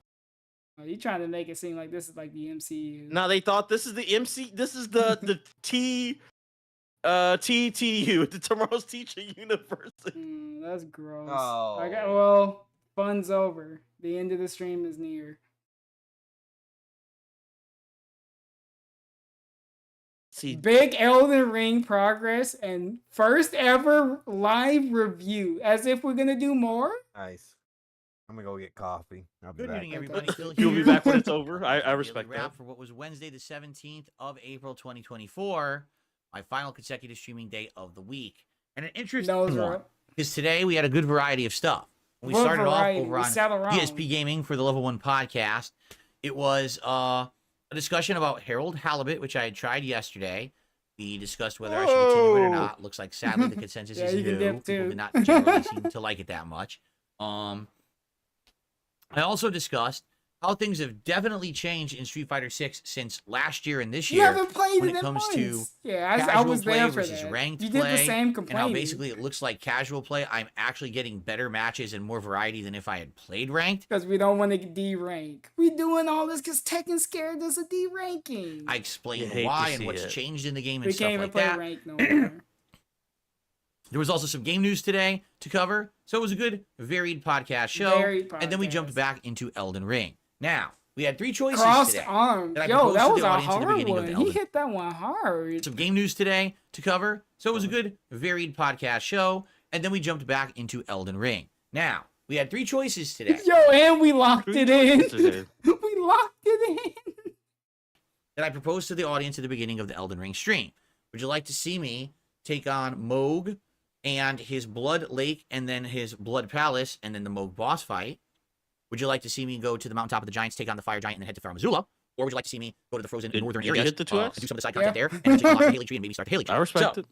Oh, you trying to make it seem like this is like the MCU? Now they thought this is the MC. This is the TTU, the Tomorrow's Teacher University. That's gross. Oh. Okay, well, fun's over. The end of the stream is near. See, Big Elden Ring progress and first ever live review. As if we're gonna do more. Nice. I'm gonna go get coffee. I'll be Good back. evening, everybody. Phil You'll be here. back when it's over. I Daily respect wrap that. for what was Wednesday, the 17th of April, 2024, my final consecutive streaming day of the week, and an interesting one because today we had a good variety of stuff. We What started variety? off over We on sat around. ESP Gaming for the Level 1 podcast. It was a discussion about Harold Halibut, which I had tried yesterday. We discussed whether I should continue it or not. Looks like sadly the consensus Yeah, is you can no. dip People too. did not generally seem to like it that much. I also discussed how things have definitely changed in Street Fighter 6 since last year and this You year haven't played when it it in comes to months. Yeah, I casual was play there for versus that. ranked You did play, the same and how complaining. basically it looks like casual play, I'm actually getting better matches and more variety than if I had played ranked. Because we don't want to D-rank. We doing all this because Tekken scared us of D-ranking. I explained hate to why and see what's it. changed in the game and We stuff can't even like play that. rank no more. There was also some game news today to cover, so it was a good, varied podcast show. And then we jumped back into Elden Ring. Now, we had 3 choices Crossed today. arm. That I Yo, proposed that to was the a audience at the hard beginning of one. the He Elden hit that one hard. Some game news today to cover, so it was a good, varied podcast show. And then we jumped back into Elden Ring. Now, we had 3 choices today. Yo, and we locked it in. We locked it in. That I proposed to the audience at the beginning of the Elden Ring stream. Would you like to see me take on Moog and his Blood Lake and then his Blood Palace and then the Moog boss fight? Would you like to see me go to the mountaintop of the giants, take on the fire giant, and then head to Farum Azula? Or would you like to see me go to the frozen northern areas and do some of the side content there and then take on the Haley Tree and maybe start the Haley Tree? I respect it.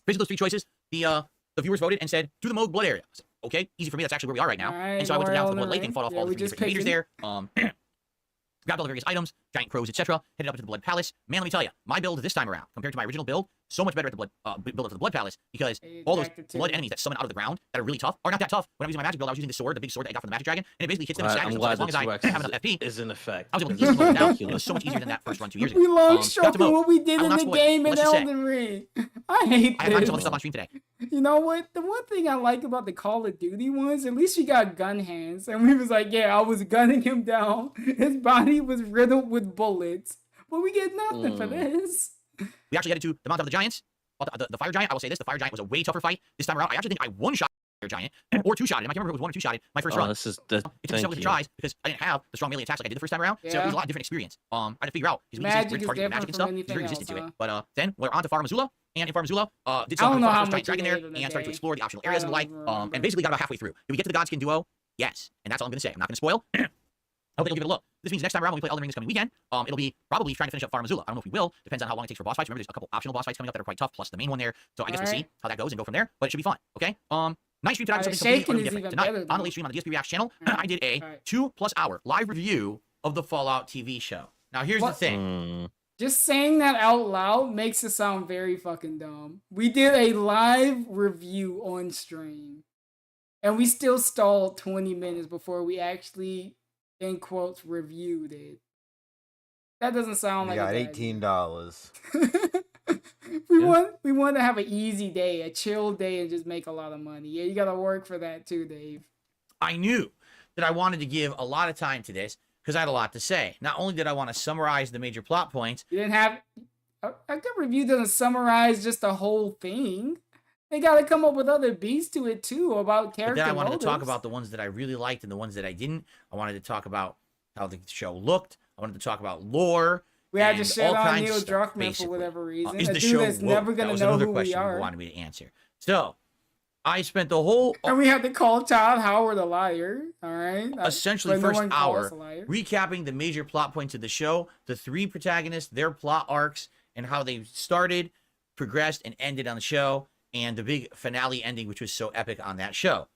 Basically, those 3 choices, the viewers voted and said, do the Moog Blood area. I said, okay, easy for me. That's actually where we are right now. And so I went down to the Blood Lake and fought off all the 3 different invaders there. Grabbed all the various items, giant crows, etc. Headed up to the Blood Palace. Man, let me tell you, my build this time around, compared to my original build, so much better at the build of the Blood Palace, because all those blood enemies that summon out of the ground that are really tough are not that tough. When I was using my magic build, I was using the sword, the big sword that I got from the magic dragon, and it basically hits them and staggers them. So as long as I have enough FP, is in effect. I was able to easily blow them down. It was so much easier than that first run 2 years ago. We long stroking what we did in the spoil. game in Let's just say, Elden Ring. I hate I have this. some other stuff on stream today. You know what? The one thing I like about the Call of Duty ones, at least we got gun hands. And we was like, yeah, I was gunning him down. His body was riddled with bullets. But we get nothing for this. We actually headed to the Mountain of the Giants. The fire giant, I will say this, the fire giant was a way tougher fight this time around. I actually think I one-shot fire giant, or 2-shotted him. I can't remember if it was 1 or 2-shotted my first run. This is the It took me several tries because I didn't have the strong melee attacks like I did the first time around. So it was a lot of different experience. I had to figure out his weaknesses, where to target magic and stuff. He's very resistant to it. But then we're on to Farum Azula, and in Farum Azula, did some first giant dragon there, and started to explore the optional areas and the like, and basically got about halfway through. Did we get to the Godskin duo? Yes. And that's all I'm going to say. I'm not going to spoil. I hope they'll give it a look. This means next time around when we play Elden Ring this coming weekend, it'll be probably trying to finish up Farum Azula. I don't know if we will. Depends on how long it takes for boss fights. Remember, there's a couple optional boss fights coming up that are quite tough, plus the main one there. So I guess we'll see how that goes and go from there. But it should be fun. Okay. Night stream tonight was something completely different. Tonight on the late stream on the DSP Reacts channel, I did a 2+ hour live review of the Fallout TV show. Now here's the thing. Just saying that out loud makes it sound very fucking dumb. We did a live review on stream. And we still stalled 20 minutes before we actually, in quotes, reviewed it. That doesn't sound like got $18. We want to have an easy day, a chill day, and just make a lot of money. Yeah, you gotta work for that too, Dave. I knew that I wanted to give a lot of time to this because I had a lot to say. Not only did I want to summarize the major plot points. You didn't have a good review doesn't summarize just the whole thing. They gotta come up with other beats to it too about character. But then I wanted motives. to talk about the ones that I really liked and the ones that I didn't. I wanted to talk about how the show looked. I wanted to talk about lore. We had to shit all on kinds Neil of stuff, Druckmann for whatever reason. Is A the dude show that's woke? never That gonna was know another who question we are. you wanted me to answer. So I spent the whole And we had to call Todd Howard a liar. All right. essentially But no first one calls us hour a liar. recapping the major plot points of the show, the 3 protagonists, their plot arcs, and how they started, progressed, and ended on the show, and the big finale ending, which was so epic on that show.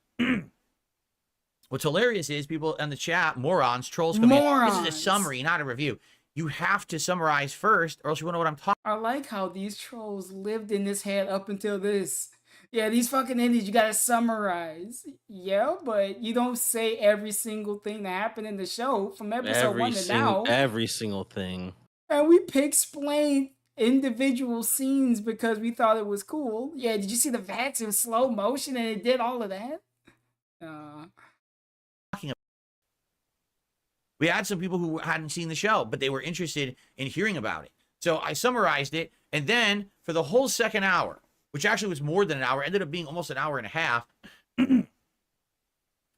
What's hilarious is people in the chat, morons, trolls come in. This is a summary, not a review. You have to summarize first, or else you won't know what I'm talking I like how these trolls lived in this head up until this. Yeah, these fucking indies, you gotta summarize. Yeah, but you don't say every single thing that happened in the show from episode 1 to now. Every single thing. And we explained individual scenes because we thought it was cool. Yeah, did you see the vats in slow motion and it did all of that? about. We had some people who hadn't seen the show, but they were interested in hearing about it. So I summarized it, and then for the whole second hour, which actually was more than an hour, ended up being almost an hour and a half, it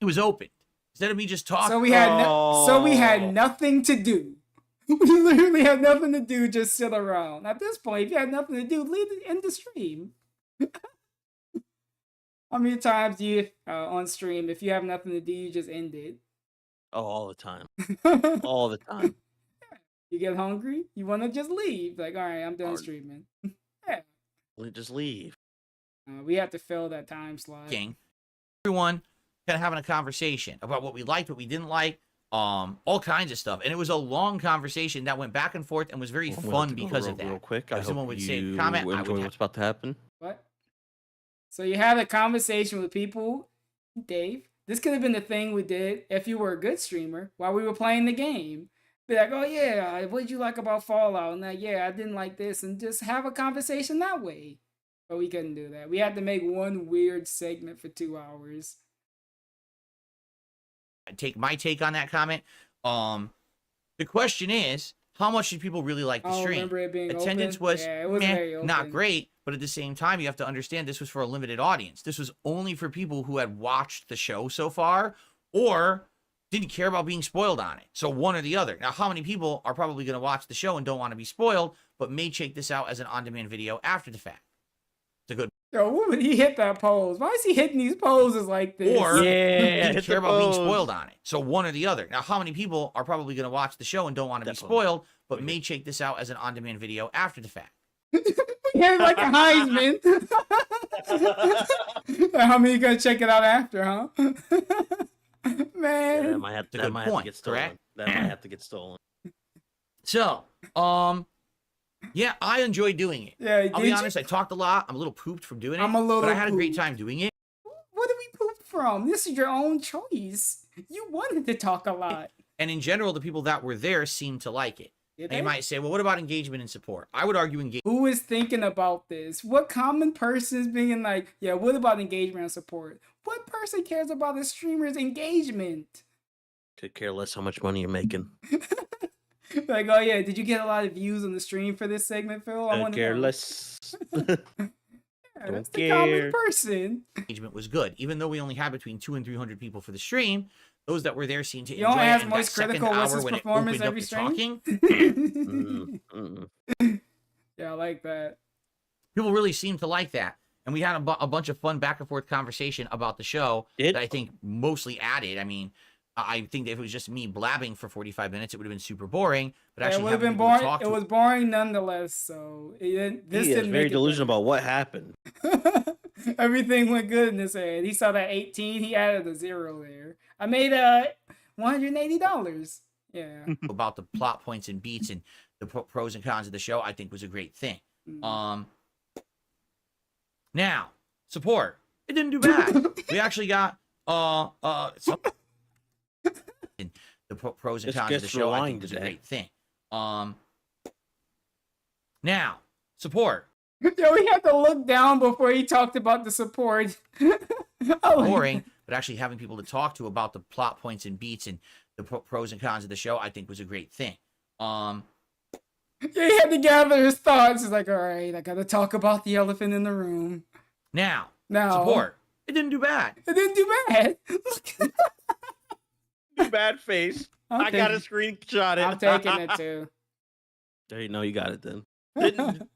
was open. Instead of me just talking. So we had nothing to do. We literally had nothing to do, just sit around. At this point, if you had nothing to do, leave it in the stream. How many times do you, on stream, if you have nothing to do, you just end it? Oh, all the time. All the time. You get hungry, you want to just leave. Like, all right, I'm done streaming. Yeah. Just leave. We have to fill that time slot. Everyone kind of having a conversation about what we liked, what we didn't like, all kinds of stuff. And it was a long conversation that went back and forth and was very fun because of that. Real quick, I If someone hope would say you comment, I enjoy would what's about to happen. What? So you had a conversation with people, Dave. This could have been the thing we did if you were a good streamer while we were playing the game. Be like, oh yeah, what did you like about Fallout? And like, yeah, I didn't like this, and just have a conversation that way. But we couldn't do that. We had to make one weird segment for 2 hours. My take on that comment. The question is, how much did people really like the stream? Remember it being Attendance open? was, Yeah, it was very open. not great, but at the same time, you have to understand this was for a limited audience. This was only for people who had watched the show so far or didn't care about being spoiled on it. So one or the other. Now, how many people are probably going to watch the show and don't want to be spoiled, but may check this out as an on-demand video after the fact? It's a good. Yo, what would he hit that pose? Why is he hitting these poses like this? Or didn't care about being spoiled on it. So one or the other. Now, how many people are probably going to watch the show and don't want to be spoiled, but may check this out as an on-demand video after the fact? Yeah, like a Heisman. How many gonna check it out after, huh? Man, Yeah, that might have to get stolen. Correct? That might have to get stolen. So, yeah, I enjoyed doing it. Yeah, I'll be honest, I talked a lot. I'm a little pooped from doing it. But I had a great time doing it. What did we poop from? This is your own choice. You wanted to talk a lot. And in general, the people that were there seemed to like it. Did They they? might say, well, what about engagement and support? I would argue engagement. Who is thinking about this? What common person is being like, yeah, what about engagement and support? What person cares about the streamer's engagement? Could care less how much money you're making. Like, oh yeah, did you get a lot of views on the stream for this segment, Phil? I Could want to care know. less. Yeah, that's the common person. Engagement was good. Even though we only had between 200 and 300 people for the stream, those that were there seemed to You enjoy don't it. ask And that Moist second Critical what's hour his when it performance opened up every to stream? talking, Yeah, I like that. people really seemed to like that. And we had a bunch of fun back and forth conversation about the show that I think mostly added. I mean, I think that if it was just me blabbing for 45 minutes, it would have been super boring. But Yeah, it actually, would have having been people to boring. talk It to was boring nonetheless. So this He is didn't very make it delusional about what happened. better. Everything went good in his head. He saw that 18. He added a 0 there. I made $180. Yeah. about the plot points and beats and the pros and cons of the show, I think was a great thing. Now, support. It didn't do bad. We actually got some the pros and This cons of the gets show, I rewind think was a today. great thing. Now, support. Yo, he had to look down before he talked about the support. Boring, but actually having people to talk to about the plot points and beats and the pros and cons of the show, I think was a great thing. Yeah, he had to gather his thoughts. He's like, all right, I gotta talk about the elephant in the room. Now, Now, support. It didn't do bad. It didn't do bad. Bad face. I'm I got a taking- screenshot. I'm taking it too. There you know you got it then.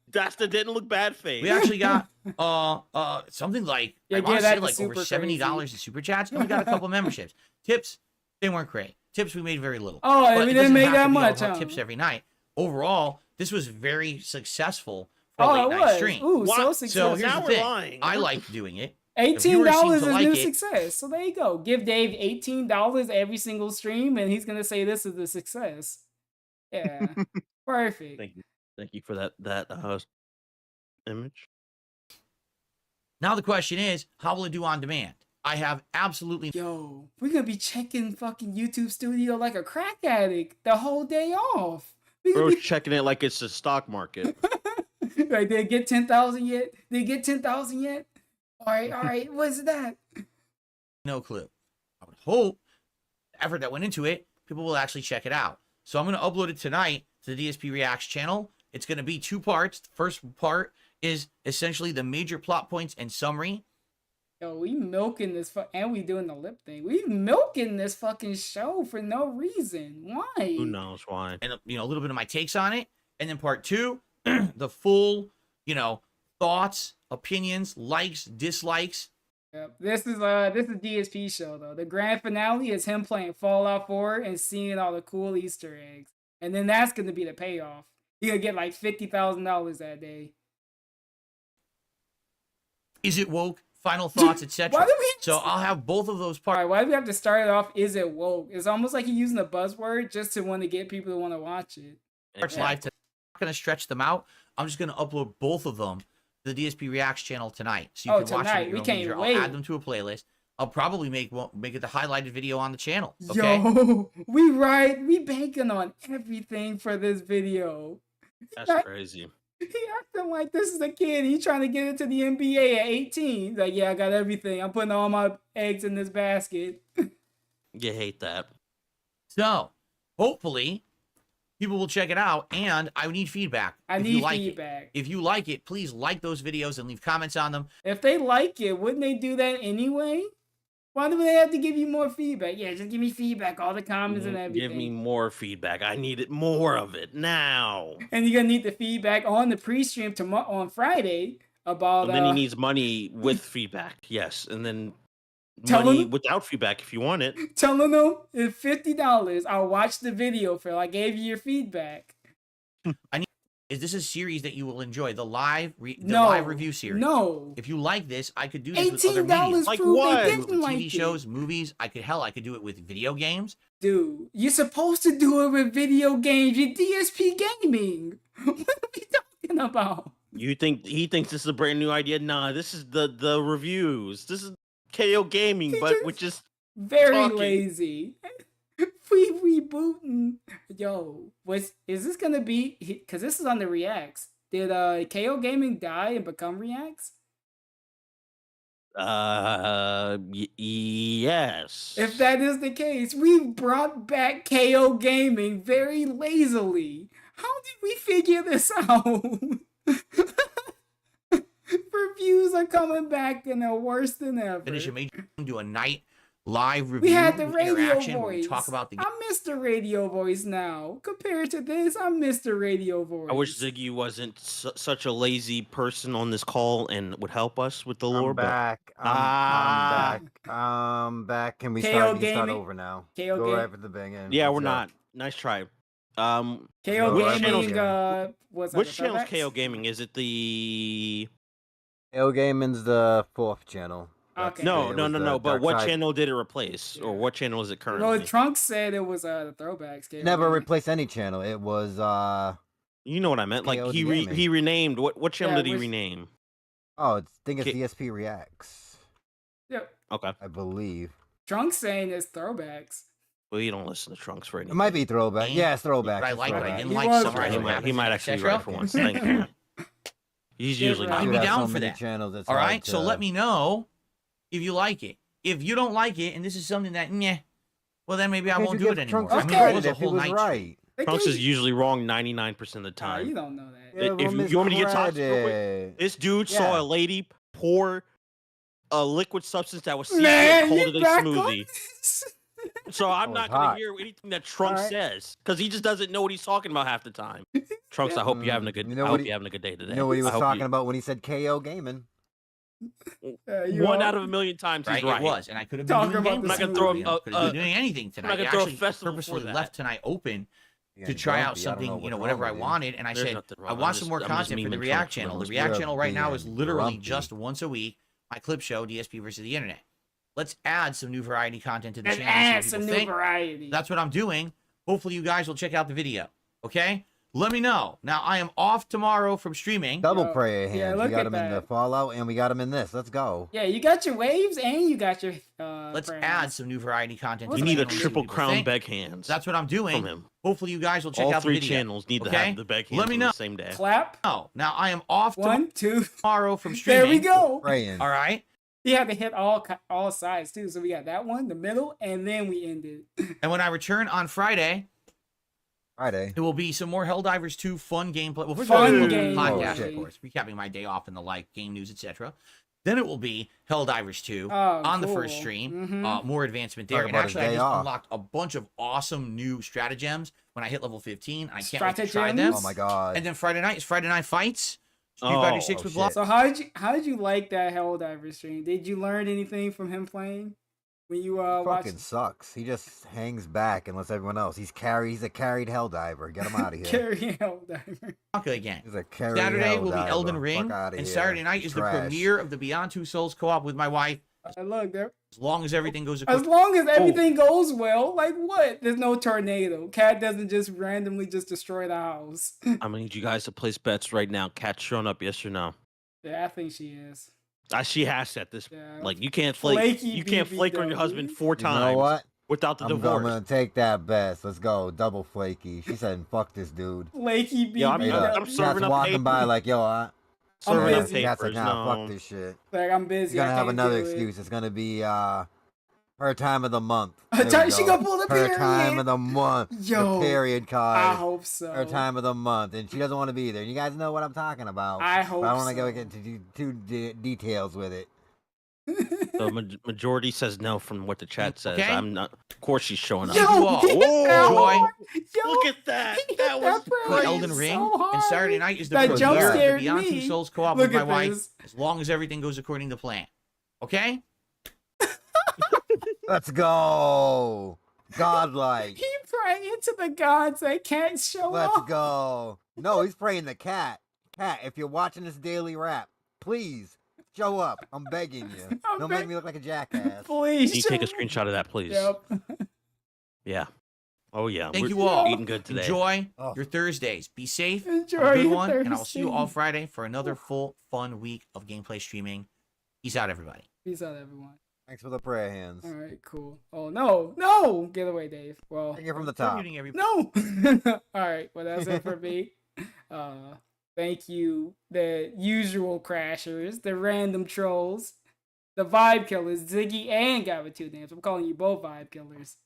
That's the didn't look bad face. We actually got something like Yeah, I give want to that say to like over super $70 in super chats, and we got a couple memberships. Tips, they weren't great. Tips, we made very little. Oh, But we it didn't doesn't make have that to be all much, about huh? tips every night. Overall, this was very successful for a Oh, late it night was. stream. Ooh, so So successful. here's Now the we're thing. lying. I liked doing it. $18 is like new it. success. So there you go. Give Dave $18 every single stream, and he's gonna say this is a success. Yeah, perfect. Thank you for that image. Now the question is, how will it do on demand? I have absolutely Yo, we're gonna be checking fucking YouTube Studio like a crack addict the whole day off. We gonna Bro's be checking it like it's a stock market. like, did it get 10,000 yet? Did it get 10,000 yet? All right. What's that? no clue. I would hope the effort that went into it, people will actually check it out. So I'm going to upload it tonight to the DSP Reacts channel. It's going to be 2 parts. The first part is essentially the major plot points and summary. Yo, we milking this and we doing the lip thing. We milking this fucking show for no reason. Why? Who knows why? And a little bit of my takes on it. And then part 2, the full, thoughts, opinions, likes, dislikes. Yep. This is DSP show though. The grand finale is him playing Fallout 4 and seeing all the cool Easter eggs. And then that's gonna be the payoff. You're gonna get like $50,000 that day. Is it woke? Final thoughts, etc. Why do we So I'll have both of those parts. Alright, why do we have to start it off? Is it woke? It's almost like you're using a buzzword just to want to get people to want to watch it. Live. I'm not going to stretch them out. I'm just going to upload both of them to the DSP Reacts channel tonight. So you can watch them at your own leisure. I'll add them to a playlist. I'll probably make it the highlighted video on the channel. Okay? Yo, we banking on everything for this video. That's crazy. He acting like this is a kid. He's trying to get into the NBA at 18. He's like, yeah, I got everything. I'm putting all my eggs in this basket. You hate that. So, hopefully, people will check it out, and I need feedback. I need feedback. If you like it, please like those videos and leave comments on them. If they like it, wouldn't they do that anyway? Why do they have to give you more feedback? Yeah, just give me feedback, all the comments and everything. Give me more feedback. I need it more of it now. And you're gonna need the feedback on the pre-stream tomorrow on Friday about. And then he needs money with feedback. Yes, and then Tell money him- without feedback if you want it. Telling them it's $50. I'll watch the video, Phil. I gave you your feedback. Is this a series that you will enjoy? The live No. live review series? No. If you like this, I could do this with other $18 media. Like prove they what? didn't With TV like it. shows, movies. I could do it with video games. Dude, you're supposed to do it with video games. You're DSP gaming. What are we talking about? You think he thinks this is a brand new idea? Nah, this is the reviews. This is KO Gaming, but with just Very talking. lazy. We rebooting. Yo, is this gonna be? Because this is on the Reacts. Did KO Gaming die and become Reacts? Yes. If that is the case, we brought back KO Gaming very lazily. How did we figure this out? Reviews are coming back and they're worse than ever. Finish a major do a night live review. We had the with radio interaction where we voice. talk about the I miss the radio voice now. Compared to this, I miss the radio voice. I wish Ziggy wasn't such a lazy person on this call and would help us with the lore. I'm back. I'm back. Can we KO start Gaming? over now? KO Go Gaming? right at the beginning. Yeah, we're What's up? not. Nice try. KO which Gaming, channel's- what's which that, channel's throwbacks? KO Gaming? Is it the KO Gaming's the 4th channel. Okay. No. But Dark what Side. channel did it replace, or what channel is it currently? Well, Trunks said it was the throwbacks. KO Never Gaming. replaced any channel. It was You know what I meant? Like KO he Gaming. he renamed. What channel Yeah, did he which- rename? I think it's K- DSP Reacts. Yep. Okay. I believe. Trunks saying it's throwbacks. Well, you don't listen to Trunks for It anything. might be throwback. Yeah, it's throwback. But I It's like what I throwback. didn't He like. was Summarize right. what happens, He might et actually be cetera. right for once. Thank you. He's usually right. not. You'd be Dude, I have down so for many that. channels, it's All hard right, so to- let me know if you like it. If you don't like it, and this is something that, well, then maybe I Can't won't you do it give anymore. Trunks I his mean, it credit was a if he whole was night. right? Trunks is usually wrong 99% of the Nah, you time. don't know that. Give him his You want me to get toxic real quick? credit. This dude Yeah. saw a lady pour a liquid substance that was seafood Man, and called you it a back smoothie. So I'm was not going to hot. hear anything that Trunks Alright. says because he just doesn't know what he's talking about half the time. Trunks, I hope you're having a good. You know I what hope he- you're having a good day today. You know what he I was hope talking you- about when he said KO Gaming? You One all- out of a million times he's Right, right. it was, and I could have been Talking doing about games. the I'm not gonna throw smoothie. Could have been doing anything tonight. gonna I throw a actually festival purposely for that. left tonight open Yeah, to you're try out grumpy. I don't know something, what's wrong whatever I with you. wanted, and I There's said nothing wrong. I I'm want just- some more I'm just content for the memeing React Trunks channel. for The the React most channel part. right now Being is literally grumpy. just once a week. My clip show, DSP versus the internet. Let's add some new variety content to the Let's channel. and see add what some people new think. variety. That's what I'm doing. Hopefully you guys will check out the video. Okay? Let me know. Now I am off tomorrow from streaming. Double Yo, prayer hands. yeah, we look got at him in the that. Fallout and we got him in this. Let's go. Yeah, you got your waves and you got your. Let's friends. add some new variety content. to You the need a channel and see triple what people crown think. beg hands. That's what I'm doing. From him. Hopefully you guys will check All out the three video. channels need to Okay? have the beg hands Let me on know. the same day. Clap. Oh, now I am off 1, 2. tomorrow from streaming. There we go. Praying. All right. You have to hit all sides too. So we got that one, the middle, and then we ended. And when I return on Friday, Friday. it will be some more Helldivers 2 fun gameplay. Well, first Fun of all, game. podcast, Oh, of course, recapping my day off and the like, game news, etc. Then it will be Helldivers 2 Oh, on the cool. first stream. Mhm. More advancement Talk there. And about his actually, I day just off. unlocked a bunch of awesome new stratagems when I hit level 15. I can't wait to try them. Stratagems? Oh my god. And then Friday night is Friday Night Fights. Street Oh, Fighter 6 with shit. Block. So how did you like that Helldiver stream? Did you learn anything from him playing when you watched? Fucking sucks. He just hangs back and lets everyone else. He's a carried Helldiver. Get him out of here. Carry Helldiver. Again. He's a carried Saturday will be Helldiver. Elden Fuck Ring, outta and here. Saturday night is the Trash. premiere of the Beyond Two Souls co-op with my wife. Look, there. As long as everything goes As according. long as everything goes well, like what? There's no tornado. Cat doesn't just randomly just destroy the house. I'm gonna need you guys to place bets right now. Cat's showing up, yes or no? Yeah, I think she is. She has at this. Yeah. Like you can't flake. Flaky You can't flake on your BBW. husband 4 You times. know what? without the I'm divorce. gonna take that best. Let's go. Double flaky. She said, fuck this dude. Flaky BBW. Yeah, I'm serving up walking papers. by like, yo, Serving up busy. That's like, papers. nah, No. fuck this shit. Like, I'm busy. She's gonna I have can't another do it. excuse. It's gonna be her time of the month. Her There time- we she go. gonna pull the Her period. time of the month. Yo, the period card. I hope so. Her time of the month, and she doesn't want to be there. You guys know what I'm talking about. I hope But I don't want to so. go into too details with it. The majority says no from what the chat says. Okay. I'm not. Of course, she's showing up. Yo, Whoa. he hit that Joy. hard. Yo, Look at that. That was For Elden Ring and Saturday night is the That premiere jump of the scared Beyond Two me. Souls co-op Look with my at wife. this. As long as everything goes according to plan. Okay? Let's go. Godlike. He praying to the gods that can't show Let's up. go. No, he's praying the cat. Cat, if you're watching this daily rap, please show up. I'm begging you. Don't make me look like a jackass. Please. Can you take a screenshot of that, please? Yep. Yeah. Oh yeah. Thank We're you all. eating good today. Enjoy your Thursdays. Be safe. Enjoy Have a good your one. And I'll see you all Thursdays. Friday for another full, fun week of gameplay streaming. Peace out, everybody. Peace out, everyone. Thanks for the prayer hands. All right, cool. Oh no, no! Get away, Dave. Well, Take it from the We're top. muting everybody. no. All right, well that's it for me. Thank you, the usual crashers, the random trolls, the vibe killers, Ziggy and Guy with two names. I'm calling you both vibe killers.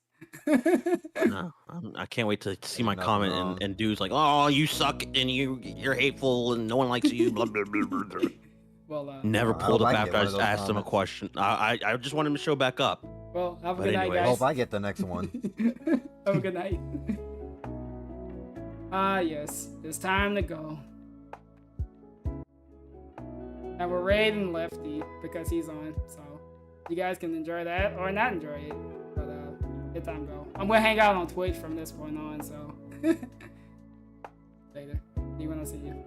No, I can't wait to see my nothing comment wrong. and dudes like, oh, you suck and you're hateful and no one likes you. Blah blah blah blah. blah. Well, Never I pulled hope up I get after I one of those asked him a comments. question. I just want him to show back up. well, have a But good night, anyways. I guys. hope I get the next one. Have a good night. Ah, yes, it's time to go. And we're raiding Lefty because he's on, so you guys can enjoy that or not enjoy it. But it's time to go. I'm gonna hang out on Twitch from this point on, so later. You wanna see you.